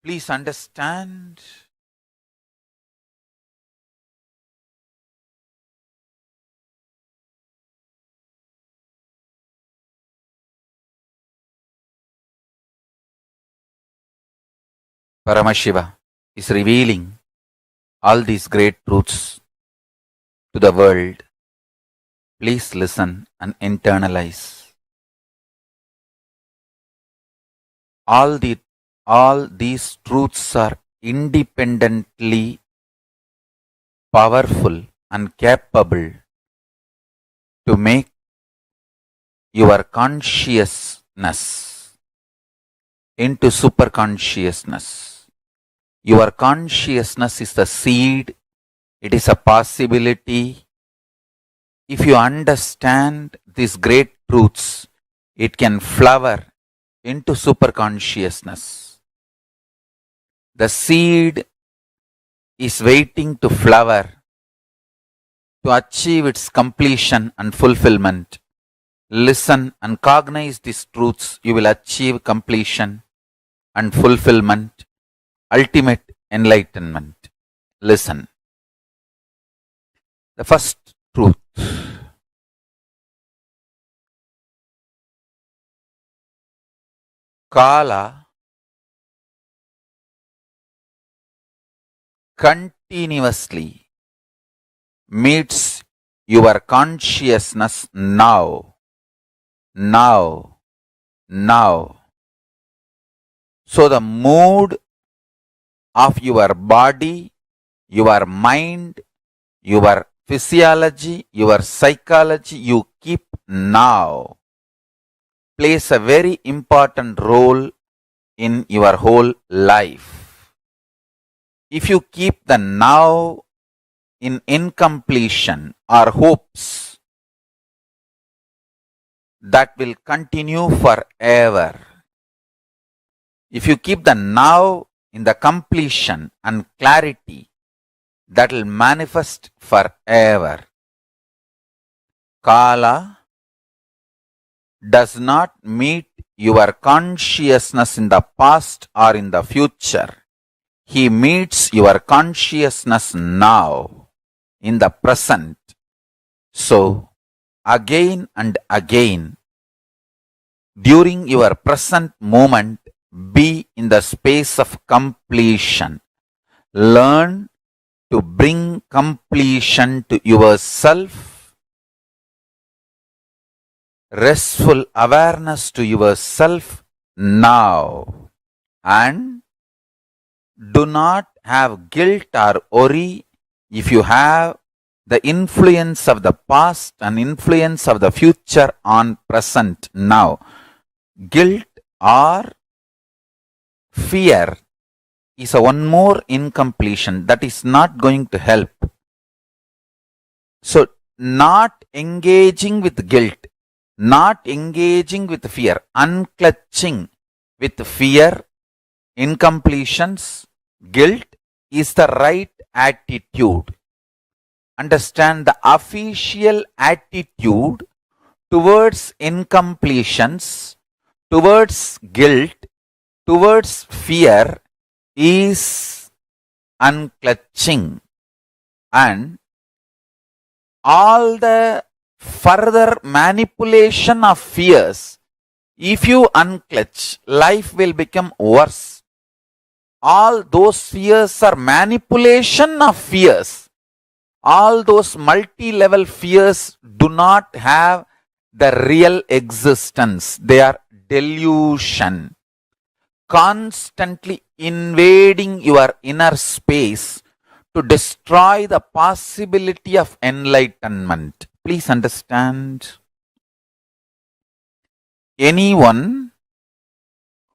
Please understand. Paramashiva is revealing all these great truths to the world. Please listen and internalize. All these truths are independently powerful and capable to make your consciousness into superconsciousness. Your consciousness is the seed. It is a possibility. If you understand these great truths, it can flower into superconsciousness. The seed is waiting to flower to achieve its completion and fulfillment. Listen and cognize these truths. You will achieve completion and fulfillment, ultimate enlightenment. Listen. The first truth. Kala continuously meets your consciousness now. So the mood of your body, your mind, your physiology, your psychology, you keep now, plays a very important role in your whole life. If you keep the now in incompletion or hopes, that will continue forever. If you keep the now in the completion and clarity, that will manifest forever. Kala does not meet your consciousness in the past or in the future. He meets your consciousness now, in the present. So, again and again, during your present moment, be in the space of completion. Learn to bring completion to yourself, restful awareness to yourself now, and do not have guilt or worry if you have the influence of the past and influence of the future on present now. Guilt or fear is a one more incompletion that is not going to help. So, not engaging with guilt, not engaging with fear, unclutching with fear, incompletions, guilt is the right attitude. Understand the official attitude towards incompletions, towards guilt, towards fear is unclutching, and all the further manipulation of fears, if you unclutch, life will become worse. all those fears are manipulation of fears. All those multi-level fears do not have the real existence. They are delusion, constantly invading your inner space to destroy the possibility of enlightenment. Please understand. Anyone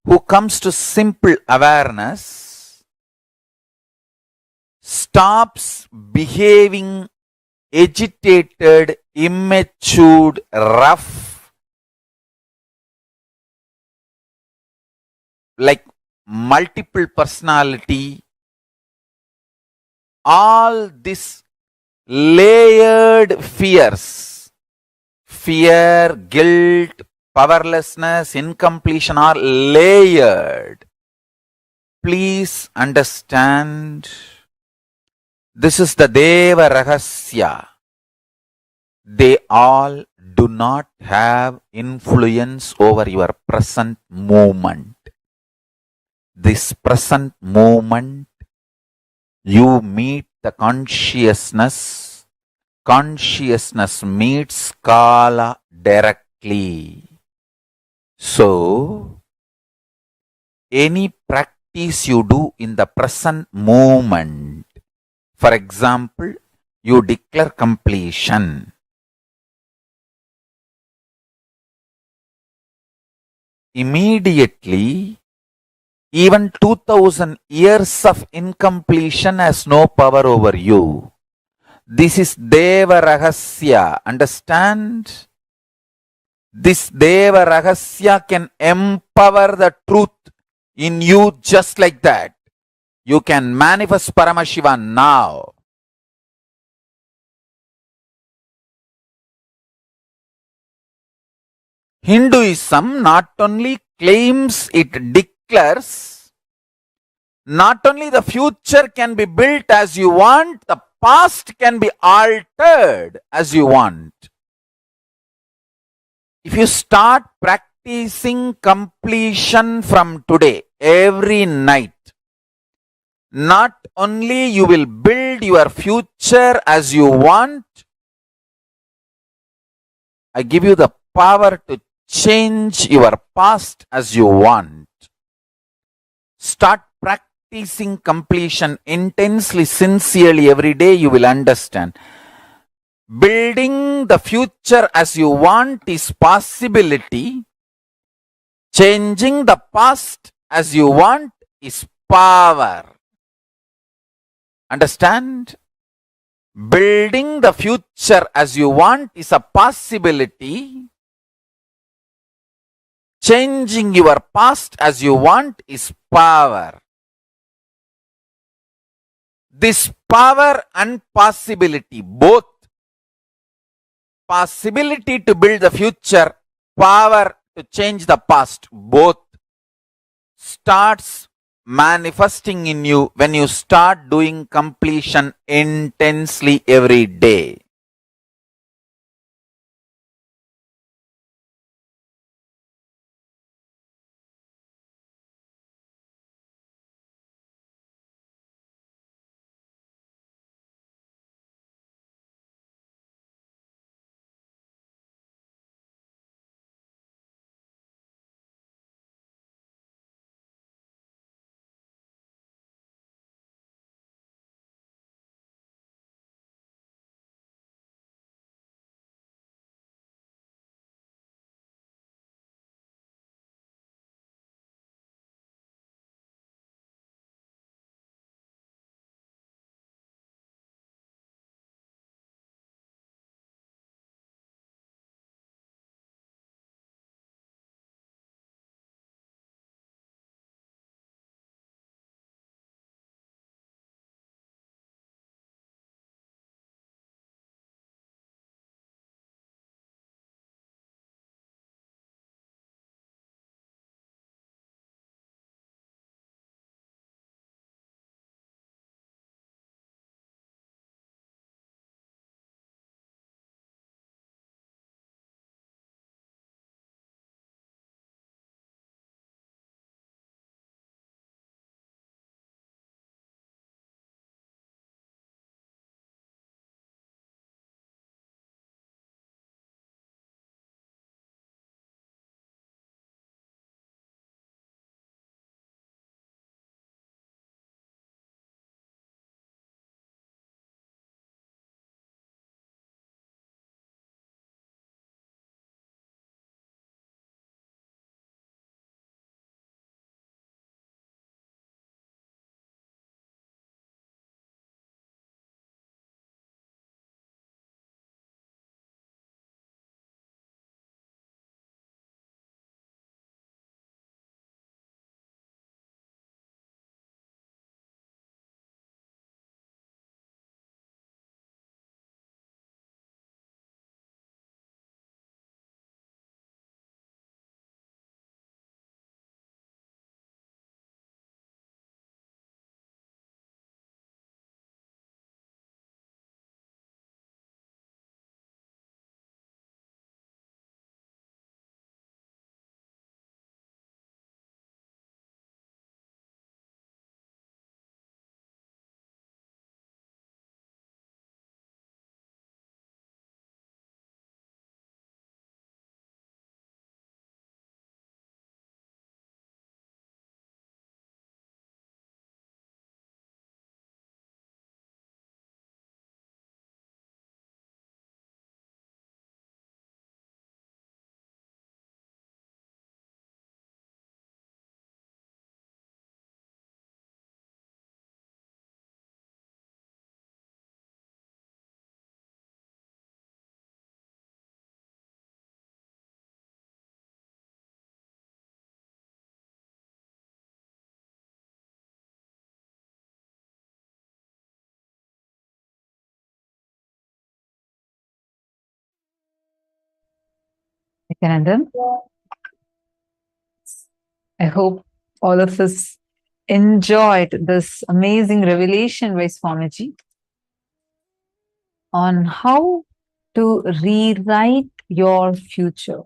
who comes to simple awareness stops behaving agitated, immature, rough, like multiple personality, all this layered fears, fear, guilt, powerlessness, incompletion are layered. Please understand, this is the Deva Rahasya. They all do not have influence over your present moment. This present moment, you meet the consciousness. Consciousness meets Kala directly. So, any practice you do in the present moment, for example, you declare completion. Immediately, even 2000 years of incompletion has no power over you. This is Deva Rahasya. Understand? This Deva Rahasya can empower the truth in you just like that. You can manifest Paramashivam now. Hinduism not only claims, it declares, not only the future can be built as you want, the past can be altered as you want. If you start practicing completion from today, every night, not only you will build your future as you want, I give you the power to change your past as you want. Start practicing completion intensely, sincerely every day, you will understand. Building the future as you want is possibility. Changing the past as you want is power. Understand? Building the future as you want is a possibility. Changing your past as you want is power. This power and possibility, both possibility to build the future, power to change the past, both starts manifesting in you when you start doing completion intensely every day. Nithyananda. I hope all of us enjoyed this amazing revelation by Swamiji on how to rewrite your future.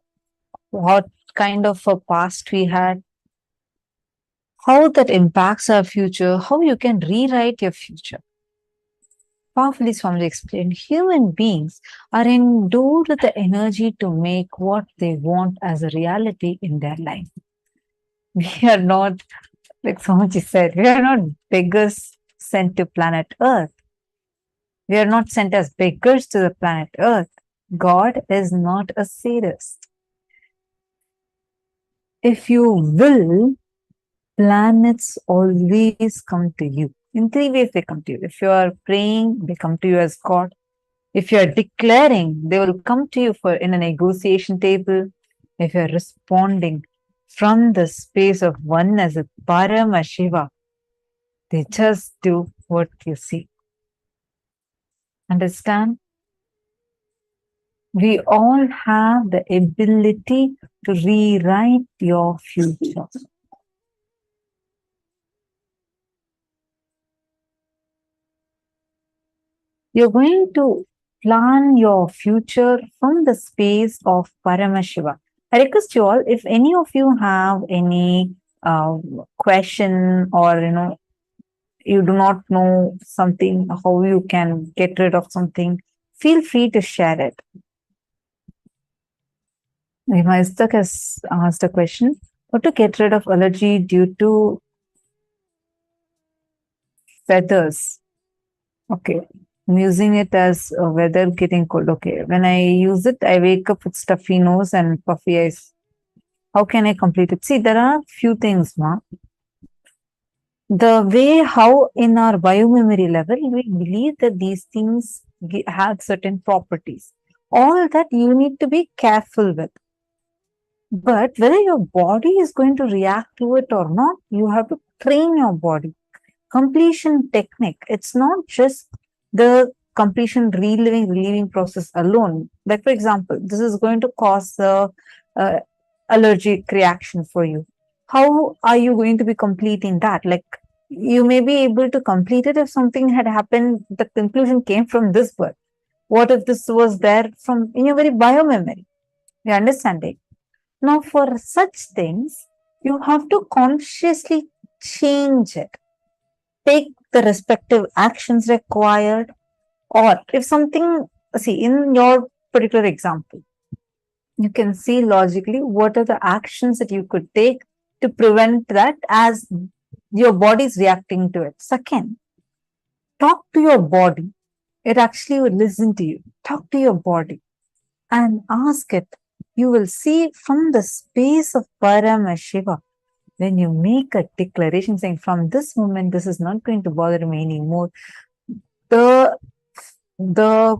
What kind of a past we had, how that impacts our future, how you can rewrite your future. Powerfully, Swamiji explained, human beings are endowed with the energy to make what they want as a reality in their life. We are not, like Swamiji said, we are not beggars sent to planet Earth. We are not sent as beggars to the planet Earth. God is not a sadist. If you will, planets always come to you. In three ways they come to you. If you are praying, they come to you as God. If you are declaring, they will come to you for in a negotiation table. If you are responding from the space of oneness with Paramashiva, they just do what you see. Understand? We all have the ability to rewrite your future. You're going to plan your future from the space of Paramashiva. I request you all, if any of you have any question, or you do not know something, how you can get rid of something, feel free to share it. Maistak has asked a question: how to get rid of allergy due to feathers? Okay. I'm using it as weather getting cold. Okay. When I use it, I wake up with stuffy nose and puffy eyes. How can I complete it? See, there are few things, ma. The way how in our biomemory level, we believe that these things have certain properties. All that you need to be careful with. But whether your body is going to react to it or not, you have to train your body. Completion technique. It's not just the completion relieving process alone. Like, for example, this is going to cause a allergic reaction for you. How are you going to be completing that? Like, you may be able to complete it if something had happened, the conclusion came from this birth. What if this was there from in your very biomemory? You understand it? Now, for such things, you have to consciously change it. Take the respective actions required, or if something, see, in your particular example, you can see logically what are the actions that you could take to prevent that as your body is reacting to it. Second, talk to your body. It actually will listen to you. Talk to your body and ask it. You will see from the space of Paramashiva, when you make a declaration saying, from this moment, this is not going to bother me anymore, the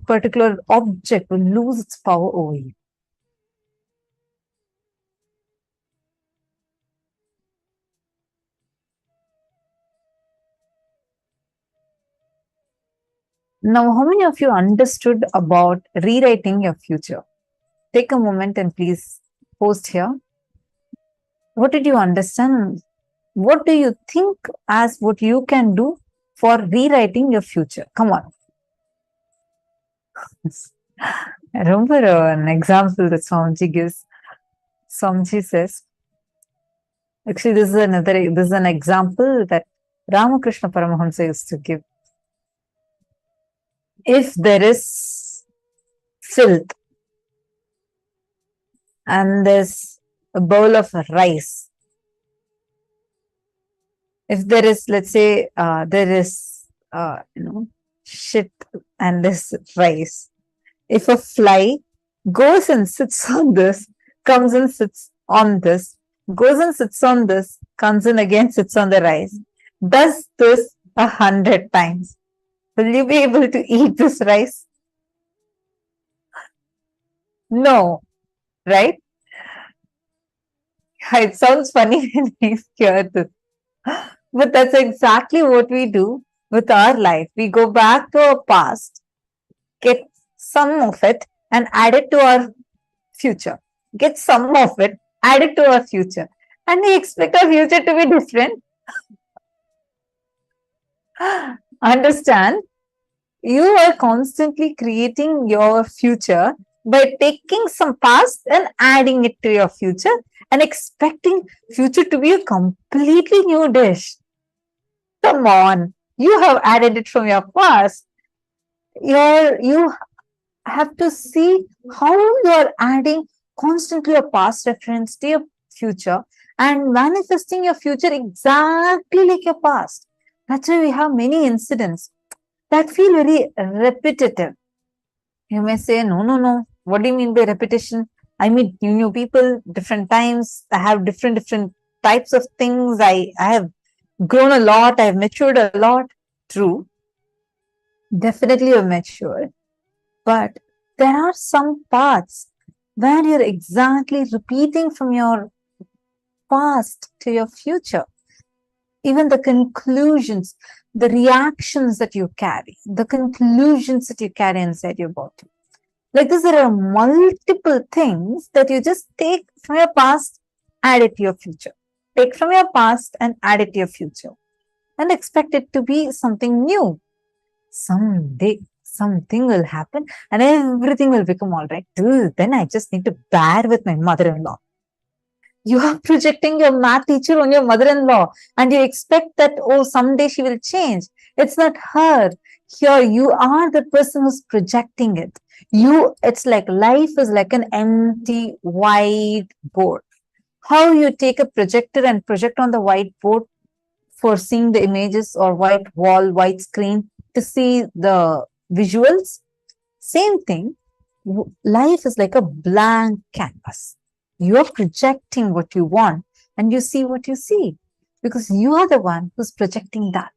particular object will lose its power over you. Now, how many of you understood about rewriting your future? Take a moment and please post here. What did you understand? What do you think as what you can do for rewriting your future? Come on. I remember an example that Swamiji gives. Swamiji says, actually, this is an example that Ramakrishna Paramahamsa used to give. If there is filth and there's a bowl of rice, if there is, let's say, there is, shit and this rice, if a fly goes and sits on this, comes and sits on this, goes and sits on this, comes and again sits on the rice, does this 100 times, will you be able to eat this rice? No, right? It sounds funny when we hear this. But that's exactly what we do with our life. We go back to our past, get some of it, and add it to our future. get some of it, add it to our future, and we expect our future to be different. Understand? You are constantly creating your future by taking some past and adding it to your future and expecting future to be a completely new dish. Come on, you have added it from your past. You have to see how you are adding constantly a past reference to your future and manifesting your future exactly like your past. That's why we have many incidents that feel very repetitive. You may say, no. What do you mean by repetition? I meet new people, different times. I have different types of things. I have grown a lot. I have matured a lot. True. Definitely you've matured. But there are some parts where you're exactly repeating from your past to your future. Even the conclusions, the reactions that you carry, the conclusions that you carry inside your body. Like this, there are multiple things that you just take from your past, add it to your future. Take from your past and add it to your future. And expect it to be something new. Someday, something will happen and everything will become all right. Till then, I just need to bear with my mother-in-law. You are projecting your math teacher on your mother-in-law and you expect that, oh, someday she will change. It's not her. Here, you are the person who's projecting it. It's like life is like an empty white board. How you take a projector and project on the whiteboard for seeing the images, or white wall, white screen to see the visuals. Same thing. Life is like a blank canvas. You're projecting what you want and you see what you see because you are the one who's projecting that.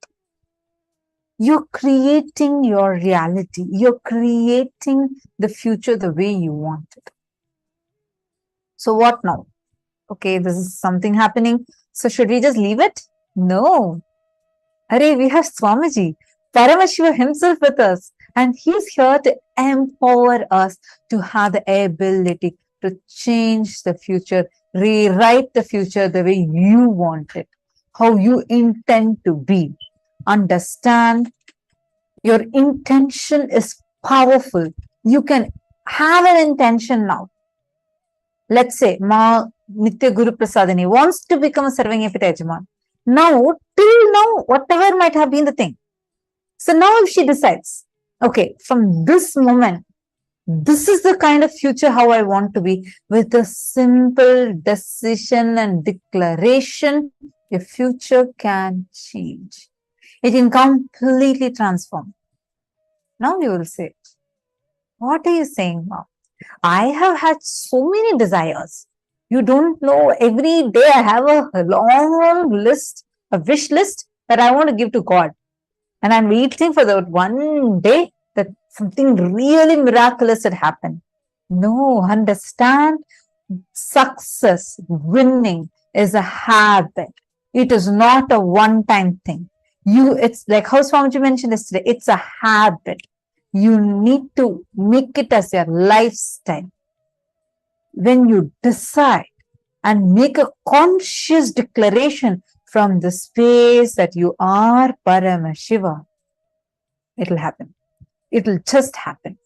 You're creating your reality. You're creating the future the way you want it. So what now? Okay, this is something happening. So should we just leave it? No. Arey, we have Swamiji, Paramashiva himself with us. And he's here to empower us to have the ability to change the future, rewrite the future the way you want it, how you intend to be. Understand, your intention is powerful. You can have an intention now. Let's say, Ma Nitya Guru Prasadini wants to become a serving Epitajaman. Now, till now, whatever might have been the thing. So now if she decides, okay, from this moment, this is the kind of future how I want to be, with a simple decision and declaration, your future can change. It can completely transform. Now you will say, what are you saying, Mom? I have had so many desires. You don't know, every day I have a long list, a wish list that I want to give to God. And I'm waiting for that one day that something really miraculous had happened. No, understand, success, winning is a habit. It is not a one-time thing. It's like how Swamiji mentioned yesterday, it's a habit. You need to make it as your lifestyle. When you decide and make a conscious declaration from the space that you are Paramashiva, it'll happen. It'll just happen.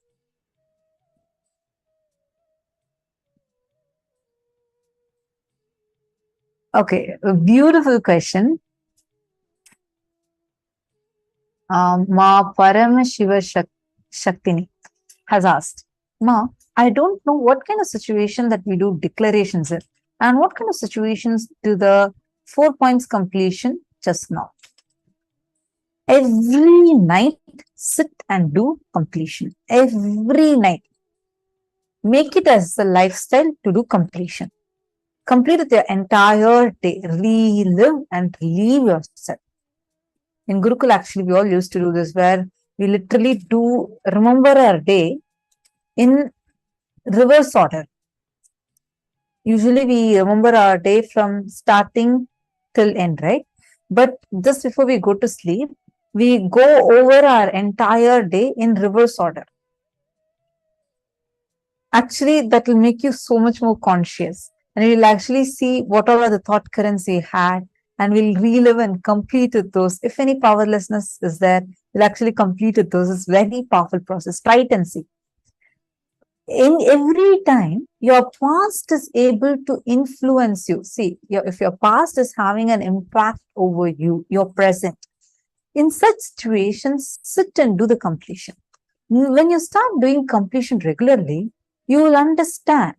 Okay, a beautiful question. Ma Paramashiva Shaktini has asked, Ma, I don't know what kind of situation that we do declarations in, and what kind of situations do the 4 points completion just now. Every night, sit and do completion. Every night. Make it as a lifestyle to do completion. Complete it your entire day. Relive and relieve yourself. In Gurukul, actually, we all used to do this, where we literally do remember our day in reverse order. Usually, we remember our day from starting till end, right? But just before we go to sleep, we go over our entire day in reverse order. actually that will make you so much more conscious, and you'll actually see what all are the thought currents you had, and we'll relive and complete with those. If any powerlessness is there, we'll actually complete with those. It's very powerful process. Try it and see. In every time your past is able to influence you. See, if your past is having an impact over you, your present, in such situations, sit and do the completion. When you start doing completion regularly, you will understand.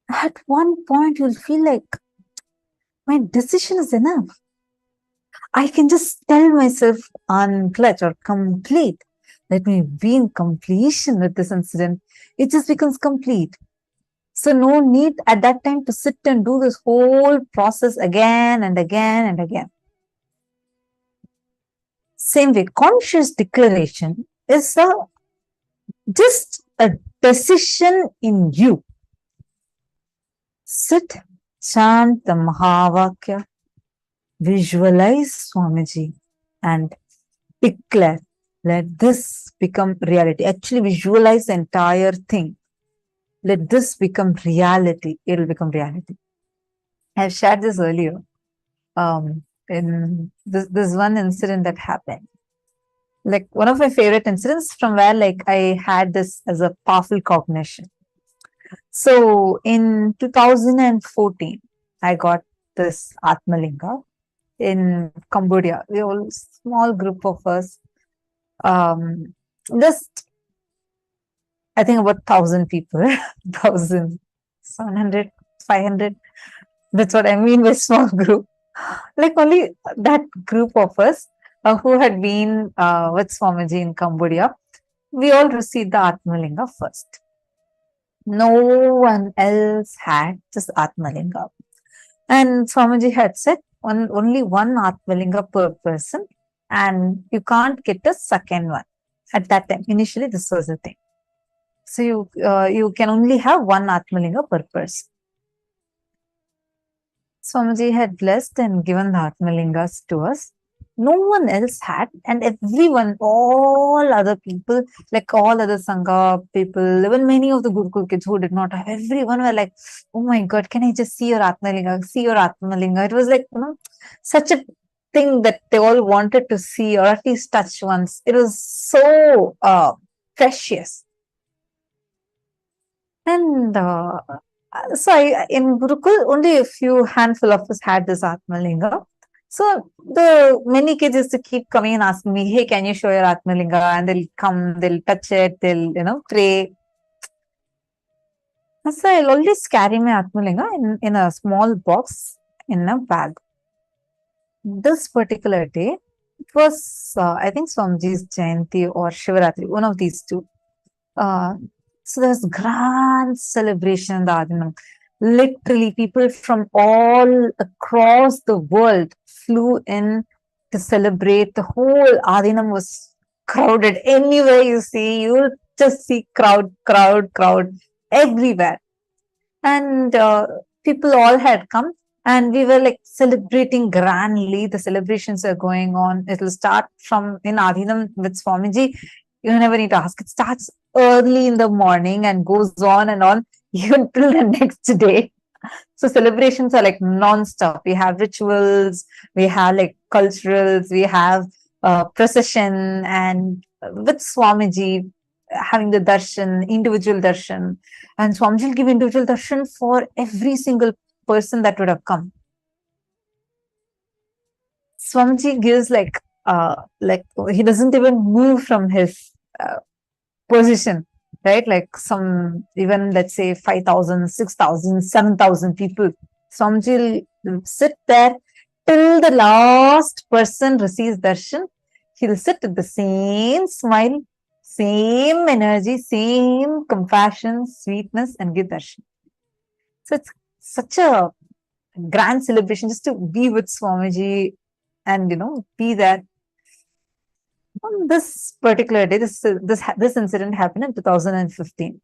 At one point, you'll feel like my decision is enough. I can just tell myself unclutch or complete. Let me be in completion with this incident. It just becomes complete. So no need at that time to sit and do this whole process again and again and again. Same way, conscious declaration is just a decision in you. Sit, chant the Mahavakya, visualize Swamiji, and declare, let this become reality. Actually visualize the entire thing. Let this become reality. It will become reality. I have shared this earlier. In this one incident that happened. Like one of my favorite incidents from where like I had this as a powerful cognition. So in 2014, I got this Atmalinga in Cambodia. We all small group of us. Just I think about 1,000 people, 1,700, 500. That's what I mean by small group. Like only that group of us who had been with Swamiji in Cambodia, we all received the Atmalinga first. No one else had this Atmalinga. And Swamiji had said only one Atmalinga per person, and you can't get a second one. At that time, initially this was the thing. So you can only have one Atmalinga per person. Swamiji had blessed and given the Atmalingas to us. No one else had, and everyone, all other people, like all other Sangha people, even many of the Gurukul kids who did not have, everyone were like, oh my God, can I just see your Atmalinga? See your Atmalinga. It was like, such a thing that they all wanted to see or at least touch once. It was so precious. And so in Gurukul, only a few handful of us had this Atmalinga. So the many kids used to keep coming and asking me, hey, can you show your Atmalinga? And they'll come, they'll touch it, they'll, pray. So I'll always carry my Atmalinga in a small box in a bag. This particular day, it was, I think, Swamiji's Jayanti or Shivaratri, one of these two. So there's grand celebration in the Adinam. Literally, people from all across the world flew in to celebrate. The whole Adinam was crowded. Anywhere you see, you'll just see crowd everywhere. And people all had come, and we were like celebrating grandly. The celebrations are going on. It will start from in Adinam with Swamiji. You never need to ask. It starts early in the morning and goes on and on even till the next day. So celebrations are like non-stop. We have rituals, we have like culturals, we have procession, and with Swamiji having the darshan, individual darshan, and Swamiji will give individual darshan for every single person that would have come. Swamiji gives like he doesn't even move from his position, right? Like some, even let's say 5,000, 6,000, 7,000 people. Swamiji will sit there till the last person receives darshan. He'll sit with the same smile, same energy, same compassion, sweetness, and give darshan. So it's such a grand celebration just to be with Swamiji and be there. On this particular day, this incident happened in 2015.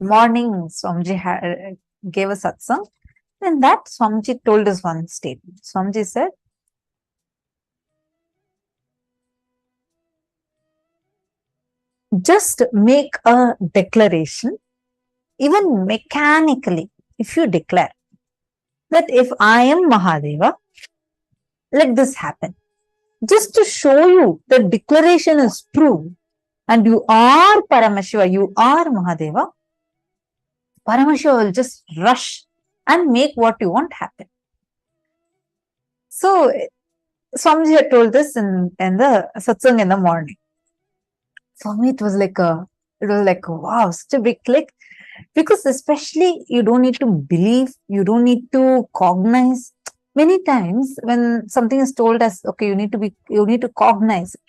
Morning, Swamiji gave a satsang. And that Swamiji told us one statement. Swamiji said, just make a declaration, even mechanically, if you declare that if I am Mahadeva, let this happen. Just to show you the declaration is true and you are Paramashiva, you are Mahadeva, Paramashiva will just rush and make what you want happen. So, Swamiji had told this in the satsang in the morning. For me, it was like wow, such a big click, because especially you don't need to believe, you don't need to cognize. Many times when something is told as, okay, you need to cognize it,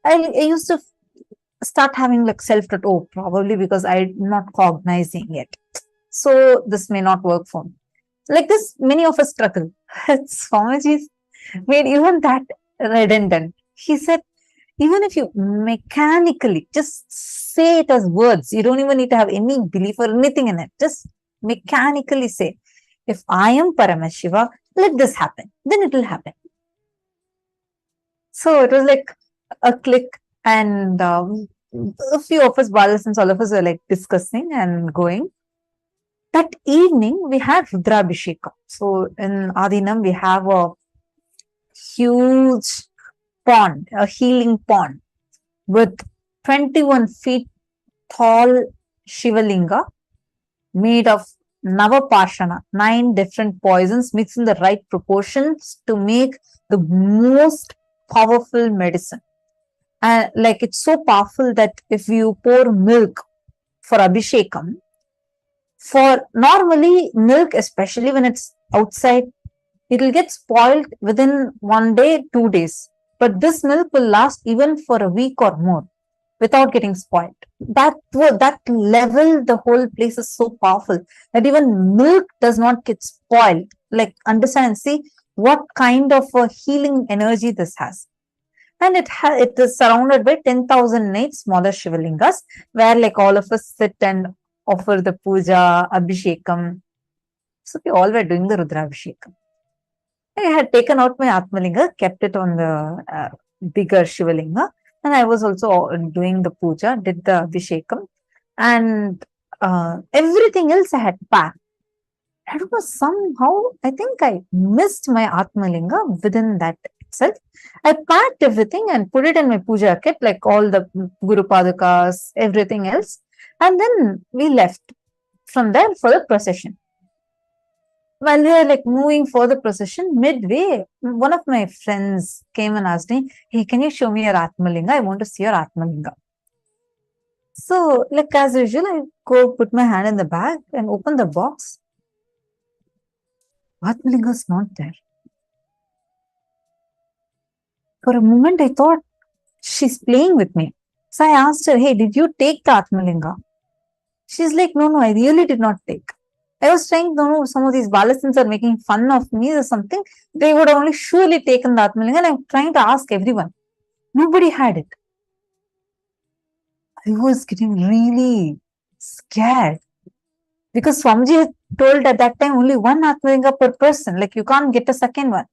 I used to start having like self-doubt, oh, probably because I'm not cognizing it, so this may not work for me. Like this, many of us struggle. Swamiji made even that redundant. He said, even if you mechanically just say it as words, you don't even need to have any belief or anything in it. Just mechanically say, if I am Paramashiva, let this happen. Then it will happen. So it was like a click, and a few of us, Balas, all of us were like discussing and going. That evening, we had Rudrabhishekam. So in Adinam, we have a huge pond, a healing pond with 21 feet tall Shivalinga made of Navapashana, 9 different poisons mixed in the right proportions to make the most powerful medicine. And like it's so powerful that if you pour milk for Abhishekam, for normally milk, especially when it's outside, it will get spoiled within 1 day, 2 days. But this milk will last even for a week or more without getting spoiled. That level, the whole place is so powerful that even milk does not get spoiled. Like, understand and see what kind of a healing energy this has. And it is surrounded by 10,008 smaller Shivalingas, where like all of us sit and offer the puja, Abhishekam. So we all were doing the Rudrabhishekam. I had taken out my Atmalinga, kept it on the bigger Shivalinga, and I was also doing the puja, did the Abhishekam, and everything else I had packed. I don't know, somehow, I think I missed my Atmalinga within that itself. I packed everything and put it in my puja kit, like all the Guru Padukas, everything else. And then we left from there for the procession. While we were like moving for the procession, midway, one of my friends came and asked me, hey, can you show me your Atmalinga? I want to see your Atmalinga. So, like as usual, I go put my hand in the bag and open the box. Atmalinga is not there. For a moment, I thought she's playing with me. So I asked her, hey, did you take the Atmalinga? She's like, no, I really did not take. I was trying to know, some of these Balasins are making fun of me or something. They would have only surely taken the Atmalinga, and I'm trying to ask everyone. Nobody had it. I was getting really scared because Swamiji had told at that time only one Atmalinga per person, like you can't get a second one.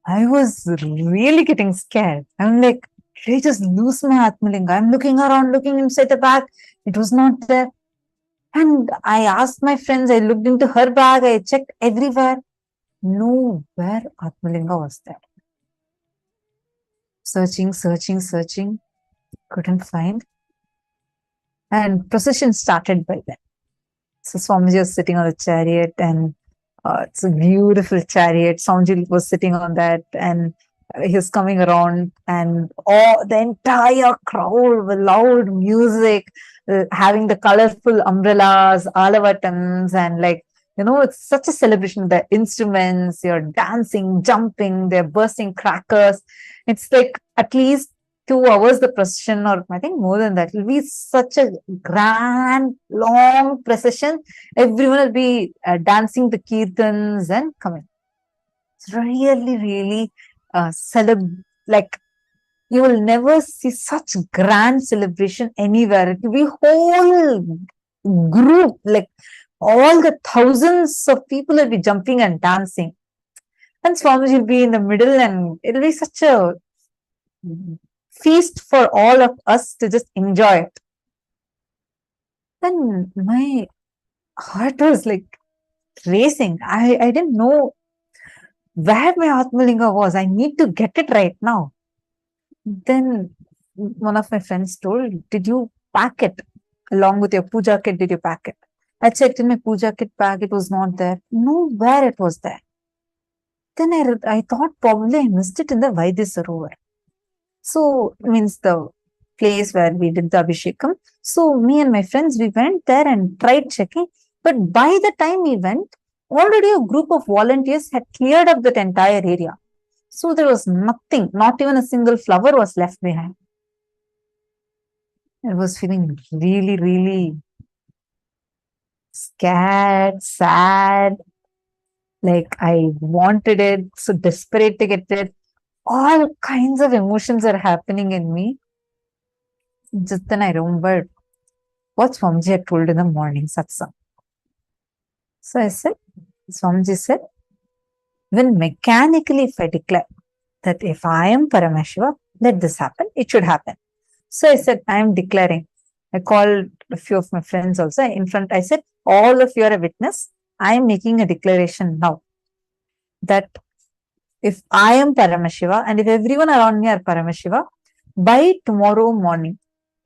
I was really getting scared. I'm like, did I just lose my Atmalinga? I'm looking around, looking inside the bag. It was not there. And I asked my friends, I looked into her bag, I checked everywhere. Nowhere Atmalinga was there. Searching, couldn't find. And procession started by then. So Swamiji was sitting on the chariot, and it's a beautiful chariot. Swamiji was sitting on that, and he was coming around, and the entire crowd with loud music, having the colorful umbrellas, alavatams, and like, it's such a celebration. The instruments, you're dancing, jumping, they're bursting crackers. It's like at least 2 hours the procession, or I think more than that. It'll be such a grand, long procession. Everyone will be dancing the kirtans and coming. It's really like, you will never see such grand celebration anywhere. It will be whole group, like all the thousands of people will be jumping and dancing. And Swamiji will be in the middle, and it'll be such a feast for all of us to just enjoy it. Then my heart was like racing. I didn't know where my Atmalinga was. I need to get it right now. Then one of my friends told, did you pack it along with your puja kit? Did you pack it? I checked in my puja kit bag. It was not there. Nowhere it was there. Then I thought probably I missed it in the Vaidya Sarovar. So, means the place where we did the Abhishekam. So, me and my friends, we went there and tried checking. But by the time we went, already a group of volunteers had cleared up that entire area. So, there was nothing, not even a single flower was left behind. I was feeling really, really scared, sad. Like I wanted it, so desperate to get it. All kinds of emotions are happening in me. Just then I remembered what Swamiji had told in the morning satsang. So I said, Swamiji said, when mechanically if I declare that if I am Paramashiva, let this happen, it should happen. So I said, I am declaring. I called a few of my friends also in front. I said, all of you are a witness. I am making a declaration now that if I am Paramashiva and if everyone around me are Paramashiva, by tomorrow morning,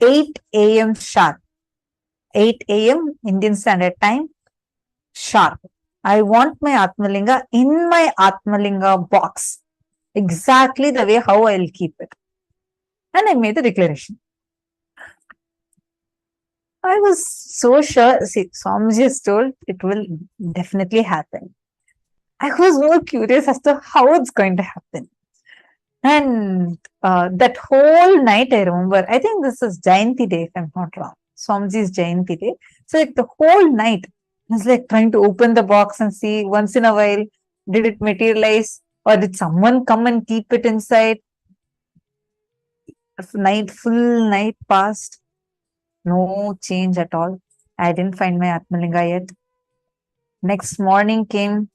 8 a.m. sharp, 8 a.m. Indian Standard Time, sharp, I want my Atmalinga in my Atmalinga box, exactly the way how I will keep it. And I made the declaration. I was so sure, see, Swamiji has told it will definitely happen. I was more curious as to how it's going to happen. And that whole night, I remember, I think this is Jayanti day, if I'm not wrong. Swamiji's Jayanti day. So, like the whole night, I was like trying to open the box and see once in a while, did it materialize or did someone come and keep it inside? Full night passed. No change at all. I didn't find my Atmalinga yet. Next morning came.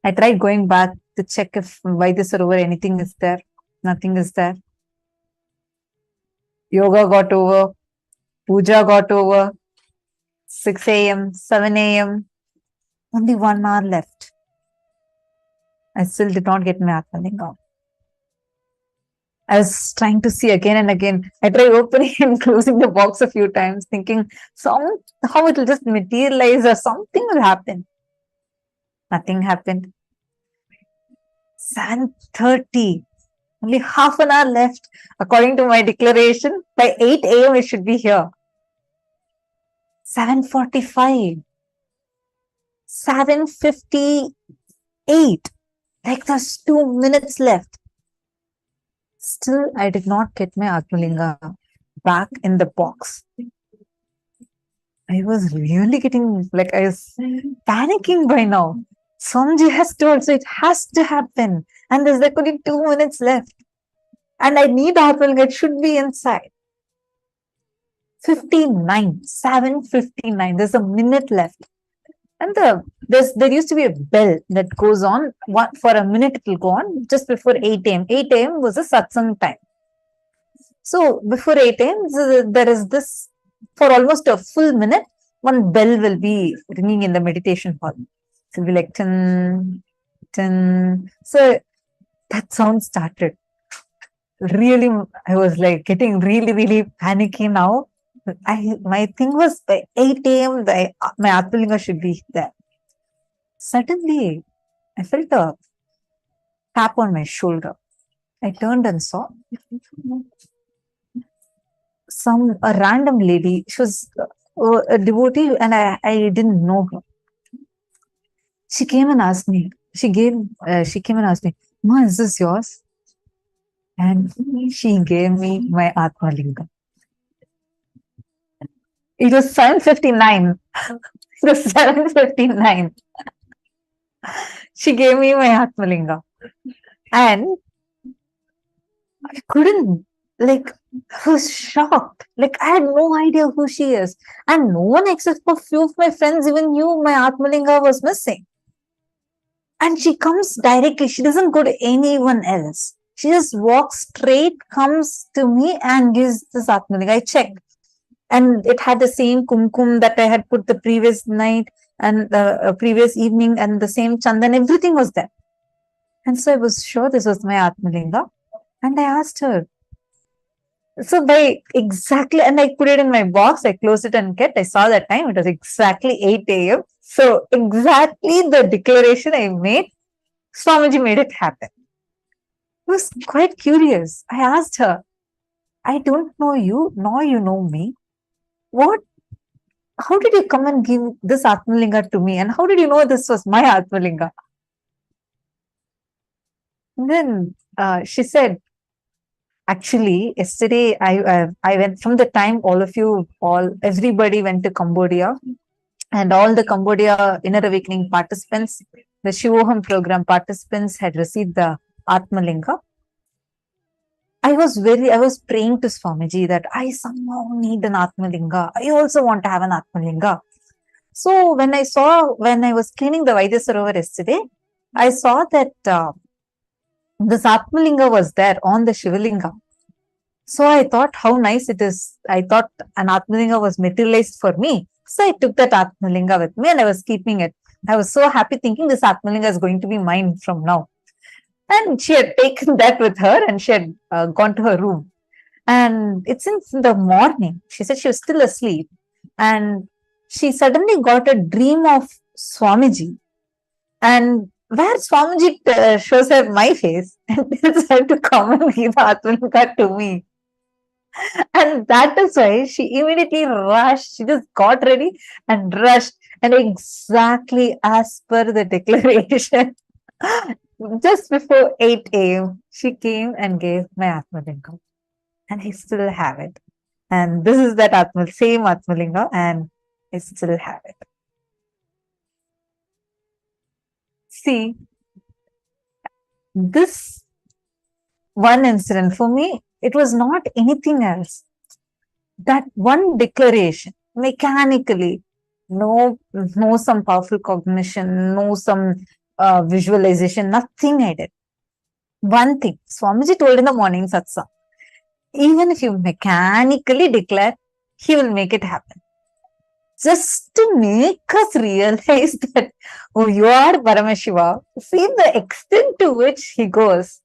I tried going back to check if Vaidya Sarovar anything is there. Nothing is there. Yoga got over. Puja got over. 6 a.m., 7 a.m. Only 1 hour left. I still did not get my Atmalinga. I was trying to see again and again. I tried opening and closing the box a few times, thinking somehow it will just materialize or something will happen. Nothing happened. 7:30. Only half an hour left. According to my declaration, by 8 a.m. it should be here. 7:45. 7:58. Like there's 2 minutes left. Still, I did not get my Atmalinga back in the box. I was really getting, like, I was panicking by now. Swamiji has told, so it has to happen. And there's like only 2 minutes left. And I need Atmalinga, it should be inside. 7:59. There's a minute left. And there used to be a bell that goes on. For a minute it will go on just before 8 a.m. 8 a.m. was a satsang time. So before 8 a.m. there is this, for almost a full minute, one bell will be ringing in the meditation hall. It will be like tin, tin. So that sound started. Really, I was like getting really, really panicky now. My thing was by 8 a.m. my Atmalinga should be there. Suddenly, I felt a tap on my shoulder. I turned and saw a random lady. She was a devotee and I didn't know her. She came and asked me, she came and asked me, Ma, is this yours? And she gave me my Atmalinga. It was 7:59. It was 7:59. She gave me my Atmalinga. And I couldn't, I was shocked. I had no idea who she is. And no one except for few of my friends even knew my Atmalinga was missing. And she comes directly. She doesn't go to anyone else. She just walks straight, comes to me and gives this Atmalinga. I check. And it had the same kumkum that I had put the previous night and the previous evening, and the same chandan, everything was there. And so I was sure this was my Atmalinga. And I asked her. So by exactly, and I put it in my box, I closed it and kept. I saw that time, it was exactly 8 a.m. So exactly the declaration I made, Swamiji made it happen. I was quite curious. I asked her, I don't know you, nor you know me. How did you come and give this Atmalinga to me? And how did you know this was my Atmalinga? And then she said, actually, yesterday I went, from the time everybody went to Cambodia, and all the Cambodia Inner Awakening participants, the Shivoham program participants had received the Atmalinga. I was praying to Swamiji that I somehow need an Atmalinga. I also want to have an Atmalinga. So when I was cleaning the Vaidya Sarovar yesterday, I saw that this Atmalinga was there on the Shivalinga. So I thought how nice it is. I thought an Atmalinga was materialized for me. So I took that Atmalinga with me and I was keeping it. I was so happy thinking this Atmalinga is going to be mine from now. And she had taken that with her and she had gone to her room. And it's in the morning. She said she was still asleep. And she suddenly got a dream of Swamiji. And where Swamiji shows her my face and tells her to come and give Atmalinga to me. And that is why she immediately rushed. She just got ready and rushed. And exactly as per the declaration, just before 8 a.m., she came and gave my Atmalinga. And I still have it. And this is that same Atmalinga, and I still have it. See, this one incident for me, it was not anything else. That one declaration, mechanically, no some powerful cognition, no some visualization, nothing I did. One thing, Swamiji told in the morning satsang, even if you mechanically declare, he will make it happen. Just to make us realize that, oh, you are Paramashiva. See the extent to which he goes.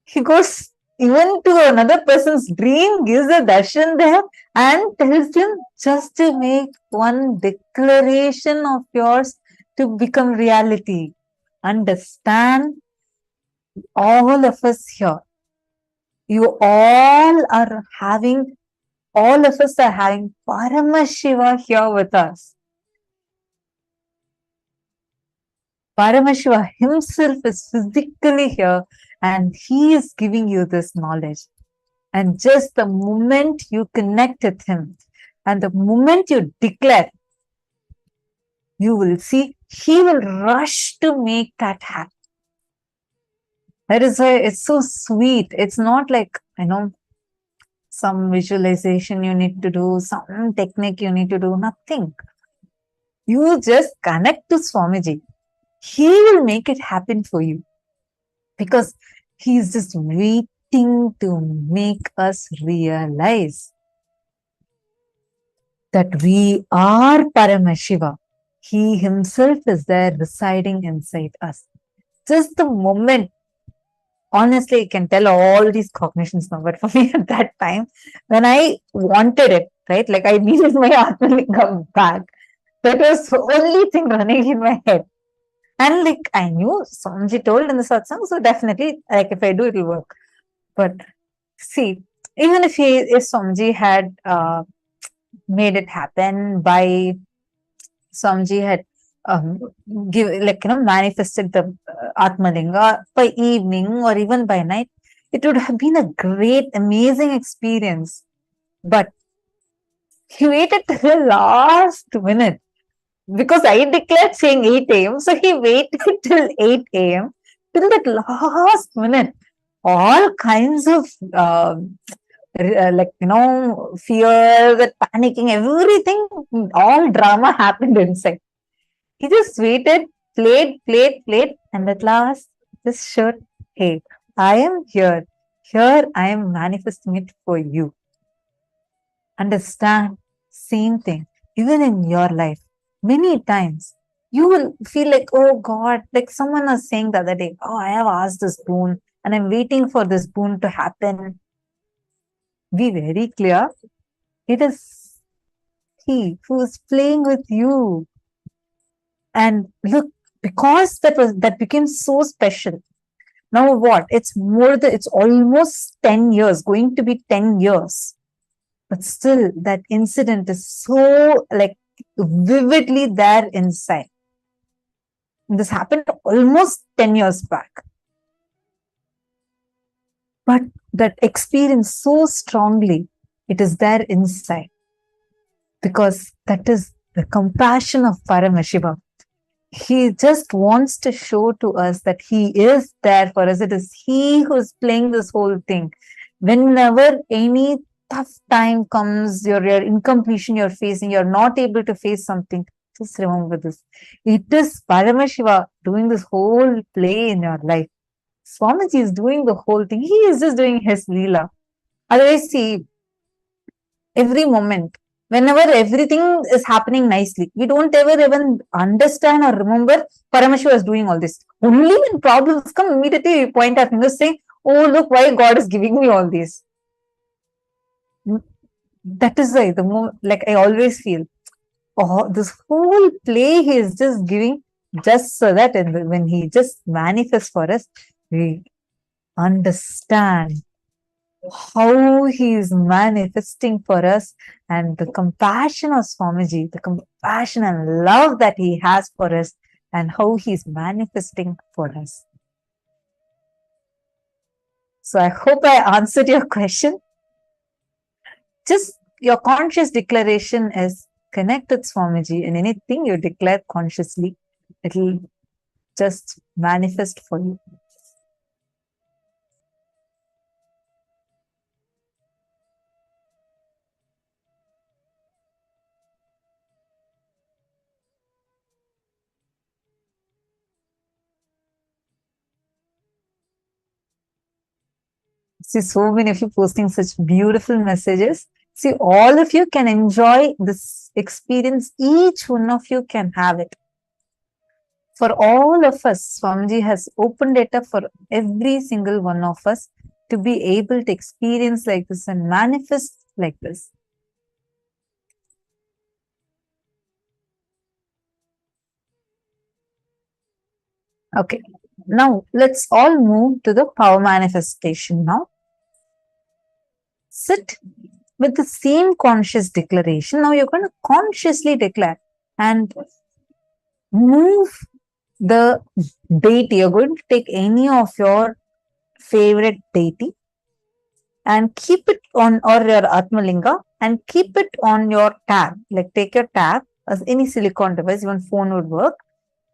He goes even to another person's dream, gives a darshan there and tells him just to make one declaration of yours to become reality. Understand, all of us here, all of us are having Paramashiva here with us. Paramashiva himself is physically here and he is giving you this knowledge. And just the moment you connect with him and the moment you declare, you will see he will rush to make that happen. That is why it's so sweet. It's not like, some visualization you need to do, some technique you need to do, nothing. You just connect to Swamiji. He will make it happen for you because he is just waiting to make us realize that we are Paramashiva. He himself is there residing inside us. Just the moment, honestly, I can tell all these cognitions now, but for me at that time, when I wanted it, right, like I needed my Atmalinga back, that was the only thing running in my head. And like I knew Swamiji told in the satsang, so definitely, like if I do, it will work. But see, even if Swamiji had made it happen by Swamiji had manifested the Atmalinga by evening or even by night, it would have been a great, amazing experience. But he waited till the last minute because I declared saying 8 a.m. So he waited till 8 a.m. till that last minute. All kinds of fear, that panicking, everything, all drama happened inside. He just waited, played, and at last, just showed, hey, I am here. Here I am manifesting it for you. Understand, same thing, even in your life. Many times you will feel like, oh God, like someone was saying the other day, oh, I have asked this boon and I'm waiting for this boon to happen. Be very clear. It is He who is playing with you. And look, because that became so special. Now what? It's almost 10 years, going to be 10 years. But still, that incident is so like vividly there inside. And this happened almost 10 years back. But that experience so strongly, it is there inside. Because that is the compassion of Paramashivam. He just wants to show to us that he is there for us. It is he who's playing this whole thing. Whenever any tough time comes, your incompletion you're facing, you're not able to face something, just remember this. It is Paramashiva doing this whole play in your life. Swamiji is doing the whole thing. He is just doing his Leela. Otherwise, see, every moment, whenever everything is happening nicely, we don't ever even understand or remember Paramashiva is doing all this. Only when problems come, immediately we point our fingers saying, oh, look, why God is giving me all this. That is why the moment, like I always feel, oh, this whole play he is just giving just so that when he just manifests for us, we understand how he is manifesting for us and the compassion of Swamiji, the compassion and love that he has for us and how he is manifesting for us. So I hope I answered your question. Just your conscious declaration is connect with Swamiji, and anything you declare consciously, it will just manifest for you. See, so many of you posting such beautiful messages. See, all of you can enjoy this experience. Each one of you can have it. For all of us, Swamiji has opened it up for every single one of us to be able to experience like this and manifest like this. Okay, now let's all move to the power manifestation now. Sit with the same conscious declaration. Now you're going to consciously declare and move the deity. You're going to take any of your favorite deity and keep it on, or your Atmalinga, and keep it on your tab. Like take your tab as any silicone device, even phone would work,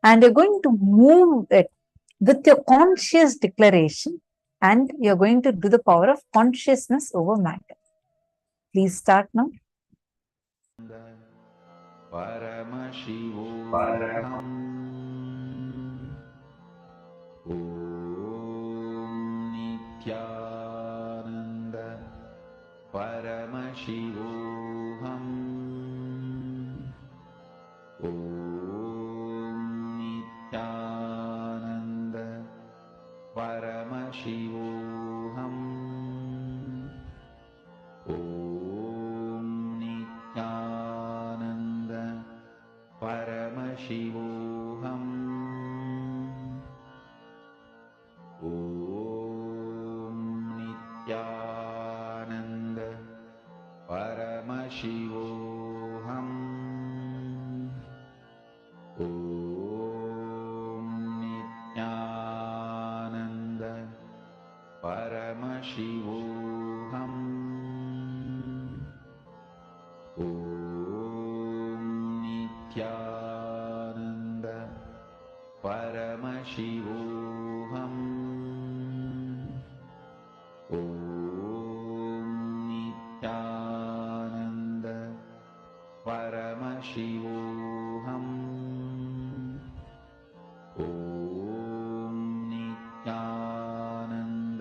and you're going to move it with your conscious declaration, and you're going to do the power of consciousness over matter. Please start now. Paramashivoham. Om Nithyananda Paramashivoham. Om Nithyananda Paramashivoham. Om Nithyananda Paramashivoham. Om Nithyananda Paramashivoham. Om Nithyananda Paramashivoham. Om Nithyananda Paramashivoham. Om Nithyananda Paramashivoham. Om Nithyananda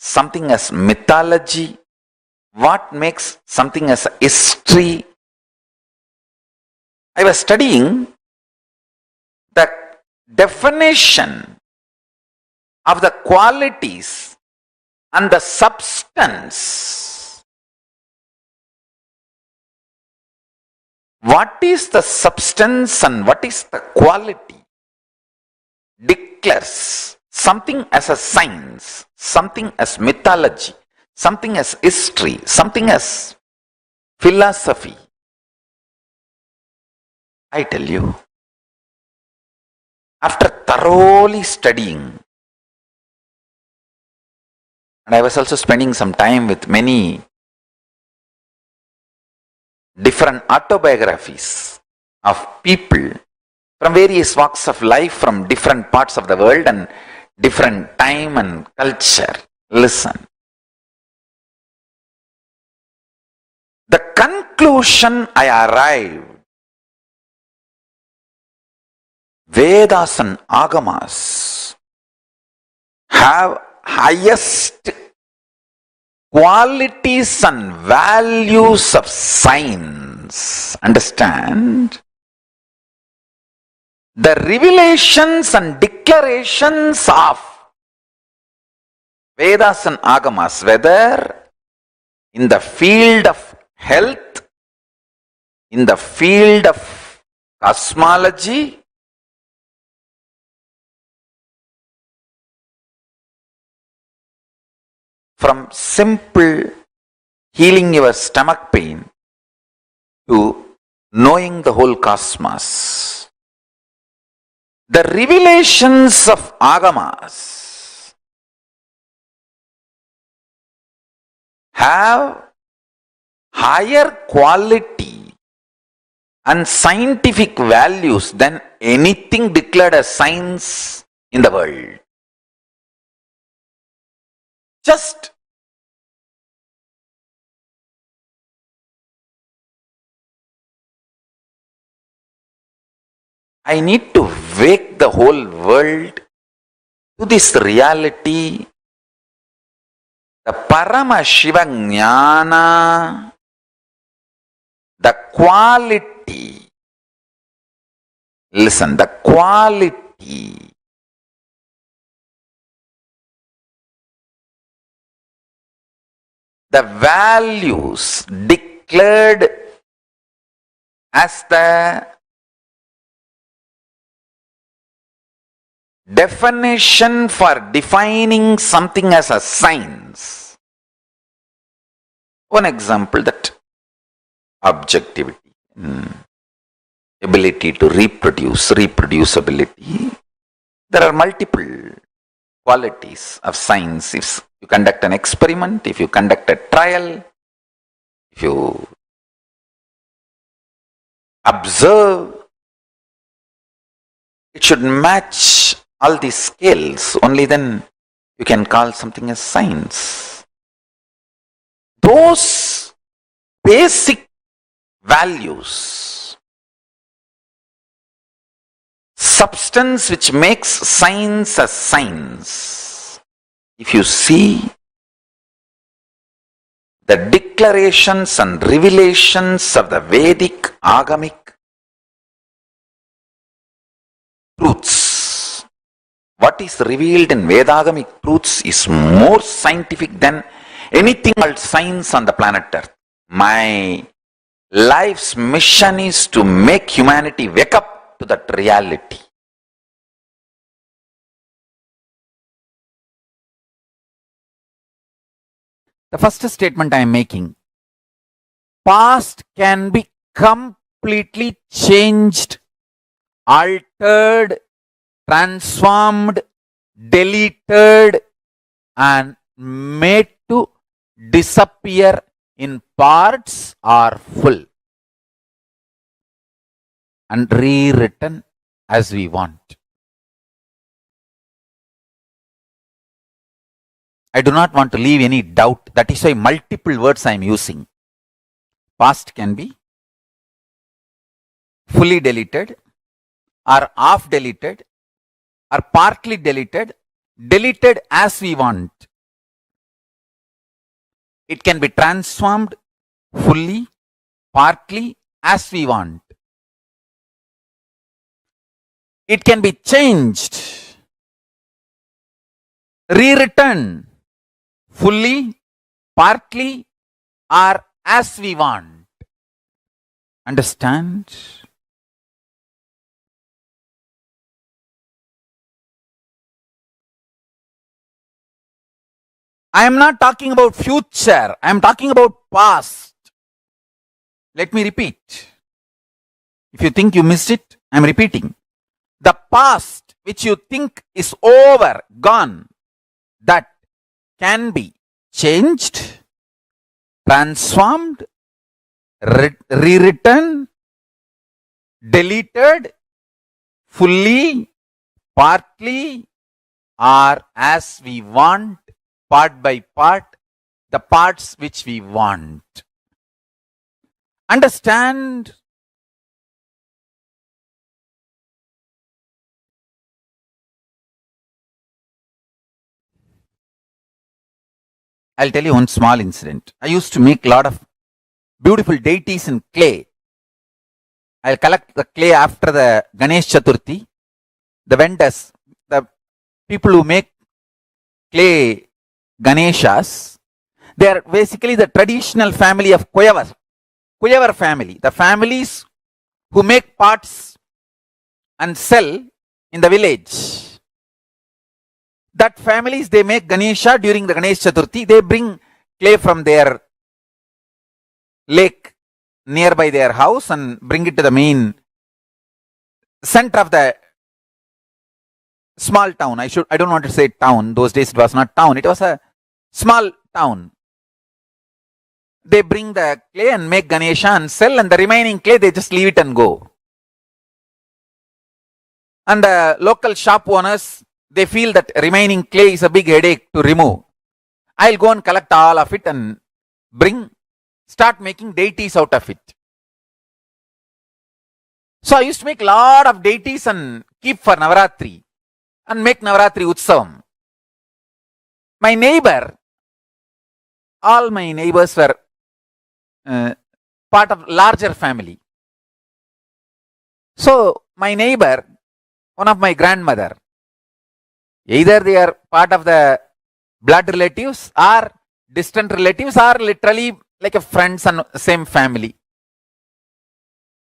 something as mythology, what makes something as history. I was studying the definition of the qualities and the substance. What is the substance and what is the quality declares something as a science, something as mythology, something as history, something as philosophy. I tell you, after thoroughly studying, and I was also spending some time with many different autobiographies of people from various walks of life, from different parts of the world and different time and culture. Listen. The conclusion I arrived, Vedas and Agamas have highest qualities and values of science. Understand? The revelations and declarations of Vedas and Agamas, whether in the field of health, in the field of cosmology, from simple healing your stomach pain to knowing the whole cosmos. The revelations of Agamas have higher quality and scientific values than anything declared as science in the world. Just I need to wake the whole world to this reality. The Paramashivam Jnana, the quality, listen, the quality the values declared as the definition for defining something as a science. One example, that objectivity, ability to reproduce, reproducibility. There are multiple qualities of science. If you conduct an experiment, if you conduct a trial, if you observe, it should match all these scales. Only then you can call something as science. Those basic values, substance which makes science a science. If you see the declarations and revelations of the Vedic Agamic truths, what is revealed in Vedagamic truths is more scientific than anything called science on the planet Earth. My life's mission is to make humanity wake up to that reality. The first statement I am making, past can be completely changed, altered, transformed, deleted, and made to disappear in parts or full, and rewritten as we want. I do not want to leave any doubt. That is why multiple words I am using. Past can be fully deleted, or half deleted, or partly deleted, deleted as we want. It can be transformed fully, partly, as we want. It can be changed, rewritten fully, partly, or as we want. Understand? I am not talking about future. I am talking about past. Let me repeat. If you think you missed it, I am repeating. The past which you think is over, gone, that can be changed, transformed, rewritten, deleted, fully, partly, or as we want, part by part, the parts which we want. Understand? I'll tell you one small incident. I used to make a lot of beautiful deities in clay. I'll collect the clay after the Ganesh Chaturthi. The vendors, the people who make clay Ganeshas, they are basically the traditional family of Kuyavar family. The families who make pots and sell in the village. That families, they make Ganesha during the Ganesh Chaturthi. They bring clay from their lake nearby their house and bring it to the main center of the small town. I don't want to say town. Those days it was not town. It was a small town. They bring the clay and make Ganesha and sell, and the remaining clay they just leave it and go. And the local shop owners, they feel that remaining clay is a big headache to remove. I'll go and collect all of it and start making deities out of it. So I used to make a lot of deities and keep for Navaratri and make Navaratri Utsavam. My neighbor, all my neighbors were part of larger family. So my neighbor, one of my grandmother, either they are part of the blood relatives or distant relatives or literally like a friends and same family.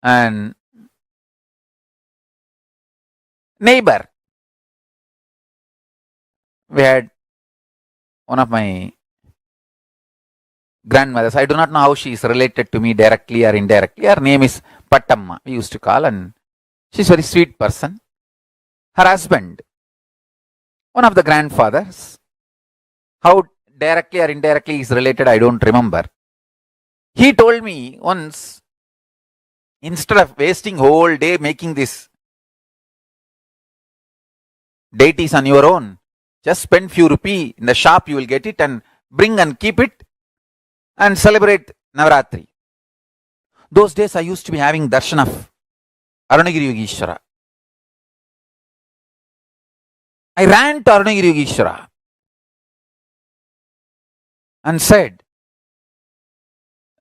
And neighbor, we had one of my grandmothers. I do not know how she is related to me directly or indirectly. Her name is Pattamma, we used to call, and she's a very sweet person. Her husband, one of the grandfathers, how directly or indirectly is related, I don't remember. He told me once, instead of wasting whole day making this deities on your own, just spend few rupee in the shop, you will get it and bring and keep it and celebrate Navaratri. Those days I used to be having darshan of Arunagiri Yogeshwara. I ran to Arunagiri Yogeshwara and said,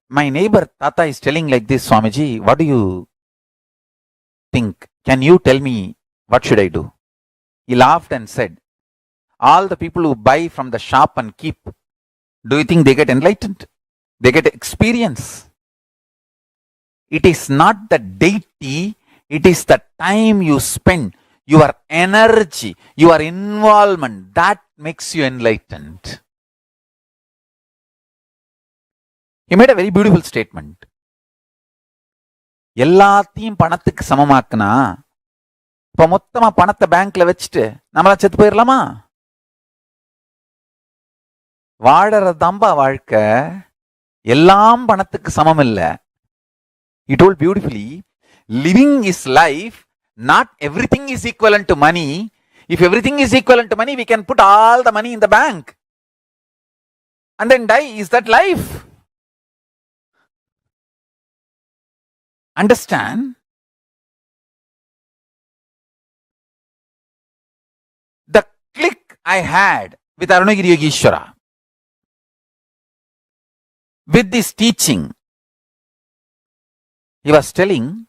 my neighbor Tata is telling like this, Swamiji, what do you think? Can you tell me what should I do? He laughed and said, all the people who buy from the shop and keep, do you think they get enlightened? They get experience. It is not the deity, it is the time you spend, your energy, your involvement, that makes you enlightened. He made a very beautiful statement. எல்லாத்தையும் பணத்துக்கு சமமாக்குனா இப்ப மொத்தமா பணத்தை பேங்க்ல வச்சுட்டு நம்மளா செத்து போயிடலாமா? வாழறதாம்பா வாழ்க்கை, எல்லாம் பணத்துக்கு சமம் இல்ல. He told beautifully, living is life, not everything is equivalent to money. If everything is equivalent to money, we can put all the money in the bank and then die. Is that life? Understand? The click I had with Arunagiri Yogeshwara, with this teaching, he was telling,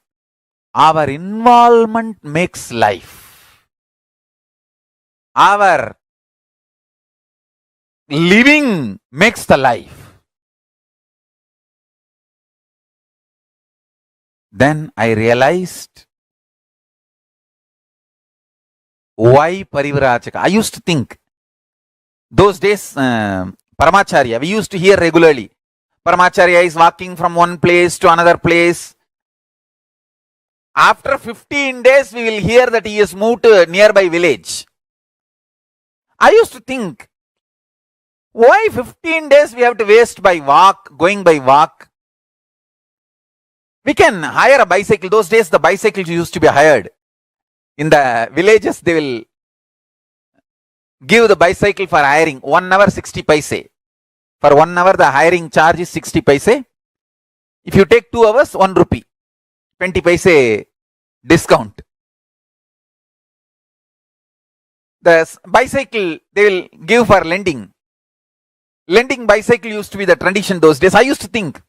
our involvement makes life. Our living makes the life. Then I realized why Parivrajaka. I used to think, those days, Paramacharya, we used to hear regularly, Paramacharya is walking from one place to another place. After 15 days, we will hear that he has moved to a nearby village. I used to think, why 15 days we have to waste by going by walk? We can hire a bicycle. Those days, the bicycles used to be hired. In the villages, they will give the bicycle for hiring. 1 hour, 60 paise. For 1 hour, the hiring charge is 60 paise. If you take 2 hours, 1 rupee. 20 paise discount. The bicycle they will give for lending. Lending bicycle used to be the tradition those days. I used to think,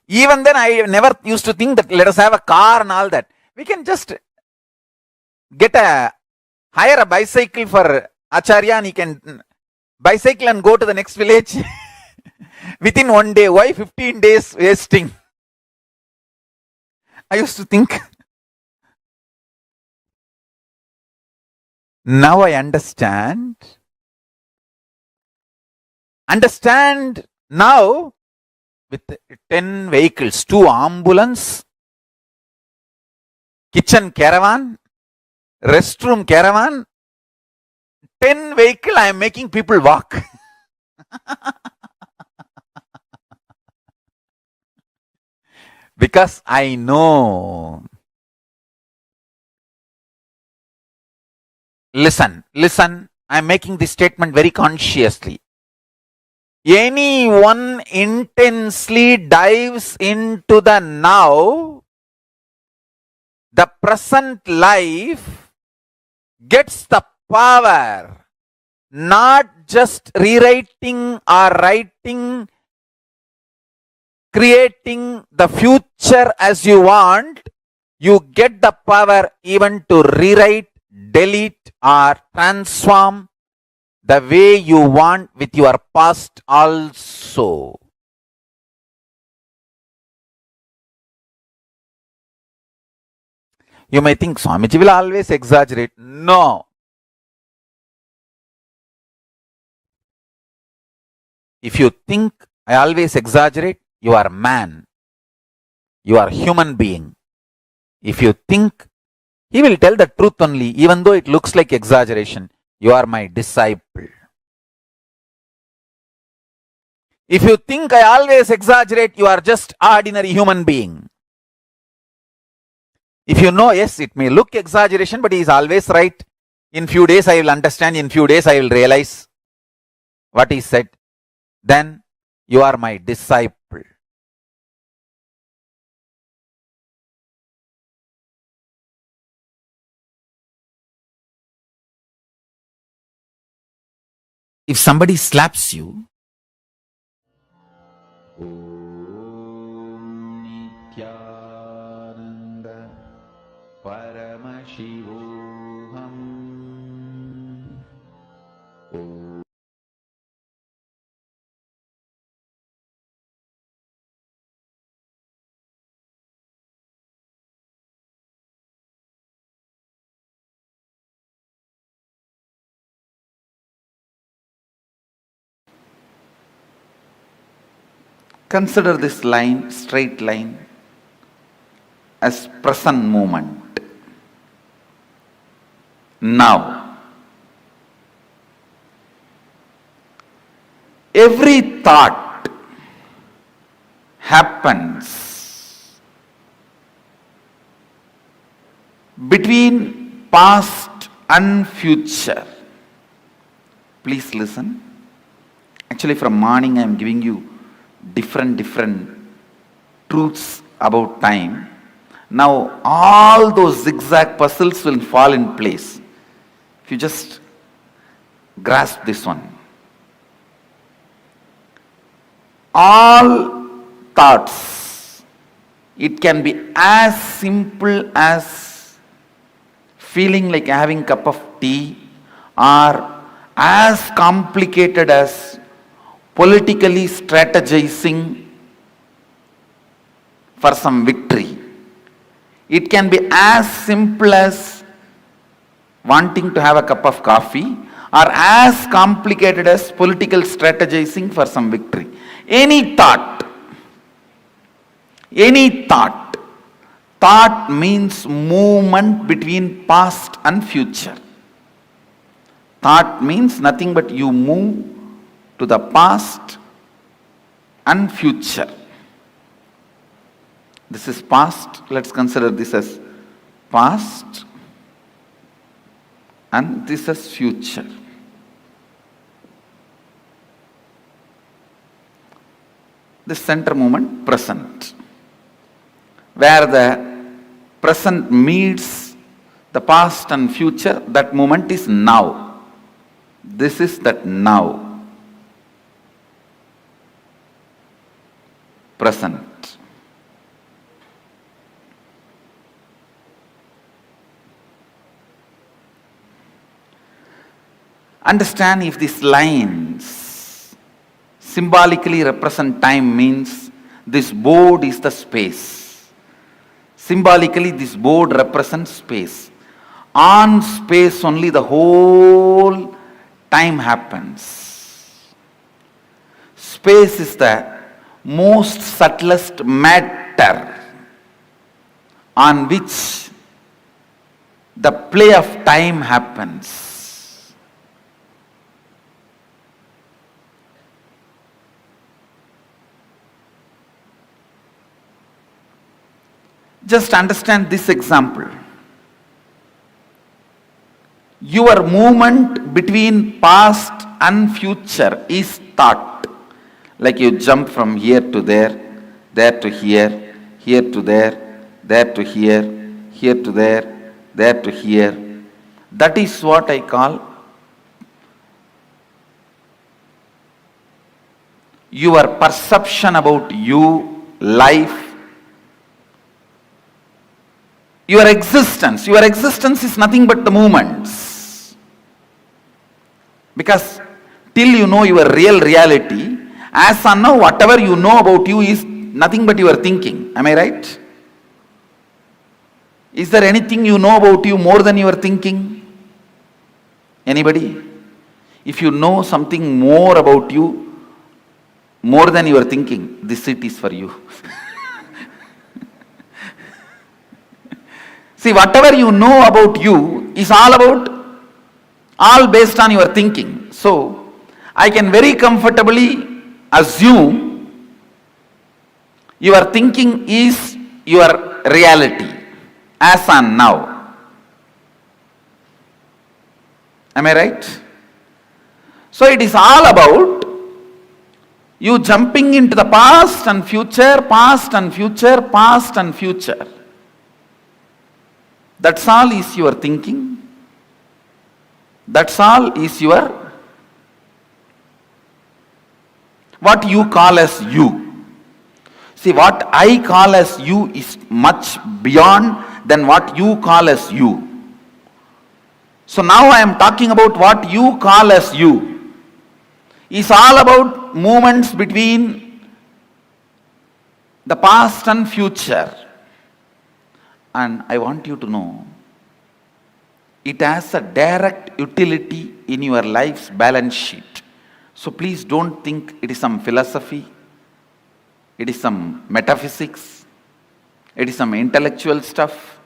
even then I never used to think that let us have a car and all that. We can just hire a bicycle for Acharya and he can bicycle and go to the next village within 1 day. Why 15 days wasting? I used to think. Now I understand. Understand now with 10 vehicles, 2 ambulance, kitchen caravan, restroom caravan, 10 vehicle, I am making people walk. Because I know. Listen, I am making this statement very consciously. Anyone intensely dives into the now, the present life, gets the power, not just rewriting or writing, creating the future as you want. You get the power even to rewrite, delete or transform the way you want with your past also. You may think Swamiji will always exaggerate. No. If you think I always exaggerate, you are man. You are human being. If you think, he will tell the truth only, even though it looks like exaggeration. You are my disciple. If you think I always exaggerate, you are just ordinary human being. If you know, yes, it may look exaggeration, but he is always right. In few days I will understand, in few days I will realize what he said. Then you are my disciple. If somebody slaps you, Om Nithyananda Paramashivoham. Consider this line, straight line, as present moment. Now, every thought happens between past and future. Please listen. Actually, from morning I am giving you different truths about time. Now all those zigzag puzzles will fall in place if you just grasp this one. All thoughts. It can be as simple as feeling like having a cup of tea, or as complicated as politically strategizing for some victory. It can be as simple as wanting to have a cup of coffee, or as complicated as political strategizing for some victory. Any thought. Thought means movement between past and future. Thought means nothing but you move to the past and future. This is past. Let's consider this as past, and this as future. This center movement, present. Where the present meets the past and future, that moment is now. This is that now. Present. Understand, if these lines symbolically represent time, means this board is the space. Symbolically, this board represents space. On space only the whole time happens. Space is the most subtlest matter on which the play of time happens. Just understand this example. Your movement between past and future is thought. Like you jump from here to there to here, here to there to here, here to there to here. That is what I call your perception about you, life, your existence. Your existence is nothing but the movements. Because till you know your real reality, as on now, whatever you know about you is nothing but your thinking. Am I right? Is there anything you know about you more than your thinking? Anybody? If you know something more about you, more than your thinking, this seat is for you. See, whatever you know about you is all based on your thinking. So, I can very comfortably assume your thinking is your reality, as on now. Am I right? So, it is all about you jumping into the past and future, past and future, past and future. That's all is your thinking. That's all is your, what you call as you. See, what I call as you is much beyond than what you call as you. So now I am talking about what you call as you. It's all about movements between the past and future. And I want you to know, it has a direct utility in your life's balance sheet. So please don't think it is some philosophy, it is some metaphysics, it is some intellectual stuff.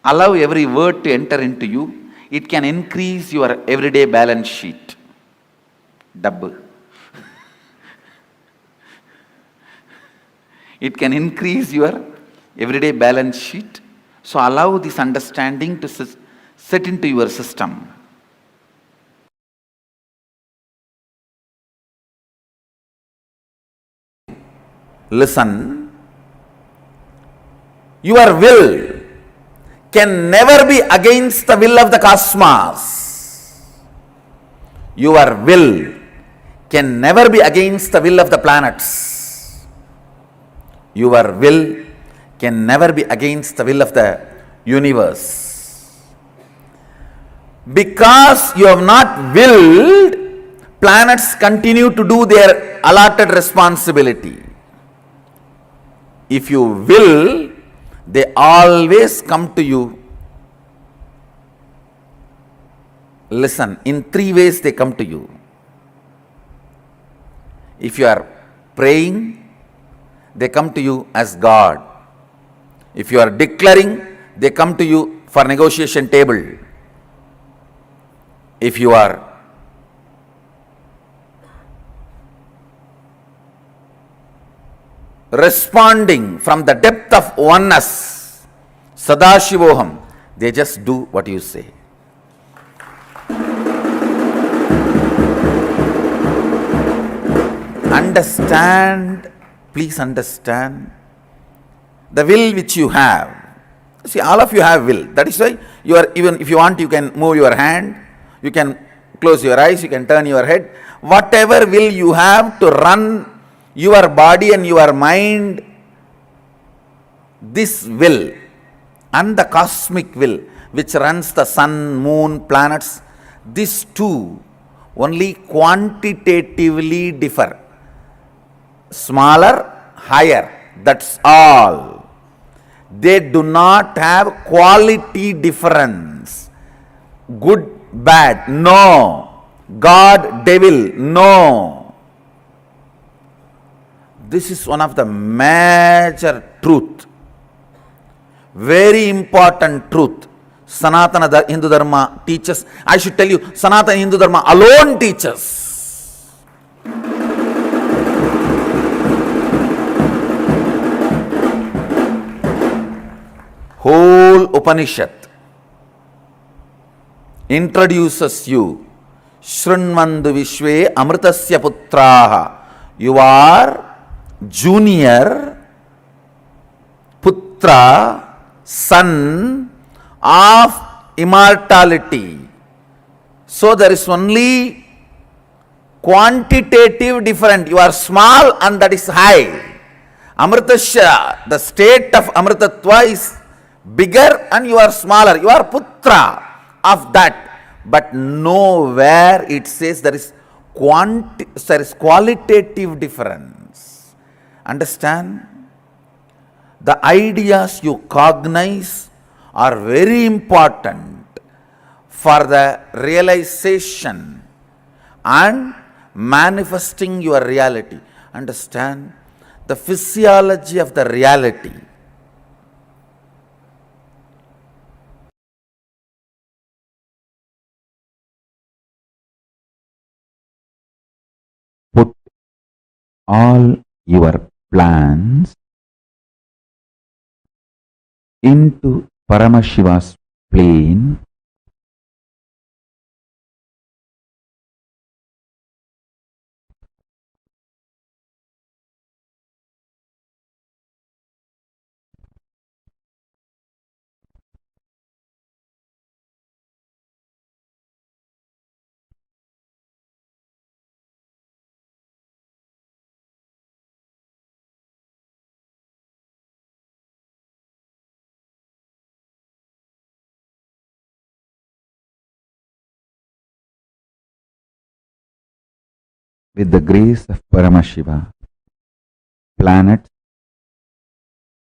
Allow every word to enter into you. It can increase your everyday balance sheet. Double. It can increase your everyday balance sheet. So allow this understanding to set into your system. Listen. Your will can never be against the will of the cosmos. Your will can never be against the will of the planets. Your will can never be against the will of the universe. Because you have not willed, planets continue to do their allotted responsibility. If you will, they always come to you. Listen, in three ways they come to you. If you are praying, they come to you as God. If you are declaring, they come to you for negotiation table. If you are responding from the depth of oneness, Sadashivoham, they just do what you say. Understand, please understand the will which you have. See, all of you have will. That is why you are, even if you want, you can move your hand, you can close your eyes, you can turn your head. Whatever will you have to run your body and your mind, this will and the cosmic will which runs the sun, moon, planets, these two only quantitatively differ. Smaller, higher, that's all. They do not have quality difference. Good, bad, no. God, devil, no. This is one of the major truth, very important truth. Sanatana Hindu Dharma teaches, I should tell you, Sanatana Hindu Dharma alone teaches. Whole Upanishad introduces you, Shrunmandu Vishve Amritasya Putraha. You are junior Putra, son of immortality. So there is only quantitative difference. You are small and that is high. Amritasya, the state of Amritatva is bigger and you are smaller. You are Putra of that. But nowhere it says there is qualitative difference. Understand? The ideas you cognize are very important for the realization and manifesting your reality. Understand? The physiology of the reality. Put all your plans into Paramashiva's plane with the grace of Paramashiva. Planets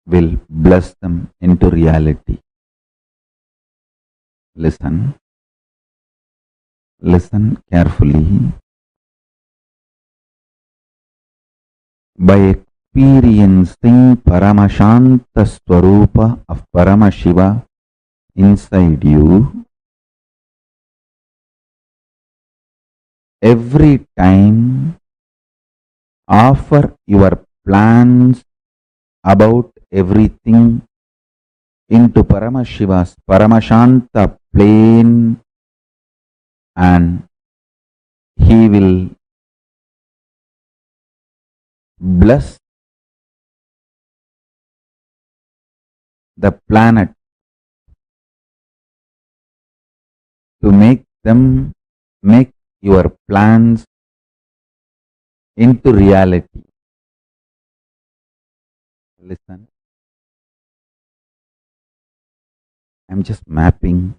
will bless them into reality. Listen. Listen carefully. By experiencing Paramashanta Swarupa of Paramashiva inside you, every time offer your plans about everything into Paramashiva's Paramashanta plane, and he will bless the planet to make your plans into reality. Listen. I'm just mapping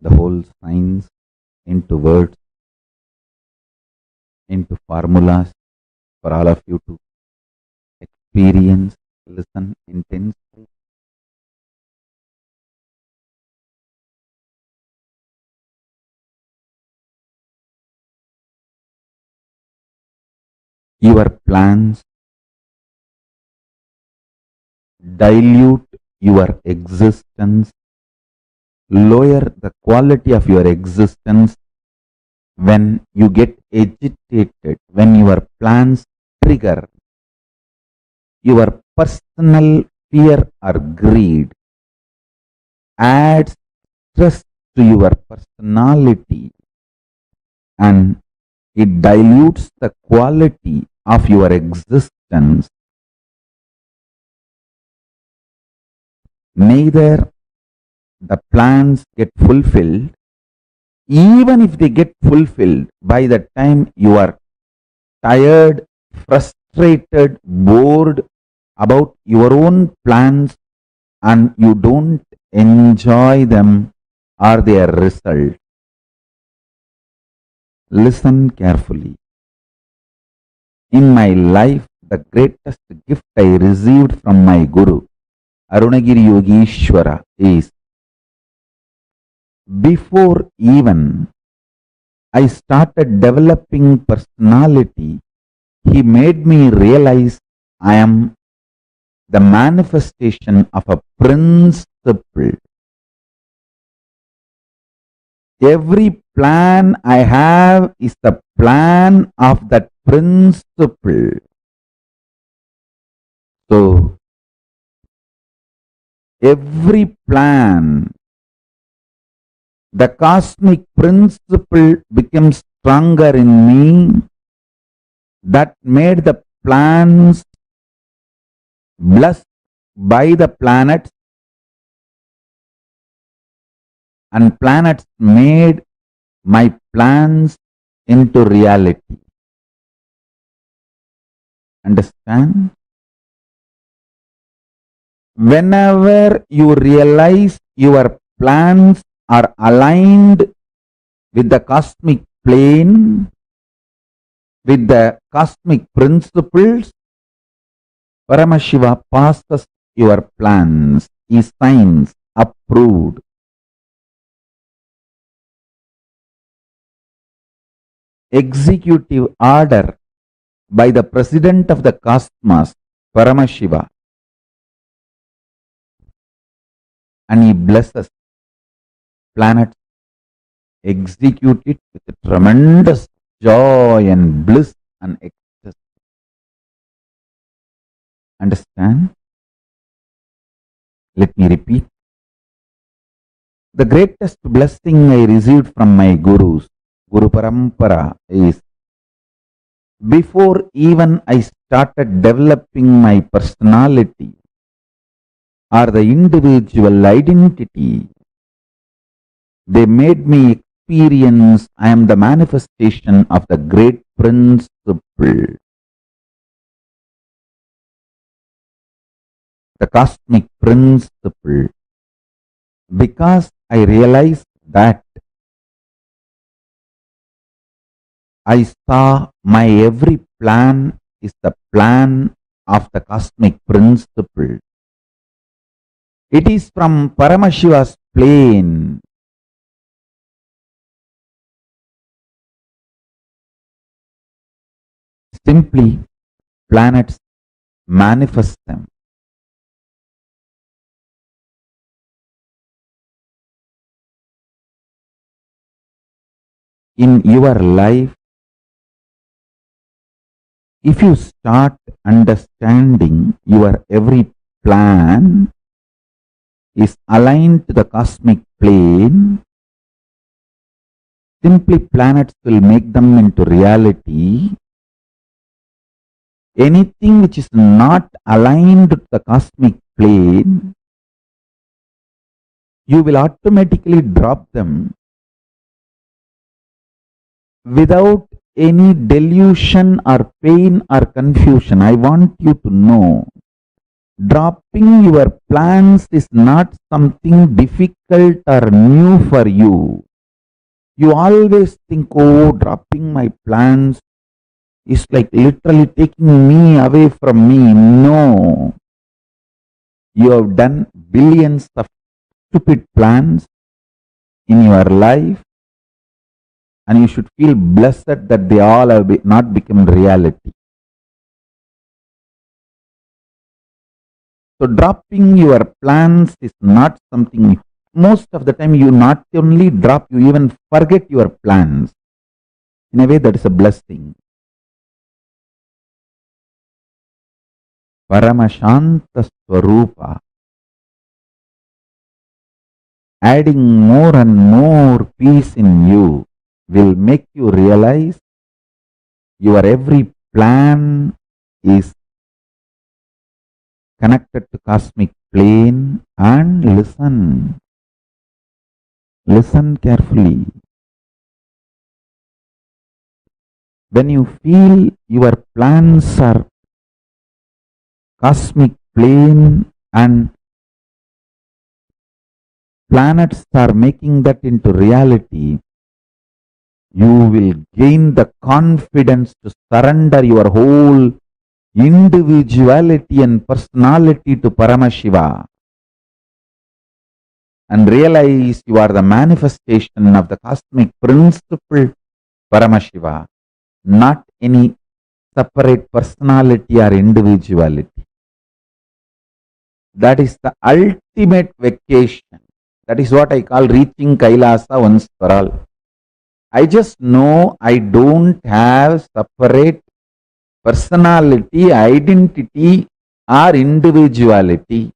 the whole science into words, into formulas for all of you to experience, listen intensely. Your plans dilute your existence, lower the quality of your existence when you get agitated, when your plans trigger your personal fear or greed, adds stress to your personality, and it dilutes the quality of your existence. Neither the plans get fulfilled, even if they get fulfilled, by the time you are tired, frustrated, bored about your own plans and you don't enjoy them or their result. Listen carefully. In my life, the greatest gift I received from my Guru, Arunagiri Yogishwara, is before even I started developing personality, he made me realize I am the manifestation of a principle. Every plan I have is the plan of that principle. So, every plan, the cosmic principle becomes stronger in me, that made the plans blessed by the planets, and planets made my plans into reality. Understand? Whenever you realize your plans are aligned with the cosmic plane, with the cosmic principles, Paramashiva passes your plans, is signs approved. Executive order by the President of the Cosmos, Paramashiva, and he blesses planets, execute it with tremendous joy and bliss and ecstasy. Understand? Let me repeat. The greatest blessing I received from my gurus, Guru Parampara, is before even I started developing my personality or the individual identity, they made me experience I am the manifestation of the great principle. The cosmic principle. Because I realized that, I saw my every plan is the plan of the cosmic principle. It is from Paramashiva's plane. Simply, planets manifest them. In your life, if you start understanding your every plan is aligned to the cosmic plane, simply planets will make them into reality. Anything which is not aligned to the cosmic plane, you will automatically drop them without any delusion or pain or confusion. I want you to know, dropping your plans is not something difficult or new for you. You always think, oh, dropping my plans is like literally taking me away from me. No. You have done billions of stupid plans in your life, and you should feel blessed that they all have not become reality. So dropping your plans is not something, most of the time you not only drop, you even forget your plans. In a way, that is a blessing. Paramashanta Swarupa. Adding more and more peace in you will make you realize your every plan is connected to cosmic plane. And listen. Listen carefully. When you feel your plans are cosmic plane and planets are making that into reality, you will gain the confidence to surrender your whole individuality and personality to Paramashiva and realize you are the manifestation of the cosmic principle Paramashiva, not any separate personality or individuality. That is the ultimate vacation. That is what I call reaching Kailasa once for all. I just know I don't have separate personality, identity or individuality.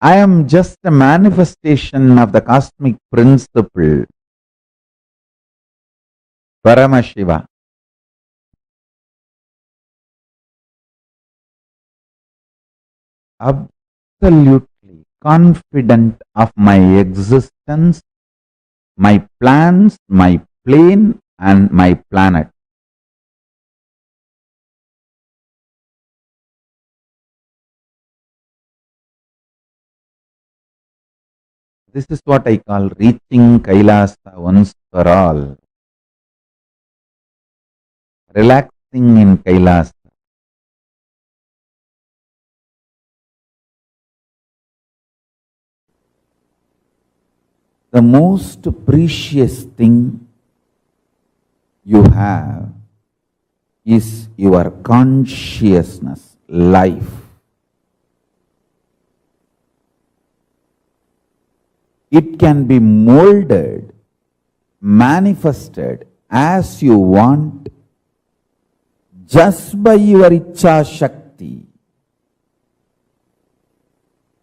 I am just a manifestation of the cosmic principle, Paramashiva. Absolutely confident of my existence, my plans, my plane and my planet. This is what I call reaching Kailasa once for all. Relaxing in Kailasa. The most precious thing you have is your consciousness, life. It can be molded, manifested as you want just by your Ichcha Shakti.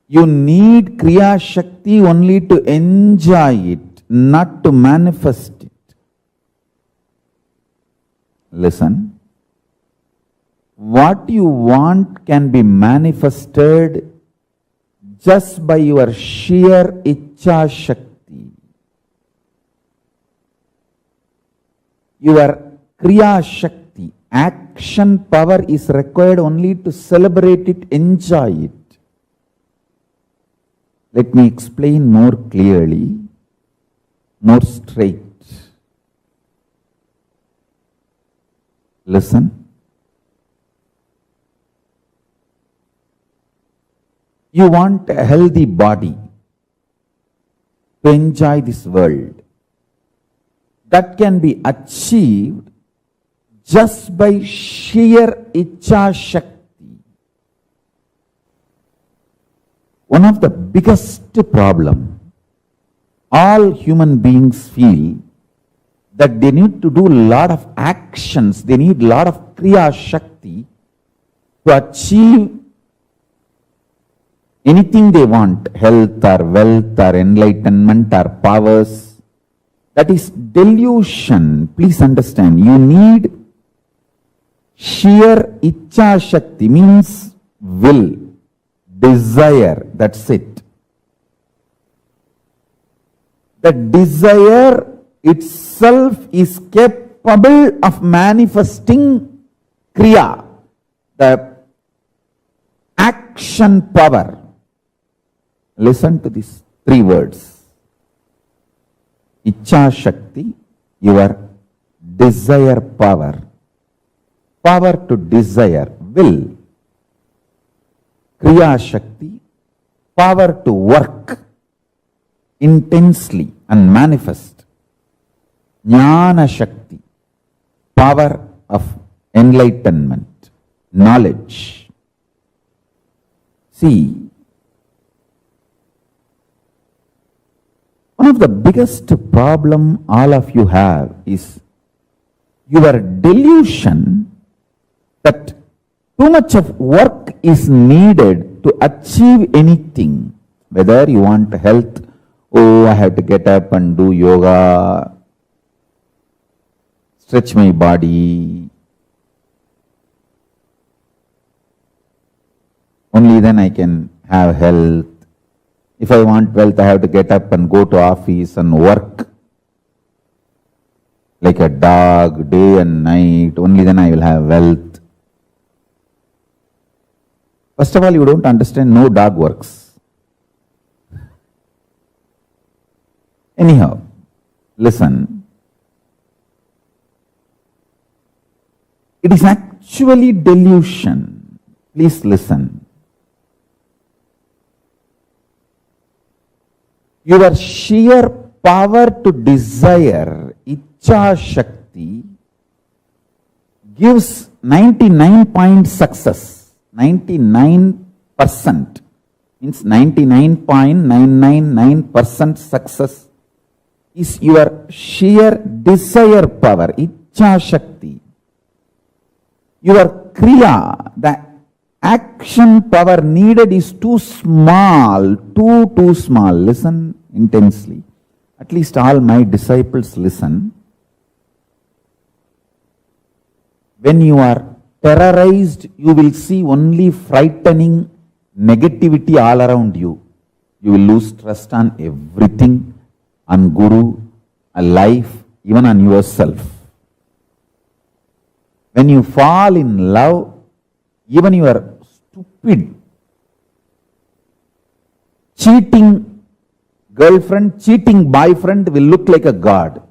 You need Kriya Shakti only to enjoy it, not to manifest it. Listen. What you want can be manifested just by your sheer Ichcha Shakti. Your Kriya Shakti, action power is required only to celebrate it, enjoy it. Let me explain more clearly, more straight. Listen. You want a healthy body to enjoy this world. That can be achieved just by sheer Ichcha Shakti. One of the biggest problem all human beings feel that they need to do a lot of actions, they need a lot of Kriya Shakti to achieve anything they want, health or wealth or enlightenment or powers. That is delusion. Please understand, you need sheer Ichcha Shakti, means will, desire, that's it. the desire itself is capable of manifesting Kriya, the action power. Listen to these three words. Ichha Shakti, your desire power. Power to desire, will. Kriya Shakti, power to work intensely and manifest. Jnana Shakti, power of enlightenment, knowledge. See, one of the biggest problem all of you have is your delusion that too much of work is needed to achieve anything. Whether you want health, oh, I have to get up and do yoga, stretch my body. Only then I can have health. If I want wealth, I have to get up and go to office and work like a dog, day and night. Only then I will have wealth. First of all, you don't understand, no dog works. Anyhow, listen. It is actually delusion. Please listen. Your sheer power to desire, Ichha Shakti, gives 99% success. 99% means 99.999% success is your sheer desire power, Ichha Shakti. Your Kriya, the action power needed is too small, too small. Listen intensely. At least all my disciples listen. When you are terrorized, you will see only frightening negativity all around you. You will lose trust on everything, on Guru, on life, even on yourself. When you fall in love, even your stupid, cheating girlfriend, cheating boyfriend will look like a god.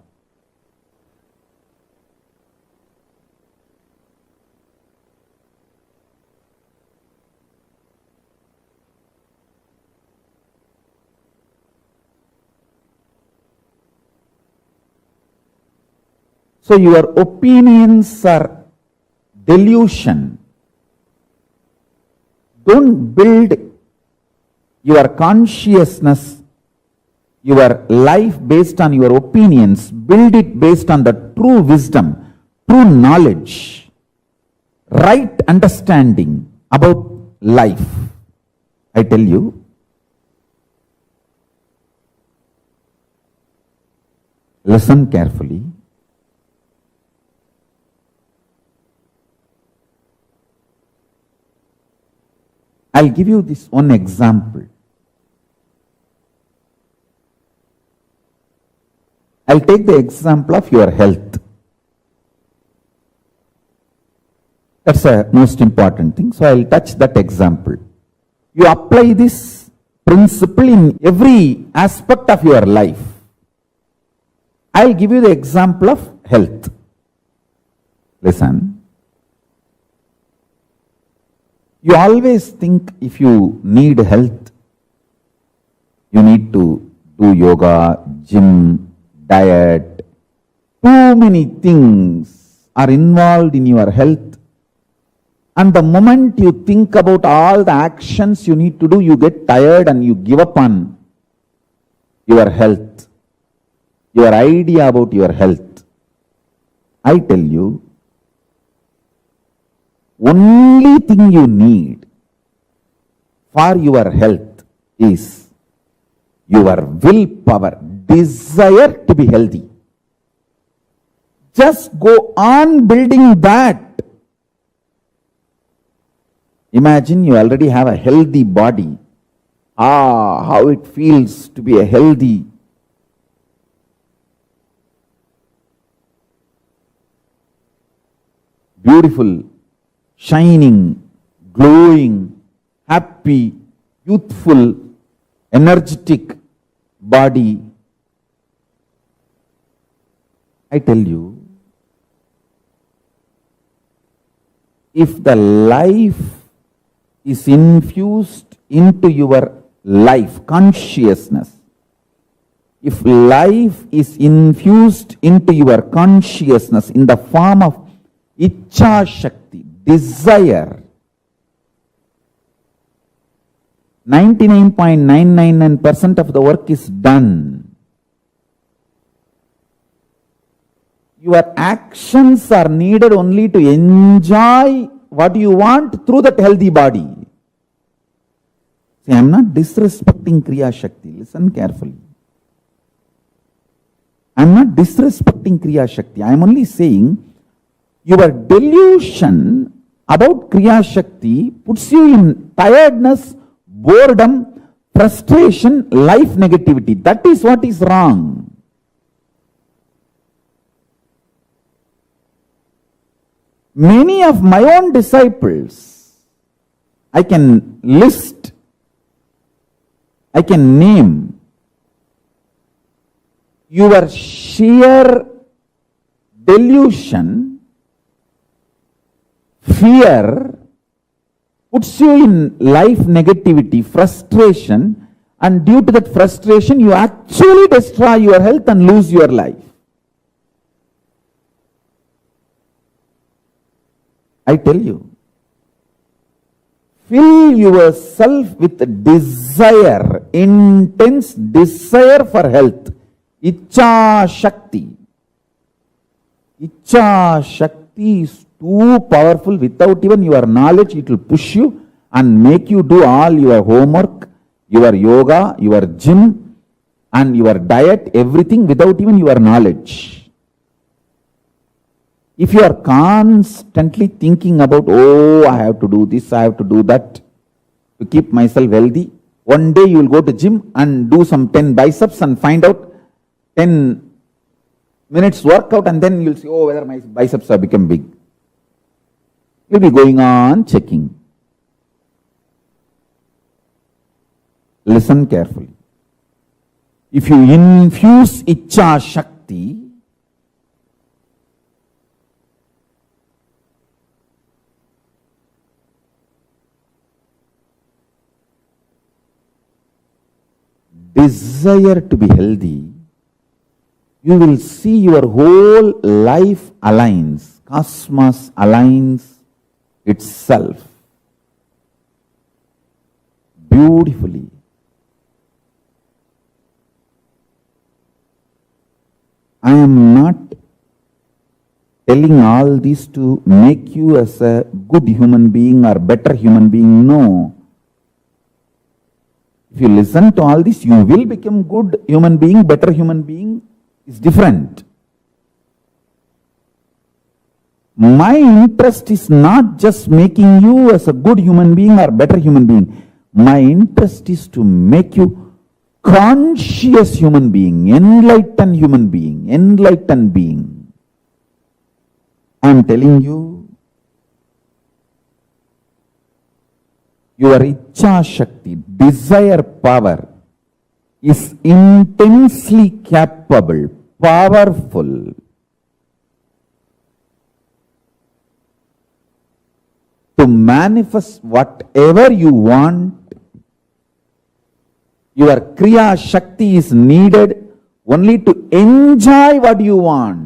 So your opinions are delusion. Don't build your consciousness, your life based on your opinions. Build it based on the true wisdom, true knowledge, right understanding about life. I tell you, listen carefully. I'll give you this one example. I'll take the example of your health. That's the most important thing. So I'll touch that example. You apply this principle in every aspect of your life. I'll give you the example of health. Listen. You always think if you need health, you need to do yoga, gym, diet. Too many things are involved in your health. And the moment you think about all the actions you need to do, you get tired and you give up on your health, your idea about your health. I tell you, only thing you need for your health is your willpower, desire to be healthy. Just go on building that. Imagine you already have a healthy body. How it feels to be a healthy. beautiful, shining, glowing, happy, youthful, energetic body. I tell you, if the life is infused into your life, consciousness, if life is infused into your consciousness in the form of Ichcha Shakti, desire, 99.999% of the work is done. Your actions are needed only to enjoy what you want through that healthy body. See, I am not disrespecting Kriya Shakti. Listen carefully. I am not disrespecting Kriya Shakti. I am only saying your delusion about Kriya Shakti puts you in tiredness, boredom, frustration, life negativity. That is what is wrong. Many of my own disciples, I can list, I can name, your sheer delusion, fear, puts you in life negativity, frustration, and due to that frustration, you actually destroy your health and lose your life. I tell you, fill yourself with desire, intense desire for health. Ichcha Shakti. Ichcha Shakti is too powerful. Without even your knowledge, it will push you and make you do all your homework, your yoga, your gym, and your diet, everything without even your knowledge. If you are constantly thinking about, oh, I have to do this, I have to do that to keep myself healthy, one day you will go to gym and do some 10 biceps and find out 10 minutes workout, and then you will see, oh, whether my biceps have become big. You will be going on checking. Listen carefully. If you infuse Ichcha Shakti, desire to be healthy, you will see your whole life aligns, cosmos aligns itself beautifully. I am not telling all this to make you as a good human being or better human being. No. If you listen to all this, you will become good human being, better human being. Is different. My interest is not just making you as a good human being or better human being. My interest is to make you conscious human being, enlightened human being, enlightened being. I am telling you, your Ichcha Shakti, desire power, is intensely capable, powerful to manifest whatever you want. Your Kriya Shakti is needed only to enjoy what you want.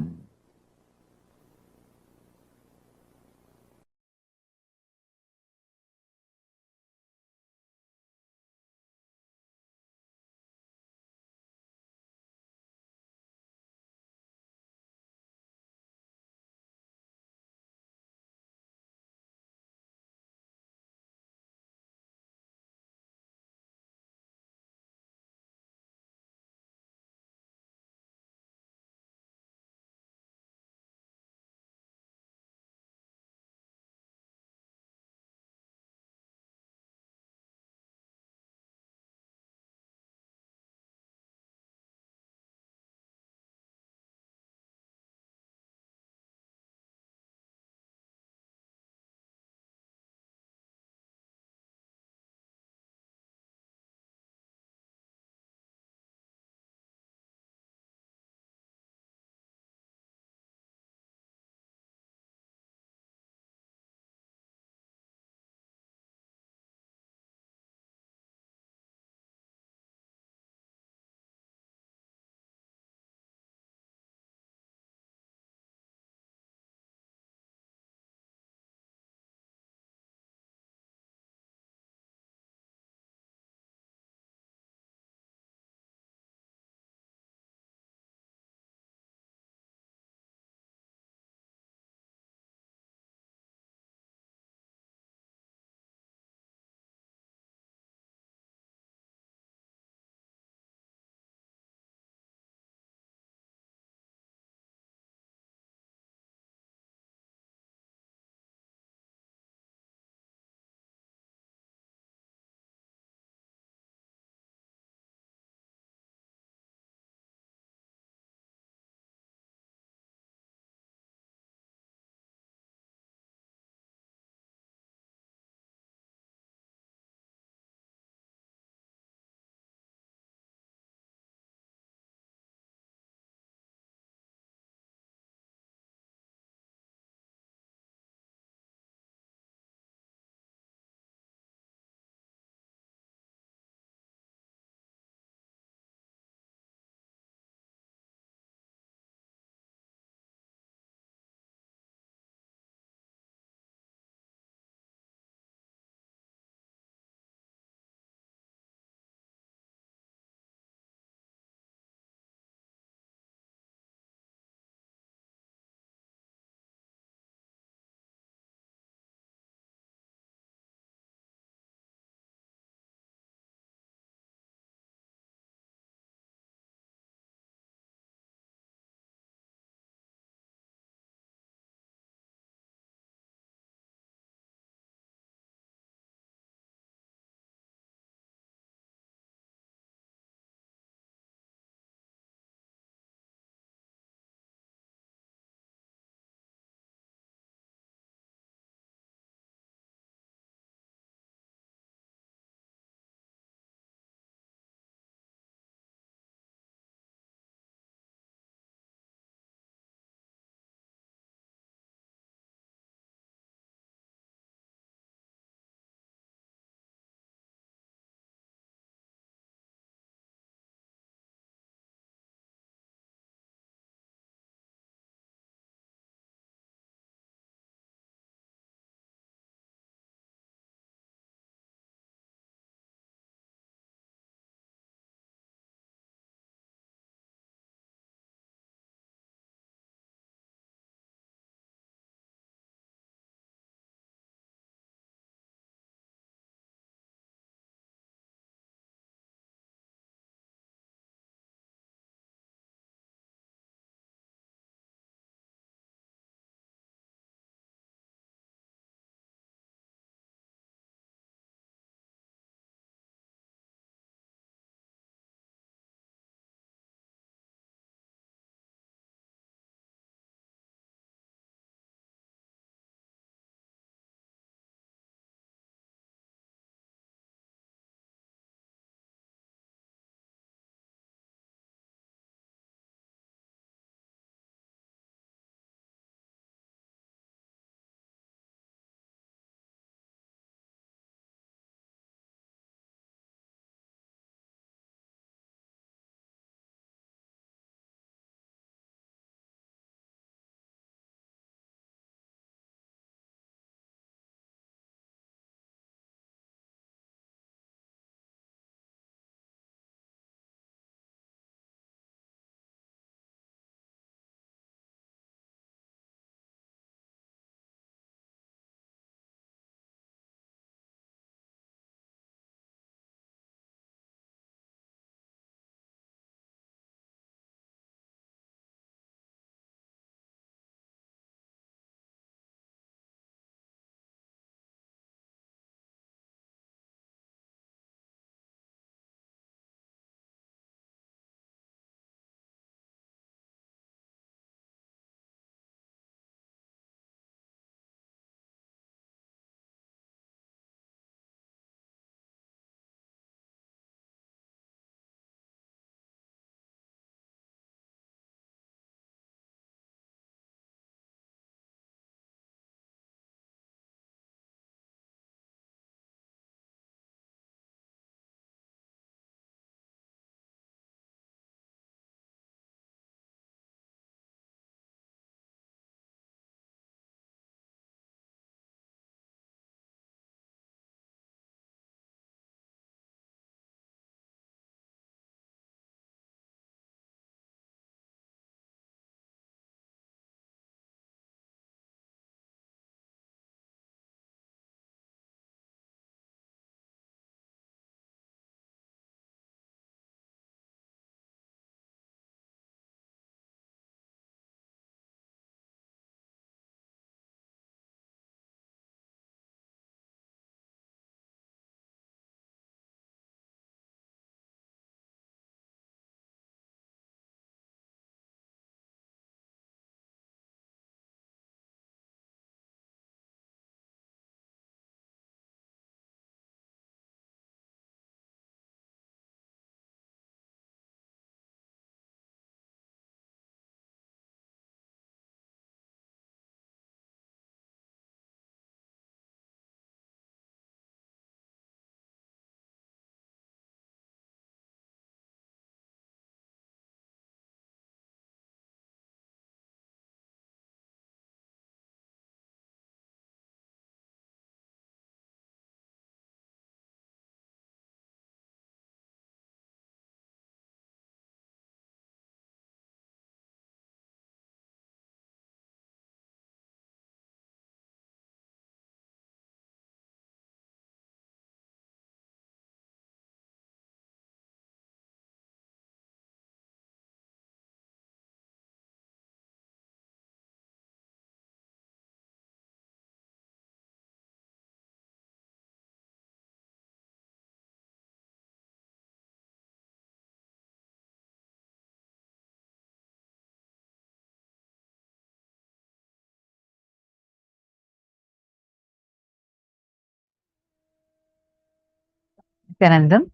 Nityanandam,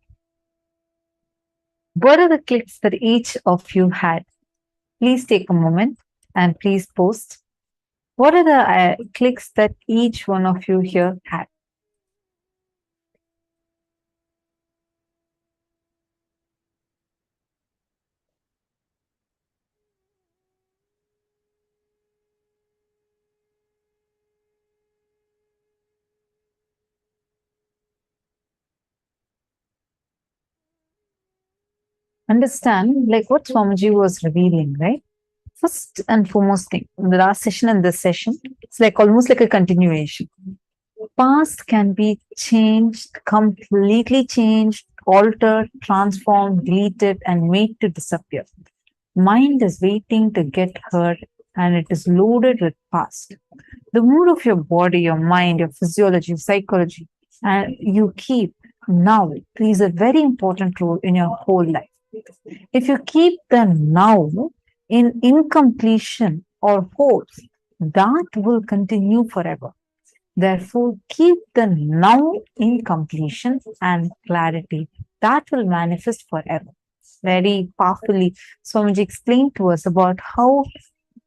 what are the clicks that each of you had? Please take a moment and please post. What are the clicks that each one of you here had? Understand, like what Swamiji was revealing, right? First and foremost thing, in the last session and this session, it's like almost like a continuation. Past can be changed, completely changed, altered, transformed, deleted, and made to disappear. Mind is waiting to get heard, and it is loaded with past. The mood of your body, your mind, your physiology, psychology, and you keep now plays a very important role in your whole life. If you keep the now in incompletion or hope, that will continue forever. Therefore, keep the now in completion and clarity. That will manifest forever. Very powerfully, Swamiji explained to us about how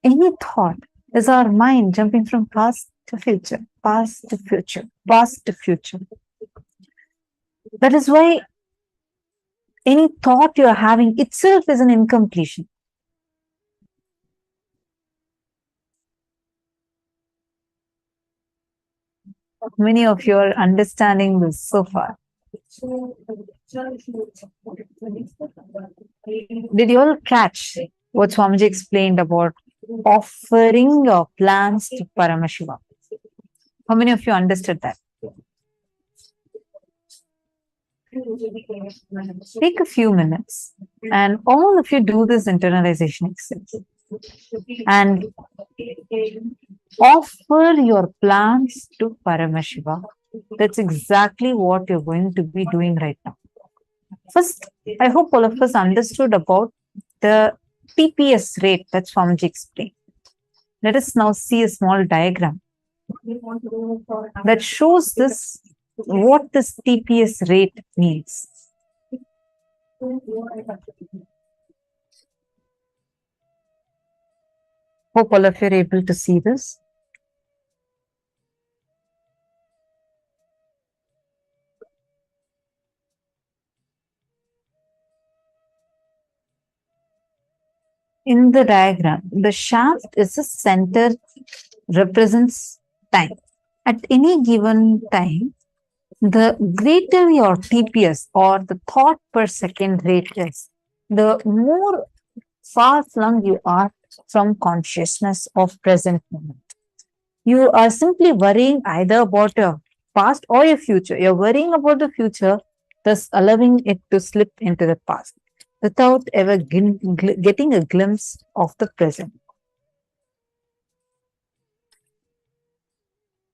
any thought is our mind jumping from past to future, past to future, past to future. That is why any thought you are having itself is an incompletion. Many of you are understanding this so far. Did you all catch what Swamiji explained about offering your plans to Paramashivam? How many of you understood that? Take a few minutes and all of you do this internalization exercise and offer your plans to Paramashiva. That's exactly what you're going to be doing right now. First, I hope all of us understood about the TPS rate that Swamiji explained. Let us now see a small diagram that shows this, what this TPS rate means. Hope all of you are able to see this. In the diagram, the shaft is the center, represents time. At any given time, the greater your TPS or the thought per second rate is, the more far flung you are from consciousness of present moment. You are simply worrying either about your past or your future. You're worrying about the future, thus allowing it to slip into the past without ever getting a glimpse of the present.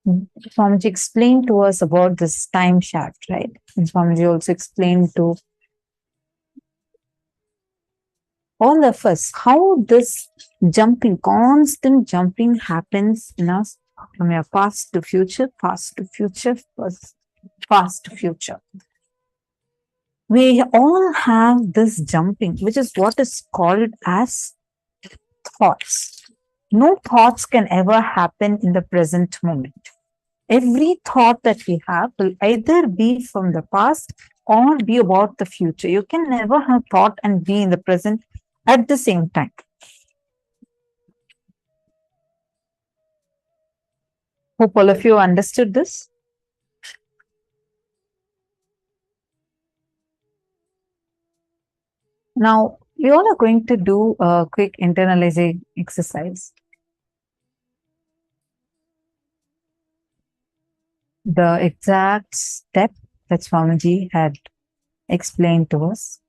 Swamiji explained to us about this time shaft, right? And Swamiji also explained to all of us how this jumping, constant jumping happens in us from your past to future, past to future, past to future. We all have this jumping, which is what is called as thoughts. No thoughts can ever happen in the present moment. Every thought that we have will either be from the past or be about the future. You can never have thought and be in the present at the same time. Hope all of you understood this. Now, we all are going to do a quick internalizing exercise. The exact step that Swamiji had explained to us.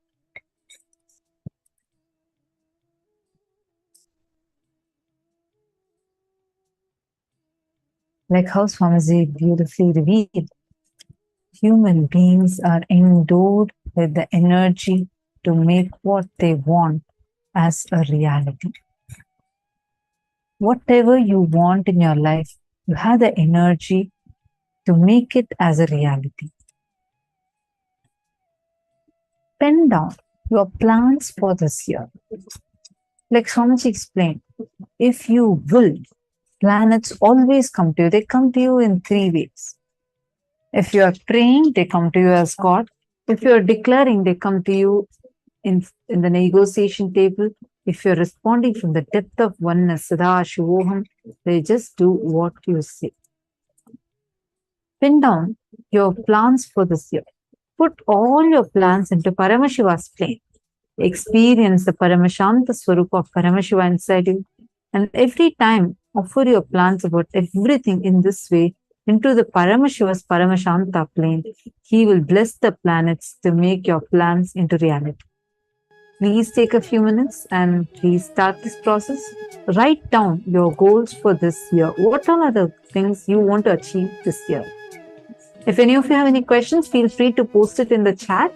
Like how Swamiji beautifully revealed, human beings are endowed with the energy to make what they want as a reality. Whatever you want in your life, you have the energy to make it as a reality. pen down your plans for this year. Like Swamiji explained, if you will, planets always come to you. They come to you in three ways. If you are praying, they come to you as God. If you are declaring, they come to you in the negotiation table. If you're responding from the depth of oneness, Sadashivoham, they just do what you say. Pin down your plans for this year. Put all your plans into Paramashiva's plane. Experience the Paramashanta Swarupa of Paramashiva inside you. And every time, offer your plans about everything in this way into the Paramashiva's Paramashanta plane. He will bless the planets to make your plans into reality. Please take a few minutes and please start this process. Write down your goals for this year. What all are the things you want to achieve this year? If any of you have any questions, feel free to post it in the chat.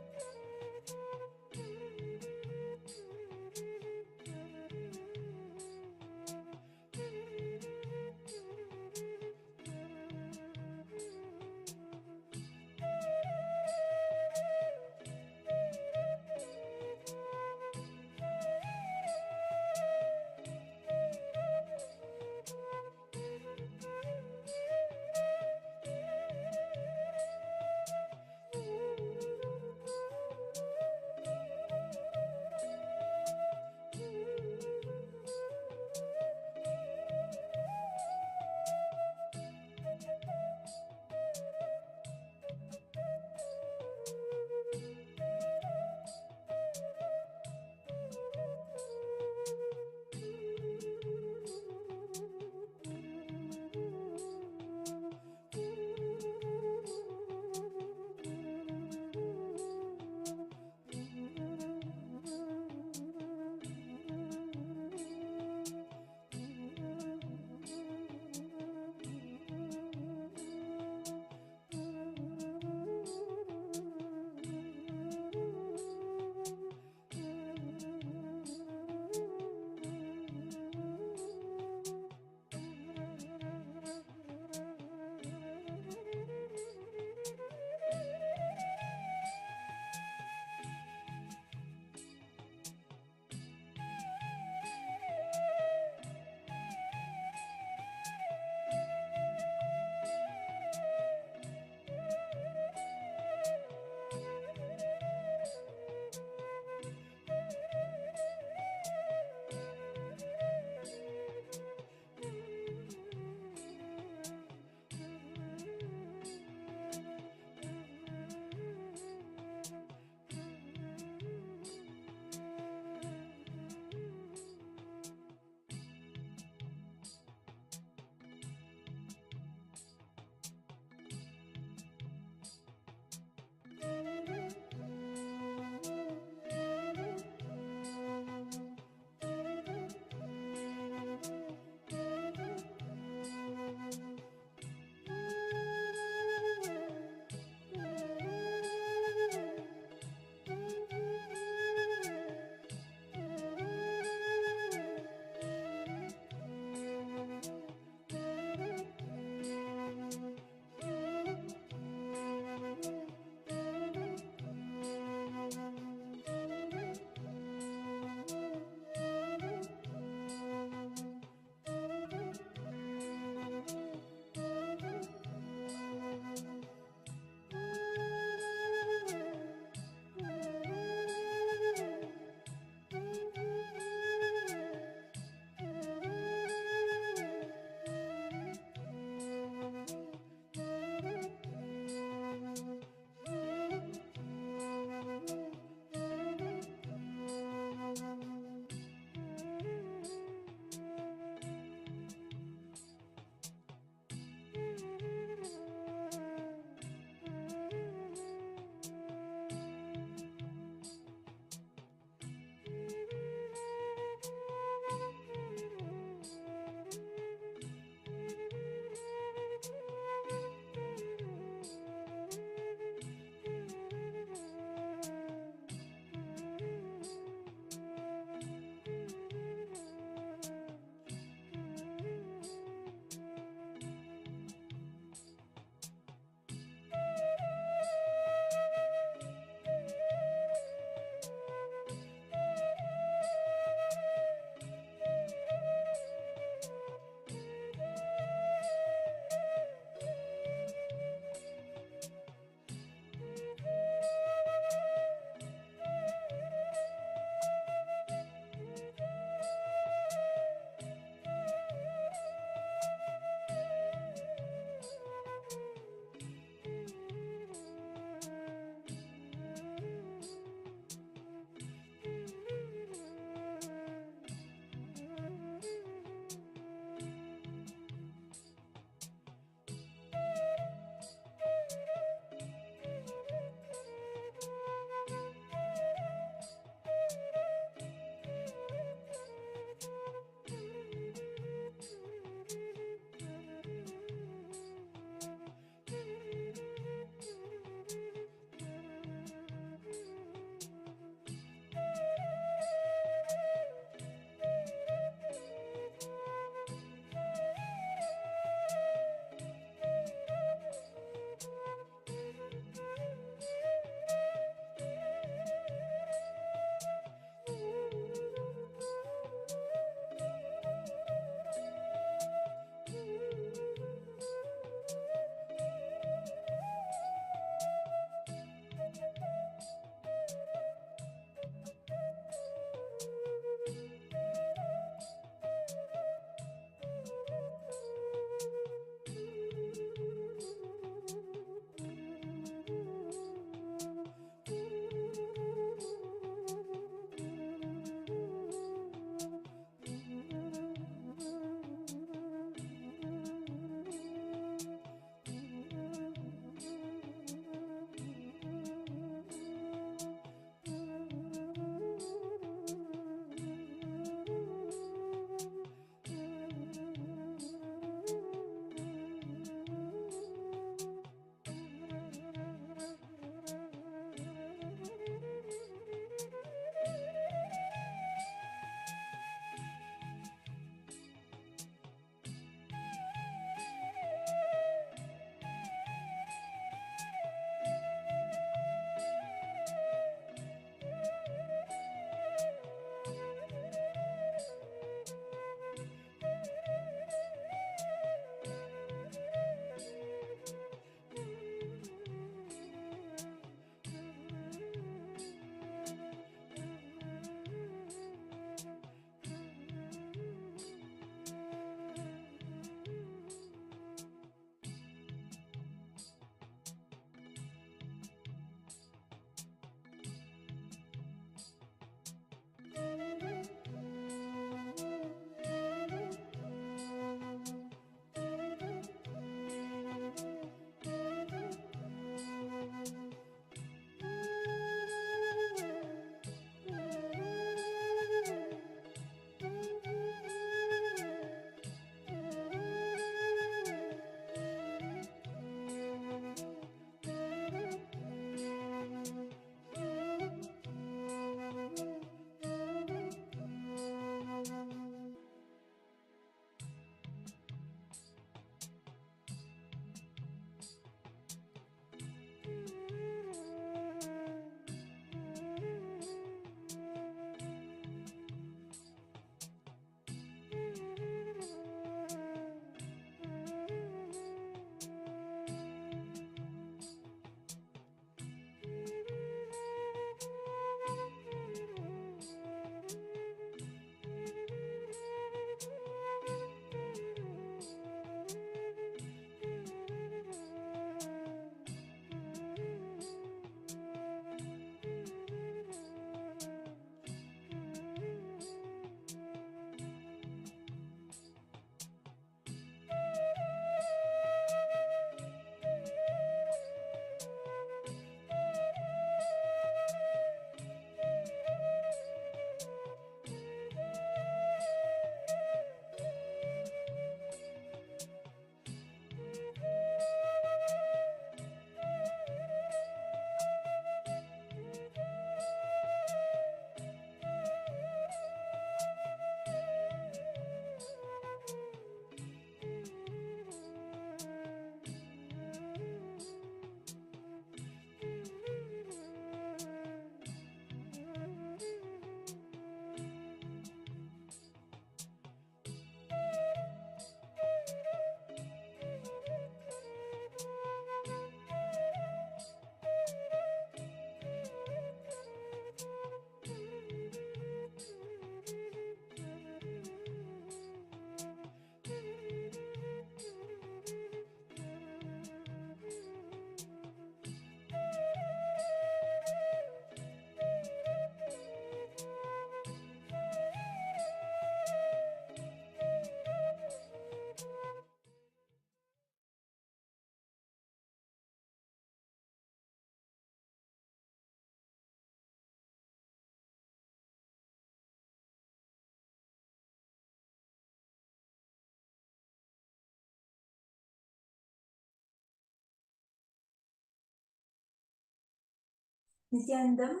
Nithyanandam,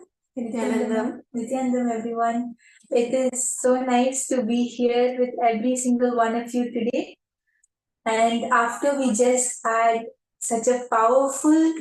everyone. It is so nice to be here with every single one of you today. And after we just had such a powerful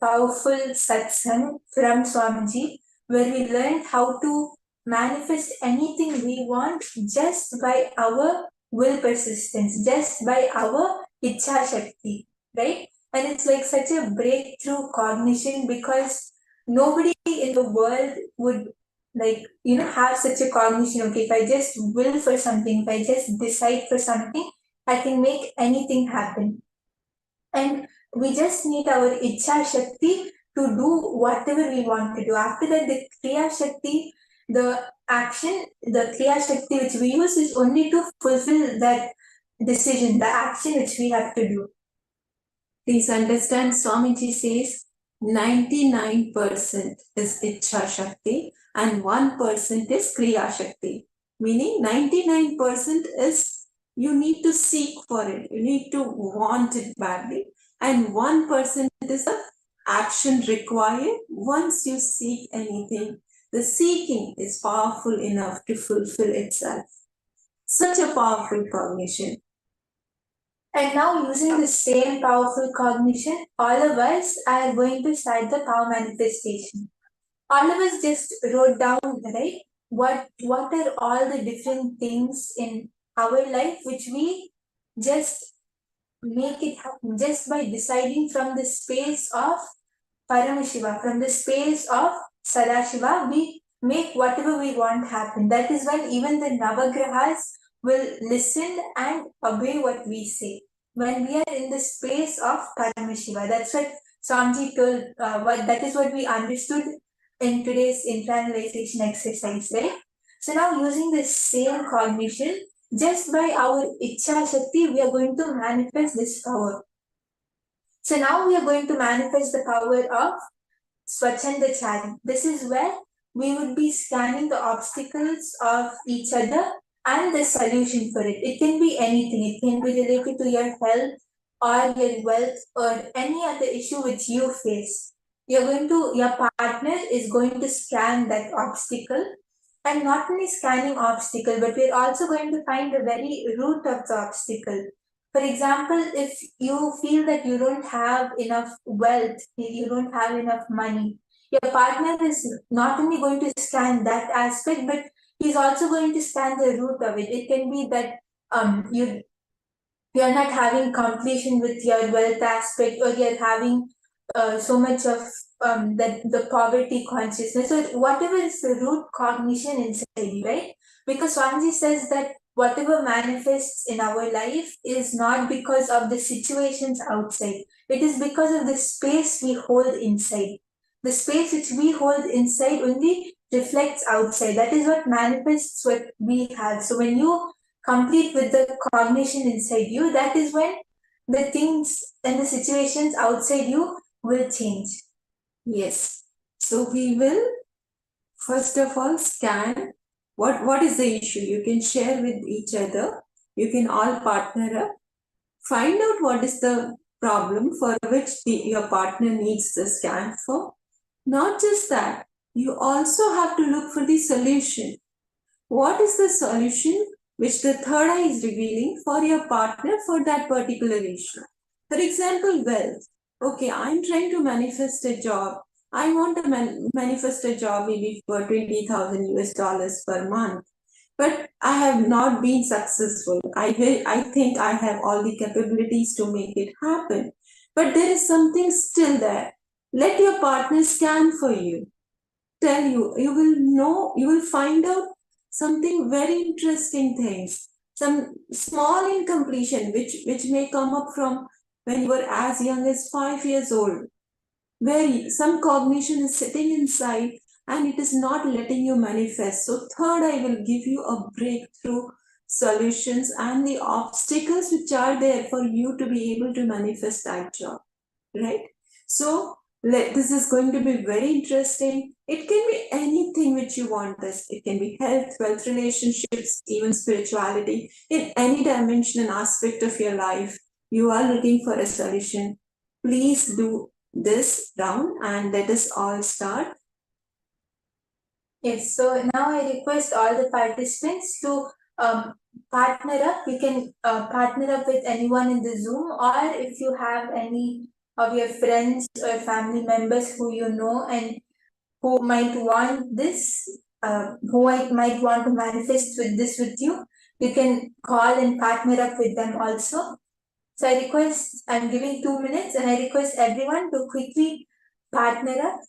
satsang from Swamiji, where we learned how to manifest anything we want just by our will persistence, just by our Ichha Shakti, right? And it's like such a breakthrough cognition because nobody in the world would have such a cognition. Okay, if I just will for something, if I just decide for something, I can make anything happen. And we just need our Ichha Shakti to do whatever we want to do. After that, the Kriya Shakti, the Kriya Shakti which we use is only to fulfill that decision, the action which we have to do. Please understand, Swamiji says 99% is Ichha Shakti and 1% is Kriya Shakti. Meaning 99% is you need to seek for it, you need to want it badly, and 1% is the action required once you seek anything. The seeking is powerful enough to fulfill itself. Such a powerful cognition. And now, using the same powerful cognition, all of us are going to start the power manifestation. All of us just wrote down, right? What are all the different things in our life which we just make it happen just by deciding from the space of Paramashiva, from the space of Sadashiva, we make whatever we want happen. That is when even the Navagrahas will listen and obey what we say. When we are in the space of Paramashiva, that's what Swamiji told, that is what we understood in today's internalization exercise, right? So now using the same cognition, just by our Ichha Shakti, we are going to manifest this power. So now we are going to manifest the power of Swachandachari. This is where we would be scanning the obstacles of each other and the solution for it. It can be anything. It can be related to your health or your wealth or any other issue which you face. Your partner is going to scan that obstacle, and not only scanning obstacle, but we're also going to find the very root of the obstacle. For example, if you feel that you don't have enough wealth, you don't have enough money, your partner is not only going to scan that aspect, but he's also going to scan the root of it. It can be that you're not having completion with your wealth aspect, or you're having so much of the poverty consciousness, or whatever is the root cognition inside you, right? Because Swamiji says that whatever manifests in our life is not because of the situations outside. It is because of the space we hold inside. The space which we hold inside only reflects outside. That is what manifests what we have. So when you complete with the cognition inside you, that is when the things and the situations outside you will change. Yes. So we will first of all scan what is the issue. You can share with each other. You can all partner up. Find out what is the problem for which your partner needs the scan for. Not just that, you also have to look for the solution. What is the solution which the third eye is revealing for your partner for that particular issue? For example, wealth. Okay, I'm trying to manifest a job. I want to manifest a job maybe for $20,000 per month. But I have not been successful. I think I have all the capabilities to make it happen. But there is something still there. Let your partner scan for you. Tell you, you will know, you will find out something very interesting things. Some small incompletion which may come up from when you were as young as 5 years old, where some cognition is sitting inside and it is not letting you manifest. So third eye will give you a breakthrough solutions and the obstacles which are there for you to be able to manifest that job, right? So this is going to be very interesting. It can be anything which you want this. It can be health, wealth, relationships, even spirituality. In any dimension and aspect of your life, you are looking for a solution. Please do this round and let us all start Yes, so now I request all the participants to partner up. You can partner up with anyone in the Zoom, or if you have any of your friends or family members who you know and who might want this, might want to manifest with this with you, you can call and partner up with them also. So I request, I'm giving 2 minutes, and I request everyone to quickly partner up.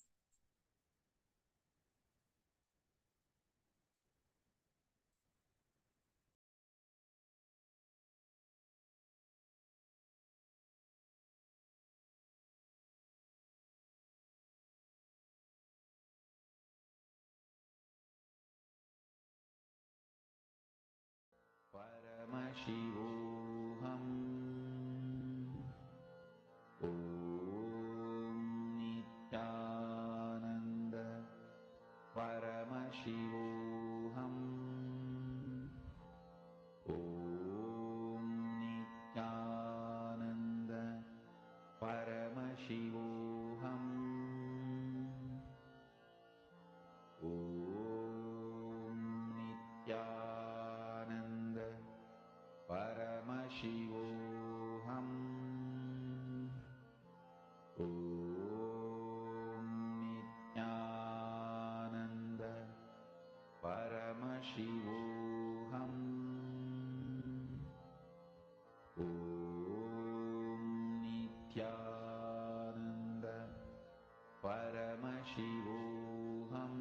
Paramashivoham. Om Nithyananda. Paramashivoham. Om Nithyananda. Paramashivoham. Om Nithyananda. Paramashivoham. Om Nithyananda. Paramashivoham. Om Nithyananda. Paramashivoham.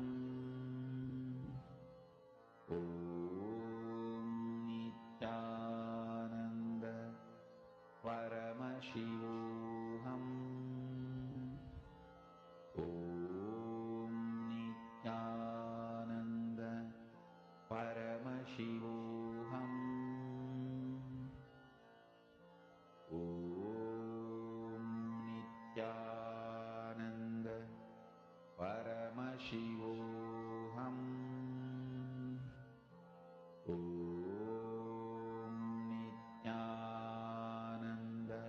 Om Nithyananda. Paramashivoham. Om Nithyananda. Paramashivoham. Om Nithyananda. Paramashivoham. Om Nithyananda.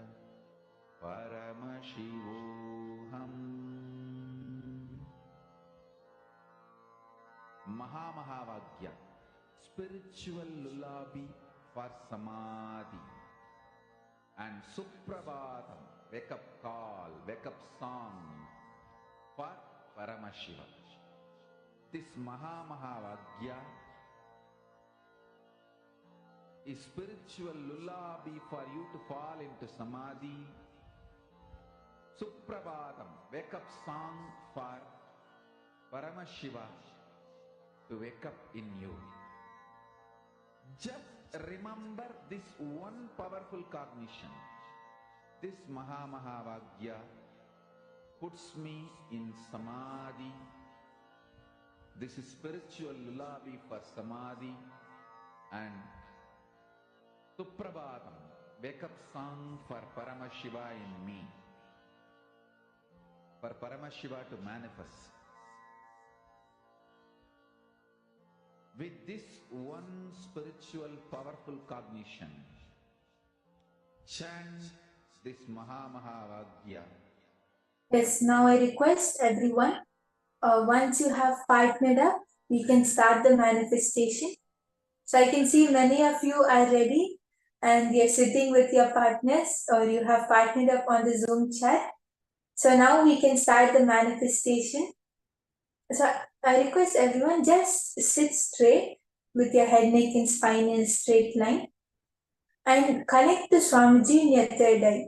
Paramashivoham. Mahamahavagya, spiritual lullaby for Samadhi, and Suprabhatam, wake up call, wake up song for Paramashivam. This Mahamahavagya is spiritual lullaby for you to fall into Samadhi. Suprabhatam, wake up song for Paramashiva to wake up in you. Just remember this one powerful cognition. This Mahamahavagya puts me in Samadhi. This is spiritual lullaby for Samadhi, and Suprabhatam, wake up song for Paramashiva in me. For Paramashiva to manifest. With this one spiritual powerful cognition, chant this Mahamahavagya. Yes, now I request everyone, once you have partnered up, we can start the manifestation. So I can see many of you are ready and you're sitting with your partners, or you have partnered up on the Zoom chat. So now we can start the manifestation. So I request everyone, just sit straight with your head, neck and spine in a straight line, and connect to Swamiji in your third eye.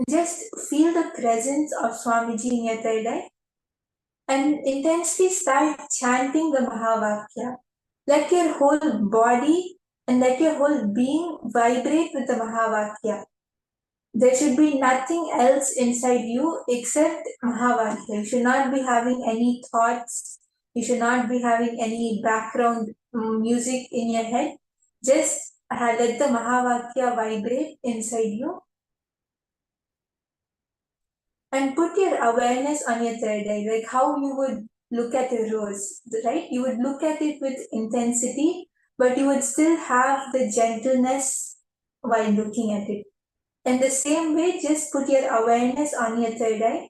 Just feel the presence of Swamiji in your third eye and intensely start chanting the Mahavakya. Let your whole body and let your whole being vibrate with the Mahavakya. There should be nothing else inside you except Mahavakya. You should not be having any thoughts. You should not be having any background music in your head. Just let the Mahavakya vibrate inside you. And put your awareness on your third eye, like how you would look at a rose, right? You would look at it with intensity, but you would still have the gentleness while looking at it. In the same way, just put your awareness on your third eye.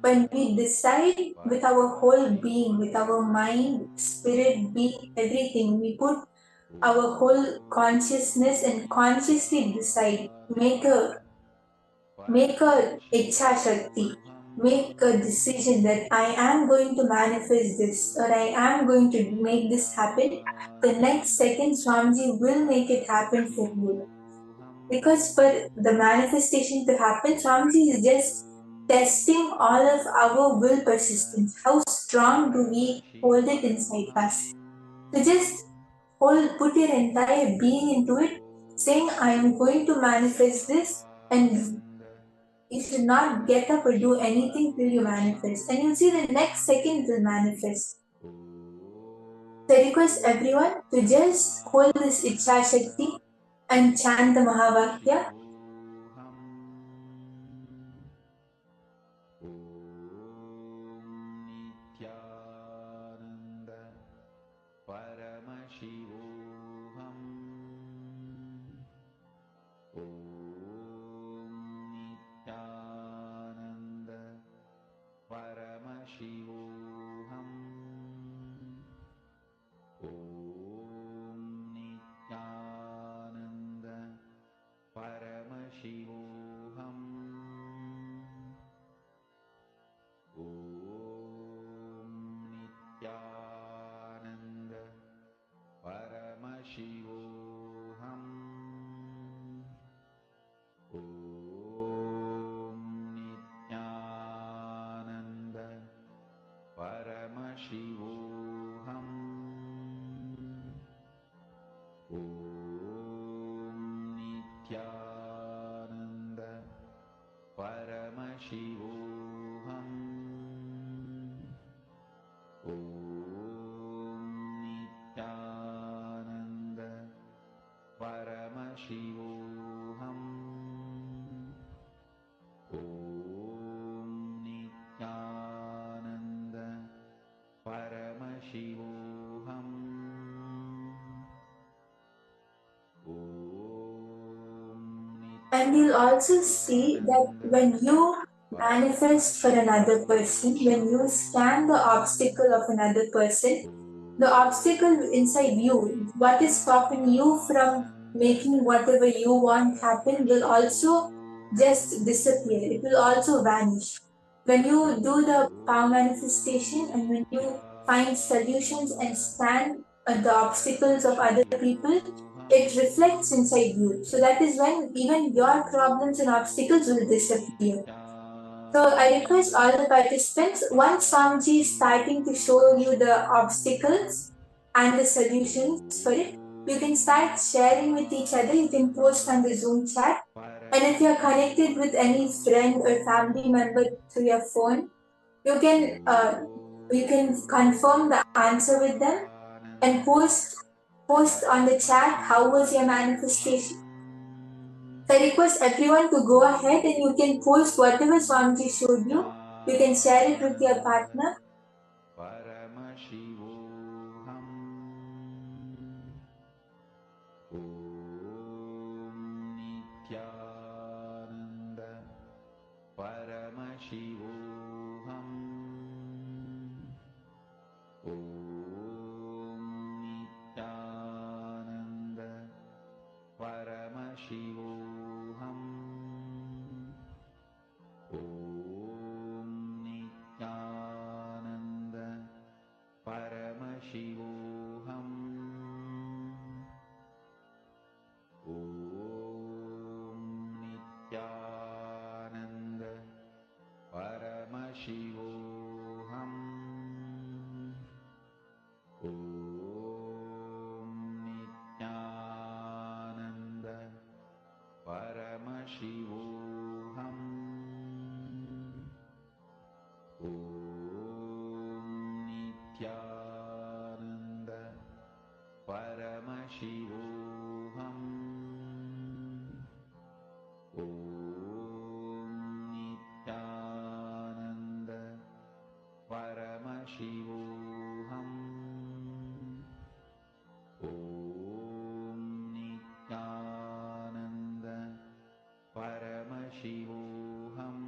when we decide with our whole being, with our mind, spirit, being, everything, we put our whole consciousness and consciously decide, make a ichha shakti, make a decision that I am going to manifest this or I am going to make this happen. The next second, Swamiji will make it happen for you. Because for the manifestation to happen, Swamiji is just testing all of our will persistence. How strong do we hold it inside us? So just put your entire being into it, saying, I am going to manifest this, and you should not get up or do anything till you manifest. And you'll see the next second will manifest. So I request everyone to just hold this Ichha Shakti and chant the Mahavakya. Nithyananda Paramashivoham. Nithyananda Paramashivoham. Nithyananda Paramashivoham. Nithyananda Paramashivoham. Nithyananda Paramashivoham. Nithyananda Paramashivoham. Nithyananda Paramashivoham. Nithyananda Paramashivoham. And you'll also see that when you manifest for another person, when you scan the obstacle of another person, the obstacle inside you, what is stopping you from making whatever you want happen, will also just disappear. It will also vanish. When you do the power manifestation and when you find solutions and scan the obstacles of other people, it reflects inside you. So that is when even your problems and obstacles will disappear. So I request all the participants, once Swamiji is starting to show you the obstacles and the solutions for it, you can start sharing with each other. You can post on the Zoom chat. And if you're connected with any friend or family member through your phone, you can confirm the answer with them and post on the chat how was your manifestation. So I request everyone to go ahead and you can post whatever Swamiji showed you. You can share it with your partner. Paramashivoham. Nithyananda Paramashivoham. Nithyananda Paramashivoham. Nithyananda Paramashivoham. Nithyananda Paramashivoham. Nithyananda Paramashivoham. Nithyananda Paramashivoham. Nithyananda Paramashivoham. Nithyananda Paramashivoham.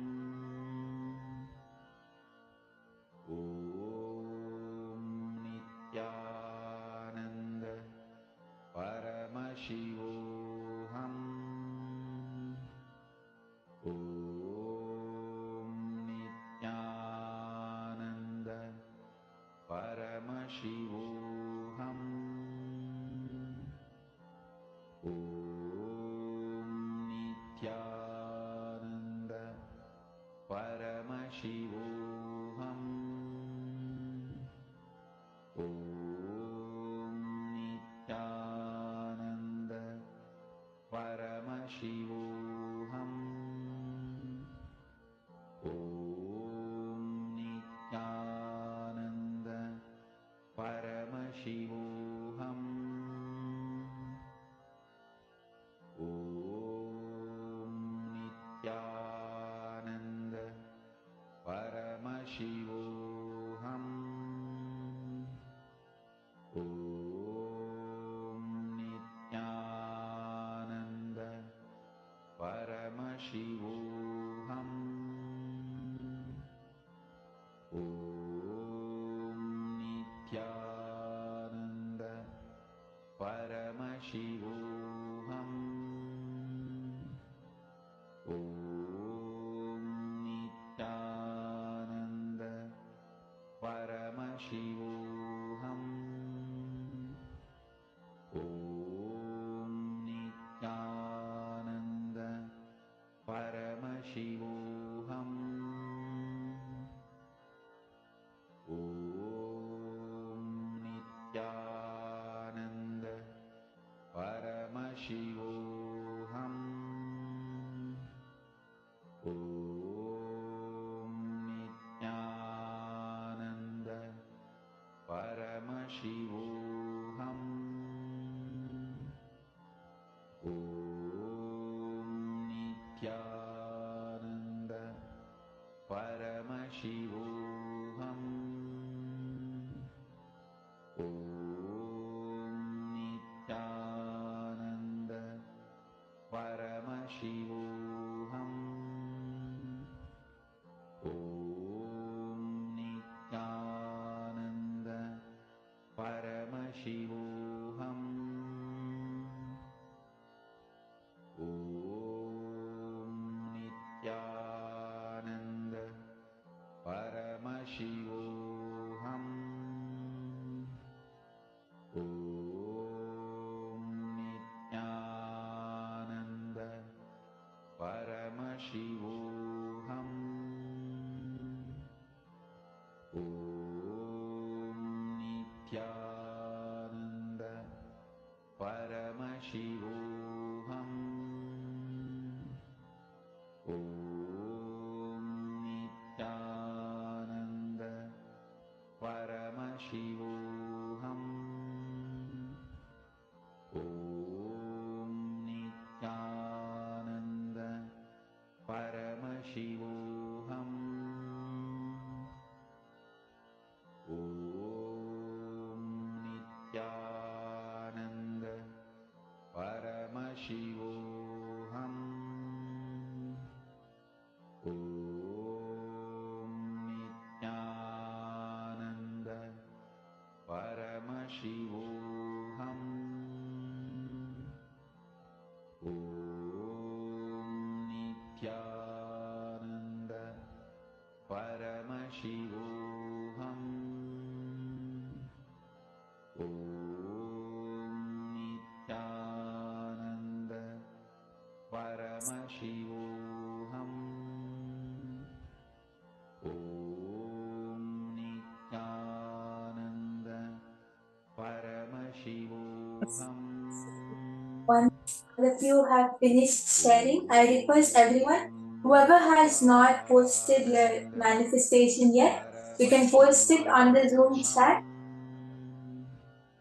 Once all of you have finished sharing, I request everyone, whoever has not posted your manifestation yet, you can post it on the Zoom chat.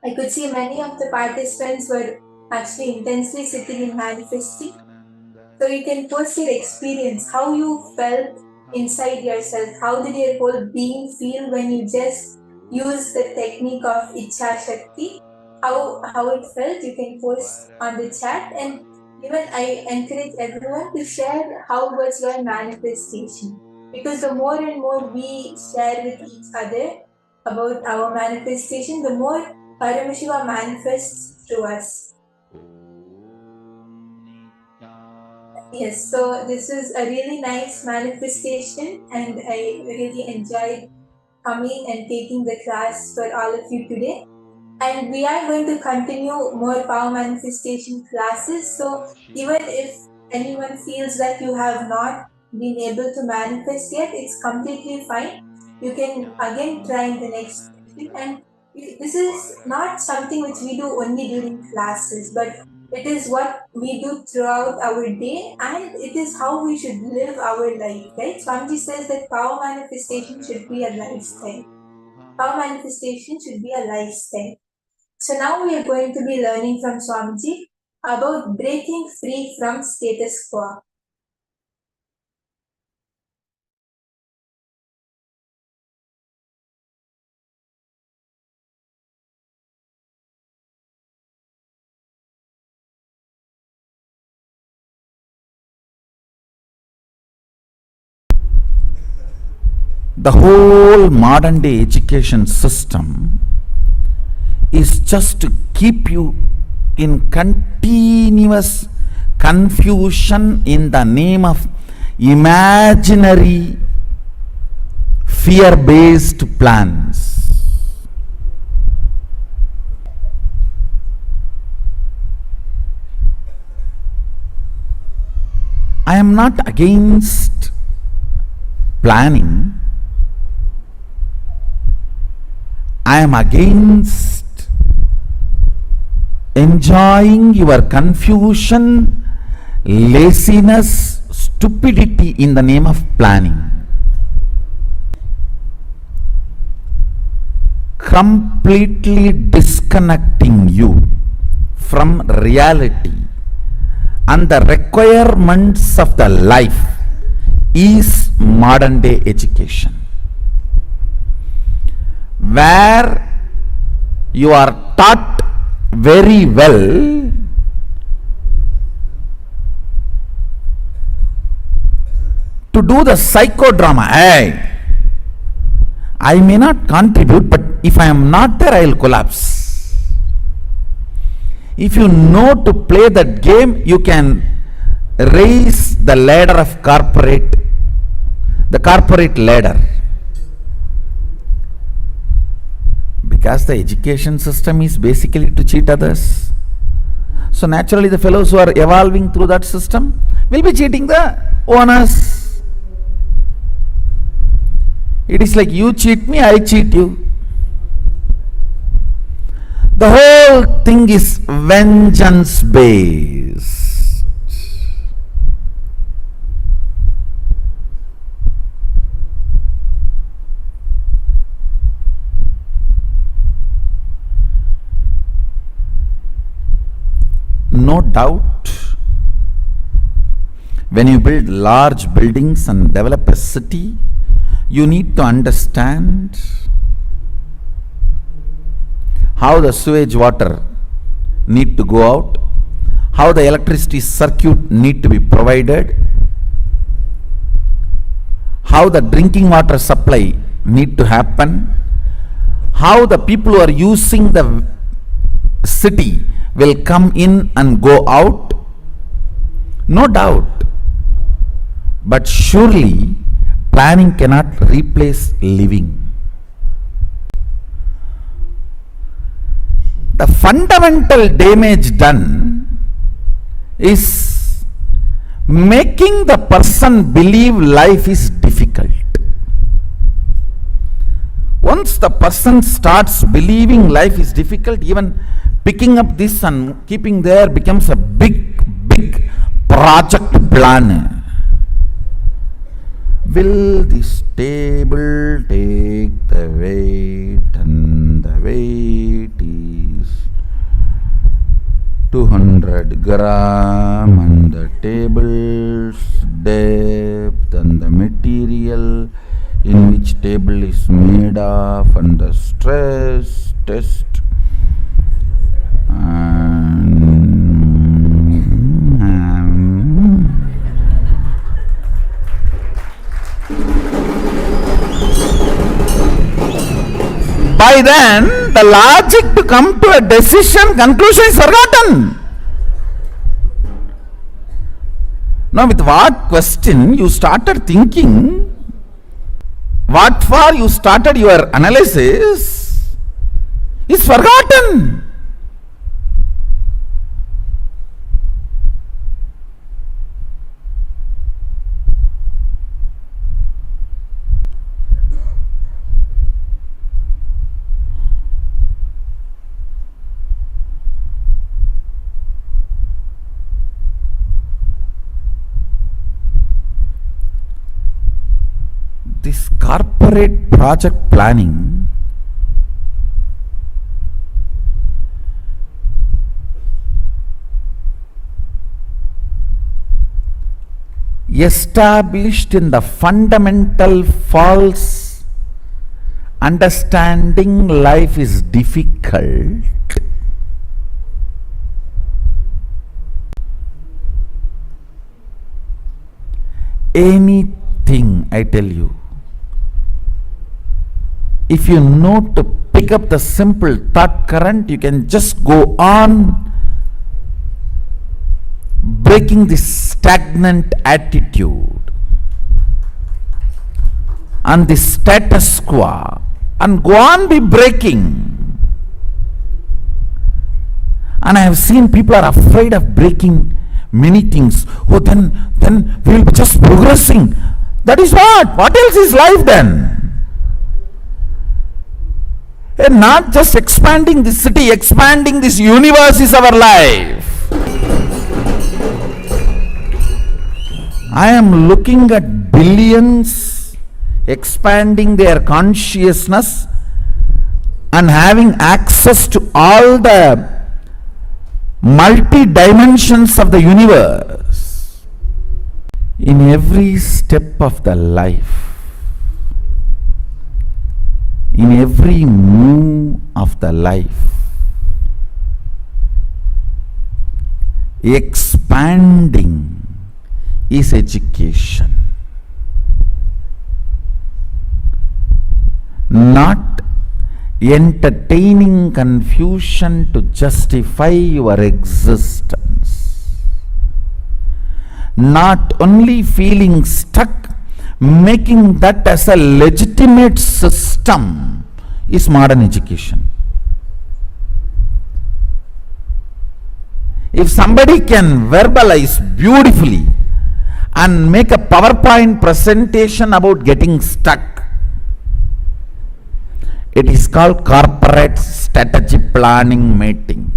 I could see many of the participants were actually intensely sitting in manifesting. So you can post your experience, how you felt inside yourself, how did your whole being feel when you just used the technique of Ichha Shakti, how it felt, you can post on the chat. And even I encourage everyone to share how was your manifestation, because the more and more we share with each other about our manifestation, the more Paramashiva manifests through us. Yes, so this is a really nice manifestation, and I really enjoyed coming and taking the class for all of you today. And we are going to continue more power manifestation classes. So even if anyone feels that you have not been able to manifest yet, it's completely fine. You can again try in the next session. And this is not something which we do only during classes, but it is what we do throughout our day, and it is how we should live our life, right? Swamiji says that power manifestation should be a lifestyle. Power manifestation should be a lifestyle. So now we are going to be learning from Swamiji about breaking free from status quo. The whole modern day education system is just to keep you in continuous confusion in the name of imaginary fear-based plans. I am not against planning. I am against enjoying your confusion, laziness, stupidity in the name of planning. Completely disconnecting you from reality and the requirements of the life is modern day education. where you are taught very well to do the psychodrama. Hey, I may not contribute, but if I am not there, I will collapse. If you know to play that game, you can raise the ladder of the corporate ladder. Because the education system is basically to cheat others. So naturally the fellows who are evolving through that system will be cheating the owners. It is like you cheat me, I cheat you. The whole thing is vengeance based. No doubt, when you build large buildings and develop a city, you need to understand how the sewage water need to go out, how the electricity circuit need to be provided, how the drinking water supply need to happen, how the people who are using the city will come in and go out. No doubt, but surely planning cannot replace living. The fundamental damage done is making the person believe life is difficult. Once the person starts believing life is difficult, even picking up this and keeping there becomes a big project plan. Will this table take the weight, and the weight is 200 gram, and the table's depth and the material in which table is made of, and the stress test by then the logic to come to a decision conclusion is forgotten. Now with what question you started thinking, what for you started your analysis is forgotten. This corporate project planning established in the fundamental false understanding life is difficult. Anything, I tell you, if you know to pick up the simple thought current, you can just go on breaking this stagnant attitude and the status quo, and go on be breaking. And I have seen people are afraid of breaking many things. Oh, then we will be just progressing. That is what? What else is life then? And not just expanding this city, expanding this universe is our life. I am looking at billions expanding their consciousness and having access to all the multi-dimensions of the universe in every step of the life. In in every move of the life. Expanding is education. Not entertaining confusion to justify your existence. Not only feeling stuck, making that as a legitimate system is modern education. If somebody can verbalize beautifully and make a PowerPoint presentation about getting stuck, it is called corporate strategy planning meeting.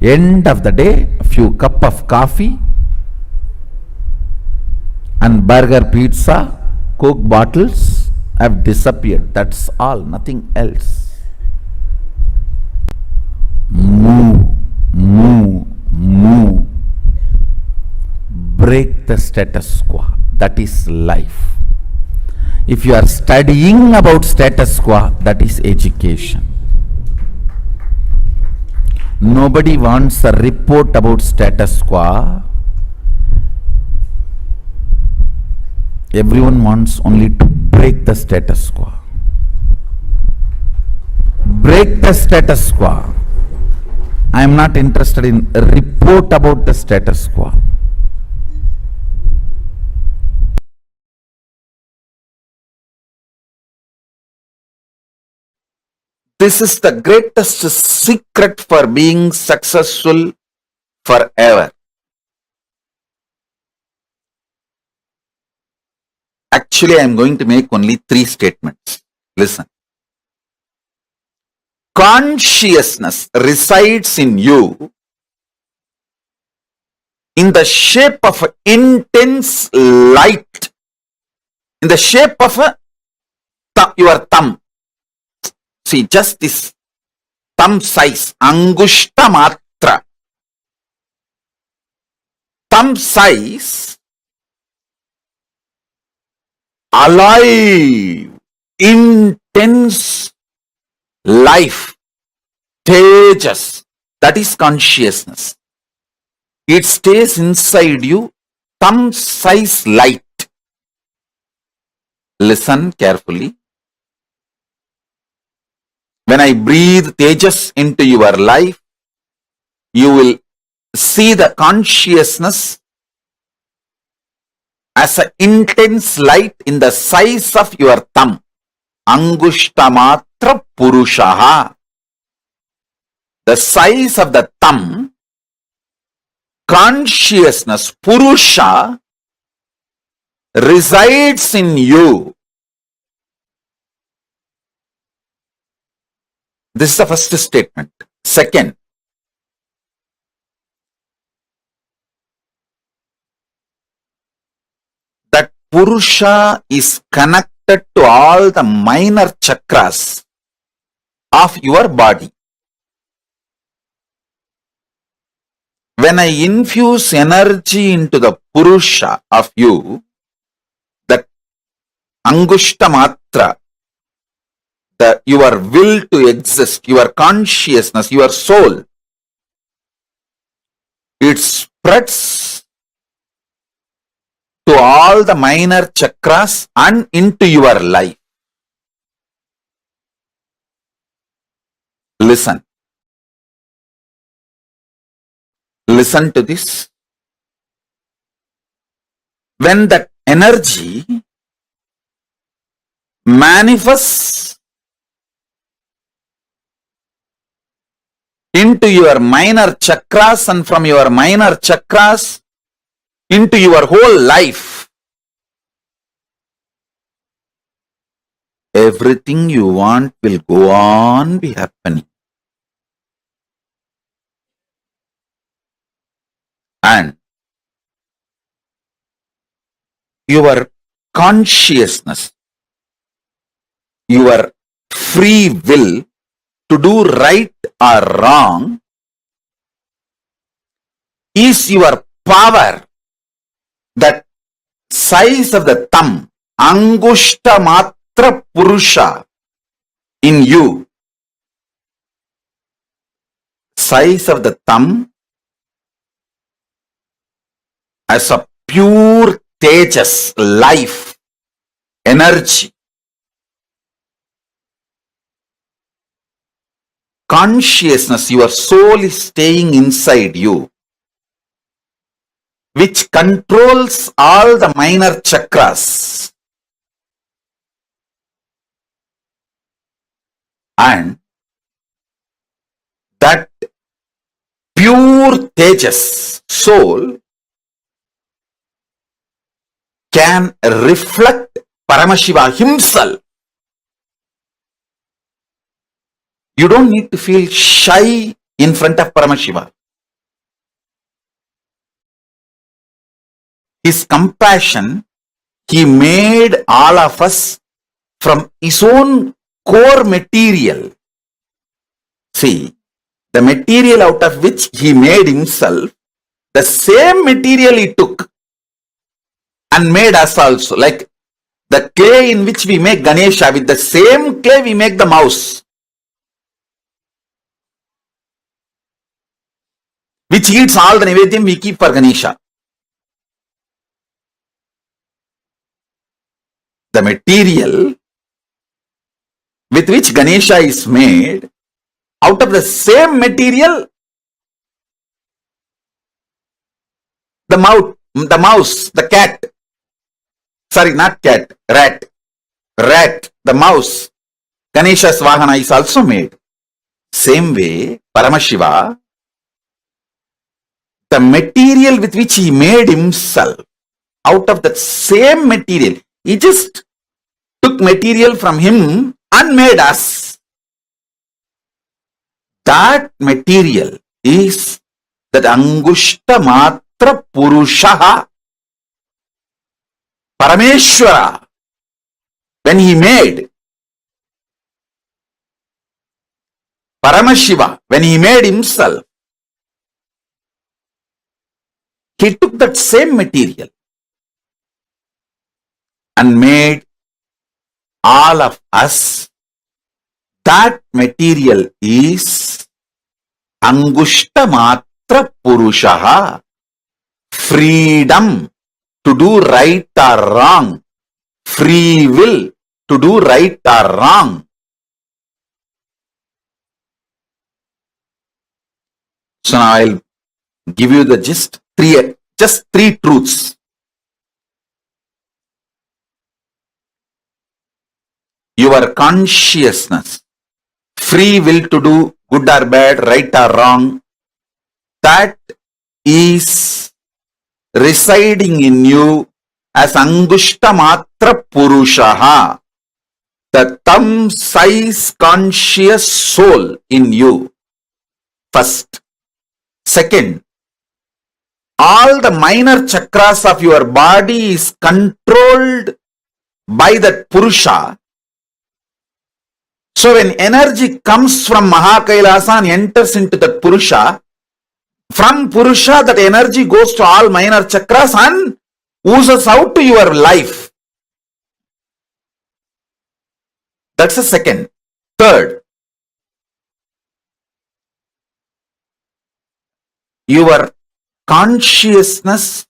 End of the day, a few cup of coffee and burger, pizza, Coke bottles have disappeared. That's all, nothing else. Move, move, move. Break the status quo. That is life. If you are studying about status quo, that is education. Nobody wants a report about status quo. Everyone wants only to break the status quo. Break the status quo. I am not interested in a report about the status quo. This is the greatest secret for being successful forever. Actually, I am going to make only 3 statements. Listen. Consciousness resides in you in the shape of intense light, in the shape of your thumb. See, just this thumb size, angushta matra. Thumb size, alive, intense life, tejas. That is consciousness. It stays inside you, thumb size light. Listen carefully. When I breathe tejas into your life, you will see the consciousness as an intense light in the size of your thumb. Angushtamatra purushaha. The size of the thumb, consciousness, purusha, resides in you. This is the first statement. Second, that Purusha is connected to all the minor chakras of your body. When I infuse energy into the Purusha of you, that Angushta Matra, your will to exist, your consciousness, your soul, it spreads to all the minor chakras and into your life. Listen. Listen to this. When that energy manifests into your minor chakras and from your minor chakras into your whole life, everything you want will go on be happening. And your consciousness, your free will to do right or wrong is your power. That size of the thumb, Angushta Purusha in you, size of the thumb, as a pure tejas, life, energy, consciousness, your soul is staying inside you, which controls all the minor chakras. And that pure tejas, soul, can reflect Paramashiva himself. You don't need to feel shy in front of Paramashiva. His compassion, he made all of us from his own core material. See, the material out of which he made himself, the same material he took and made us also. Like the clay in which we make Ganesha, with the same clay we make the mouse, which eats all the Nevedyam we keep for Ganesha. The material with which Ganesha is made, out of the same material, the mouse, the cat, sorry, not cat, rat, the mouse, Ganesha's Vahana is also made. Same way, Paramashiva, the material with which he made himself, out of that same material, he just took material from him and made us. That material is that Angushta Matra Purushaha, Parameshwara. When he made Paramashiva, when he made himself, he took that same material and made all of us. That material is Angushta Matra Purushaha, freedom to do right or wrong, free will to do right or wrong. So now I'll give you the just three truths. Your consciousness, free will to do good or bad, right or wrong, that is residing in you as Angushta Matra Purushaha, the thumb size conscious soul in you. First. Second, all the minor chakras of your body is controlled by that Purusha. So when energy comes from Mahakailasa and enters into that Purusha, from Purusha that energy goes to all minor chakras and oozes out to your life. That's the second. Third, your consciousness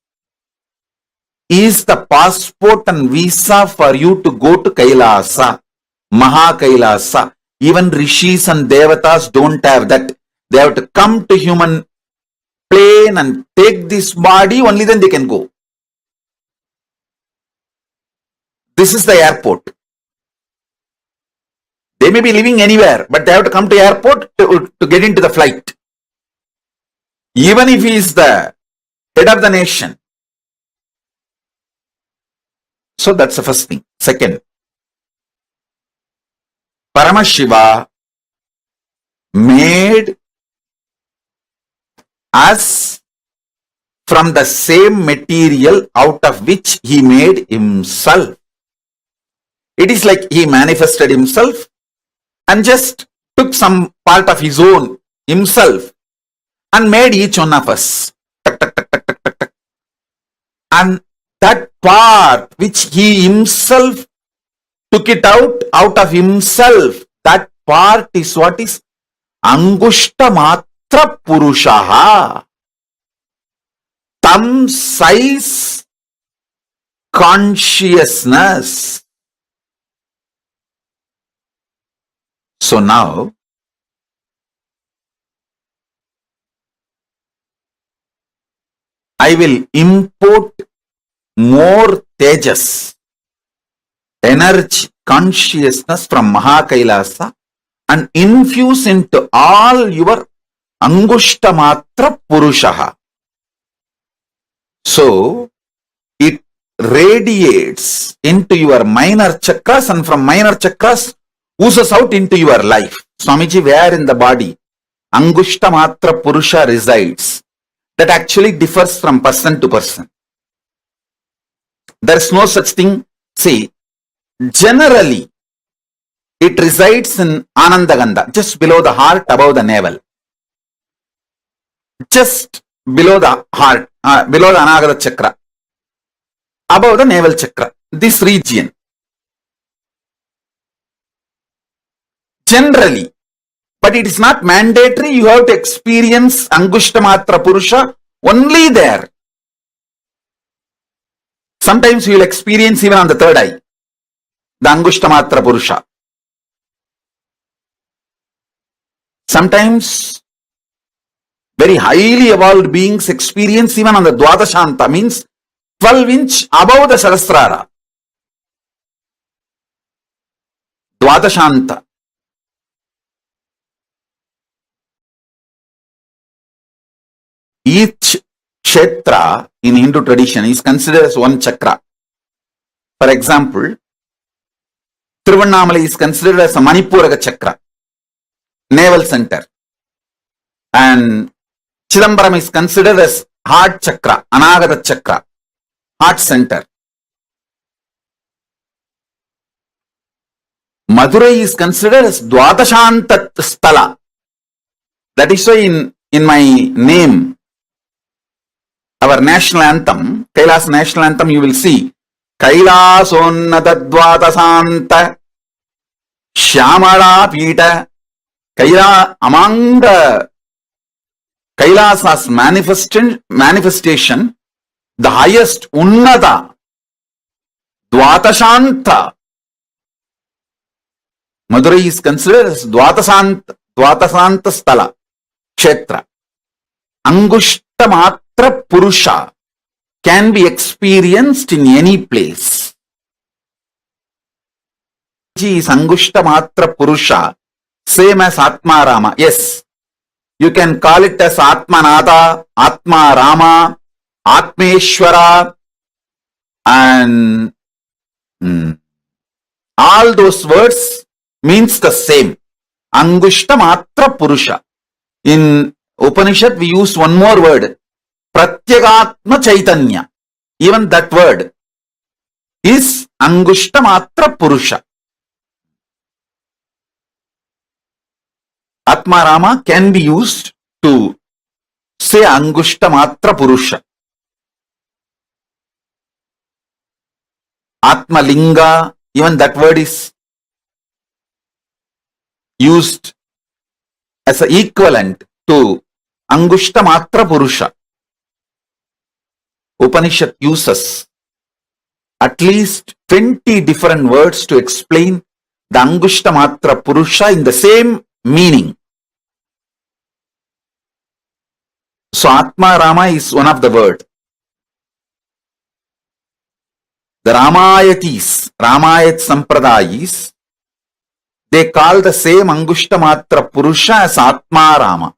is the passport and visa for you to go to Kailasa, Mahakailasa. Even Rishis and Devatas don't have that. They have to come to human plane and take this body, only then they can go. This is the airport. They may be living anywhere, but they have to come to airport to get into the flight. Even if he is the head of the nation. So that's the first thing. Second, Paramashiva made us from the same material out of which he made himself. It is like he manifested himself and just took some part of his own himself and made each one of us. And that part which he himself took it out of himself. That part is what is Angushta Matra Purushaha. Thumb size consciousness. So now, I will import more tejas, energy, consciousness from Mahakailasa and infuse into all your Angushtamatra Purushaha. So, it radiates into your minor chakras and from minor chakras oozes out into your life. Swamiji, where in the body Angushtamatra Purusha resides, that actually differs from person to person. There is no such thing. See, generally, it resides in Anandagandha, just below the heart, above the navel. Just below the heart, below the Anagata chakra, above the navel chakra, this region. Generally, but it is not mandatory. You have to experience Angushtamatra Purusha only there. Sometimes you will experience even on the third eye, the Angushtamatra Purusha. Sometimes very highly evolved beings experience even on the Dwadashanta, means 12 inch above the Sahasrara. Dwadashanta. Each kshetra in Hindu tradition is considered as one chakra. For example, Tiruvannamalai is considered as a Manipuraka chakra, navel center. And Chidambaram is considered as heart chakra, Anagata chakra, heart center. Madurai is considered as Dwadashanta Sthala. That is why in my name, our national anthem, KAILASA national anthem, you will see Kailasonnata Dwadasanta Shyamala Pita. Among the Kailasa's manifestation, the highest Unnata Dvatashanta. Madurai is considered as Dvatasanta Sthala Kshetra. Angushtamatra Purusha can be experienced in any place. Is Angushtamatra Purusha same as Atma Rama? Yes. You can call it as Atmanada, Atma Rama, Atmeshwara, and all those words means the same. Angushtamatra Purusha. In Upanishad, we use one more word, Pratyagatma Chaitanya. Even that word is Angushtamatra Purusha. Atma Rama can be used to say Angushtamatra Purusha. Atma Linga, even that word is used as an equivalent to Angushtamatra Purusha. Upanishad uses at least 20 different words to explain the Angushtamatra Purusha in the same meaning. So Atma Rama is one of the word. The Ramayatis, Ramayat Sampradayis, they call the same Angushtamatra Purusha as Atma Rama.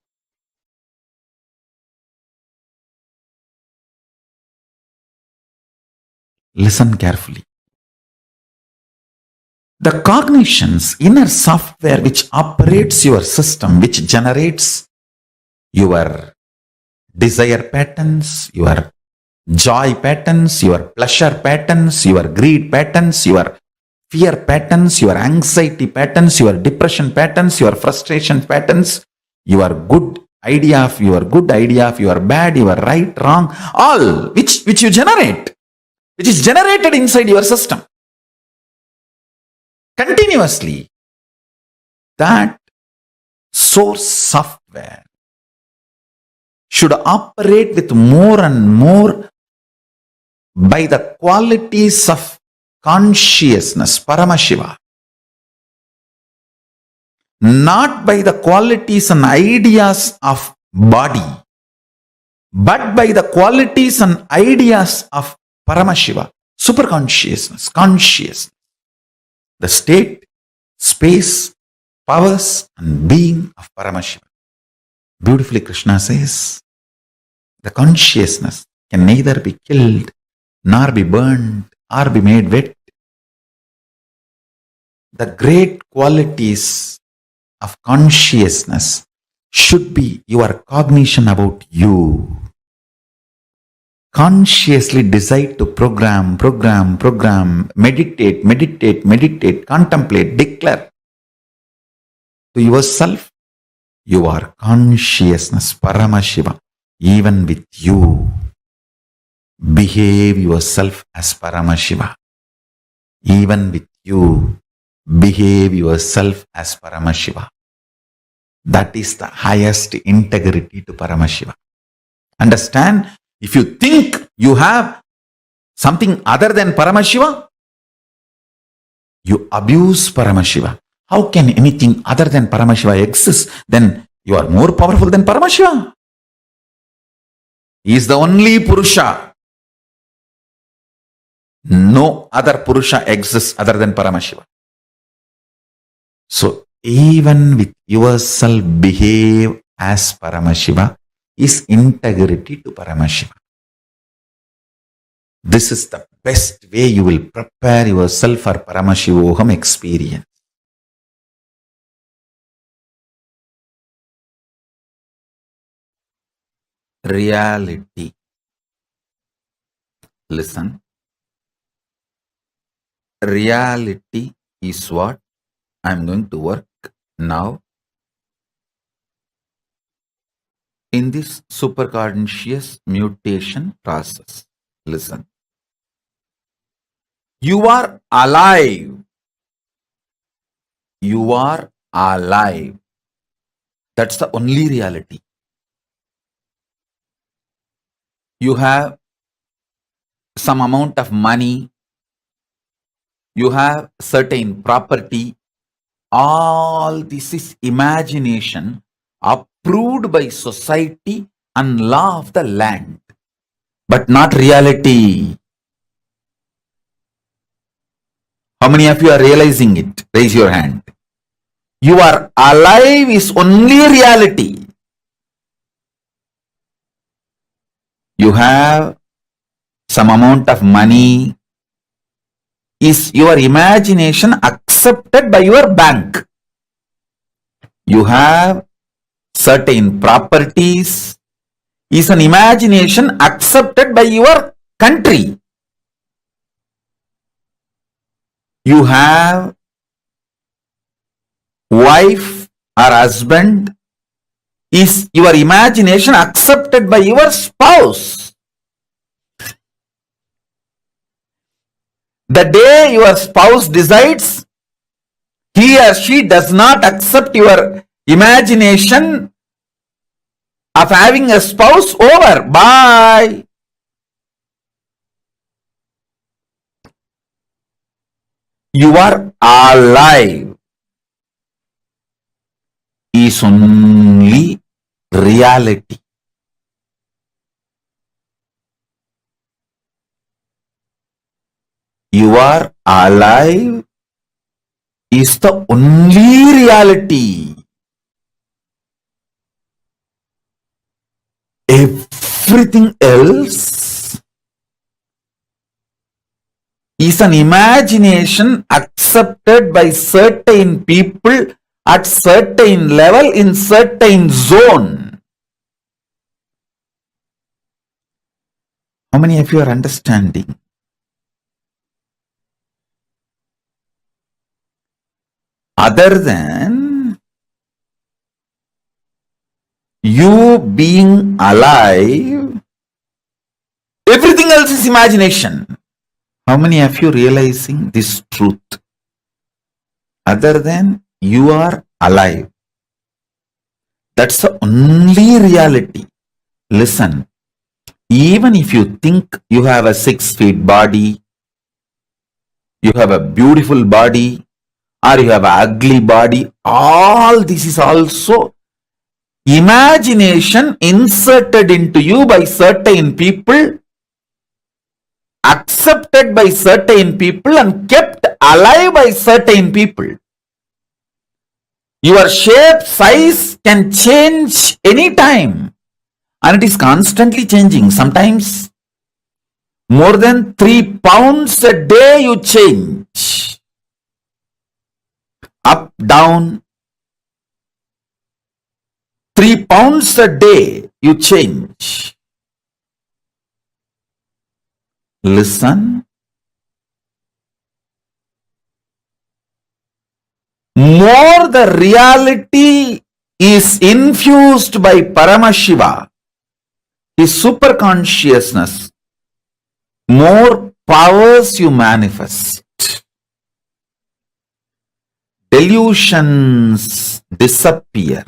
Listen carefully. The cognition's inner software which operates your system, which generates your desire patterns, your joy patterns, your pleasure patterns, your greed patterns, your fear patterns, your anxiety patterns, your depression patterns, your frustration patterns, your good idea of your bad, your right, wrong, all which you generate, which is generated inside your system. continuously. That source software should operate with more and more by the qualities of consciousness, Paramashiva, not by the qualities and ideas of body, but by the qualities and ideas of Paramashiva, superconsciousness, consciousness, the state, space, powers and being of Paramashiva. Beautifully Krishna says, the consciousness can neither be killed nor be burned or be made wet. The great qualities of consciousness should be your cognition about you. Consciously decide to program, meditate, contemplate, declare to yourself, you are consciousness, Paramashiva, even with you. Behave yourself as Paramashiva. Even with you, behave yourself as Paramashiva. That is the highest integrity to Paramashiva. Understand? If you think you have something other than Paramashiva, you abuse Paramashiva. How can anything other than Paramashiva exist? Then you are more powerful than Paramashiva. He is the only Purusha. No other Purusha exists other than Paramashiva. So even with yourself, behave as Paramashiva is integrity to Paramashiva. This is the best way you will prepare yourself for Paramashivoham experience. Reality. Listen. Reality is what I am going to work now in this superconscious mutation process. Listen. You are alive. You are alive. That's the only reality. You have some amount of money. You have certain property. All this is imagination approved by society and law of the land, but not reality. How many of you are realizing it? Raise your hand. You are alive is only reality. You have some amount of money. Is your imagination accepted by your bank? You have certain properties. Is an imagination accepted by your country? You have wife or husband. Is your imagination accepted by your spouse? The day your spouse decides he or she does not accept your imagination of having a spouse, over. Bye. You are alive is only reality. You are alive is the only reality. Everything else is an imagination accepted by certain people at certain level in certain zone. How many of you are understanding? Other than you being alive, everything else is imagination. How many of you realizing this truth? other than you are alive. That's the only reality. Listen, even if you think you have a 6 feet body, you have a beautiful body, or you have an ugly body, all this is also imagination inserted into you by certain people, accepted by certain people, and kept alive by certain people. Your shape, size can change anytime, and it is constantly changing. Sometimes more than 3 pounds a day you change. Up, down, 3 pounds a day you change. Listen. More the reality is infused by Paramashiva, his super consciousness, more powers you manifest. Delusions disappear.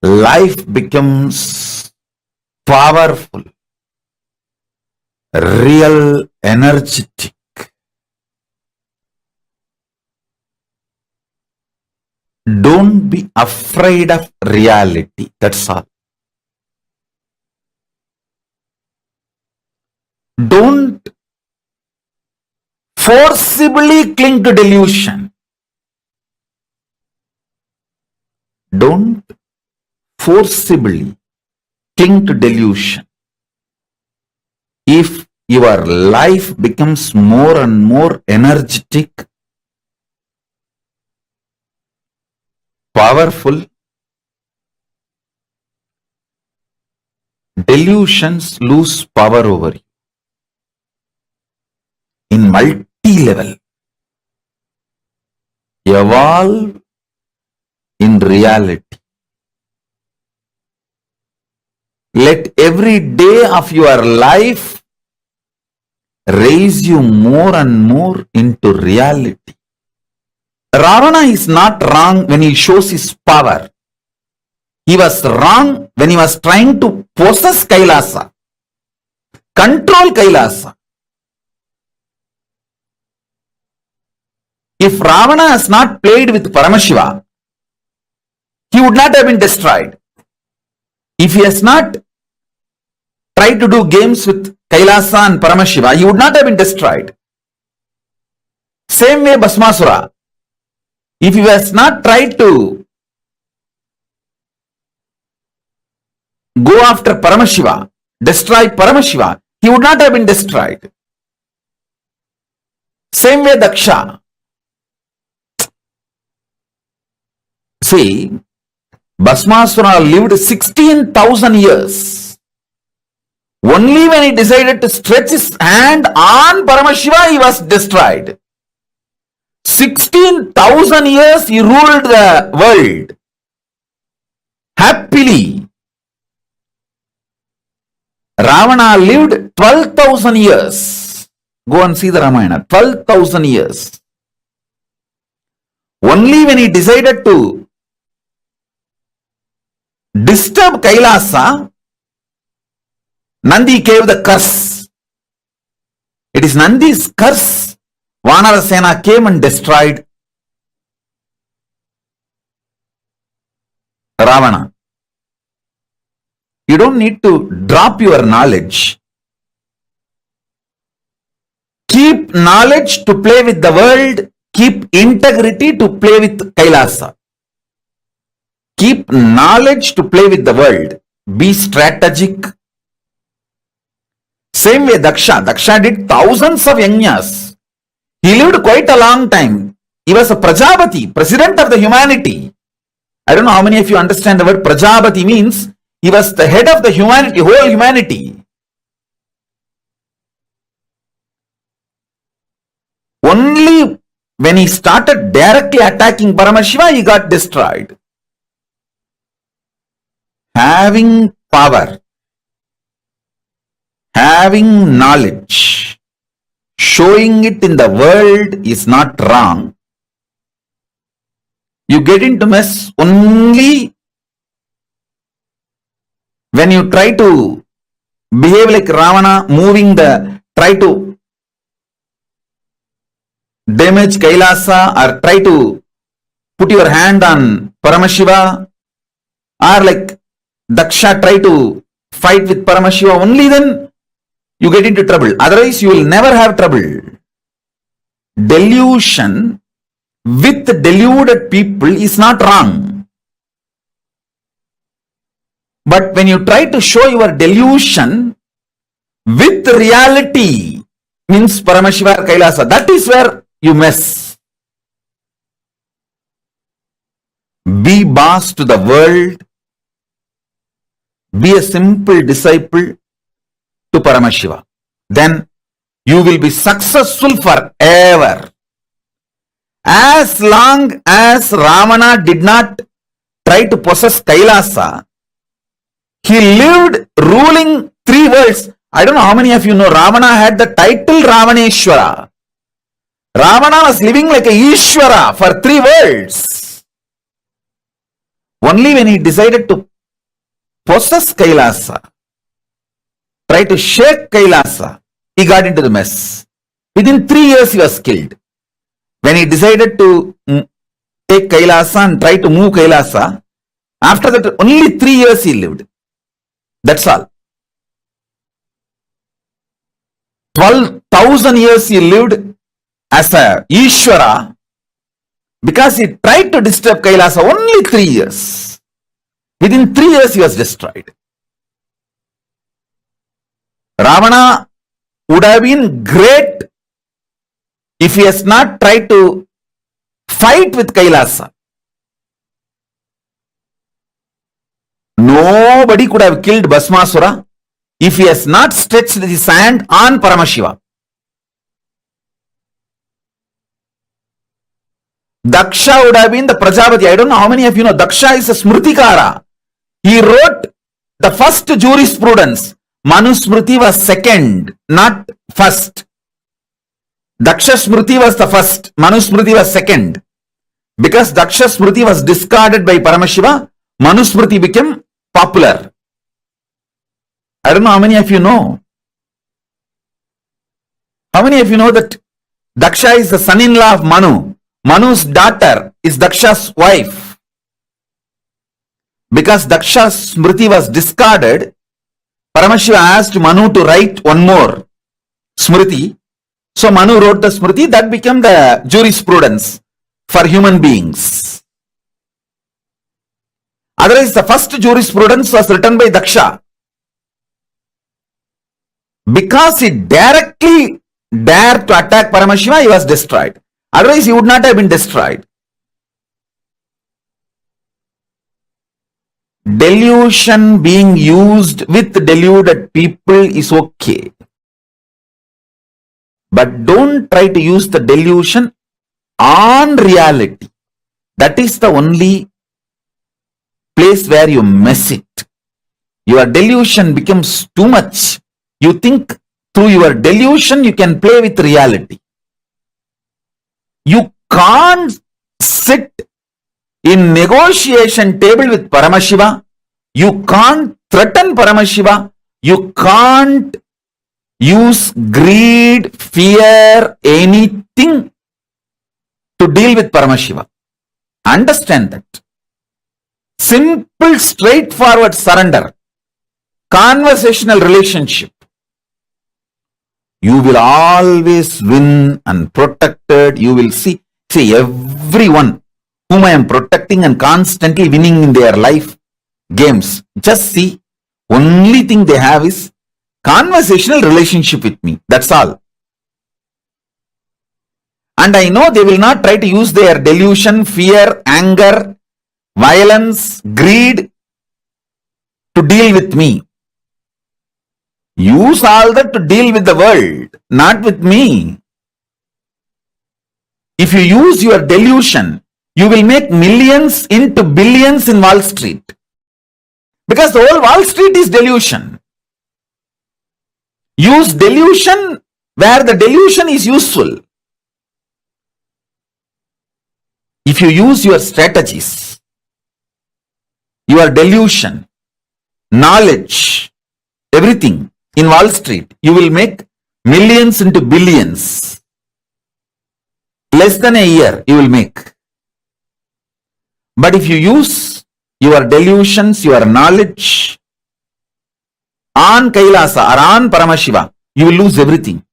Life becomes powerful, real, energetic. Don't be afraid of reality. That's all. Don't forcibly cling to delusion. Don't forcibly cling to delusion. If your life becomes more and more energetic, powerful, delusions lose power over you in multi-level. Evolve in reality. Let every day of your life raise you more and more into reality. Ravana is not wrong when he shows his power. He was wrong when he was trying to possess Kailasa, control Kailasa. If Ravana has not played with Paramashiva, he would not have been destroyed. If he has not tried to do games with Kailasa and Paramashiva, he would not have been destroyed. Same way Bhasmasura. If he has not tried to go after Paramashiva, destroy Paramashiva, he would not have been destroyed. Same way Daksha. See, Bhasmasura lived 16,000 years. Only when he decided to stretch his hand on Paramashiva, he was destroyed. 16,000 years he ruled the world happily. Ravana lived 12,000 years. Go and see the Ramayana. 12,000 years. Only when he decided to disturb Kailasa, Nandi gave the curse. It is Nandi's curse. Vanarasena came and destroyed Ravana. You don't need to drop your knowledge. Keep knowledge to play with the world. Keep integrity to play with Kailasa. Keep knowledge to play with the world. Be strategic. Same way Daksha. Daksha did thousands of yajnas. He lived quite a long time. He was a Prajapati, president of the humanity. I don't know how many of you understand the word Prajapati means. He was the head of the humanity, whole humanity. Only when he started directly attacking Paramashiva, he got destroyed. Having power, having knowledge, showing it in the world is not wrong. You get into mess only when you try to behave like Ravana, try to damage Kailasa or try to put your hand on Paramashiva, or like Daksha try to fight with Paramashiva, only then you get into trouble. Otherwise, you will never have trouble. Delusion with deluded people is not wrong. But when you try to show your delusion with reality, means Paramashiva or Kailasa, that is where you mess. Be boss to the world. Be a simple disciple to Paramashiva. Then you will be successful forever. As long as Ravana did not try to possess Kailasa, he lived ruling 3 worlds. I don't know how many of you know Ravana had the title Ravaneshwara. Ravana was living like a Ishwara for 3 worlds. Only when he decided to possess Kailasa, try to shake Kailasa, he got into the mess. Within 3 years he was killed. When he decided to take Kailasa and try to move Kailasa, after that only 3 years he lived. That's all. 12,000 years he lived as a Ishvara because he tried to disturb Kailasa only 3 years. Within 3 years he was destroyed. Ravana would have been great if he has not tried to fight with Kailasa. Nobody could have killed Bhasmasura if he has not stretched his hand on Paramashiva. Daksha would have been the Prajapati. I don't know how many of you know Daksha is a Smritikara. He wrote the first jurisprudence. Manusmriti was second, not first. Daksha Smriti was the first. Manusmriti was second. Because Daksha Smriti was discarded by Paramashiva, Manusmriti became popular. I don't know how many of you know. How many of you know that Daksha is the son-in-law of Manu? Manu's daughter is Daksha's wife. Because Daksha's Smriti was discarded, Paramashiva asked Manu to write one more Smriti. So Manu wrote the Smriti, that became the jurisprudence for human beings. Otherwise, the first jurisprudence was written by Daksha. Because he directly dared to attack Paramashiva, he was destroyed. Otherwise, he would not have been destroyed. Delusion being used with deluded people is okay. But don't try to use the delusion on reality. That is the only place where you mess it. Your delusion becomes too much. You think through your delusion you can play with reality. You can't sit in negotiation table with Paramashiva. You can't threaten Paramashiva. You can't use greed, fear, anything to deal with Paramashiva. Understand that. Simple, straightforward surrender. Conversational relationship. You will always win and protected. You will see everyone whom I am protecting and constantly winning in their life games. Just see, only thing they have is conversational relationship with me. That's all. And I know they will not try to use their delusion, fear, anger, violence, greed to deal with me. Use all that to deal with the world, not with me. If you use your delusion, you will make millions into billions in Wall Street. Because the whole Wall Street is delusion. Use delusion where the delusion is useful. If you use your strategies, your delusion, knowledge, everything in Wall Street, you will make millions into billions. Less than a year, you will make. But if you use your delusions, your knowledge on Kailasa or on Paramashiva, you will lose everything.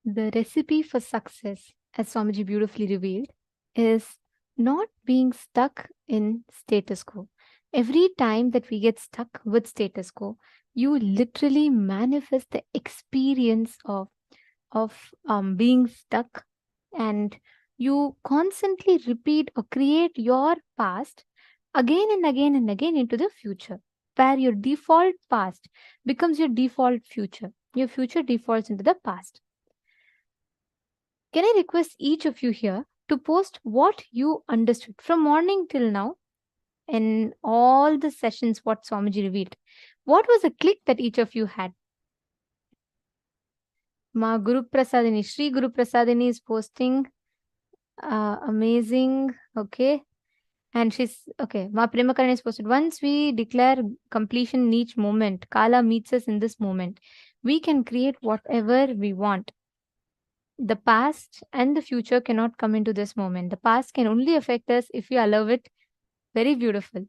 The recipe for success, as Swamiji beautifully revealed, is not being stuck in status quo. Every time that we get stuck with status quo, you literally manifest the experience of being stuck, and you constantly repeat or create your past again and again and again into the future, where your default past becomes your default future. Your future defaults into the past. Can I request each of you here to post what you understood from morning till now in all the sessions what Swamiji revealed? What was a click that each of you had? Ma Guru Prasadini, Sri Guru Prasadini is posting. Amazing. Okay. And she's okay. Ma Premakarani is posted. Once we declare completion in each moment, Kala meets us in this moment. We can create whatever we want. The past and the future cannot come into this moment. The past can only affect us if we allow it. Very beautiful.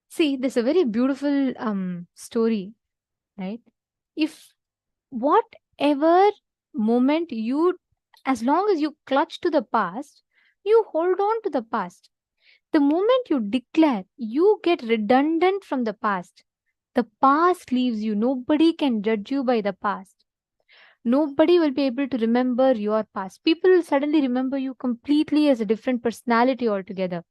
See, this is a very beautiful story, right? If whatever moment you, as long as you clutch to the past, you hold on to the past. The moment you declare, you get redundant from the past. The past leaves you. Nobody can judge you by the past. Nobody will be able to remember your past. People will suddenly remember you completely as a different personality altogether.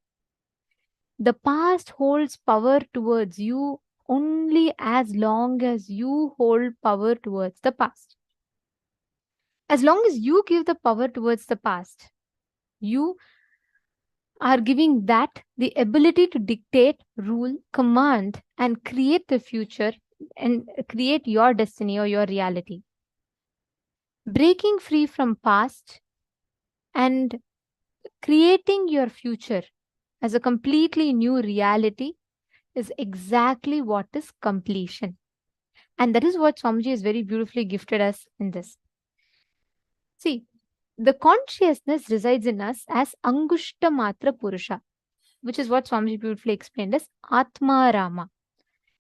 The past holds power towards you only as long as you hold power towards the past. As long as you give the power towards the past, you are giving that the ability to dictate, rule, command, and create the future and create your destiny or your reality. Breaking free from past and creating your future as a completely new reality is exactly what is completion. And that is what Swamiji has very beautifully gifted us in this. See, the consciousness resides in us as Angushta Matra Purusha, which is what Swamiji beautifully explained as Atma Rama.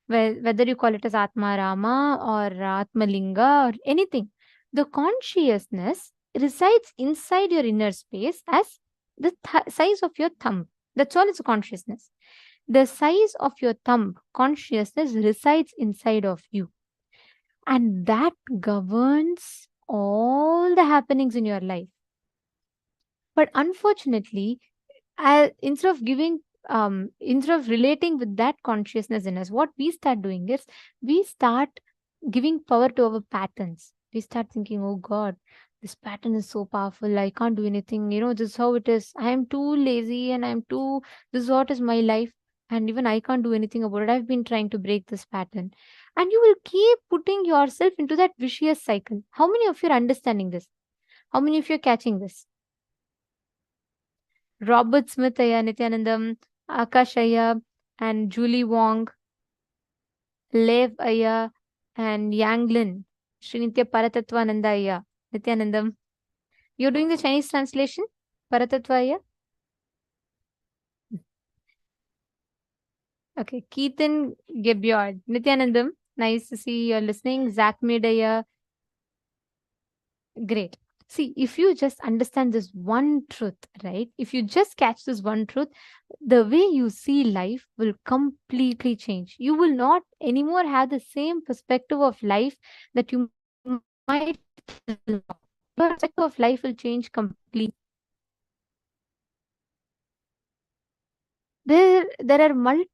Whether you call it as Atma Rama or Atma Linga or anything, the consciousness resides inside your inner space as the size of your thumb. That's all it's a consciousness. The size of your thumb consciousness resides inside of you. And that governs all the happenings in your life. But unfortunately, instead of relating with that consciousness in us, what we start doing is we start giving power to our patterns. We start thinking, oh God, this pattern is so powerful. I can't do anything. This is how it is. I am too lazy and this is what is my life. And even I can't do anything about it. I've been trying to break this pattern. And you will keep putting yourself into that vicious cycle. How many of you are understanding this? How many of you are catching this? Robert Smith Aya, Nithyanandam, Akash Aya, and Julie Wong, Lev Aya, and Yanglin, Srinitya Paratva Aya, Nithyanandam. You're doing the Chinese translation? Paratva Aya? Okay, Keaton Gebyard, Nithyanandam. Nice to see you're listening. Zach Medaya. Great. See, if you just understand this one truth, right? If you just catch this one truth, the way you see life will completely change. You will not anymore have the same perspective of life that you might. Your perspective of life will change completely. There are multiple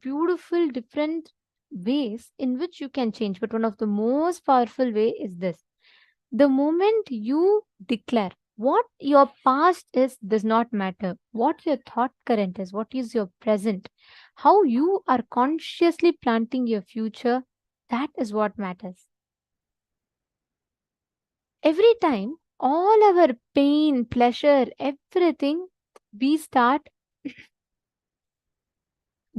beautiful different ways in which you can change, but one of the most powerful way is this. The moment you declare what your past is does not matter. What your thought current is, what is your present, how you are consciously planting your future, that is what matters. Every time, all our pain, pleasure, everything, we start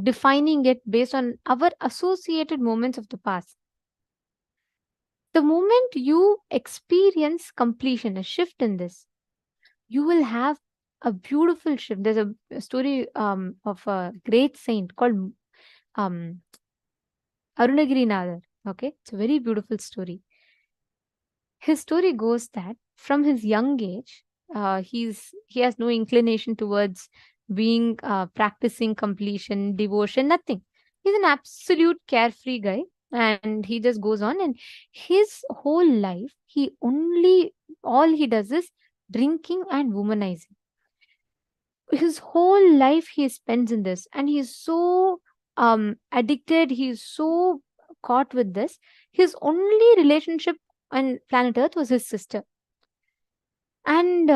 defining it based on our associated moments of the past. The moment you experience completion, a shift in this, you will have a beautiful shift. There's a story of a great saint called Arunagirinathar. Okay, it's a very beautiful story. His story goes that from his young age, he has no inclination towards being practicing completion, devotion, nothing. He's an absolute carefree guy, and he just goes on. And his whole life, all he does is drinking and womanizing. His whole life he spends in this, and he's so addicted. He's so caught with this. His only relationship on planet Earth was his sister. And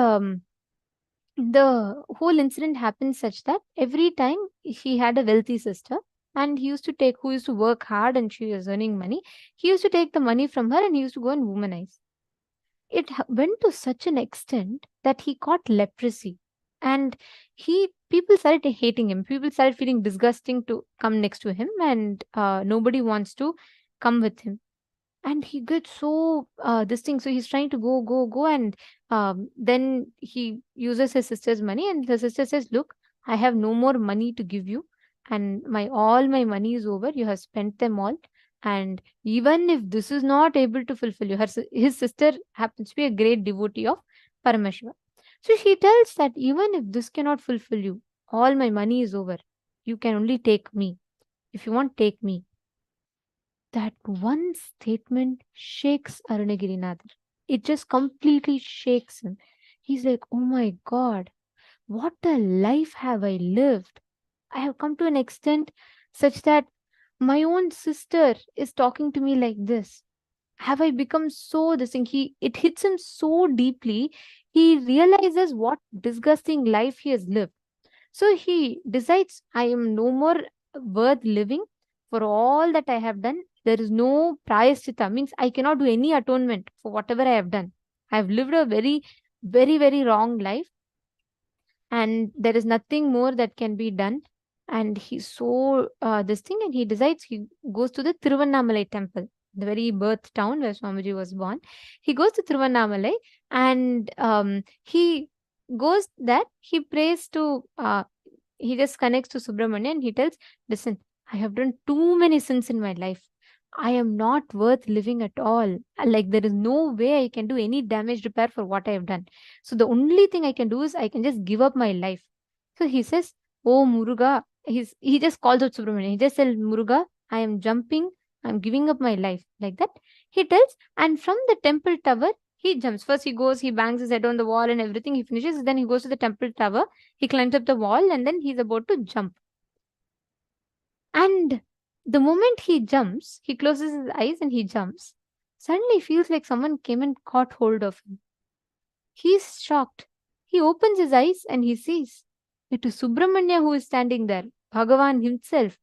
the whole incident happened such that every time he had a wealthy sister, and he used to take, who used to work hard and she was earning money, he used to take the money from her and he used to go and womanize. It went to such an extent that he caught leprosy, and people started hating him. People started feeling disgusting to come next to him, and nobody wants to come with him. And he gets so this thing, so he's trying to go, and then he uses his sister's money, and the sister says, look, I have no more money to give you, and all my money is over. You have spent them all, and even if this is not able to fulfill you, his sister happens to be a great devotee of Paramashiva. So she tells that even if this cannot fulfill you, all my money is over. You can only take me. If you want, take me. That one statement shakes Arunagirinathar. It just completely shakes him. He's like, oh my God, what a life have I lived. I have come to an extent such that my own sister is talking to me like this. Have I become so this thing? It hits him so deeply. He realizes what disgusting life he has lived. So he decides, I am no more worth living for all that I have done. There is no prayaschitta, means I cannot do any atonement for whatever I have done. I have lived a very, very, very wrong life, and there is nothing more that can be done. And he's so this thing, and he decides he goes to the Tiruvannamalai temple, the very birth town where Swamiji was born. He goes to Tiruvannamalai, and he goes there. He prays to he just connects to Subramanya, and he tells, listen, I have done too many sins in my life. I am not worth living at all. Like, there is no way I can do any damage repair for what I have done. So the only thing I can do is I can just give up my life. So he says, oh Muruga, he just calls out Subramanya. He just tells, Muruga, I am jumping, I'm giving up my life. Like that. He tells, and from the temple tower, he jumps. First he goes, he bangs his head on the wall and everything. He finishes, then he goes to the temple tower. He climbs up the wall, and then he's about to jump. And the moment he jumps, he closes his eyes and he jumps. Suddenly he feels like someone came and caught hold of him. He's shocked. He opens his eyes and he sees it is Subramanya who is standing there, Bhagavān himself.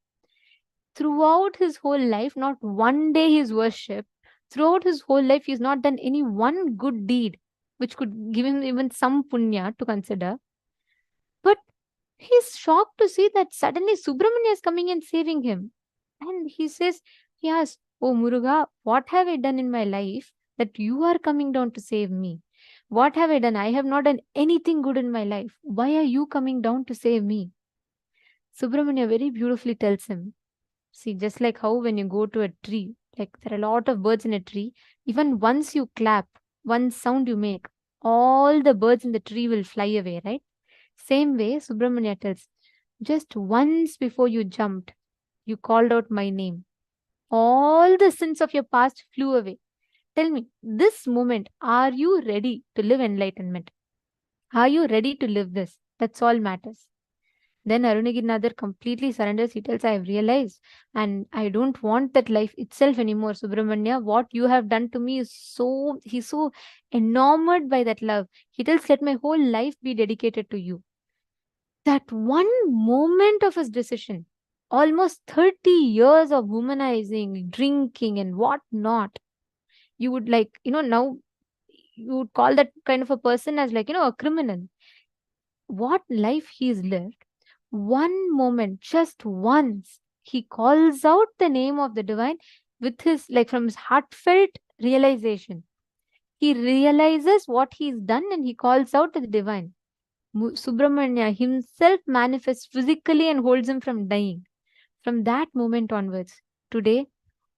Throughout his whole life, not one day he's worshipped. Throughout his whole life, he's not done any one good deed which could give him even some punya to consider. But he's shocked to see that suddenly Subramanya is coming and saving him. And he says, he asks, oh Muruga, what have I done in my life that you are coming down to save me? What have I done? I have not done anything good in my life. Why are you coming down to save me? Subramanya very beautifully tells him, see, just like how when you go to a tree, like there are a lot of birds in a tree, even once you clap, one sound you make, all the birds in the tree will fly away, right? Same way, Subramanya tells, just once before you jumped, you called out my name. All the sins of your past flew away. Tell me, this moment, are you ready to live enlightenment? Are you ready to live this? That's all matters. Then Arunagirinathar completely surrenders. He tells, I have realized, and I don't want that life itself anymore, Subramanya. What you have done to me is he's so enamored by that love. He tells, let my whole life be dedicated to you. That one moment of his decision, almost 30 years of womanizing, drinking, and whatnot, you would now you would call that kind of a person as a criminal. What life he's lived. One moment, just once, he calls out the name of the divine with his, from his heartfelt realization. He realizes what he's done and he calls out to the divine. Subramanya himself manifests physically and holds him from dying. From that moment onwards, today,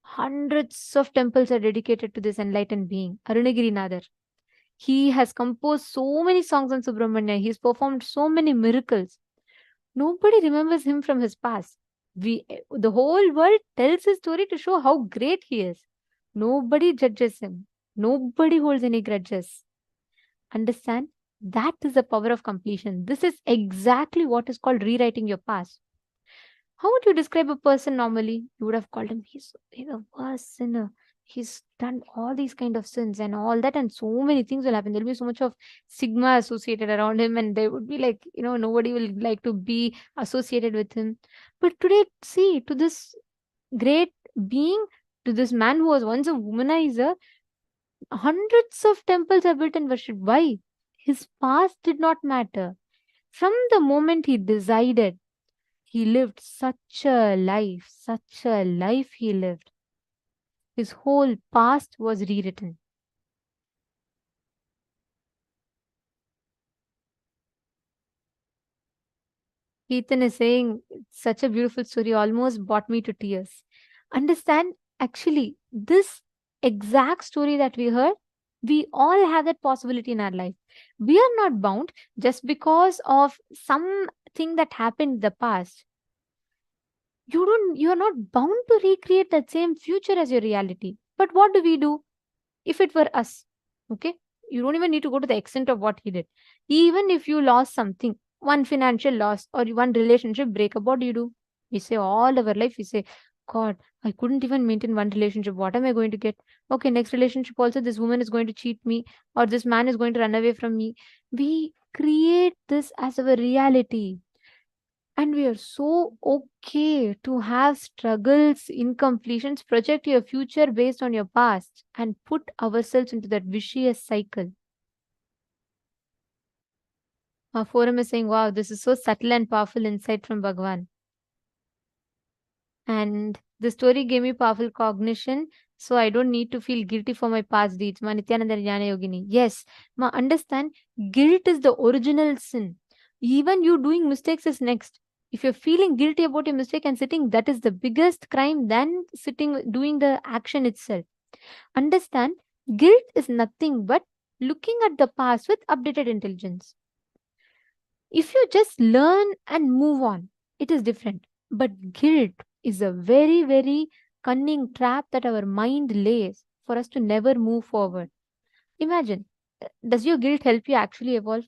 Hundreds of temples are dedicated to this enlightened being, Arunagirinathar. He has composed so many songs on Subramanya. He's performed so many miracles. Nobody remembers him from his past. The whole world tells his story to show how great he is. Nobody judges him. Nobody holds any grudges. Understand? That is the power of completion. This is exactly what is called rewriting your past. How would you describe a person normally? You would have called him, he's a worst sinner. He's done all these kind of sins and all that, and so many things will happen. There'll be so much of stigma associated around him, and they would be like, nobody will like to be associated with him. But today, see, to this great being, to this man who was once a womanizer, hundreds of temples are built and worshipped. Why? His past did not matter. From the moment he decided, he lived such a life he lived. His whole past was rewritten. Ethan is saying, such a beautiful story, almost brought me to tears. Understand, actually, this exact story that we heard, we all have that possibility in our life. We are not bound just because of something that happened in the past. You are not bound to recreate that same future as your reality. But what do we do if it were us? Okay, you don't even need to go to the extent of what he did. Even if you lost something, one financial loss or one relationship breakup, what do? We say all our life, we say, God, I couldn't even maintain one relationship. What am I going to get? Okay, next relationship also, this woman is going to cheat me, or this man is going to run away from me. We create this as our reality. And we are so okay to have struggles, incompletions, project your future based on your past, and put ourselves into that vicious cycle. Our forum is saying, wow, this is so subtle and powerful insight from Bhagavān. And the story gave me powerful cognition, so I don't need to feel guilty for my past deeds. Ma Nithyananda Jnana Yogini. Yes, ma, understand, guilt is the original sin. Even you doing mistakes is next. If you're feeling guilty about your mistake and sitting, that is the biggest crime than doing the action itself. Understand, guilt is nothing but looking at the past with updated intelligence. If you just learn and move on, it is different. But guilt is a very, very cunning trap that our mind lays for us to never move forward. Imagine, does your guilt help you actually evolve?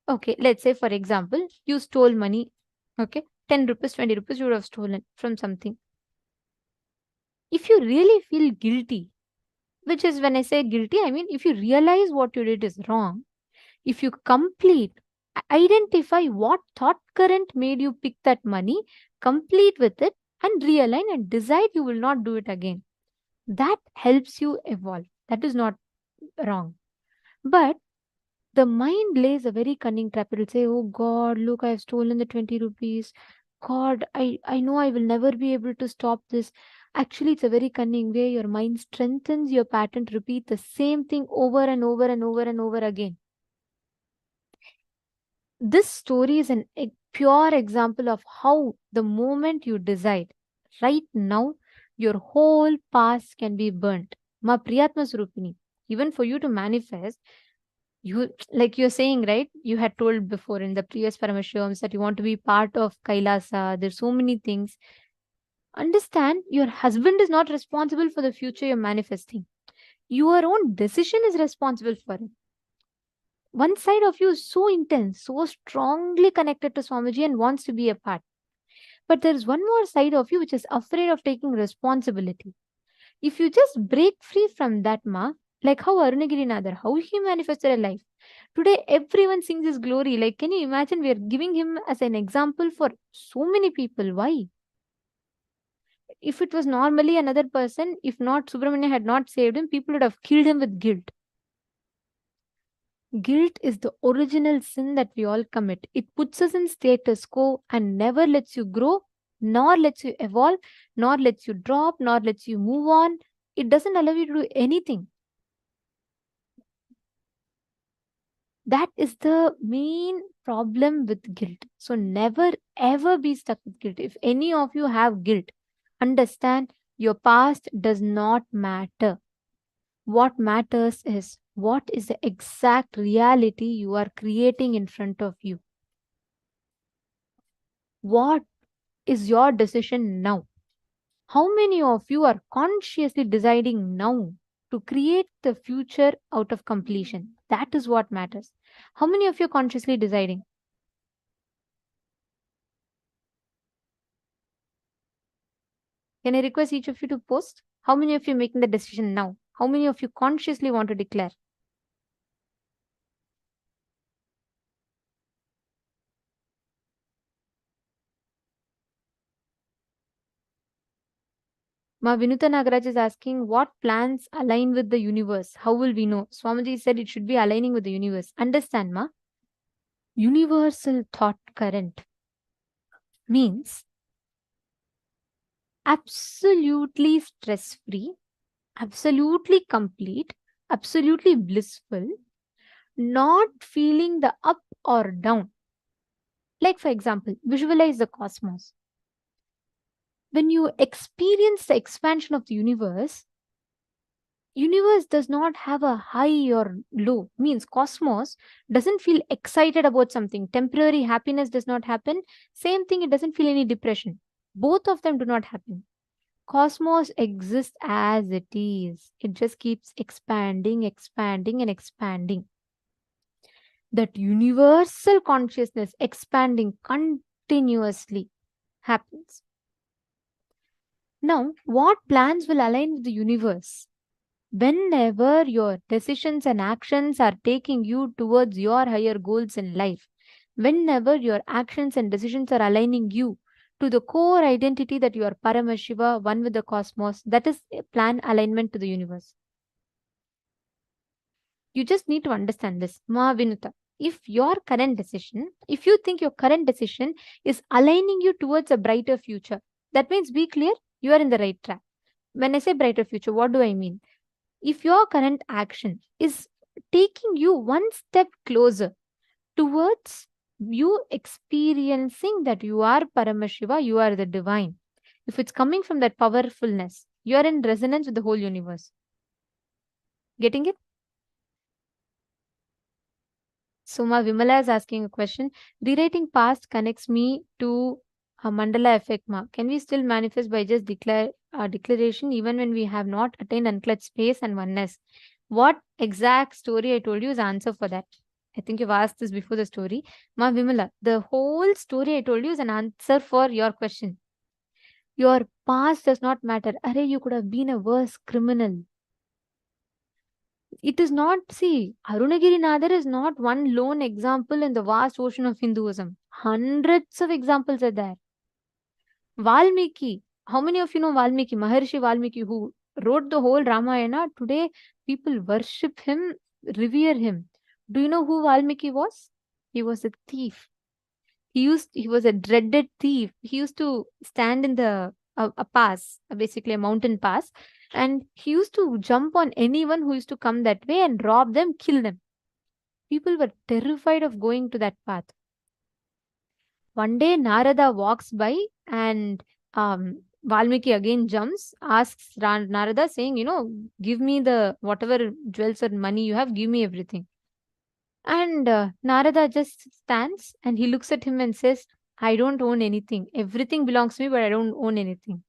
Okay, let's say, for example, you stole money. Okay, 10 rupees, 20 rupees you would have stolen from something. If you really feel guilty, which is when I say guilty, I mean if you realize what you did is wrong, if you identify what thought current made you pick that money, complete with it, and realign and decide you will not do it again. That helps you evolve. That is not wrong. But the mind lays a very cunning trap. It will say, oh God, look, I have stolen the 20 rupees. God, I know I will never be able to stop this. Actually, it's a very cunning way. Your mind strengthens your pattern to repeat the same thing over and over and over and over again. This story is a pure example of how the moment you decide, right now, your whole past can be burnt. Ma Priyatma Surupini. Even for you to manifest, like you're saying, right? You had told before in the previous Paramashivams that you want to be part of KAILASA. There's so many things. Understand, your husband is not responsible for the future you're manifesting. Your own decision is responsible for it. One side of you is so intense, so strongly connected to Swamiji and wants to be a part. But there is one more side of you which is afraid of taking responsibility. If you just break free from that, like how Arunagirinathar, how he manifested a life. Today, everyone sings his glory. Like, can you imagine? We are giving him as an example for so many people. Why? If it was normally another person, if not Subramanya had not saved him, people would have killed him with guilt. Guilt is the original sin that we all commit. It puts us in status quo and never lets you grow, nor lets you evolve, nor lets you drop, nor lets you move on. It doesn't allow you to do anything. That is the main problem with guilt. So never ever be stuck with guilt. If any of you have guilt, understand Your past does not matter. What matters is what is the exact reality you are creating in front of you. What is your decision now? How many of you are consciously deciding now to create the future out of completion? That is what matters. How many of you are consciously deciding? Can I request each of you to post? How many of you are making the decision now? How many of you consciously want to declare? Ma Vinuta Nagaraj is asking, what plans align with the universe? How will we know? Swamiji said it should be aligning with the universe. Understand, Ma? Universal thought current means absolutely stress-free, absolutely complete, absolutely blissful, not feeling the up or down. Like, for example, visualize the cosmos. When you experience the expansion of the universe does not have a high or low. Means cosmos doesn't feel excited about something. Temporary happiness does not happen. Same thing, it doesn't feel any depression. Both of them do not happen. Cosmos exists as it is. It just keeps expanding, expanding, and expanding. That universal consciousness expanding continuously happens. Now, what plans will align with the universe? Whenever your decisions and actions are taking you towards your higher goals in life, whenever your actions and decisions are aligning you to the core identity that you are Paramashiva, one with the cosmos, that is a plan alignment to the universe. You just need to understand this. Ma Vinuta, if your current decision, if you think your current decision is aligning you towards a brighter future, that means be clear, you are in the right track. When I say brighter future, what do I mean? If your current action is taking you one step closer towards you experiencing that you are Paramashiva, you are the divine. If it's coming from that powerfulness, you are in resonance with the whole universe. Getting it? Suma Vimala is asking a question. Rewriting past connects me to a mandala effect. Ma. Can we still manifest by just declaration even when we have not attained unclutched space and oneness? What exact story I told you is answer for that. I think you've asked this before the story. Ma Vimala, the whole story I told you is an answer for your question. Your past does not matter. Array, you could have been a worse criminal. It is not, see, Arunagiri Nadar is not one lone example in the vast ocean of Hinduism. Hundreds of examples are there. Valmiki, how many of you know Valmiki, Maharshi Valmiki, who wrote the whole Ramayana? Today, people worship him, revere him. Do you know who Valmiki was? He was a thief. He was a dreaded thief. He used to stand in a pass, basically a mountain pass, and he used to jump on anyone who used to come that way and rob them, kill them. People were terrified of going to that path. One day, Narada walks by and Valmiki again jumps, asks Narada, saying, give me the whatever jewels or money you have, give me everything. And Narada just stands and he looks at him and says, I don't own anything. Everything belongs to me, but I don't own anything.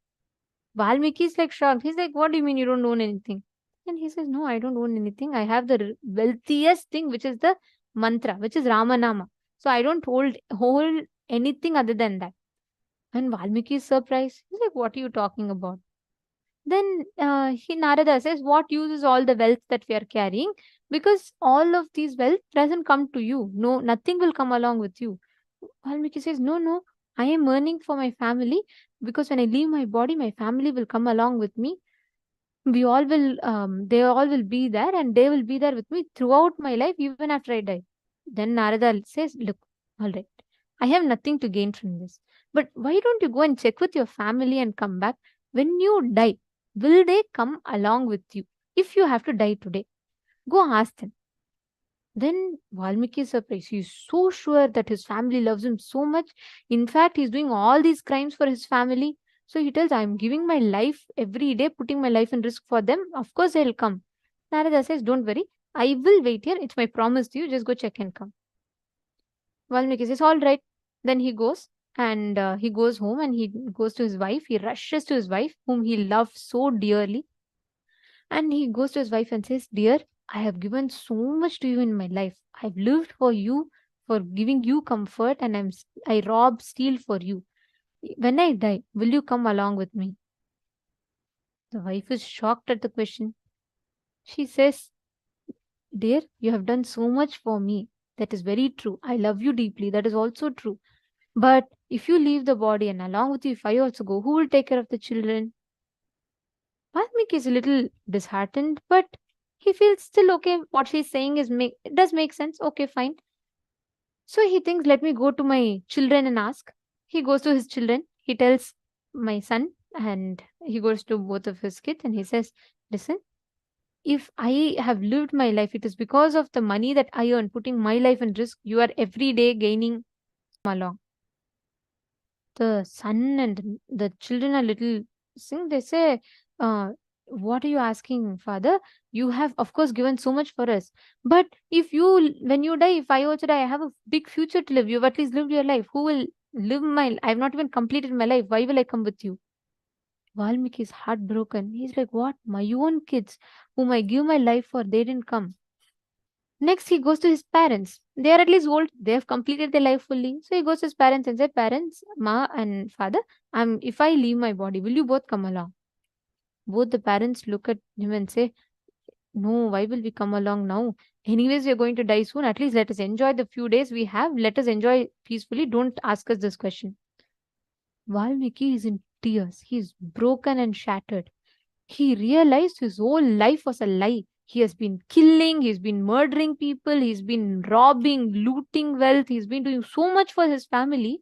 Valmiki is like shocked. He's like, what do you mean you don't own anything? And he says, no, I don't own anything. I have the wealthiest thing, which is the mantra, which is Ramanama. So I don't hold anything other than that. And Valmiki is surprised. He's like, what are you talking about? Then Narada says, what use is all the wealth that we are carrying? Because all of these wealth doesn't come to you. No, nothing will come along with you. Valmiki says, no, I am earning for my family, because when I leave my body, my family will come along with me. They all will be there, and they will be there with me throughout my life, even after I die. Then Narada says, look, all right, I have nothing to gain from this. But why don't you go and check with your family and come back? When you die, will they come along with you? If you have to die today, go ask them. Then Valmiki is surprised. He's so sure that his family loves him so much. In fact, he's doing all these crimes for his family. So he tells, I'm giving my life every day, putting my life in risk for them. Of course they'll come. Narada says, don't worry, I will wait here. It's my promise to you. Just go check and come. Valmiki says, all right. Then he goes and he goes home and he goes to his wife. He rushes to his wife, whom he loves so dearly. And he goes to his wife and says, dear, I have given so much to you in my life. I've lived for you, for giving you comfort, and I rob, steal for you. When I die, will you come along with me? The wife is shocked at the question. She says, dear, you have done so much for me. That is very true. I love you deeply. That is also true. But if you leave the body and along with you, if I also go, who will take care of the children? Valmiki is a little disheartened, but he feels still okay. What she's saying it does make sense. Okay, fine. So he thinks, let me go to my children and ask. He goes to his children. He tells my son, and he goes to both of his kids and he says, listen, if I have lived my life, it is because of the money that I earn, putting my life in risk. You are every day gaining along. The son and the children are little sing. They say, what are you asking, father? You have, of course, given so much for us. But when you die, if I also die, I have a big future to live. You've at least lived your life. Who will live I have not even completed my life. Why will I come with you? Valmiki is heartbroken. He's like, what? My own kids, whom I give my life for, they didn't come. Next, he goes to his parents. They are at least old. They have completed their life fully. So he goes to his parents and says, parents, ma and father, if I leave my body, will you both come along? Both the parents look at him and say, no, why will we come along now? Anyways, we are going to die soon. At least let us enjoy the few days we have. Let us enjoy peacefully. Don't ask us this question. Valmiki is in tears. He is broken and shattered. He realized his whole life was a lie. He has been killing, he's been murdering people, he's been robbing, looting wealth, he's been doing so much for his family,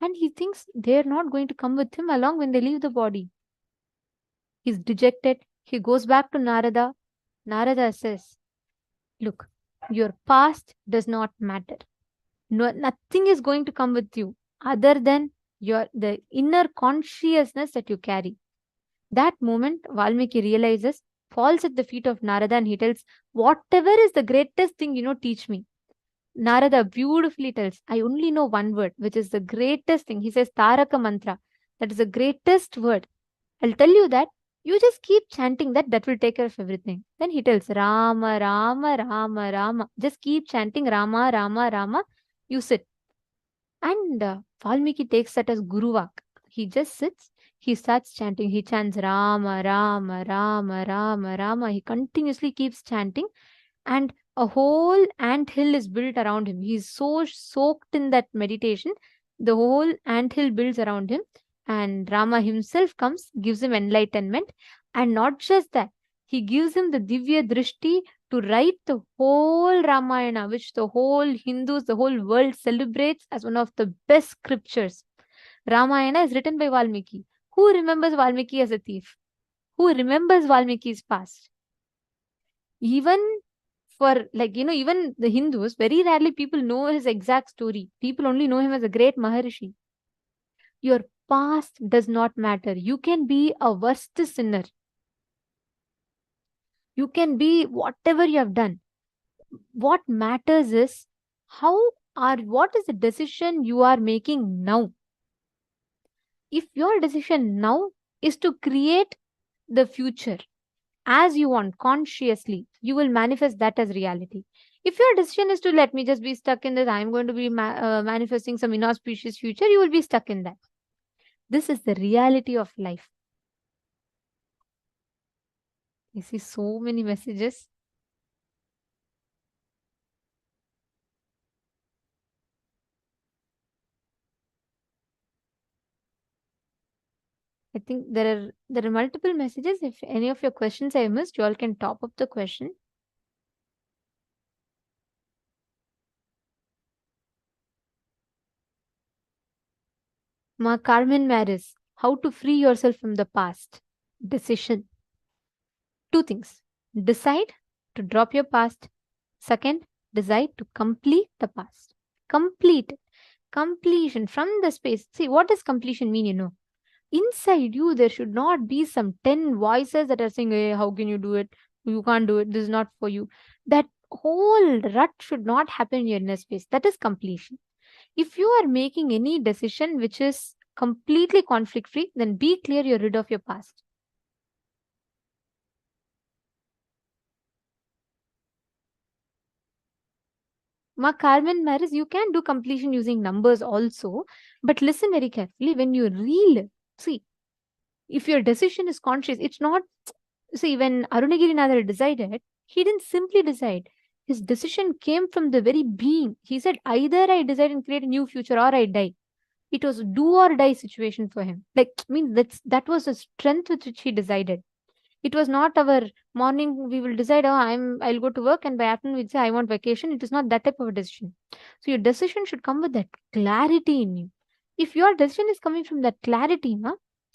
and he thinks they're not going to come with him along when they leave the body. He's dejected. He goes back to Narada. Narada says, look, your past does not matter. Nothing is going to come with you other than the inner consciousness that you carry. That moment, Valmiki realizes, falls at the feet of Narada, and he tells, whatever is the greatest thing, teach me. Narada beautifully tells, I only know one word, which is the greatest thing. He says, Taraka Mantra. That is the greatest word. I'll tell you that. You just keep chanting that will take care of everything. Then he tells, Rama, Rama, Rama, Rama. Just keep chanting Rama, Rama, Rama. You sit. And Valmiki takes that as Guruvak. He just sits. He starts chanting. He chants Rama, Rama, Rama, Rama, Rama. He continuously keeps chanting, and a whole anthill is built around him. He's so soaked in that meditation. The whole anthill builds around him, and Rama himself comes, gives him enlightenment. And not just that, he gives him the Divya Drishti to write the whole Ramayana, which the whole Hindus, the whole world celebrates as one of the best scriptures. Ramayana is written by Valmiki. Who remembers Valmiki as a thief? Who remembers Valmiki's past? Even for even the Hindus, very rarely people know his exact story. People only know him as a great Maharishi. Your past does not matter. You can be a worst sinner. You can be whatever you have done. What matters is what is the decision you are making now? If your decision now is to create the future as you want consciously, you will manifest that as reality. If your decision is to let me just be stuck in this, I'm going to be manifesting some inauspicious future, you will be stuck in that. This is the reality of life. I see so many messages. I think there are multiple messages. If any of your questions I missed, you all can top up the question. Ma Carmen Maris, how to free yourself from the past? Decision. Two things. Decide to drop your past. Second, decide to complete the past. Complete it. Completion from the space. See, what does completion mean, inside you, there should not be some 10 voices that are saying, hey, how can you do it? You can't do it. This is not for you. That whole rut should not happen in your inner space. That is completion. If you are making any decision which is completely conflict free, then be clear you're rid of your past. Ma Carmen Maris, you can do completion using numbers also, but listen very carefully. When you relive, see, if your decision is conscious, it's not, see, when Arunagirinatha decided, he didn't simply decide. His decision came from the very being. He said, either I decide and create a new future or I die. It was do or die situation for him. Like, I mean, that was the strength with which he decided. It was not our morning we will decide, oh, I'll go to work, and by afternoon we'll say I want vacation. It is not that type of a decision. So your decision should come with that clarity in you. If your decision is coming from that clarity,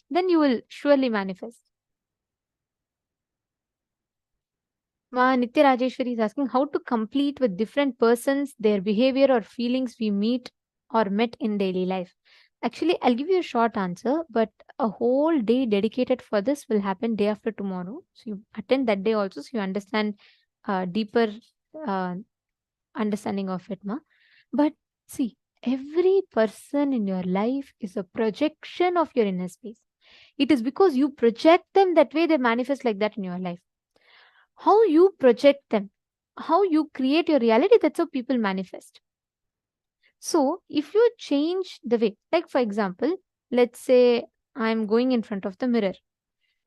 then you will surely manifest. Nitya Rajeshwari is asking how to complete with different persons, their behavior or feelings we meet or met in daily life. Actually, I'll give you a short answer, but a whole day dedicated for this will happen day after tomorrow. So you attend that day also, so you understand deeper understanding of it, ma. But see, every person in your life is a projection of your inner space. It is because you project them that way they manifest like that in your life. How you project them, how you create your reality, that's how people manifest. So if you change the way, like for example, let's say I'm going in front of the mirror,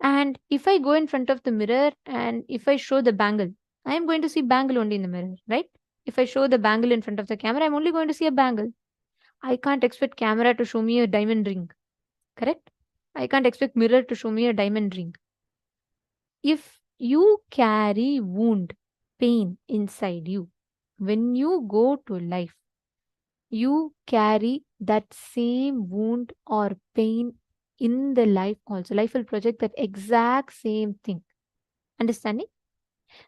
and if I go in front of the mirror and if I show the bangle, I am going to see bangle only in the mirror, right? If I show the bangle in front of the camera, I'm only going to see a bangle. I can't expect camera to show me a diamond ring, correct? I can't expect mirror to show me a diamond ring. If you carry wound, pain inside you, when you go to life, you carry that same wound or pain in the life also. Life will project that exact same thing. Understanding?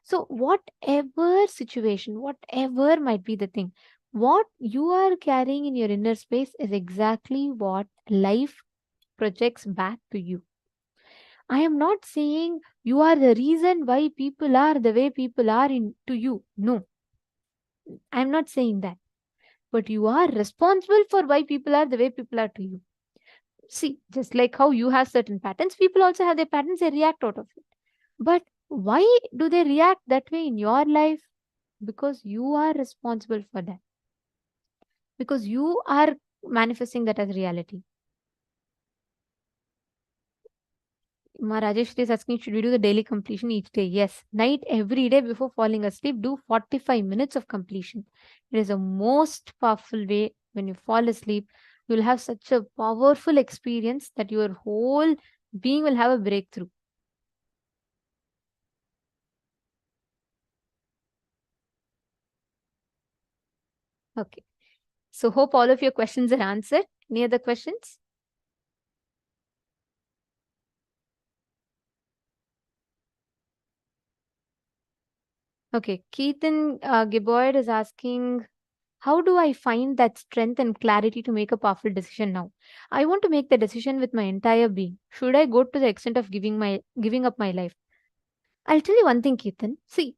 So, whatever situation, whatever might be the thing, what you are carrying in your inner space is exactly what life projects back to you. I am not saying you are the reason why people are the way people are to you. No, I am not saying that. But you are responsible for why people are the way people are to you. See, just like how you have certain patterns, people also have their patterns, they react out of it. But why do they react that way in your life? Because you are responsible for that. Because you are manifesting that as reality. Rajesh is asking, should we do the daily completion each day? Yes. Night, every day before falling asleep, do 45 minutes of completion. It is the most powerful way. When you fall asleep, you will have such a powerful experience that your whole being will have a breakthrough. Okay. So hope all of your questions are answered. Any other questions? Okay. Keaton Giboyd is asking, how do I find that strength and clarity to make a powerful decision now? I want to make the decision with my entire being. Should I go to the extent of giving up my life? I'll tell you one thing, Keaton. See,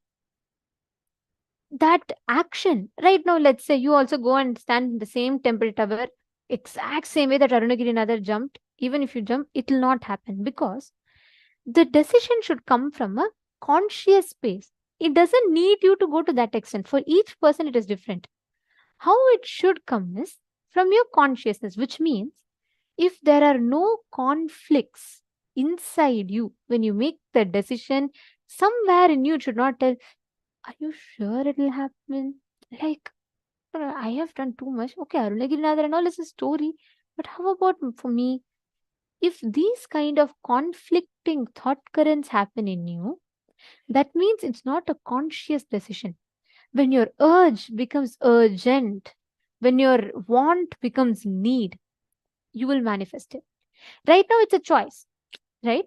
that action right now, let's say you also go and stand in the same temple tower, exact same way that Arunagirinatha jumped. Even if you jump, it will not happen because the decision should come from a conscious space. It doesn't need you to go to that extent. For each person, it is different. How it should come is from your consciousness, which means if there are no conflicts inside you when you make the decision, somewhere in you, it should not tell, are you sure it will happen? Like, I have done too much. Okay, Arunagirinatha and all is a story. But how about for me? If these kind of conflicting thought currents happen in you, that means it's not a conscious decision. When your urge becomes urgent, when your want becomes need, you will manifest it. Right now, it's a choice, right?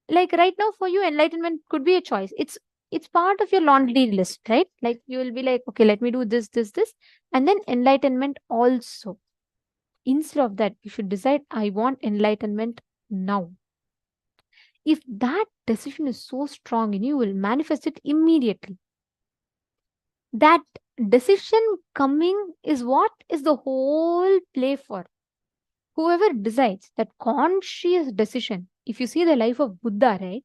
Like right now, for you, enlightenment could be a choice. It's part of your laundry list, right? Like you will be like, okay, let me do this, and then enlightenment also. Instead of that, you should decide, I want enlightenment now. If that decision is so strong in you, you will manifest it immediately. That decision coming is what is the whole play for. Whoever decides that conscious decision, if you see the life of Buddha, right?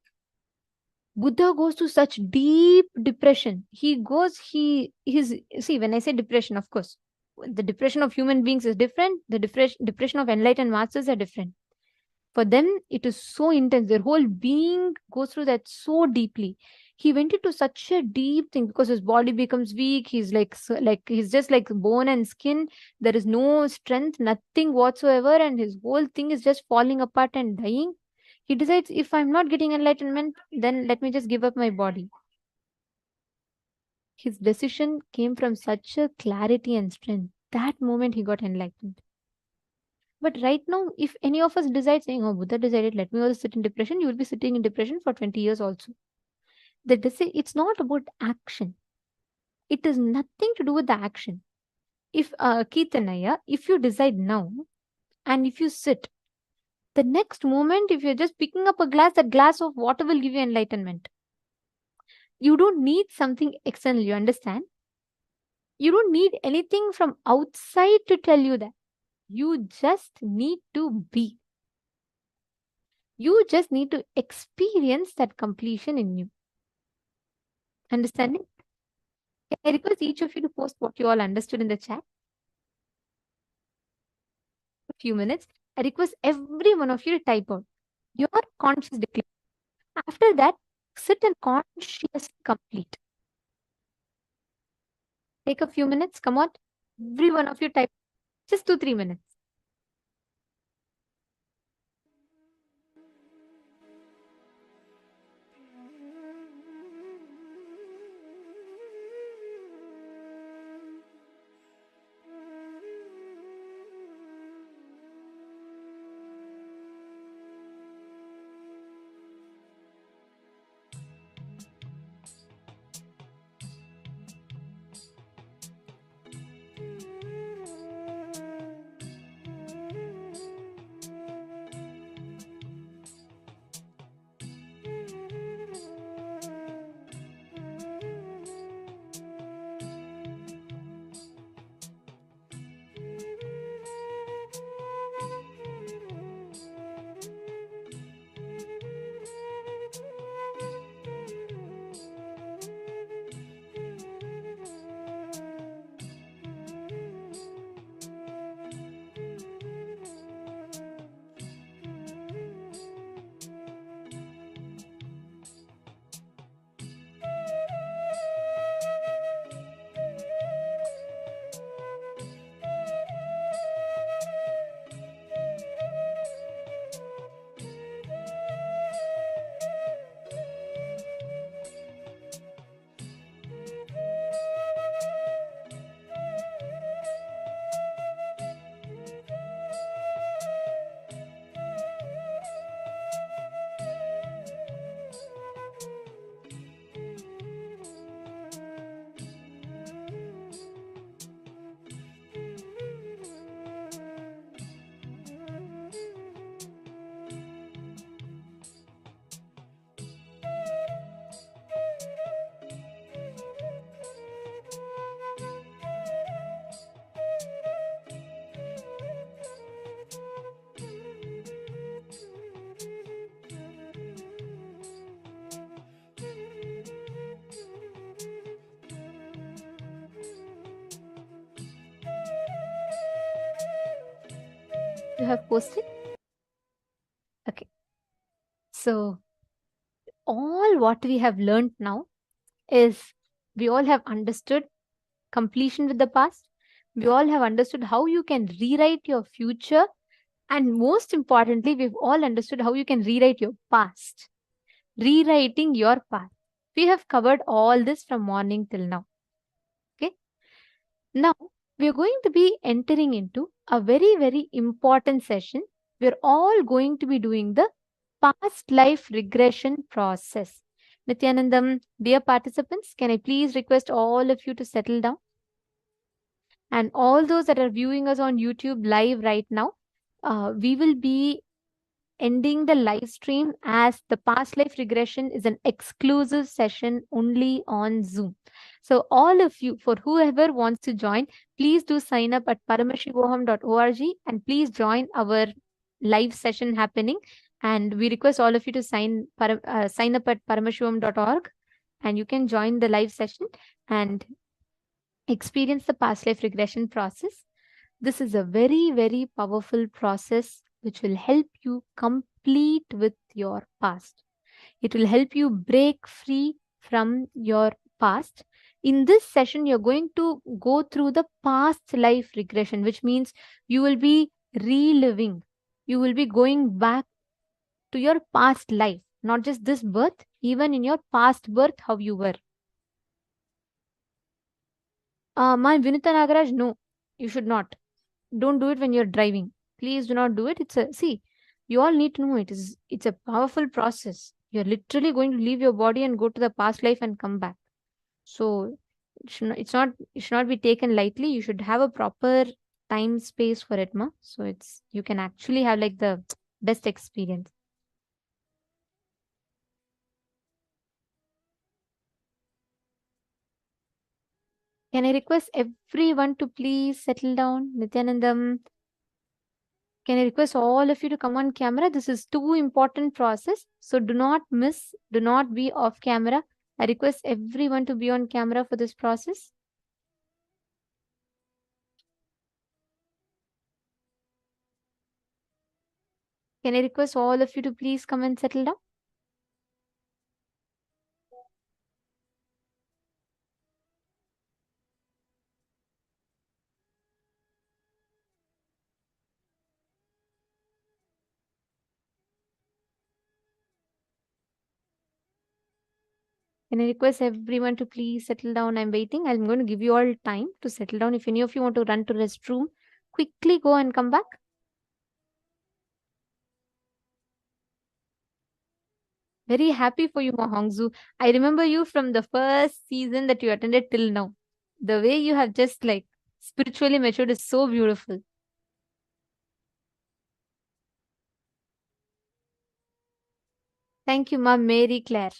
Buddha goes to such deep depression. See, when I say depression, of course, the depression of human beings is different. The depression of enlightened masters are different. For them, it is so intense. Their whole being goes through that so deeply. He went into such a deep thing because his body becomes weak. He's he's just like bone and skin. There is no strength, nothing whatsoever, and his whole thing is just falling apart and dying. He decides, if I'm not getting enlightenment, then let me just give up my body. His decision came from such a clarity and strength. That moment he got enlightened. But right now, if any of us decide saying, oh, Buddha decided, let me also sit in depression, you will be sitting in depression for 20 years also. It's not about action. It is nothing to do with the action. If Keetanaya, if you decide now, and if you sit, the next moment, if you're just picking up a glass, that glass of water will give you enlightenment. You don't need something external, you understand? You don't need anything from outside to tell you that. You just need to be. You just need to experience that completion in you. Understanding? Can I request each of you to post what you all understood in the chat? A few minutes. I request every one of you to type out your conscious declaration. After that, sit and consciously complete. Take a few minutes. Come on. Every one of you type. Just 2-3 minutes. You have posted? Okay. So, all what we have learned now is we all have understood completion with the past. We all have understood how you can rewrite your future. And most importantly, we've all understood how you can rewrite your past. Rewriting your past. We have covered all this from morning till now. Okay. Now, we are going to be entering into a very, very important session. We're all going to be doing the past life regression process. Nithyanandam, dear participants, can I please request all of you to settle down? And all those that are viewing us on YouTube live right now, we will be ending the live stream as the past life regression is an exclusive session only on Zoom. So all of you, for whoever wants to join, please do sign up at paramashivoham.org and please join our live session happening. And we request all of you to sign up at paramashivam.org and you can join the live session and experience the past life regression process. This is a very, very powerful process which will help you complete with your past. It will help you break free from your past. In this session, you're going to go through the past life regression, which means you will be reliving. You will be going back to your past life, not just this birth, even in your past birth, how you were. My Vinita Nagaraj, no, you should not. Don't do it when you're driving. Please do not do it. You all need to know it's a powerful process. You're literally going to leave your body and go to the past life and come back. So it should not be taken lightly. You should have a proper time space for it, ma. So you can actually have like the best experience. Can I request everyone to please settle down? Nithyanandam, can I request all of you to come on camera? This is too important process. So do not miss, do not be off camera. I request everyone to be on camera for this process. Can I request all of you to please come and settle down? Can I request everyone to please settle down? I'm waiting. I'm going to give you all time to settle down. If any of you want to run to restroom, quickly go and come back. Very happy for you, Mahongzu. I remember you from the first season that you attended till now. The way you have just like spiritually matured is so beautiful. Thank you, Ma'am Mary Claire.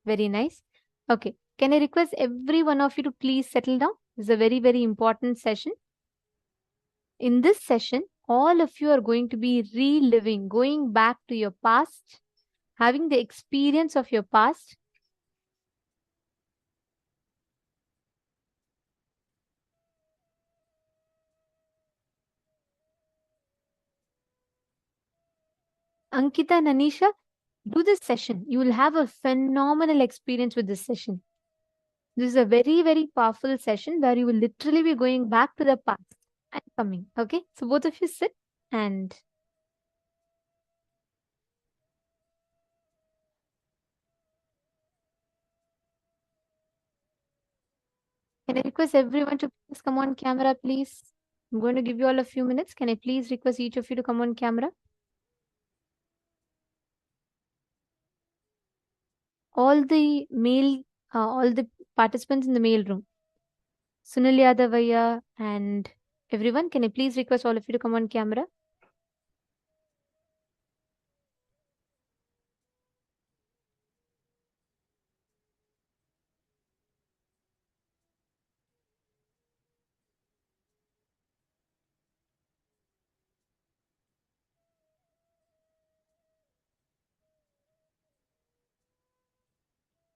Very nice. Okay. Can I request every one of you to please settle down? This is a very, very important session. In this session, all of you are going to be reliving, going back to your past, having the experience of your past. Ankita and Anisha, do this session. You will have a phenomenal experience with this session. This is a very, very powerful session where you will literally be going back to the past and coming. Okay, so both of you sit and can I request everyone to please come on camera, please? I'm going to give you all a few minutes. Can I please request each of you to come on camera? All the participants in the mail room. Sunil Yadavaya and everyone, can I please request all of you to come on camera?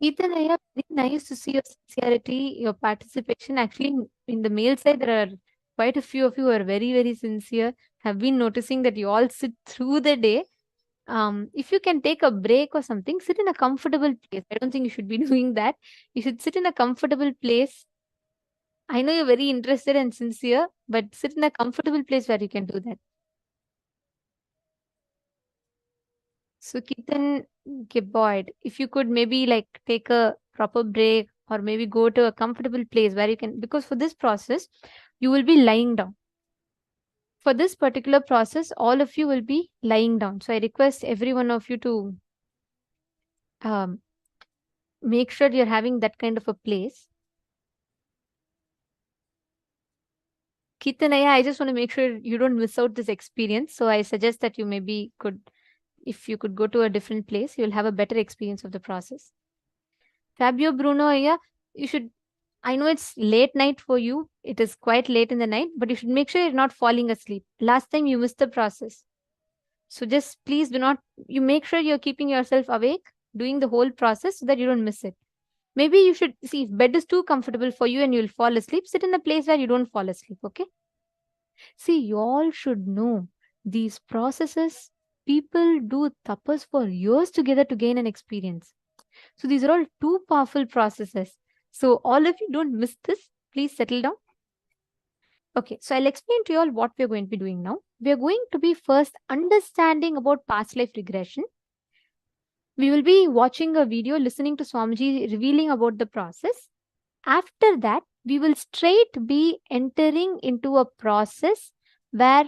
Ethan, I have very nice to see your sincerity, your participation. Actually, in the male side, there are quite a few of you who are very, very sincere. Have been noticing that you all sit through the day. If you can take a break or something, sit in a comfortable place. I don't think you should be doing that. You should sit in a comfortable place. I know you're very interested and sincere, but sit in a comfortable place where you can do that. So Keaton Boyd, if you could maybe like take a proper break or maybe go to a comfortable place where you can, because for this process, you will be lying down. For this particular process, all of you will be lying down. So I request every one of you to make sure you're having that kind of a place. Kirtanaya, I just want to make sure you don't miss out this experience. So I suggest that you maybe could, if you could go to a different place, you'll have a better experience of the process. Fabio Bruno, yeah, you should, I know it's late night for you. It is quite late in the night, but you should make sure you're not falling asleep. Last time you missed the process. So just please do not, you make sure you're keeping yourself awake, doing the whole process so that you don't miss it. Maybe you should see if bed is too comfortable for you and you'll fall asleep, sit in a place where you don't fall asleep, okay? See, you all should know these processes, people do tapas for years together to gain an experience. So these are all two powerful processes. So all of you don't miss this. Please settle down. Okay, so I'll explain to you all what we're going to be doing now. We're going to be first understanding about past life regression. We will be watching a video, listening to Swamiji revealing about the process. After that, we will straight be entering into a process where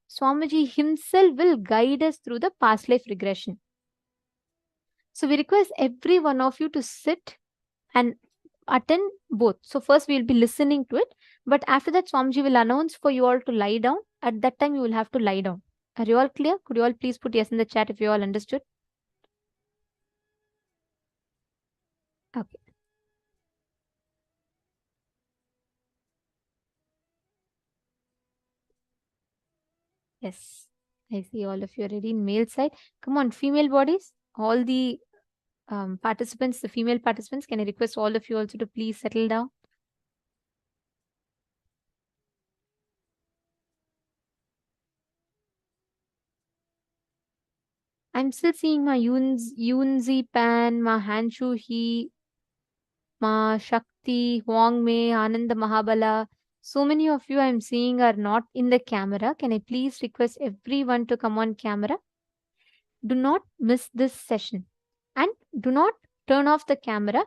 Swamiji himself will guide us through the past life regression. So we request every one of you to sit and attend both. So first we will be listening to it, but after that Swamiji will announce for you all to lie down. At that time you will have to lie down. Are you all clear? Could you all please put yes in the chat if you all understood? Okay. Yes, I see all of you are ready in male side. Come on, female bodies, all the participants, the female participants, can I request all of you also to please settle down? I'm still seeing my Yunzi Pan, my Hanshu He, Ma Shakti, Huang Mei, Ananda Mahabala. So many of you I'm seeing are not in the camera. Can I please request everyone to come on camera? Do not miss this session and do not turn off the camera.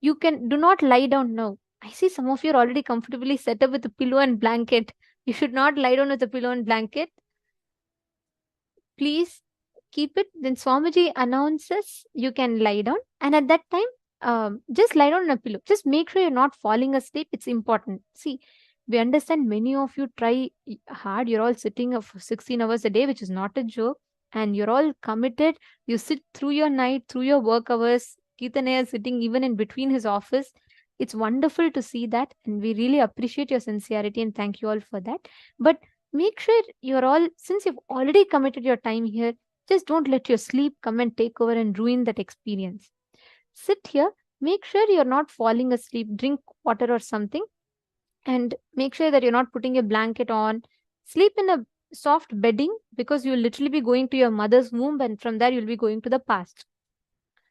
You can do not lie down now. I see some of you are already comfortably set up with a pillow and blanket. You should not lie down with a pillow and blanket. Please keep it. Then Swamiji announces you can lie down, and at that time, just lie down on a pillow. Just make sure you're not falling asleep. It's important. See, we understand many of you try hard. You're all sitting for 16 hours a day, which is not a joke, and you're all committed. You sit through your night, through your work hours. Kirtanaya is sitting even in between his office. It's wonderful to see that, and we really appreciate your sincerity and thank you all for that. But make sure you're all, since you've already committed your time here, just don't let your sleep come and take over and ruin that experience. Sit here, make sure you're not falling asleep, drink water or something, and make sure that you're not putting a blanket on. Sleep in a soft bedding because you'll literally be going to your mother's womb and from there you'll be going to the past.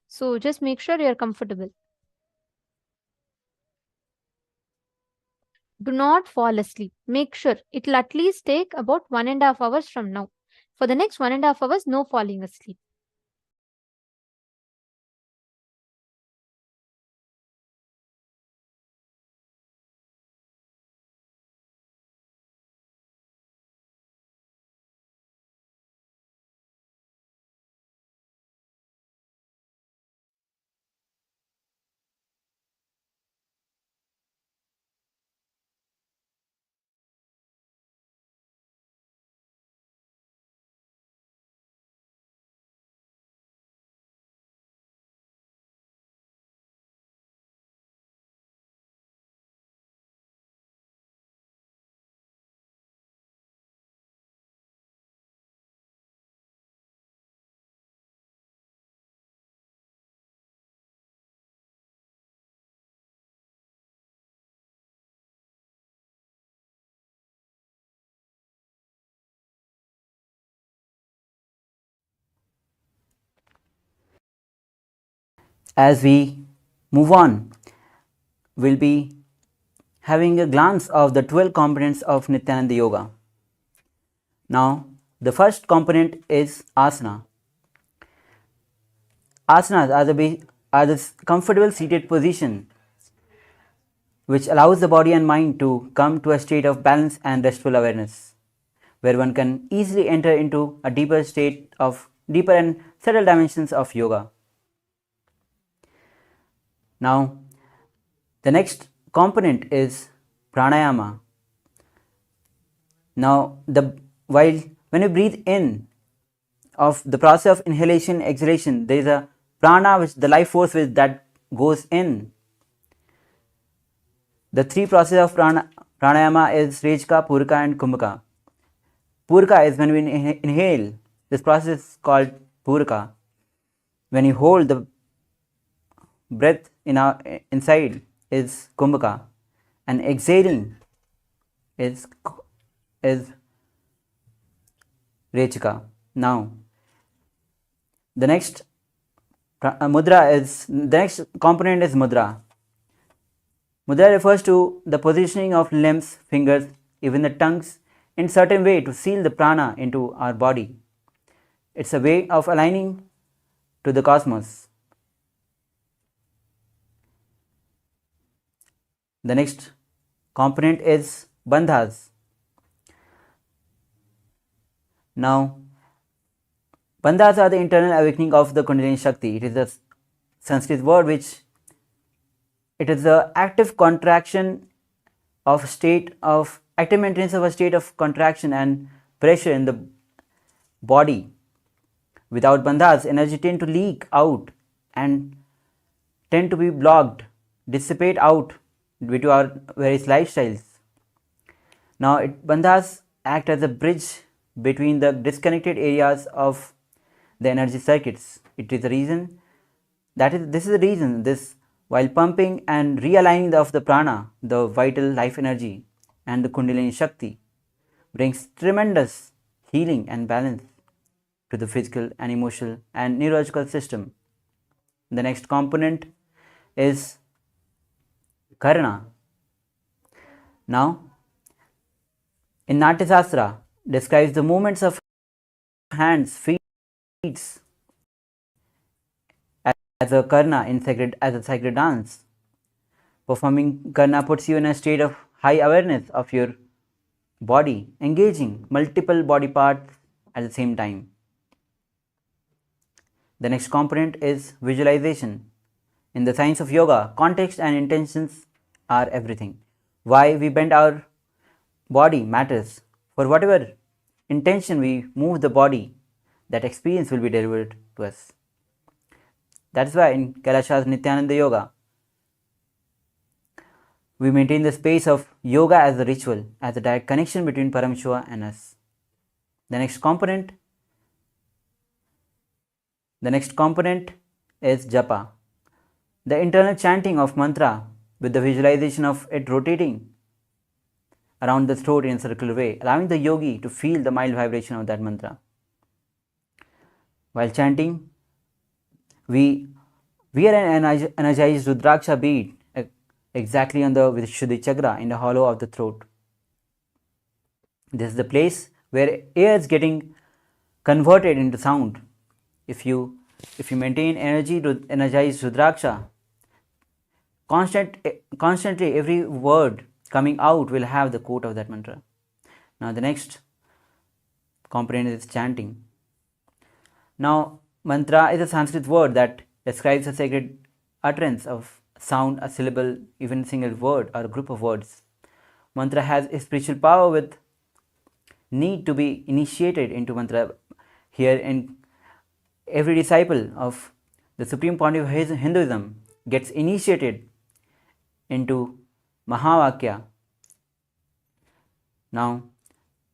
So just make sure you're comfortable. Do not fall asleep. Make sure it'll at least take about 1.5 hours from now. For the next 1.5 hours, no falling asleep. As we move on, we'll be having a glance of the 12 components of Nithyananda Yoga. Now, the first component is asana. Asanas are the comfortable seated position which allows the body and mind to come to a state of balance and restful awareness, where one can easily enter into a deeper and subtle dimensions of yoga. Now, the next component is pranayama. Now, when you breathe in, of the process of inhalation, exhalation, there is a prana, which the life force which that goes in. The three processes of pranayama is Rejka, Purka and Kumbhaka. Purka is when we inhale. This process is called Purka. When you hold the breath inside is Kumbhaka, and exhaling is Rechika. Now, the next component is mudra. Mudra refers to the positioning of limbs, fingers, even the tongues in certain way to seal the prana into our body. It's a way of aligning to the cosmos. The next component is bandhas. Now, bandhas are the internal awakening of the Kundalini Shakti. It is a Sanskrit word which it is the active contraction of active maintenance of a state of contraction and pressure in the body. Without bandhas, energy tend to leak out and tend to be blocked, dissipate out due to our various lifestyles. Now, bandhas act as a bridge between the disconnected areas of the energy circuits. This is the reason while pumping and realigning of the prana, the vital life energy and the Kundalini Shakti brings tremendous healing and balance to the physical and emotional and neurological system. The next component is Karna. Now, in Natya Shastra, describes the movements of hands, feet as a karna as a sacred dance. Performing karna puts you in a state of high awareness of your body, engaging multiple body parts at the same time. The next component is visualization. In the science of yoga, context and intentions are everything. Why we bend our body matters. For whatever intention we move the body, that experience will be delivered to us. That's why in KAILASA's Nithyananda Yoga, we maintain the space of yoga as a ritual, as a direct connection between Paramashiva and us. The next component is japa, the internal chanting of mantra with the visualization of it rotating around the throat in a circular way, allowing the yogi to feel the mild vibration of that mantra. While chanting, we wear an energized Rudraksha bead exactly on the Vishuddhi chakra in the hollow of the throat. This is the place where air is getting converted into sound. If you maintain energized Rudraksha, constantly every word coming out will have the quote of that mantra. Now, the next component is chanting. Now, mantra is a Sanskrit word that describes a sacred utterance of sound, a syllable, even a single word or a group of words. Mantra has a spiritual power with need to be initiated into mantra. Here, in every disciple of the supreme point of Hinduism gets initiated into Mahavakya. Now,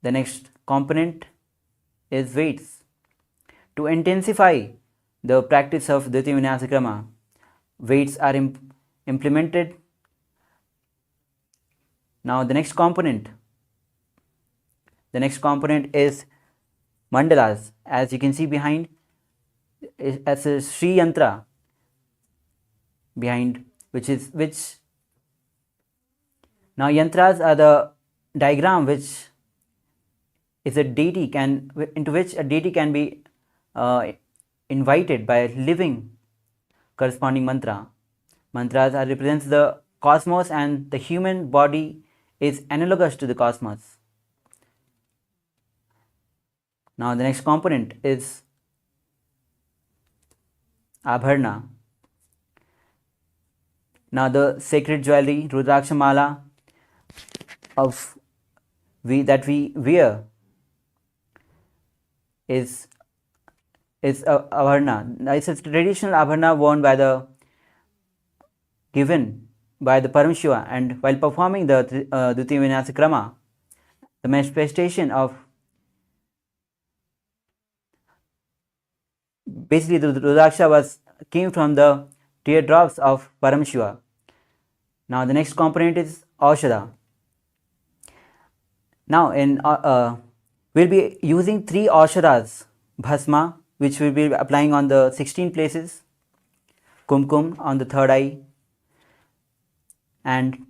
the next component is weights. To intensify the practice of Dviti Vinyasa Krama, weights are implemented. Now, the next component is mandalas. As you can see behind, as a Sri Yantra behind, which now yantras are the diagram which is a deity into which a deity can be invited by living corresponding mantra. Mantras represents the cosmos, and the human body is analogous to the cosmos. Now, the next component is abharna. Now, the sacred jewelry, Rudraksha Mala of we wear is a abharna. It's a traditional abharna worn by the given by the Paramashiva, and while performing the Dutiya Vinyasa Krama, the manifestation of basically the Rudraksha came from the teardrops of Paramashiva. Now the next component is Aushadha. Now we'll be using 3 Aushadhas, Bhasma, which we'll be applying on the 16 places, Kumkum on the third eye, and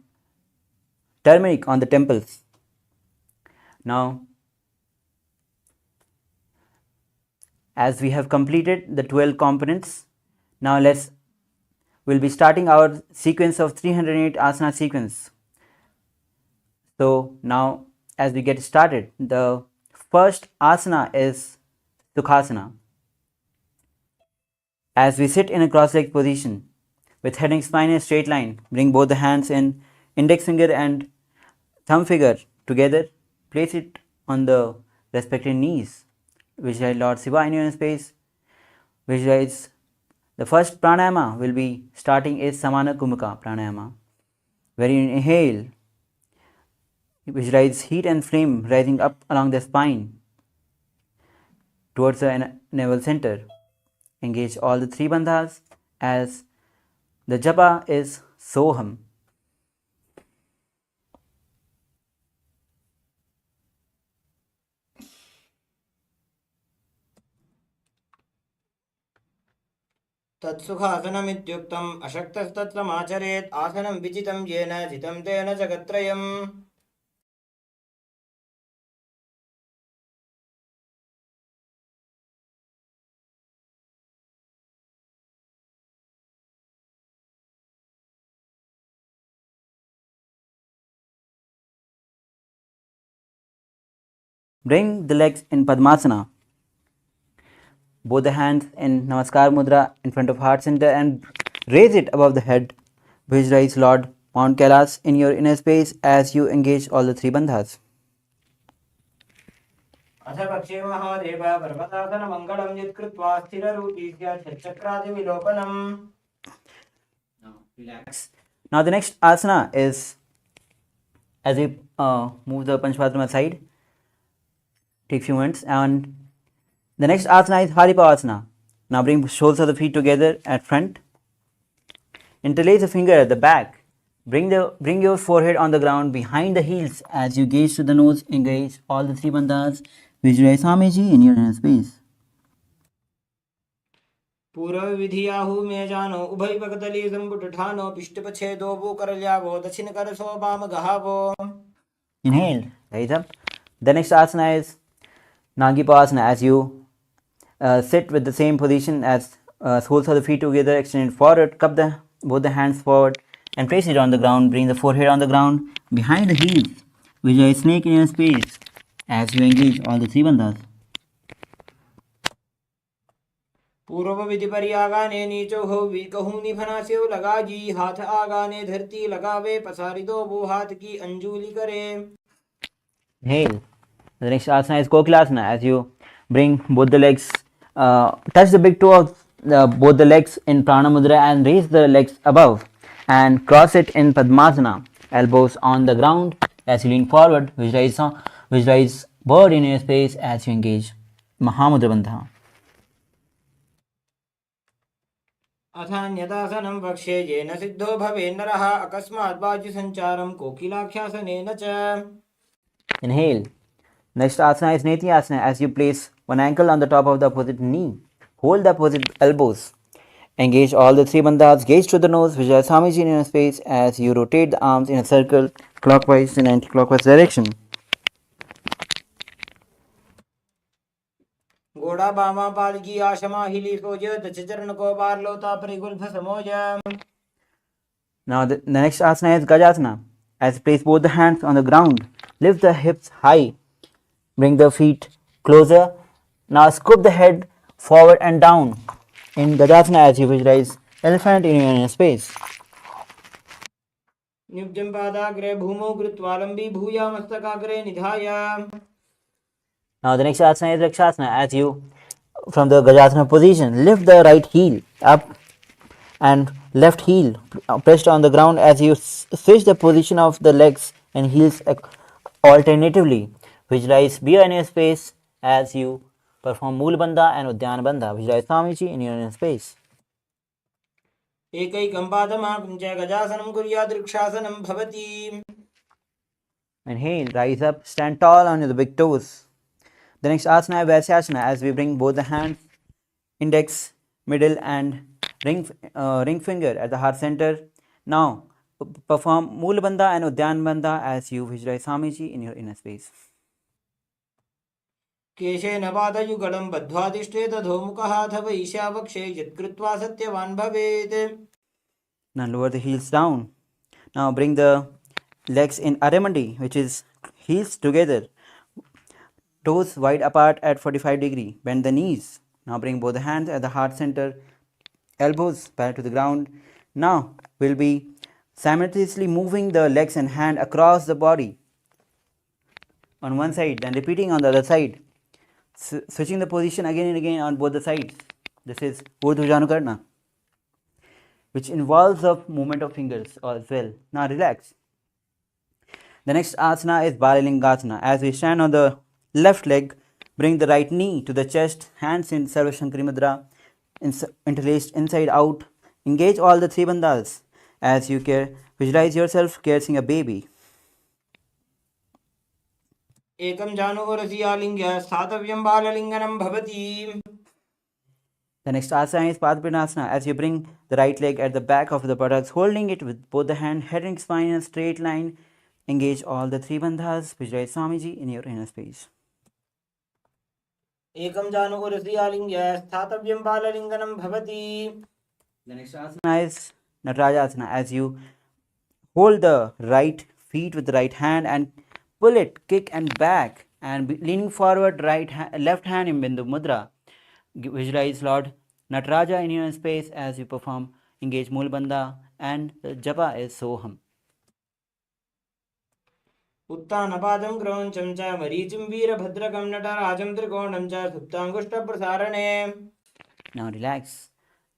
turmeric on the temples. Now, as we have completed the 12 components, now we'll be starting our sequence of 308 asana sequence. So now as we get started, the first asana is Sukhasana. As we sit in a cross-legged position with head and spine in a straight line, bring both the hands in index finger and thumb finger together, place it on the respective knees. Visualize Lord Shiva in your space. Visualize the first pranayama will be starting is Samana Kumaka pranayama. Where you inhale, visualize heat and flame rising up along the spine towards the navel center. Engage all the 3 bandhas as the japa is Soham. तत्सुखासनमित्युक्तम् अशक्तस्तत्समाचरेत् आसनं विजितं येन जितं तेन जगत्त्रयम्. Bring the legs in Padmasana. Both the hands in Namaskar Mudra in front of heart center and raise it above the head. Visualize Lord Mount Kailas in your inner space as you engage all the 3 bandhas. अथ पक्षे महादेव पर्वतासन मंगलम यत्कृत्वा स्थिररूपी स्याच्चक्रादिविलोपनम्. Now relax. Now the next asana is, as we move the Panchpadma aside, take few minutes, and the next asana is Haripavasana. Now bring soles of the feet together at front. Interlace a finger at the back. Bring your forehead on the ground behind the heels as you gaze to the nose. Engage all the 3 bandhas. Visualize Swamiji in your inner space. पूर्व विधियाहु में जानो उभय भगतली संपुट ठानो पिष्टपछे दो बो करल्यावो दक्षिण कर सो balm गहावो. Inhale, rise up. The next asana is Nagipasana, as you sit with the same position as soles of the feet together, extended forward, cup both the hands forward and place it on the ground. Bring the forehead on the ground behind the heels. Visualize snake in your space as you engage all the 3 bandhas. पूर्व विधि पर आगाने नीचो हो we कहूं निफना से लगाजी हाथ आगाने धरती लगावे पसारी दो वो हाथ की अंजुली करे. Inhale. The next asana is Kokilasana, as you bring both the legs, touch the big toe of both the legs in Prana Mudra and raise the legs above and cross it in Padmasana, elbows on the ground as you lean forward. Visualize bird in your space as you engage Mahamudra Bandha. अथान्यदासनं वक्ष्ये येन सिद्धो भवे नरः अकस्मात् वाजि संचारं कोकिलाख्यासनेन च. Inhale. Next asana is Nithyananda, as you place one ankle on the top of the opposite knee. Hold the opposite elbows. Engage all the 3 bandhas. Gaze to the nose. Visualize Swamiji in your space as you rotate the arms in a circle clockwise and anti-clockwise direction. घोड़ा बामा पालकी आशमा हिली सोज दच चरण को बार लोता परिगुल्फ समोज. Now the next asana is Gajasana. As you place both the hands on the ground, lift the hips high. Bring the feet closer. Now scoop the head forward and down in Gajasana as you visualize elephant in your inner space. निब्जं पादाग्रे भूमौ कृत्वा लम्बी भूया मस्तकाग्रे निधाय. Now the next asana is Rakshasana. As you, from the Gajasana position, lift the right heel up and left heel pressed on the ground as you switch the position of the legs and heels alternatively. Visualize Bia in your space as you perform Mool Bandha and Udyan Bandha. Visualize Swamiji in your inner space. एकैकं पादमाकुञ्च गजासनं कुर्यात् वृक्षासनं भवति. Inhale, rise up, stand tall on the big toes. The next asana is Vaisyasana as we bring both the hands, index, middle and ring finger at the heart center. Now perform Mool Bandha and Udyan Bandha as you visualize Swamiji in your inner space. केशेन पादयुगलं बद्ध्वा तिष्ठेत अधोमुखः अथवा ईशावक्षे यत्कृत्वा सत्यवान् भवेत्. Now lower the heels down. Now bring the legs in Aramandi, which is heels together, toes wide apart at 45-degree. Bend the knees. Now bring both the hands at the heart center, elbows parallel to the ground. Now we'll be simultaneously moving the legs and hand across the body on one side, then repeating on the other side, switching the position again and again on both the sides. This is Urdhva which involves the movement of fingers as well. Now relax. The next asana is Balalingasana. As we stand on the left leg, bring the right knee to the chest, hands in Sarva Shankari Mudra, interlaced inside out. Engage all the three bandhas as you visualize yourself caressing a baby. एकं जानुरसि आलिङ्ग्य स्थातव्यं बाललिङ्गनं भवति. The next asana is Padpinasana. As you bring the right leg at the back of the buttocks, holding it with both the hand, head and spine in a straight line. Engage all the three bandhas. Visualize Swamiji in your inner space. एकं जानुरसि आलिङ्ग्य स्थातव्यं बाललिङ्गनं भवति. The next asana is Natarajasana. As you hold the right feet with the right hand and pull it, kick and back, and leaning forward, left hand in Bindu Mudra. Visualize Lord Nataraja in your space as you perform engage Mool Bandha, and the japa is Soham. उत्तानपादं क्रौञ्चं च मरीचिं वीरभद्रकं नटराजं त्रिकोणं च सुप्ताङ्गुष्ठप्रसारणे. Now relax.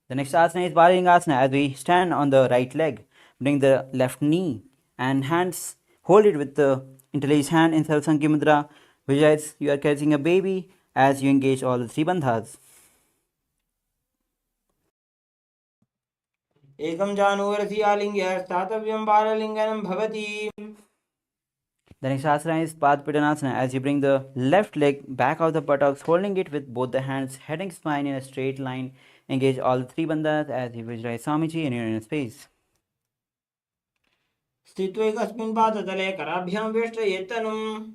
The next asana is Balalingasana. As we stand on the right leg, bring the left knee and hands, hold it with the interlaced hand in Sarva Shankari Mudra. Visualize you are catching a baby as you engage all the three bandhas. एकं जानुरसि आलिङ्ग्य स्थातव्यं बाललिङ्गनं भवति. The next asana is Padpitanasana. As you bring the left leg back of the buttocks, holding it with both the hands, head and spine in a straight line. Engage all the three bandhas as you visualize Swamiji in your inner space. स्थित्वा एकस्मिन् पादतले कराभ्यां वेष्टयेत्तनुम्.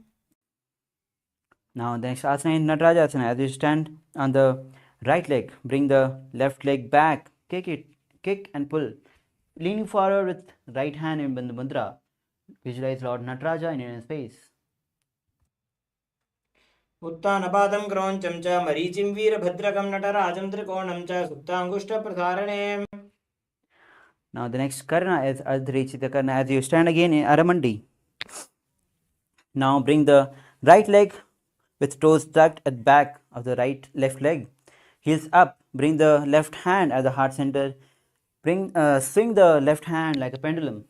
Now the next asana is Natarajasana. As you stand on the right leg, bring the left leg back, kick and pull. Leaning forward with right hand in Bindu Mudra. Visualize Lord Nataraja in your inner space. उत्तानपादं क्रौञ्चं च मरीचिं वीरभद्रकं नटराजं त्रिकोणं च सुप्ताङ्गुष्ठप्रसारणे. Now the next karna is Ardharichita karna. As you stand again in Aramandi. Now bring the right leg with toes tucked at back of the left leg. Heels up. Bring the left hand at the heart center. Swing the left hand like a pendulum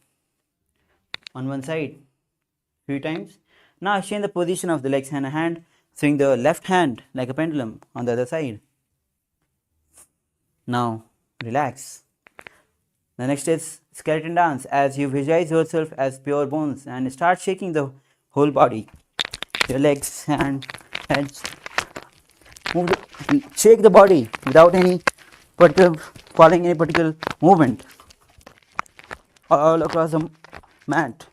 on one side few times. Now change the position of the legs and hand. Swing the left hand like a pendulum on the other side. Now relax. The next is skeleton dance. As you visualize yourself as pure bones and start shaking the whole body. Your legs and heads. Shake the body without any following any particular movement all across the mat.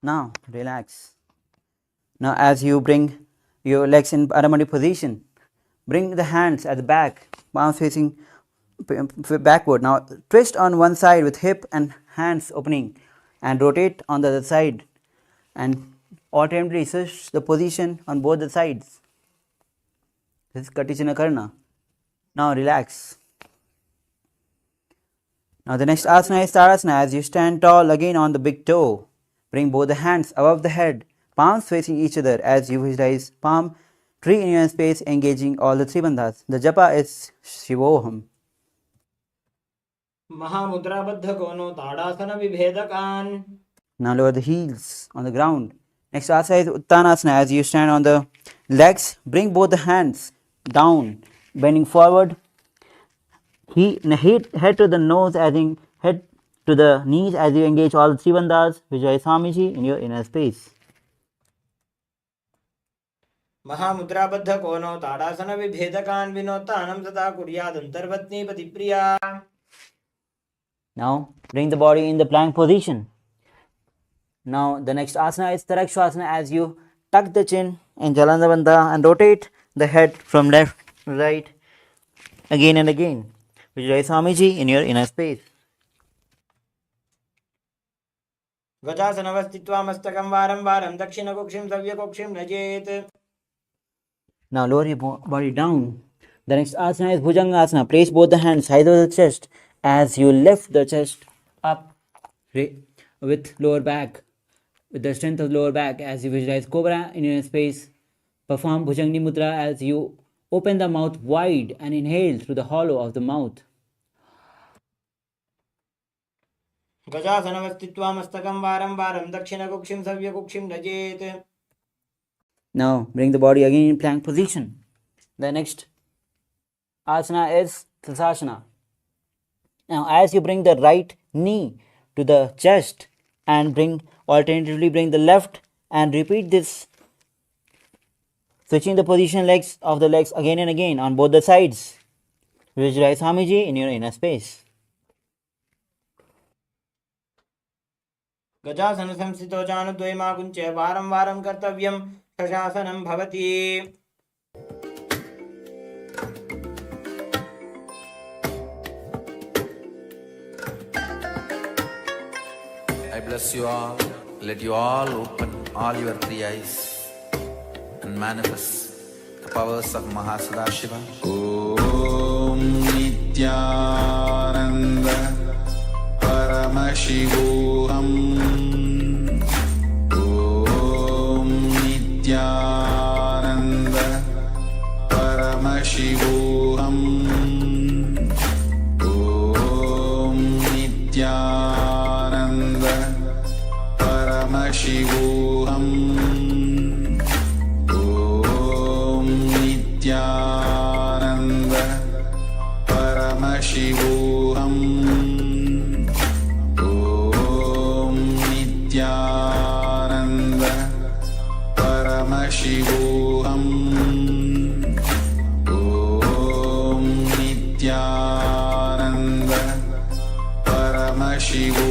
Now relax. Now as you bring your legs in Paramadi position, bring the hands at the back, palms facing backward. Now twist on one side with hip and hands opening and rotate on the other side and alternately switch the position on both the sides. This is Katicana Karna. Now relax. Now the next asana is Tadasana. As you stand tall again on the big toe, bring both the hands above the head, palms facing each other as you visualize palm tree in your space, engaging all the three bandhas. The japa is Shivoham. महामुद्राबद्ध कोनो ताड़ासन विभेदकान. Now lower the heels on the ground. Next asana is Uttanasana. As you stand on the legs, bring both the hands down, bending forward. Head to the nose, as in head to the knees as you engage all the three bandhas. Visualize Swamiji in your inner space. महामुद्राबद्ध कोनो ताड़ासन विभेदकान विनोत्तानं तथा कुर्याद अंतर्वत्नी पतिप्रिया. Now bring the body in the plank position. Now the next asana is Tarakshasana. As you tuck the chin in Jalandhara Bandha and rotate the head from left to right again and again. Visualize Swamiji in your inner space. गजासनवस्थित्वा मस्तकं वारं वारं दक्षिणकुक्षिं सव्यकुक्षिं नजेत्. Now lower your body down. The next asana is Bhujangasana. Place both the hands high over the chest as you lift the chest up with lower back, with the strength of lower back as you visualize Cobra in your space. Perform Bhujangni Mudra as you open the mouth wide and inhale through the hollow of the mouth. गजासनवस्थित्वा मस्तकं वारं वारं दक्षिणकुक्षिं सव्यकुक्षिं नजेत्. Now bring the body again in plank position. The next asana is Sasana. Now as you bring the right knee to the chest and alternatively bring the left and repeat this, switching the position of the legs again and again on both the sides. Visualize Swamiji in your inner space. गजासन संस्थितो जानुद्वयमाकुञ्चे वारं वारं कर्तव्यं शशासनं भवति. I bless you all. Let you all open all your three eyes and manifest the powers of Mahasadashiva. Om Nithyananda Paramashivoham. Om Nithyananda Paramashivoham. Om Nithyananda Paramashivoham. Om Nithyananda Paramashivoham. Om Nithyananda Paramashivoham. Om Nithyananda Paramashivoham. Om Nithyananda Paramashivoham.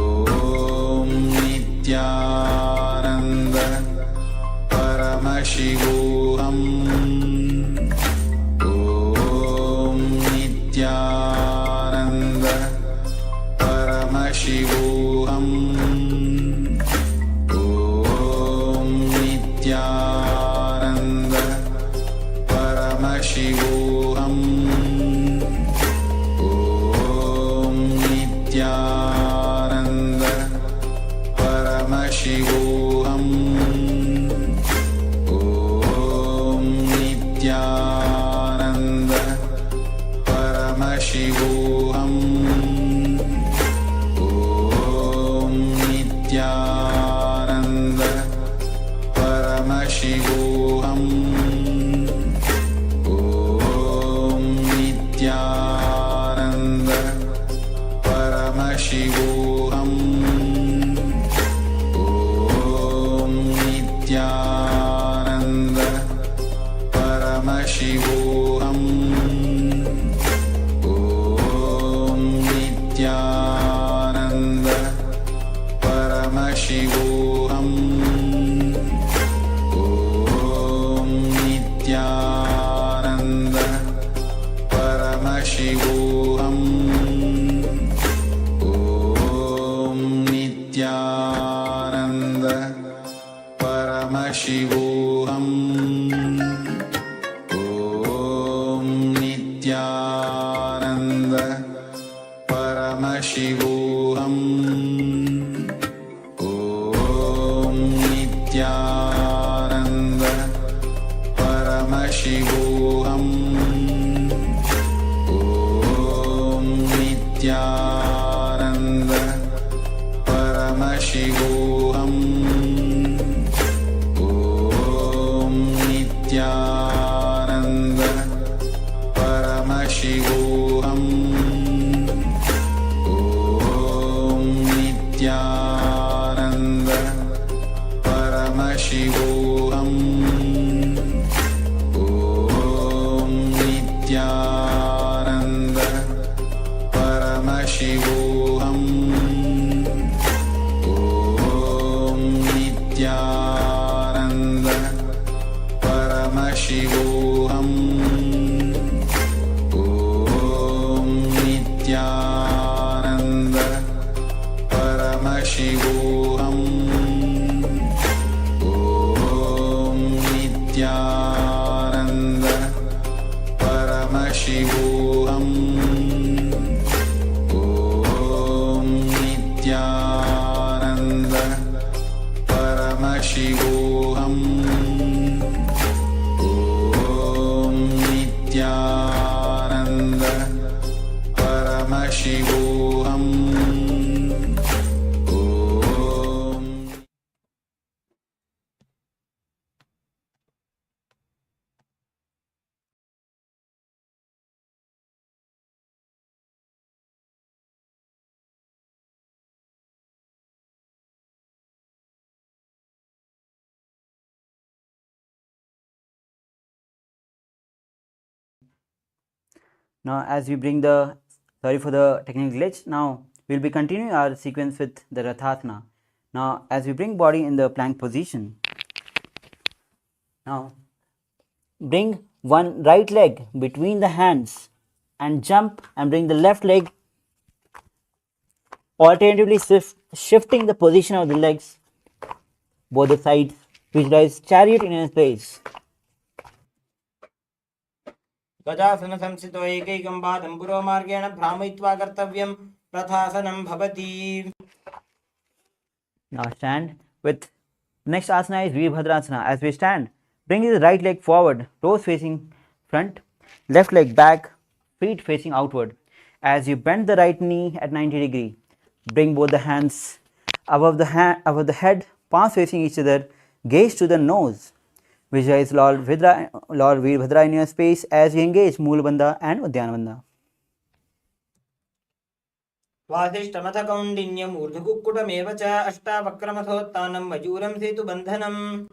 Om Nithyananda Paramashivoham. Om Nithyananda Paramashivoham. Om Nithyananda Paramashivoham. Om Nithyananda Paramashivoham. Om Nithyananda Paramashivoham. Om Nithyananda Paramashivoham. Om Nithyananda Paramashivoham. Om Nithyananda Paramashivoham. Om Nithyananda Paramashivoham. Om Nithyananda Paramashivoham. Om Paramashivoham. Om Nithyananda Paramashivoham. Om Nithyananda Paramashivoham. Om Nithyananda Paramashivoham. Om Nithyananda Paramashivoham. Om Nithyananda Paramashivoham. Om Nithyananda Paramashivoham. Om Nithyananda Paramashivoham. Om Nithyananda Paramashivoham. Om Nithyananda Paramashivoham. Om Nithyananda Paramashivoham. Om Now, as we bring the, sorry for the technical glitch, now we'll be continuing our sequence with the Rathasana. Now, as we bring body in the plank position, now bring one right leg between the hands and jump and bring the left leg, alternatively shifting the position of the legs, both the sides, visualize chariot in space. गजासन संस्थितो एकैकं पादं पुरोमार्गेण भ्रामयित्वा कर्तव्यं रथासनं भवति. Now stand with next asana is Virabhadrasana. As we stand, bring the right leg forward, toes facing front, left leg back, feet facing outward. As you bend the right knee at 90 degree, bring both the hands above the head, palms facing each other, gaze to the nose. Visualize Lord Virabhadra in your space as you engage Moola Bandha and Udyana Bandha. वासिष्ठमथ कौण्डिन्यम् ऊर्ध्वकुक्कुटमेव च अष्टावक्रमथोत्थानं मयूरं सेतुबन्धनम्.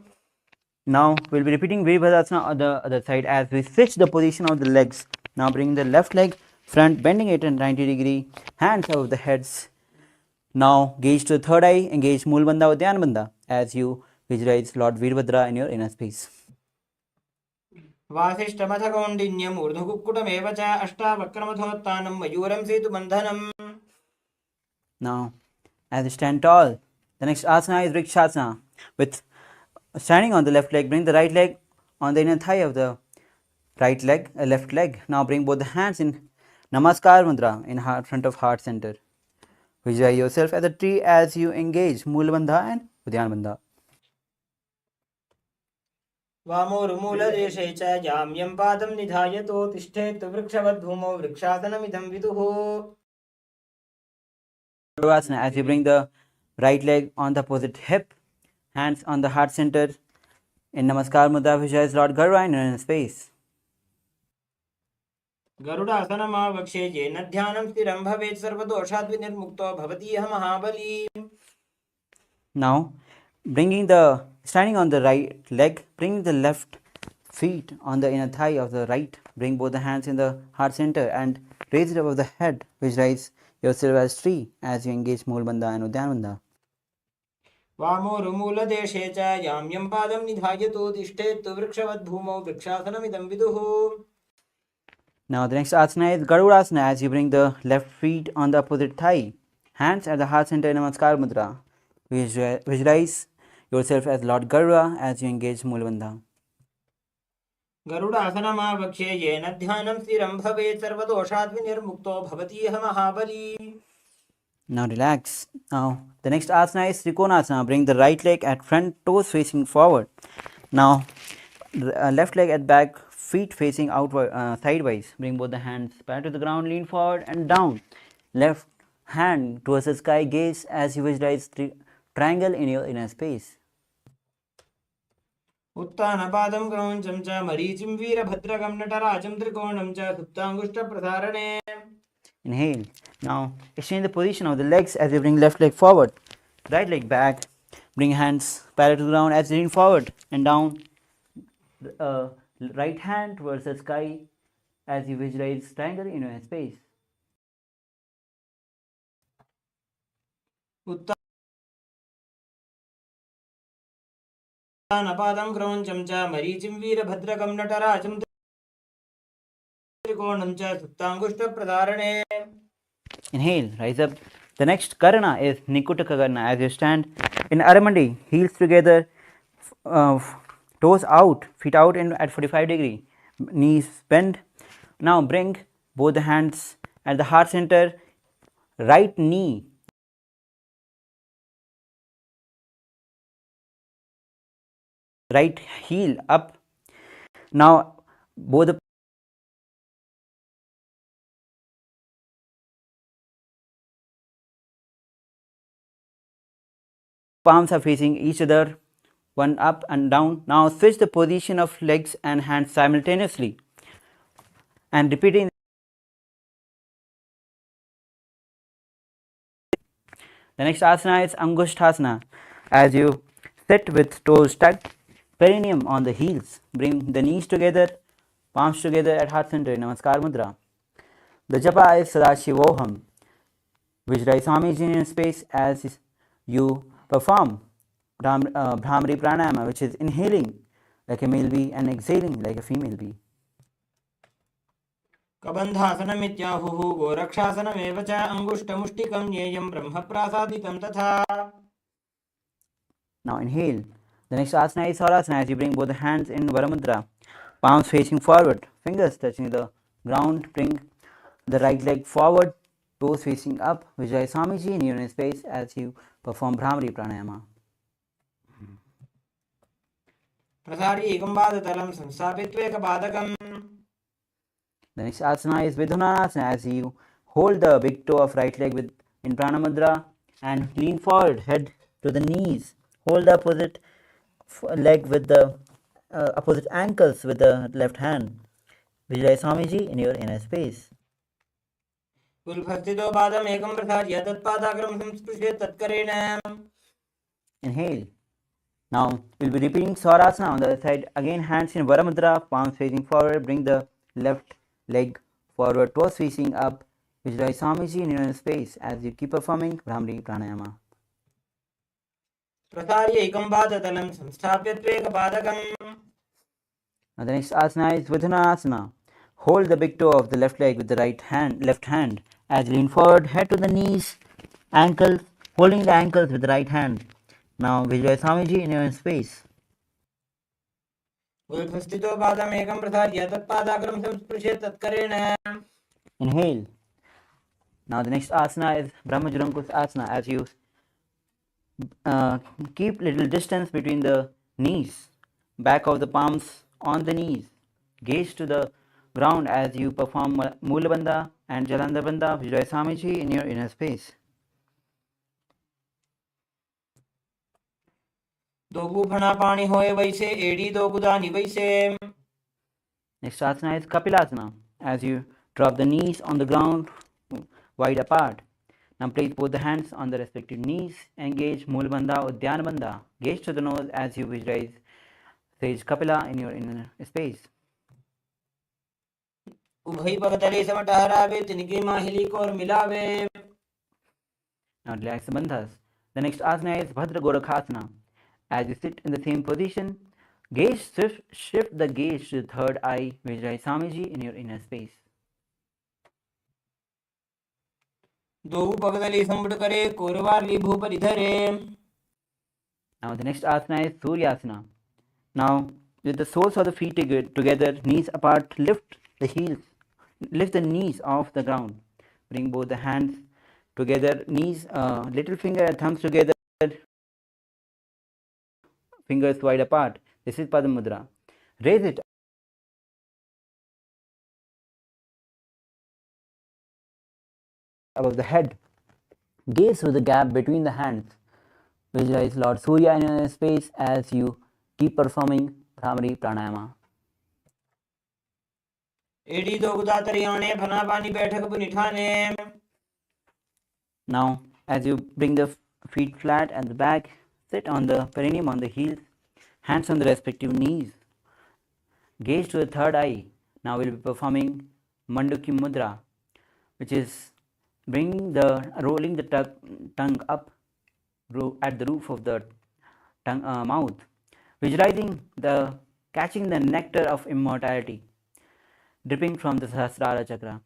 Now we'll be repeating Virabhadrasana on the other side as we switch the position of the legs. Now bring the left leg front, bending it at 90 degree, hands above the heads. Now gaze to the third eye, engage Moola Bandha, Udyana Bandha as you visualize Lord Virabhadra in your inner space. वासिष्ठमथ कौण्डिन्यम् ऊर्ध्वकुक्कुटमेव च अष्टावक्रमथोत्थानं मयूरं सेतुबन्धनम्. Now, as you stand tall, the next asana is Vrikshasana. With standing on the left leg, bring the right leg on the inner thigh of the left leg. Now bring both the hands in Namaskar Mudra in front of heart center. Visualize yourself as a tree as you engage Moola Bandha and Udyana Bandha. वामोरुमूलदेशे च जाम्यं पादं निधायतो तिष्ठेत् वृक्षवद्भूमौ वृक्षासनमिदं विदुः. Asana, as you bring the right leg on the opposite hip, hands on the heart center in Namaskar Mudra, visualize Lord Garva in your space. गरुडासनमावक्षे येन ध्यानं स्थिरं भवेत् सर्वदोषाद् विनिर्मुक्तो भवति यः महाबली. Now, standing on the right leg, bring the left feet on the inner thigh of the right. Bring both the hands in the heart center and raise it above the head. Visualize yourself as tree as you engage Moola Bandha and Udyana Bandha. वामोरुमूलदेशे च जाम्यं पादं निधायतो तिष्ठेत् वृक्षवद्भूमौ वृक्षासनमिदं विदुः. Now the next asana is Garudasana as you bring the left feet on the opposite thigh. Hands at the heart center in Namaskar Mudra. Visualize yourself as Lord Garuda as you engage Moola Bandha. गरुडासनमावक्षे येन ध्यानं स्थिरं भवेत् सर्वदोषाद् विनिर्मुक्तो भवति यः महाबली. Now relax. Now the next asana is Trikonasana. Bring the right leg at front, toes facing forward. Now left leg at back, feet facing outward, sideways. Bring both the hands parallel to the ground, lean forward and down. Left hand towards the sky, gaze as you visualize triangle in your inner space. उत्तानपादं क्रौञ्चं च मरीचिं वीरभद्रकं नटराजं त्रिकोणं च सुप्ताङ्गुष्ठप्रसारणे. Inhale. Now exchange the position of the legs as you bring left leg forward, right leg back. Bring hands parallel to the ground as you lean forward and down. Right hand towards the sky as you visualize triangle in your space. उत्तानपादं क्रौञ्चं च मरीचिं वीरभद्रकं नटराजं त्रिकोणं च सुप्ताङ्गुष्ठप्रसारणे. Inhale, rise up. The next karana is Nikutaka Karana. As you stand in Aramandi, heels together, toes out, feet out at 45 degree, knees bend. Now bring both the hands at the heart center, right knee right heel up. Now both the palms are facing each other, one up and down. Now switch the position of legs and hands simultaneously and repeating. The next asana is Angushthasana. As you sit with toes tucked, perineum on the heels, bring the knees together, palms together at heart center, Namaskar Mudra. The japa is Sadashivoham. Visualize Swamiji in space as you perform Bhramari Pranayama, which is inhaling like a male bee and exhaling like a female bee. कबन्धासनमित्याहुः गोरक्षासनमेव च अङ्गुष्ठमुष्टिकं ज्ञेयं ब्रह्मप्रासादितं तथा. Now inhale. The next asana is Sarasana as you bring both the hands in Varamudra, palms facing forward, fingers touching the ground. Bring the right leg forward, toes facing up. Visualize Swamiji in your space as you perform Bhramari Pranayama. प्रसार्य एकं पादतलं संस्थापित्वेकपादकम्. The next asana is Vidhunasana as you hold the big toe of right leg in Pranamudra and lean forward, head to the knees. Hold the opposite leg with the opposite ankles with the left hand. Visualize Swamiji in your inner space. उल्फस्थितो पादम् एकं प्रसार्य तत्पादाग्रं संस्पृश्य तत्करेण. Inhale. Now we'll be repeating Swarasana on the other side. Again, hands in Varamudra, palms facing forward. Bring the left leg forward, toes facing up. Visualize Swamiji in your space as you keep performing Bhramari Pranayama. प्रसार्य एकं पादतलं संस्थाप्यत्वेकपादकम्. Now the next asana is Vidhunasana. Hold the big toe of the left leg with the left hand as you lean forward, head to the knees, ankles, holding the ankles with the right hand. Now visualize Swamiji in your space. उल्फस्थितो पादम् एकं प्रसार्य तत्पादाग्रं संस्पृश्य तत्करेण. Inhale. Now the next asana is Brahmajurankus Asana as you keep little distance between the knees, back of the palms on the knees. Gaze to the ground as you perform Mula Bandha and Jalandhar Bandha. Visualize Swamiji in your inner space. दो गुफना पानी होए वैसे एड़ी दो गुदानी वैसे. Next asana is Kapilasana as you drop the knees on the ground wide apart. Now place both the hands on the respective knees. Engage Mula Bandha, Udyana Bandha. Gaze to the nose as you visualize Sage Kapila in your inner space. उभय पगतले समटहरावे तिनकी माहिली को और मिलावे. Now relax the bandhas. The next asana is Bhadra Gorakhasana. As you sit in the same position, shift the gaze to the third eye. Visualize Swamiji in your inner space. दो पगतले संबड़ करे कोरवाली भूपर इधरे. Now the next asana is Suryasana. Now with the soles of the feet together, knees apart, lift the knees off the ground. Bring both the hands together, knees, little finger and thumbs together, fingers wide apart. This is Padamudra. Raise it above the head. Gaze through the gap between the hands. Visualize Lord Surya in your space as you keep performing Bhramari Pranayama. एडी दो गुदातरियाने फना पानी बैठक बुनिठाने. Now, as you bring the feet flat at the back, sit on the perineum on the heels, hands on the respective knees. Gaze to the third eye. Now we'll be performing Manduki Mudra, which is rolling the tongue up at the roof of the mouth, visualizing catching the nectar of immortality dripping from the Sahasrara chakra.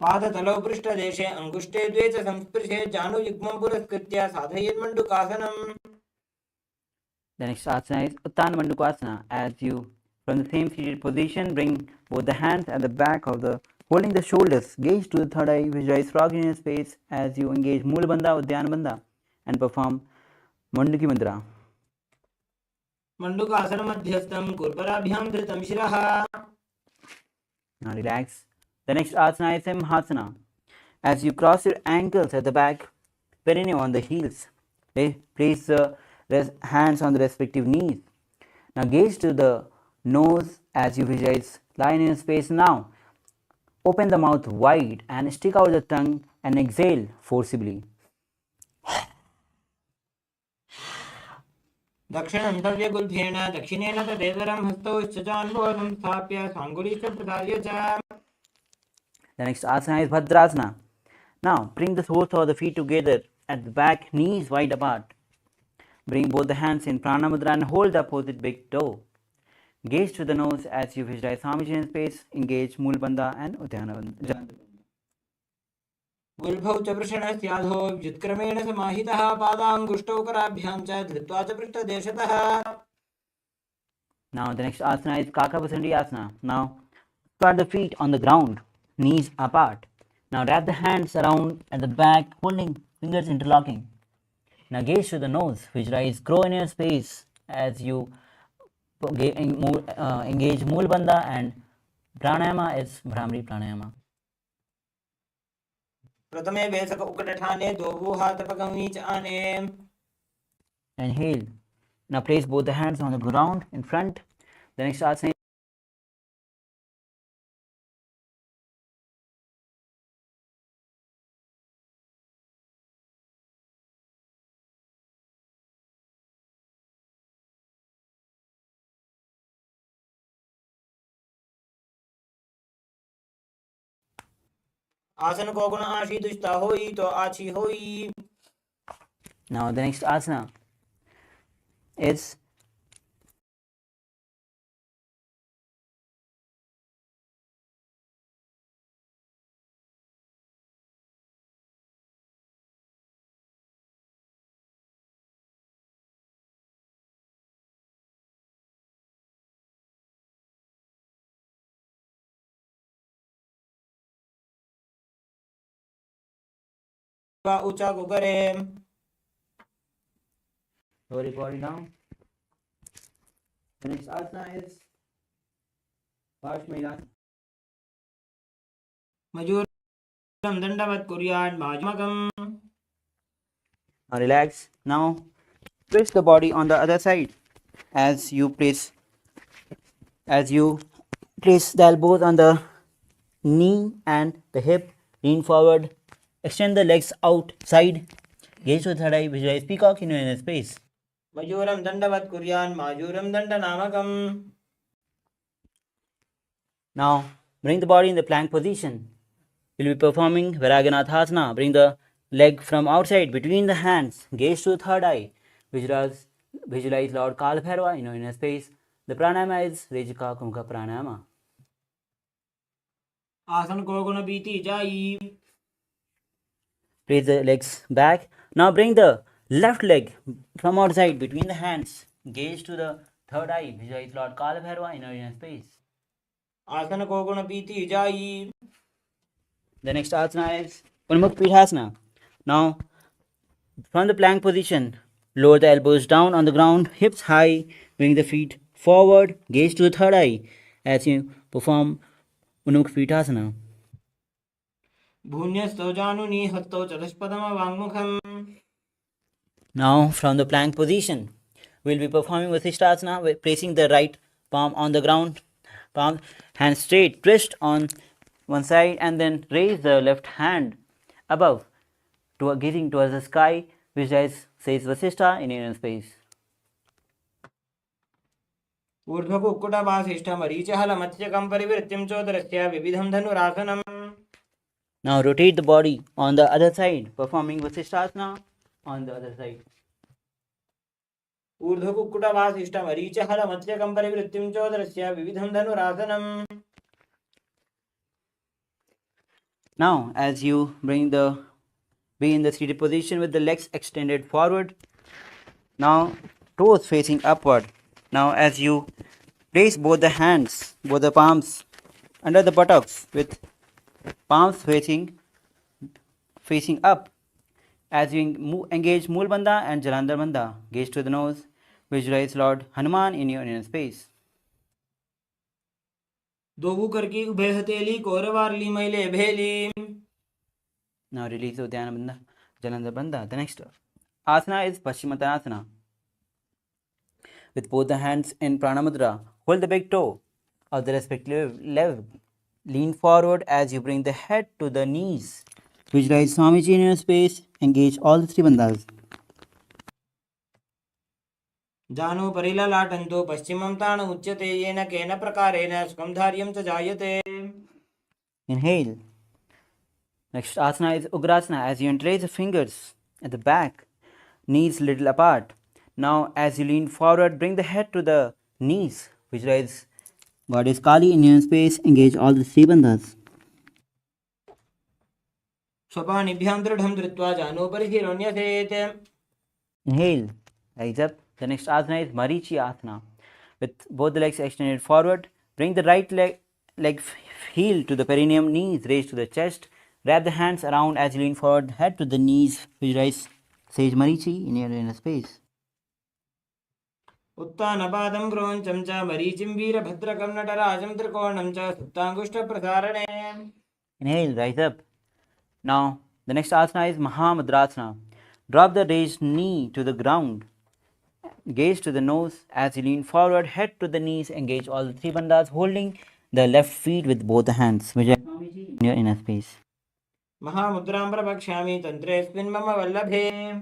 पादतलौ पृष्ठदेशे अंगुष्ठे द्वे च संस्पृशे जानुयुग्मं पुरस्कृत्य साधयेत् मण्डूकासनम्. The next asana is Uttana Mandukasana. As you, from the same seated position, bring both the hands at the back of holding the shoulders, gaze to the third eye, visualize frog in your space as you engage Moola Bandha, Uddiyana Bandha and perform Manduki Mudra. Mandukasana मध्यस्थं कुर्पराभ्यां धृतं शिरः. Now relax. The next asana is Simhasana. As you cross your ankles at the back, perineum on the heels, place the hands on the respective knees. Now gaze to the nose as you visualize lying in space. Now open the mouth wide and stick out the tongue and exhale forcibly. दक्षिणं सव्यगुल्भेन दक्षिणेन तदेतरं हस्तौ श्चजान्वोदं स्थाप्य साङ्गुलीश्च प्रसार्य च. The next asana is Bhadrasana. Now bring the soles of the feet together at the back, knees wide apart. Bring both the hands in Prana Mudra and hold the opposite big toe. Gaze to the nose as you visualize Swamiji in space. Engage Moola Bandha and Uddiyana Bandha. गुल्भौ च वृषणस्याधो व्युत्क्रमेण समाहितः पादाङ्गुष्टौ कराभ्यां च धृत्वा च पृष्ठदेशतः. Now the next asana is Kakabhusandi Asana. Now squat the feet on the ground, knees apart. Now wrap the hands around at the back, holding fingers interlocking. Now gaze to the nose, visualize grow in your space as you engage Moola Bandha and Pranayama is Bhramari Pranayama. प्रथमे वेसक उकटठाने दोभूहातपगमी च आने. Inhale. Now place both the hands on the ground in front. The next asana is आसन को गुण आशी दुष्टा होई तो आची होई. Now the next asana is ऊंचा को करे. lower your body down. The next asana is Parshvasana. मयूरं दण्डवत् कुर्यात् माजुमकम्. Now relax. Now twist the body on the other side as you place the elbows on the knee and the hip. Lean forward. Extend the legs outside. Gaze to the third eye. Visualize peacock in your inner space. मयूरं दण्डवत् कुर्यान् मायूरं दण्डनामकम्. Now bring the body in the plank position. We'll be performing Viraganathasana. Bring the leg from outside between the hands. Gaze to the third eye. Visualize Lord Kalbhairava in your inner space. The pranayama is Rejika Kumka Pranayama. आसन को गुण बीती जाई. Place the legs back. Now bring the left leg from outside between the hands. Gaze to the third eye. Visualize Lord Kalbhairava in your inner space. आसन को गुण बीती जाई. The next asana is Unmukh Pithasana. Now, from the plank position, lower the elbows down on the ground, hips high, bring the feet forward, gaze to the third eye as you perform Unmukh Pithasana. भून्यस्तौ जानुनी हस्तौ चतुष्पदमवाङ्मुखम्. Now, from the plank position, we'll be performing Vasishthasana with placing the right palm on the ground, palm hand straight, twist on one side, and then raise the left hand above, gazing towards the sky, which says Vasishtha in Indian space. ऊर्ध्वकुक्कुटवासिष्ठमरीचहलमत्स्यकं परिवृत्तिं चोदरस्य विविधं धनुरासनम्. Now rotate the body on the other side, performing Vasishthasana on the other side. ऊर्ध्वकुक्कुटवासिष्ठमरीचहलमत्स्यकं परिवृत्तिं चोदरस्य विविधं धनुरासनम्. Now, as you be in the seated position with the legs extended forward, now toes facing upward. Now, as you place both the hands, both the palms under the buttocks with palms facing up, as you engage Mool Bandha and Jalandhar Bandha, gaze to the nose, visualize Lord Hanuman in your inner space. Dogu करके उभय हथेली कौरवारली मैले भेली. Now release Uddiyana Bandha, Jalandhar Bandha. The next asana is Paschimottanasana. With both the hands in Pranamudra, hold the big toe of the respective leg. Lean forward as you bring the head to the knees. Visualize Swamiji in your space. Engage all the three bandhas. जानो परिललाटन्तो पश्चिमं ताण उच्यते येन केन प्रकारेण सुखं धार्यं च जायते. Inhale. Next asana is Ugrasana. As you interlace the fingers at the back, knees little apart. Now, as you lean forward, bring the head to the knees. Visualize Goddess Kali in your space. Engage all the three bandhas. स्वपानिभ्यां दृढं धृत्वा जानो परिशिरोऽन्यसेत्. Inhale. Rise up. The next asana is Marichi Asana. With both the legs extended forward, bring the right leg heel to the perineum, knees raised to the chest. Wrap the hands around as you lean forward, head to the knees. Visualize Sage Marichi in your inner space. उत्तानपादं क्रोञ्चं च मरीचिं वीरभद्रकं नटराजं त्रिकोणं च सुप्ताङ्गुष्ठप्रसारणे. Inhale, rise up. Now, the next asana is Mahamudrasana. Drop the raised knee to the ground. Gaze to the nose as you lean forward, head to the knees. Engage all the three bandhas, holding the left feet with both the hands. Visualize in your inner space. महामुद्रां प्रवक्ष्यामि तन्त्रेऽस्मिन् मम वल्लभे.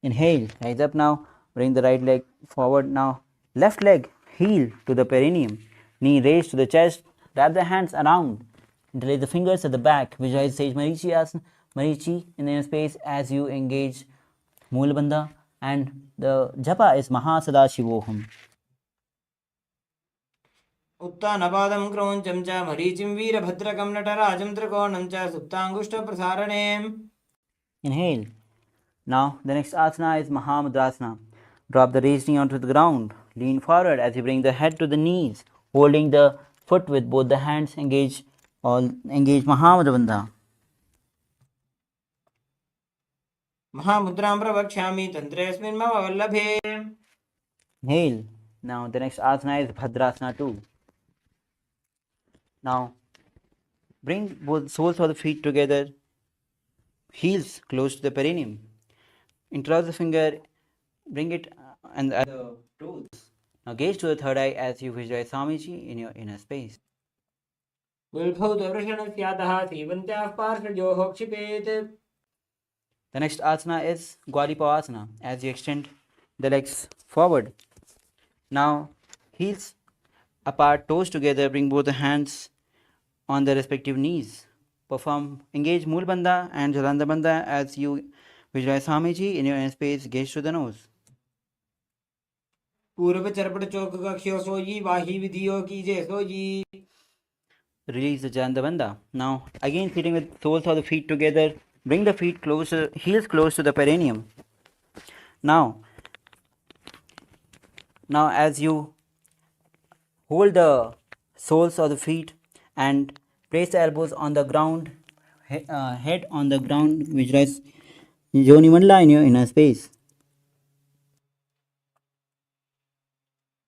Inhale, rise up now. Bring the right leg forward now. Left leg, heel to the perineum. Knee raised to the chest. Wrap the hands around. Interlace the fingers at the back. Visualize Sage Marichi Asana, Marichi in the inner space as you engage Mool Bandha. And the japa is Mahasadashivoham. उत्तानपादं क्रोञ्चं च मरीचिं वीरभद्रकं नटराजं त्रिकोणं च सुप्ताङ्गुष्ठप्रसारणे. Inhale. Now the next asana is Mahamudrasana. Drop the raised knee onto the ground. Lean forward as you bring the head to the knees, holding the foot with both the hands. Engage Mahamudra Bandha. महामुद्रां प्रवक्ष्यामि तन्त्रेऽस्मिन् मम वल्लभे. Inhale. Now the next asana is Bhadrasana 2. Now bring both soles of the feet together, heels close to the perineum. Interlock the finger, bring it and the toes. Now gaze to the third eye as you visualize Swamiji in your inner space. विल्भौतवृषणस्यातः सीवन्त्याः पार्श्वयोः क्षिपेत्. The next asana is Gwalipavasana. As you extend the legs forward. Now heels apart, toes together, bring both the hands on the respective knees. Engage Mool Bandha and Jalandhar Bandha as you visualize Swamiji in your inner space. Gaze to the nose. पूर्व चरपट चौक कक्ष्यो सोयी वाही विधियो कीजे सोयी. Release the Jalandhar Bandha. Now again sitting with soles of the feet together. Bring the feet closer, heels close to the perineum. Now as you hold the soles of the feet and place the elbows on the ground, head on the ground, visualize Yoni Mandala in your inner space.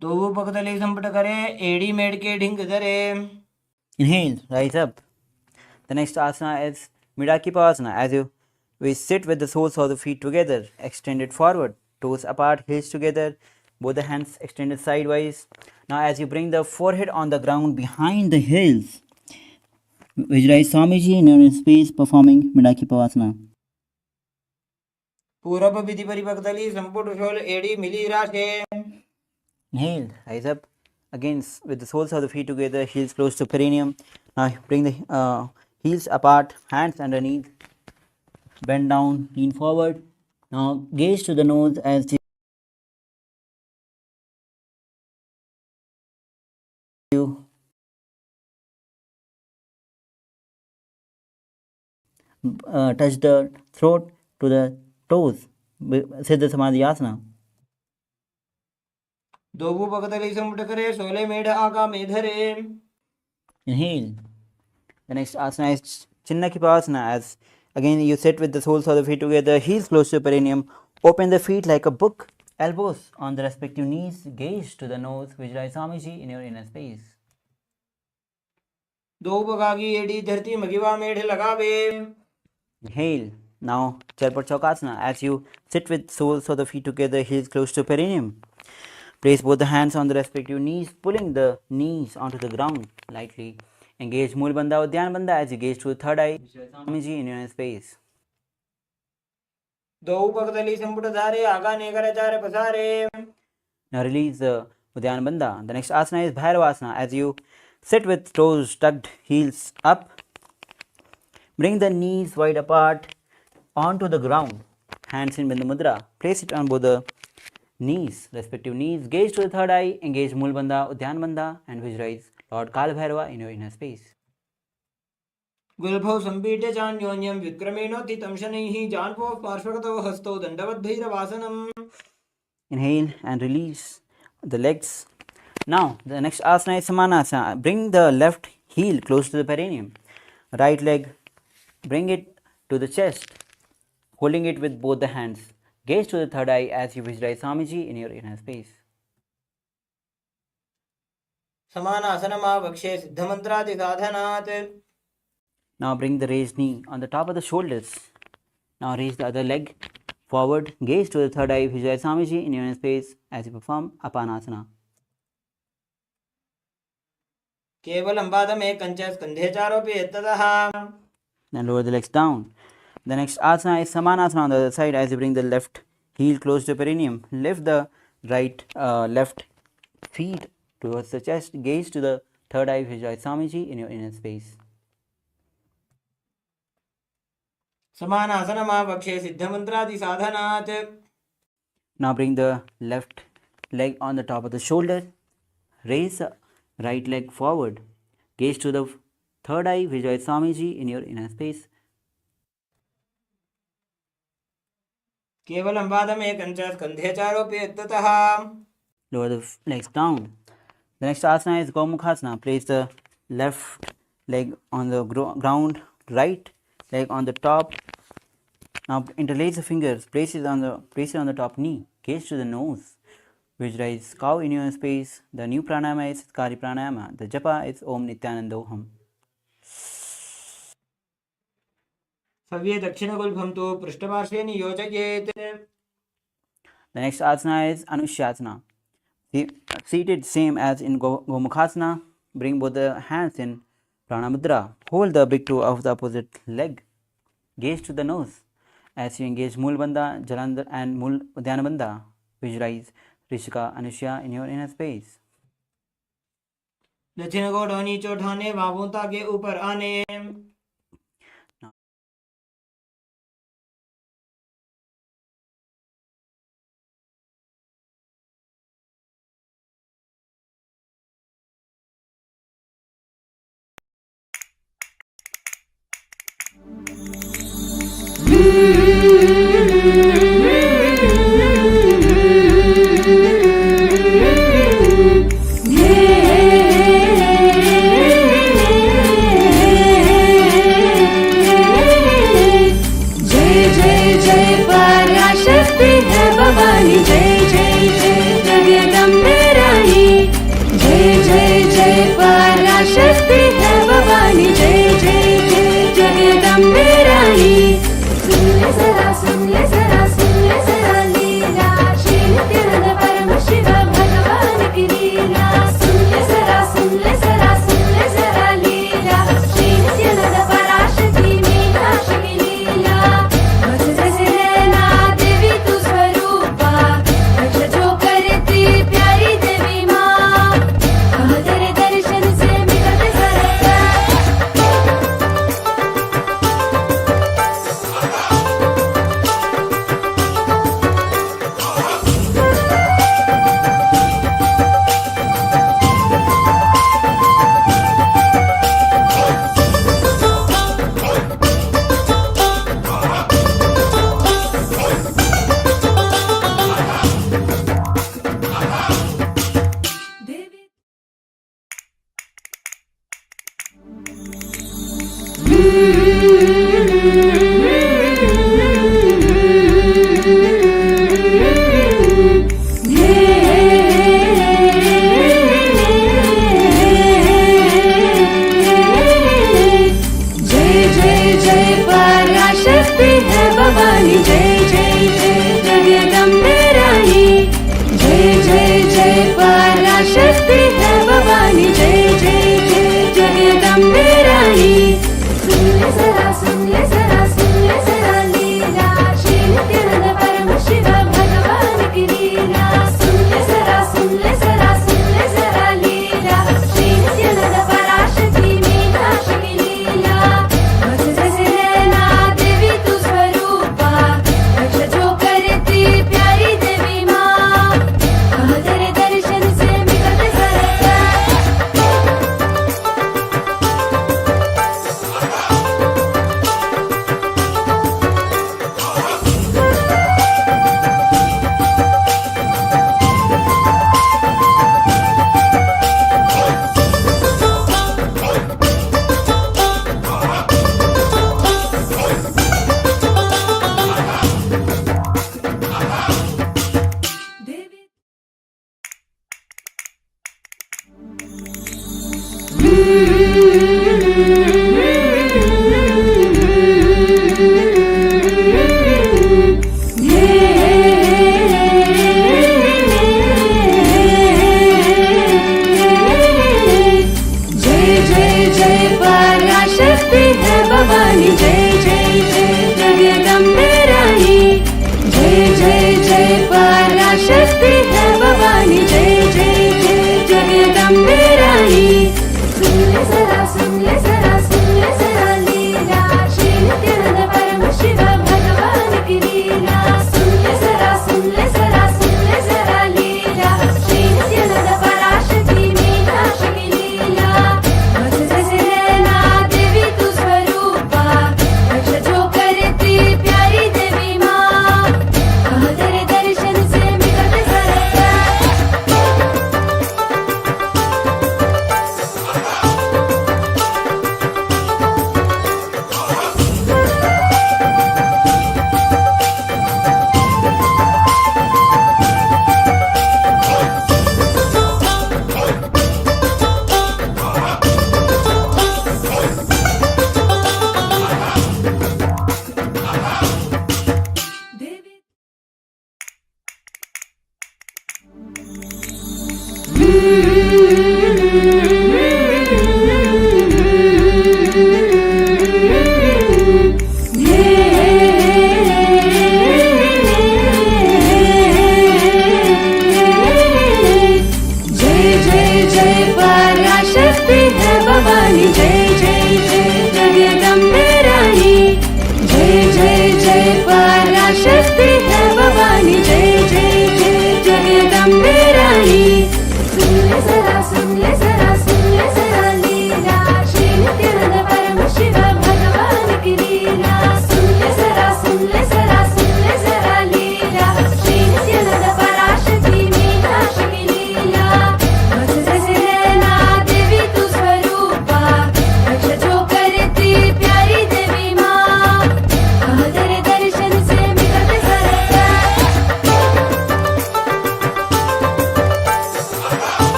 दोवू पकतली संपट करे एड़ी मेड़ के ढिंग धरे. Inhale, rise up. The next asana is Midakipasana. As we sit with the soles of the feet together, extended forward, toes apart, heels together, both the hands extended sidewise. Now as you bring the forehead on the ground behind the heels, visualize Swamiji in your space performing Midakipasana. पूरब विधि परिपकतली संपुट शोल एड़ी मिली राशे. Inhale, rise up. Again, with the soles of the feet together, heels close to perineum. Now bring the heels apart, hands underneath, bend down, lean forward. Now gaze to the nose as you touch the throat to the toes. Siddha Samadhi Asana. दोवू पकतली संपट करे सोले मेढ़ आका में धरे. Inhale. The next asana is Chinnakipasana. As again you sit with the soles of the feet together, heels close to perineum. Open the feet like a book, elbows on the respective knees. Gaze to the nose. Visualize Swamiji in your inner space. दो पगागी एड़ी धरती मगिवा मेढ़ लगावे. Inhale. Now Charpat Chaukasana. As you sit with soles of the feet together, heels close to perineum. Place both the hands on the respective knees, pulling the knees onto the ground lightly. Engage Mool Bandha or Dhyan Bandha as you gaze to the third eye. Swamiji in your inner space. दो पकतली संपुट धारे आगा नेकर चार पसारे. Now release the Udyan Bandha. The next asana is Bhairavasana. As you sit with toes tucked, heels up, bring the knees wide apart onto the ground. Hands in Bindu Mudra. Place it on both the knees, respective knees. Gaze to the third eye. Engage Mool Bandha, Udyan Bandha, and visualize Lord Kala Bhairava in your inner space. गुल्भौ संपीड्य चान्योन्यं विक्रमेणोत्थितं शनैः जान्वो पार्श्वगतौ हस्तौ दण्डवद्भैरवासनम्. Inhale and release the legs. Now the next asana is Samanasana. Bring the left heel close to the perineum. Right leg, bring it to the chest, holding it with both the hands. Gaze to the third eye as you visualize Swamiji in your inner space. समानासनमावक्ष्ये सिद्धमन्त्रादिसाधनात्. Now bring the raised knee on the top of the shoulders. Now raise the other leg forward. Gaze to the third eye. Visualize Swamiji in your inner space as you perform Apanasana. केवलं पादमे कञ्च स्कन्धे चारोपि यत्ततः. Then lower the legs down. The next asana is Samanasana on the other side. As you bring the left heel close to perineum, lift the left feet towards the chest. Gaze to the third eye. Visualize Swamiji in your inner space. समानासनमावक्ष्ये सिद्धमन्त्रादिसाधनात्. Now bring the left leg on the top of the shoulder. Raise the right leg forward. Gaze to the third eye. Visualize Swamiji in your inner space. केवलं पादमे कञ्च स्कन्धे चारोपि यत्ततः. Lower the legs down. The next asana is Gomukhasana. Place the left leg on the ground, right leg on the top. Now interlace the fingers. Place it on the top knee. Gaze to the nose. Visualize cow in your space. The new pranayama is Kari pranayama. The japa is Om Nithyananda. सव्ये दक्षिणगुल्भं तु पृष्ठपार्श्वे नियोजयेत्. The next asana is Anushasana. Seated same as in Gomukhasana. Bring both the hands in Pranamudra. Hold the big toe of the opposite leg. Gaze to the nose. As you engage Mool Bandha, Jalandhar and Mool Udyan Bandha, visualize Rishika Anushya in your inner space. दक्षिण गोड़ नीचे उठाने बाबूता के ऊपर आने.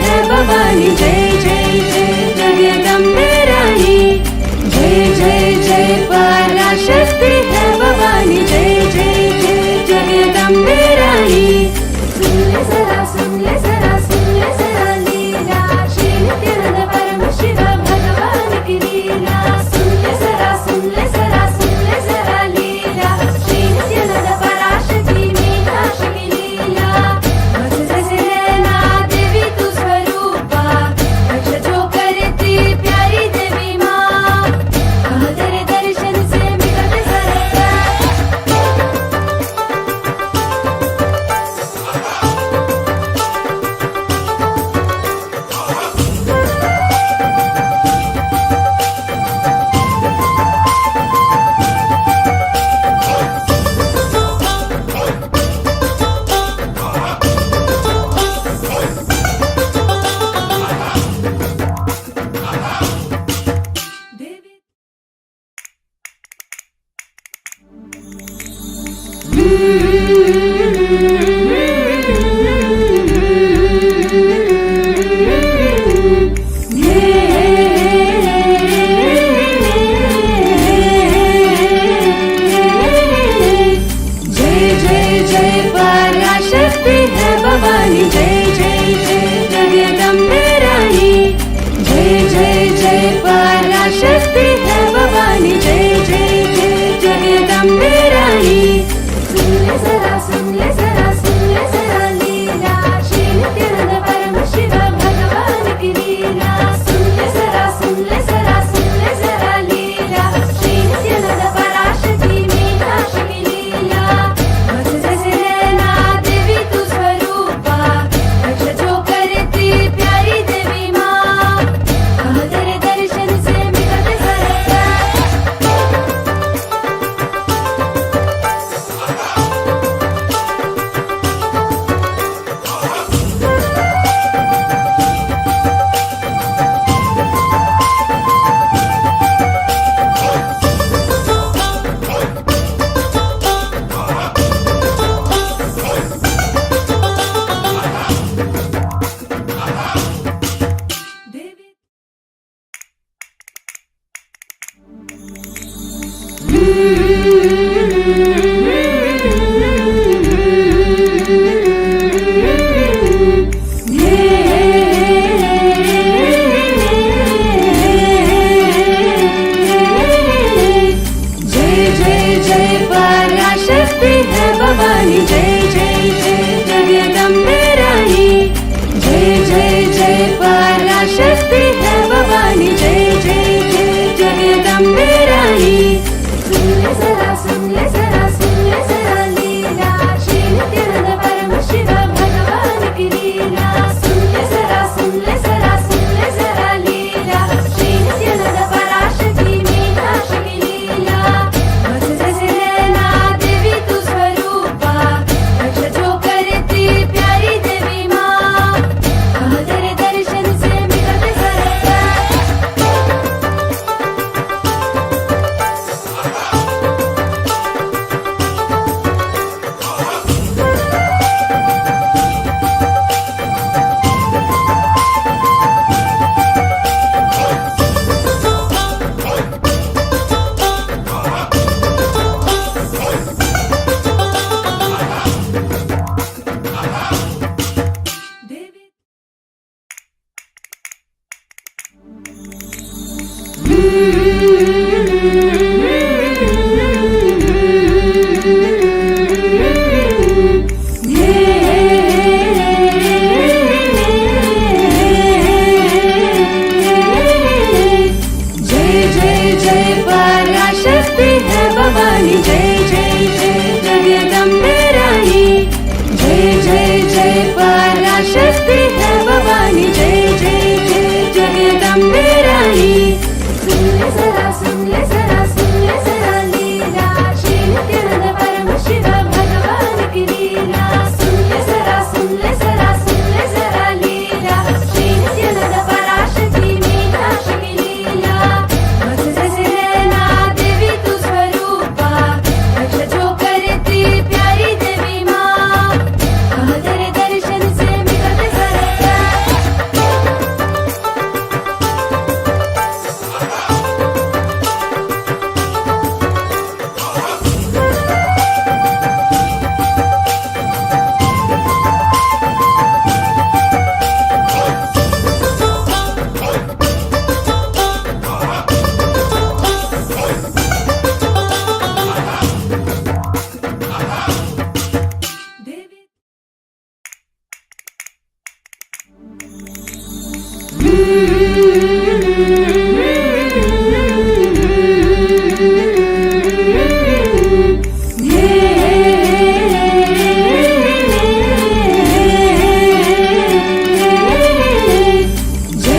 है भवानी जय जय जय जगदम्बे रानी जय जय जय पराशक्ति है भवानी जय जय जय जगदम्बे रानी सुन ले जरा लीला श्री नित्यानंद परमशिव भगवान की लीला सुन ले जरा लीला श्री नित्यानंद पराशक्ति मीनाक्षी की लीला बस जैसे नैना देवी तू स्वरूपा रक्षा जो करती प्यारी देवी माँ तेरे दर्शन से मिलते सरकार लीला श्री नित्यानंद परमशिव भगवान की लीला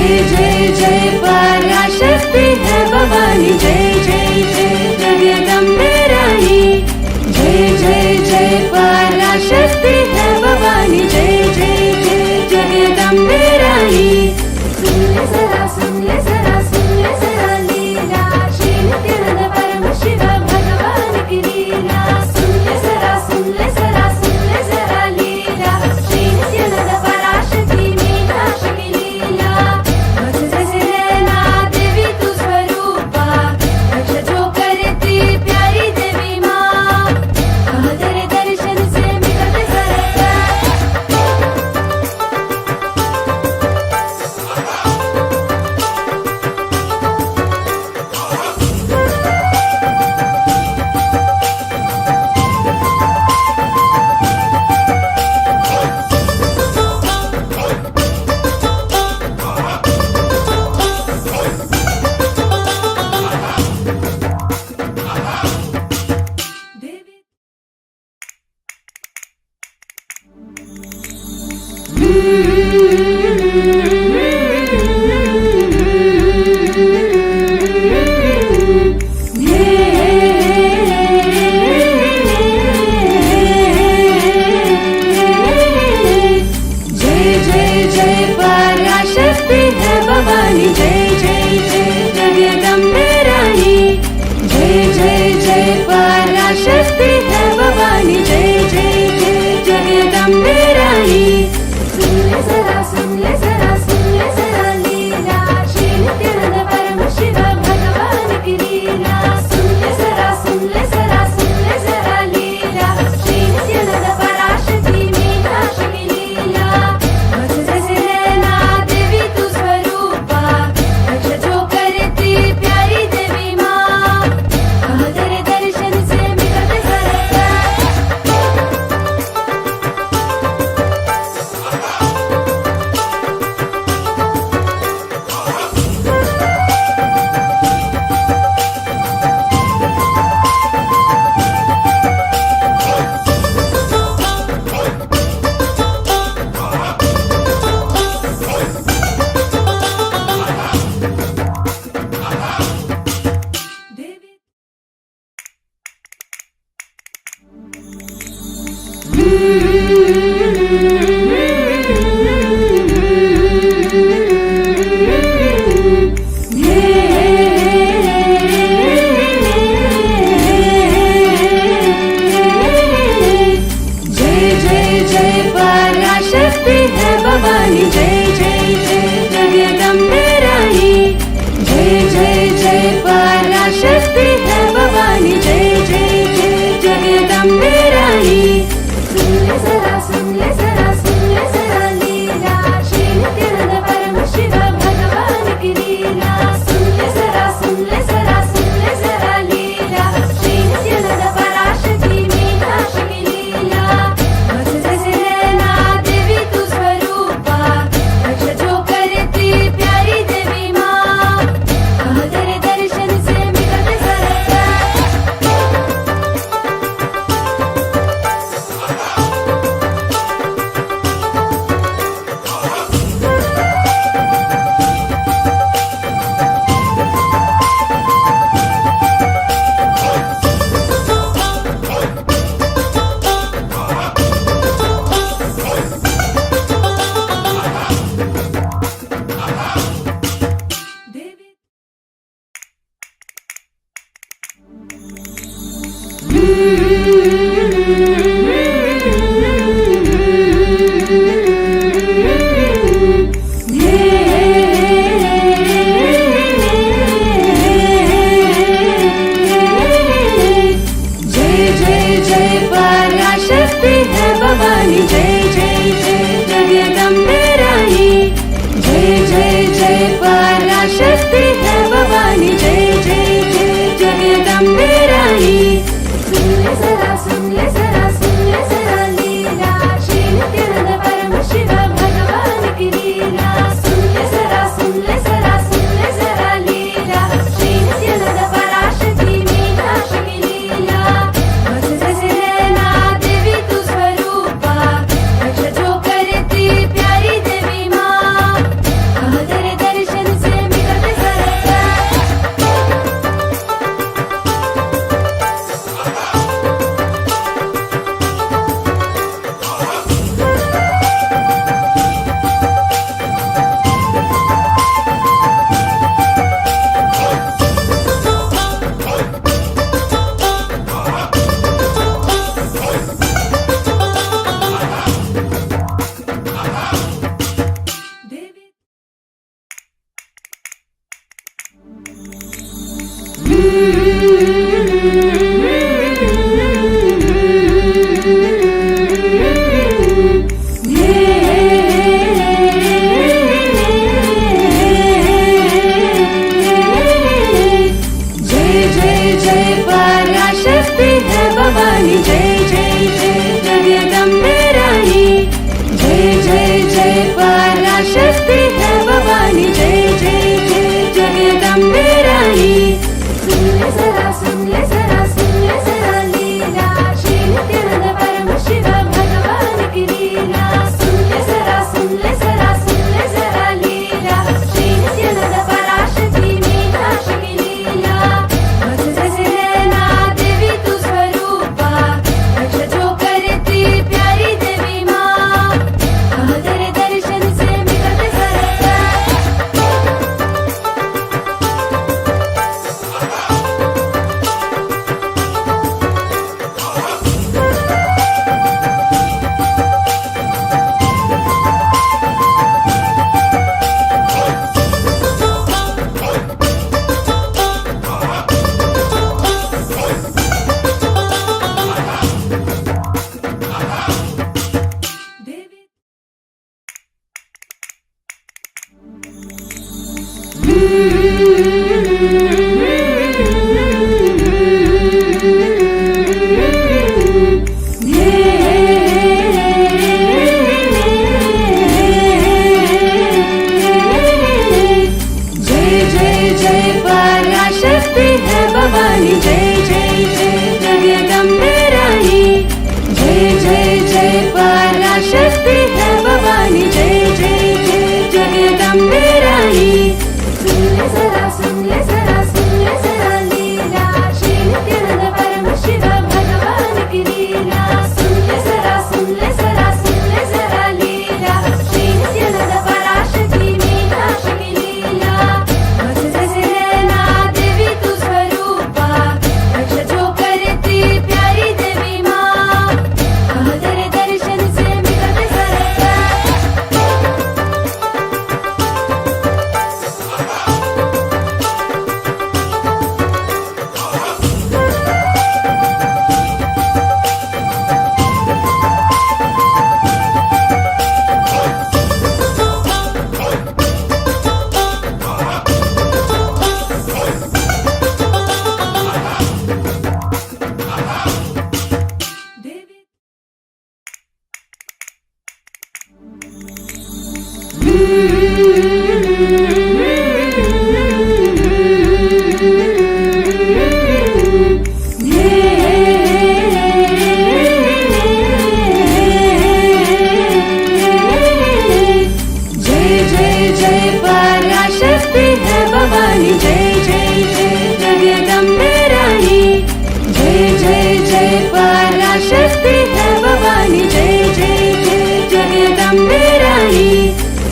जय जय जय पराशक्ति है भवानी जय जय जय जगदम्बे रानी जय जय जय पराशक्ति है भवानी जय जय जय जगदम्बे रानी सुन ले जरा सुन ले जरा सुन ले जरा लीला श्री नित्यानंद परमशिव भगवान की लीला सुन ले जरा सुन ले जरा सुन ले जरा लीला श्री नित्यानंद पराशक्ति मीनाक्षी की लीला भज जैसे नैना देवी तू स्वरूपा जय जय पराशक्ति है भवानी जय जय जय जगदम्बे रानी जय जय जय पराशक्ति है भवानी जय जय जय जगदम्बे रानी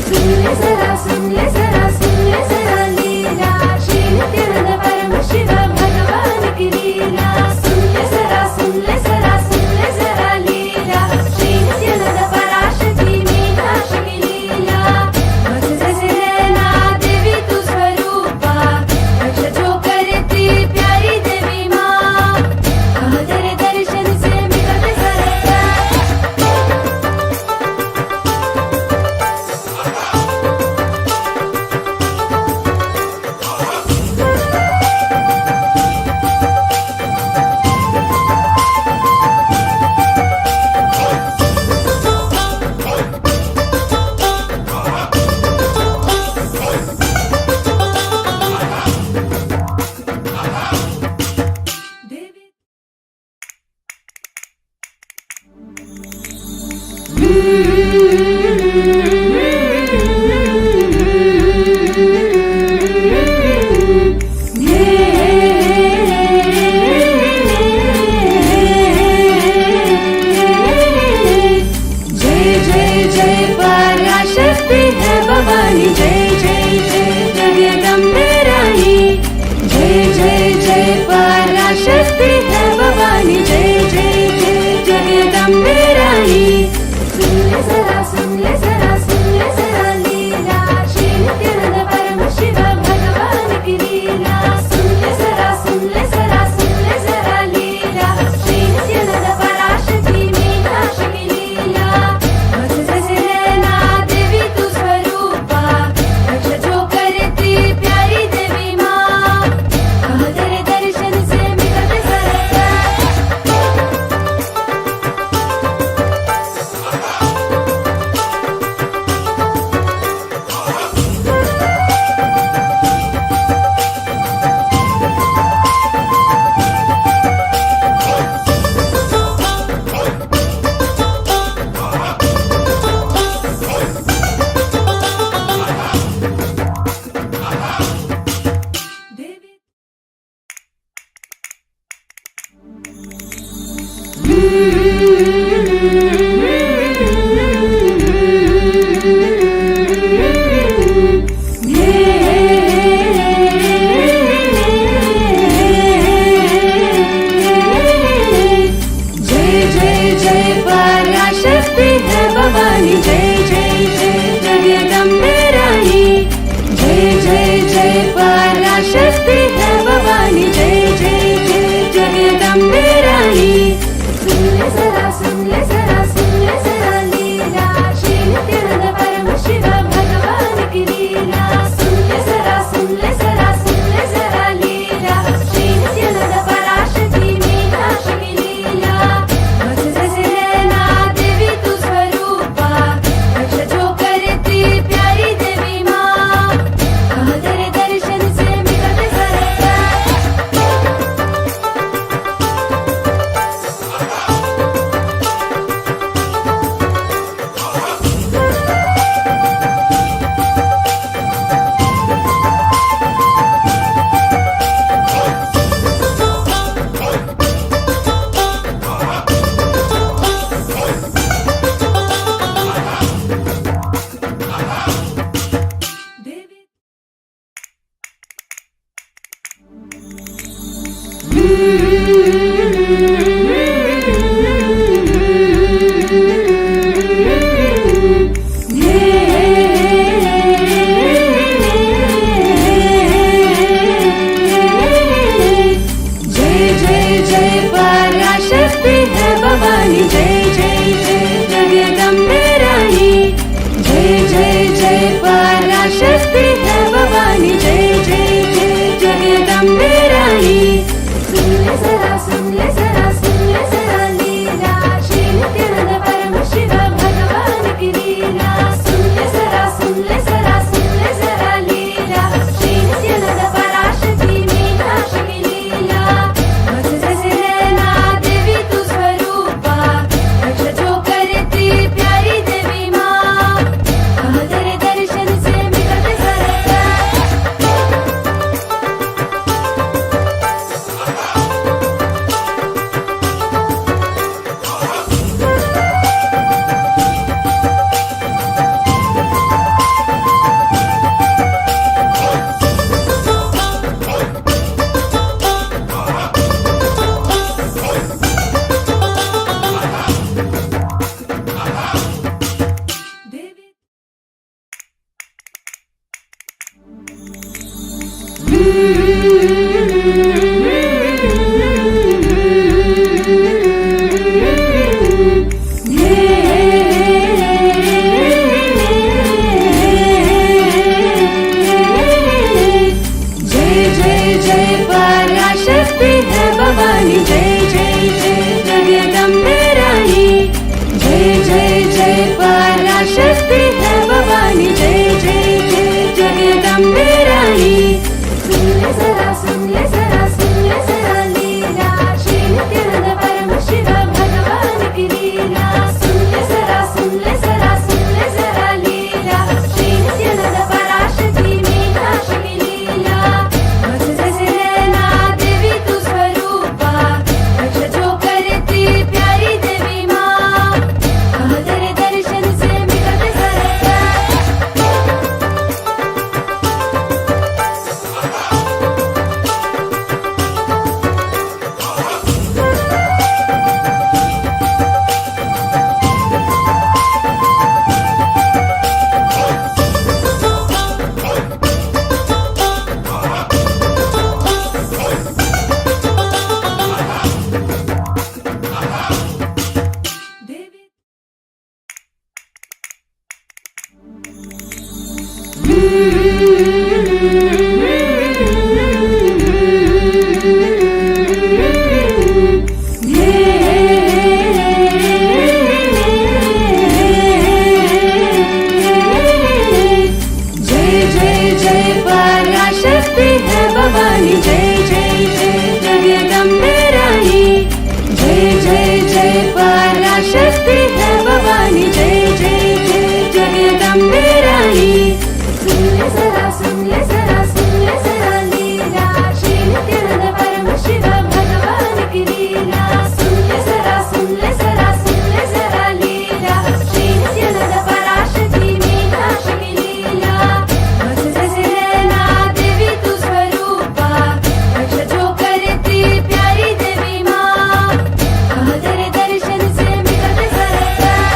सुन ले जरा सुन ले जरा सुन ले जरा लीला श्री नित्यानंद परमशिव भगवान की लीला सुन ले जरा सुन ले जरा सुन ले जरा लीला श्री नित्यानंद पराशक्ति मीनाक्षी की लीला मत जैसे नैना देवी तू स्वरूपा रक्ष जो करती प्यारी देवी माँ कहाँ तेरे दर्शन से मिलते सरकार जय जय जय पराशक्ति है भवानी जय जय जय जगदम्बे रानी जय जय जय पराशक्ति है भवानी जय जय जय जगदम्बे रानी सुन ले जरा सुन ले जरा सुन ले जरा लीला श्री नित्यानंद परमशिव भगवान की लीला सुन ले जरा सुन ले जरा सुन ले जरा लीला श्री नित्यानंद पराशक्ति मीनाक्षी की लीला मत जैसे नैना देवी तू स्वरूपा रक्ष जो करती प्यारी देवी माँ कहाँ तेरे दर्शन से मिलते सरकार जय जय जय पराशक्ति है भवानी जय जय जय जगदम्बे रानी जय जय जय पराशक्ति है भवानी जय जय जय जगदम्बे रानी सुन ले जरा सुन ले जरा सुन ले जरा लीला श्री नित्यानंद परमशिव भगवान की लीला सुन ले जरा सुन ले जरा सुन ले जरा लीला श्री नित्यानंद पराशक्ति मीनाक्षी की लीला मत जैसे नैना देवी तू स्वरूपा रक्ष जो करती प्यारी देवी माँ कहाँ तेरे दर्शन से मिलते सरकार जय जय जय पराशक्ति है भवानी जय जय जय जगदम्बे रानी जय जय जय पराशक्ति है भवानी जय जय जय जगदम्बे रानी सुन ले जरा सुन ले जरा सुन ले जरा लीला श्री नित्यानंद परमशिव भगवान की लीला सुन ले जरा सुन ले जरा सुन ले जरा लीला श्री नित्यानंद पराशक्ति मीनाक्षी की लीला मत जैसे नैना देवी तू स्वरूपा रक्ष जो करती प्यारी देवी माँ कहाँ तेरे दर्शन से है भवानी जय जय जय जगदम्बे रानी जय जय जय पराशक्ति है भवानी जय जय जय जगदम्बे रानी सुन ले जरा सुन ले जरा सुन ले जरा लीला श्री नित्यानंद परमशिव भगवान की लीला सुन ले जरा सुन ले जरा सुन ले जरा लीला श्री नित्यानंद पराशक्ति मीनाक्षी की लीला बस जैसे नैना देवी तू स्वरूपा रक्षा जो करती प्यारी देवी माँ तेरे दर्शन से मिलते सरकार